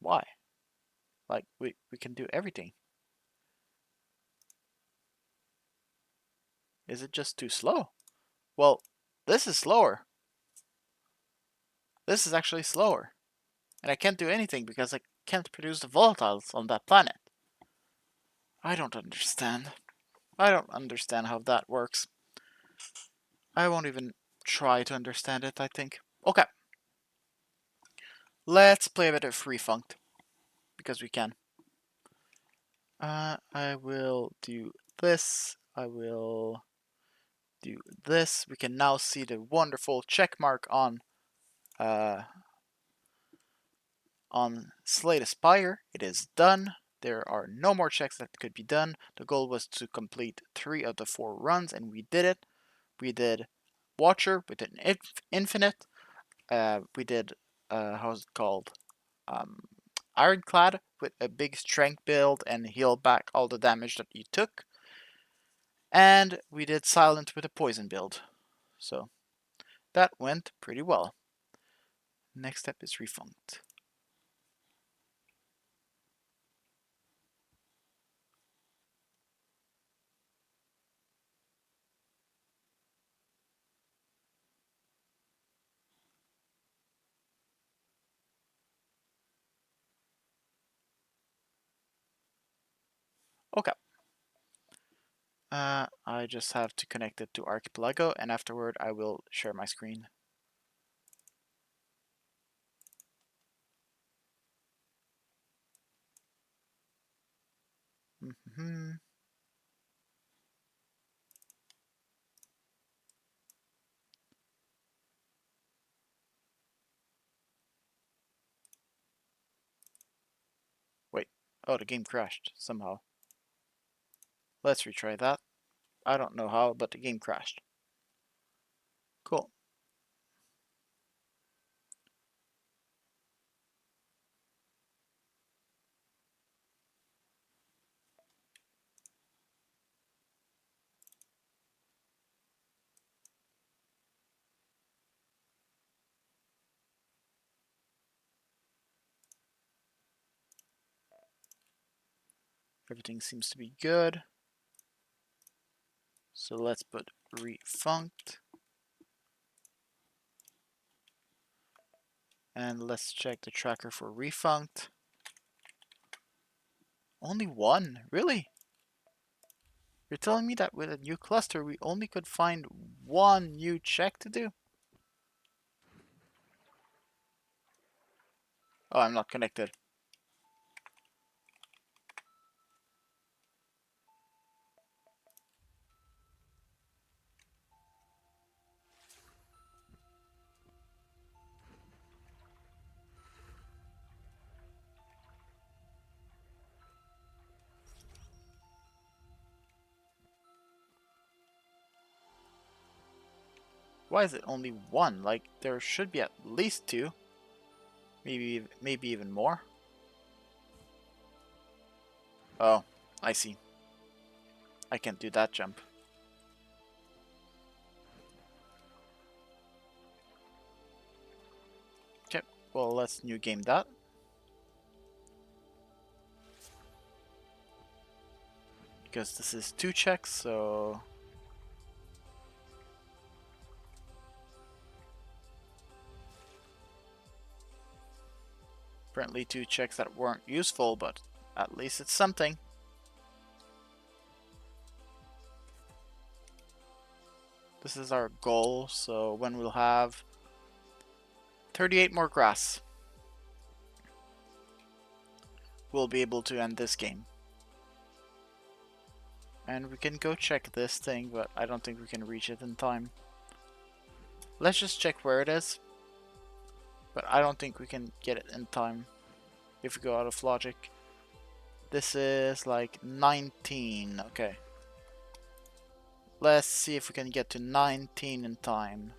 Why? Like, we can do everything. Is it just too slow? Well, this is slower. This is actually slower. And I can't do anything because I can't produce the volatiles on that planet. I don't understand. I don't understand how that works. I won't even try to understand it, I think. Okay. Let's play a bit of Free Funked. Because we can. I will do this. I will do this. We can now see the wonderful check mark on Slay the Spire. It is done. There are no more checks that could be done. The goal was to complete 3 of the 4 runs, and we did it. We did Watcher with an infinite. We did, how's it called? Ironclad with a big strength build and heal back all the damage that you took. And we did Silent with a poison build. So that went pretty well. Next step is Refunct. Okay. I just have to connect it to Archipelago, and afterward I will share my screen. Wait. Oh, the game crashed somehow. Let's retry that. I don't know how, but the game crashed. Cool. Everything seems to be good. So let's put refunked. And let's check the tracker for refunked. Only one? Really? You're telling me that with a new cluster we only could find one new check to do? Oh, I'm not connected. Why is it only one? Like, there should be at least two. Maybe even more. Oh, I see. I can't do that jump. Okay, well, let's new game that. Because this is two checks, so... Apparently two checks that weren't useful, but at least it's something. This is our goal, so when we'll have 38 more grass, we'll be able to end this game. And we can go check this thing, but I don't think we can reach it in time. Let's just check where it is. But I don't think we can get it in time if we go out of logic. This is like 19, okay. Let's see if we can get to 19 in time.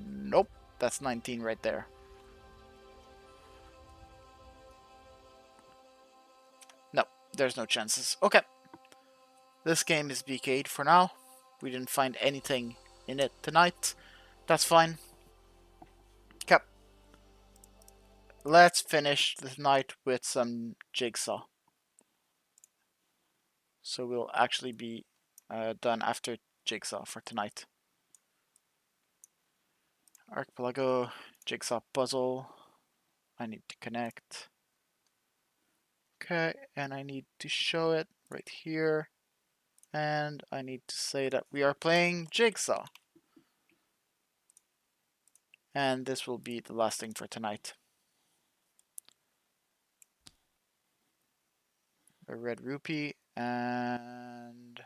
Nope, that's 19 right there. No, there's no chances. Okay. This game is BK'd for now. We didn't find anything in it tonight. That's fine. Okay. Let's finish the night with some jigsaw. So we'll actually be done after jigsaw for tonight. Archipelago, jigsaw puzzle. I need to connect. Okay, and I need to show it right here. And I need to say that we are playing jigsaw. And this will be the last thing for tonight. A red rupee, and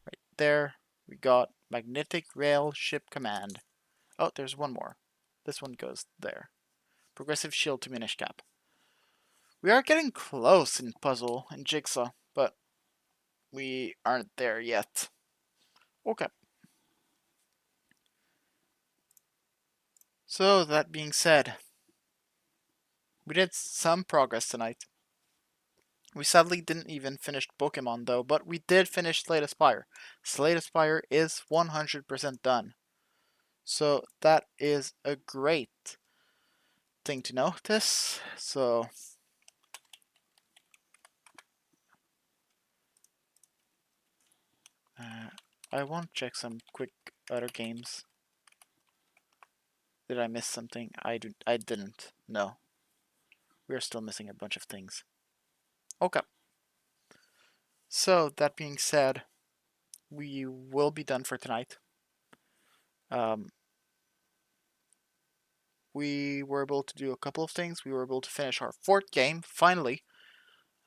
right there we got magnetic rail ship command. Oh, there's one more. This one goes there. Progressive shield to minish cap. We are getting close in puzzle and jigsaw, but we aren't there yet. Okay. So that being said, we did some progress tonight. We sadly didn't even finish Pokemon though, but we did finish Slate Aspire. Slate Aspire is 100% done. So that is a great thing to notice. So I want to check some quick other games. Did I miss something? I didn't. No. We're still missing a bunch of things. Okay. So, that being said, we will be done for tonight. Um, we were able to do a couple of things. We were able to finish our 4th game, finally.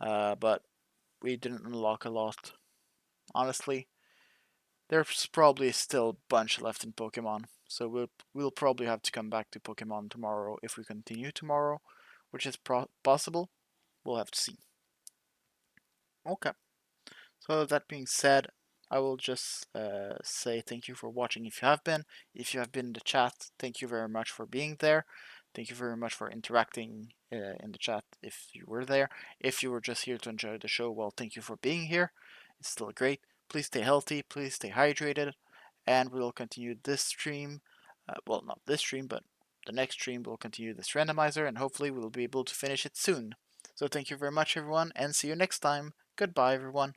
But we didn't unlock a lot. Honestly, there's probably still a bunch left in Pokemon. So we'll probably have to come back to Pokemon tomorrow if we continue tomorrow, which is possible. We'll have to see. Okay. So that being said, I will just say thank you for watching if you have been. If you have been in the chat, thank you very much for being there. Thank you very much for interacting in the chat if you were there. If you were just here to enjoy the show, well, thank you for being here. It's still great. Please stay healthy. Please stay hydrated. And we'll continue this stream. Well, not this stream, but the next stream we'll continue this randomizer, and hopefully we'll be able to finish it soon. So thank you very much, everyone, and see you next time. Goodbye, everyone.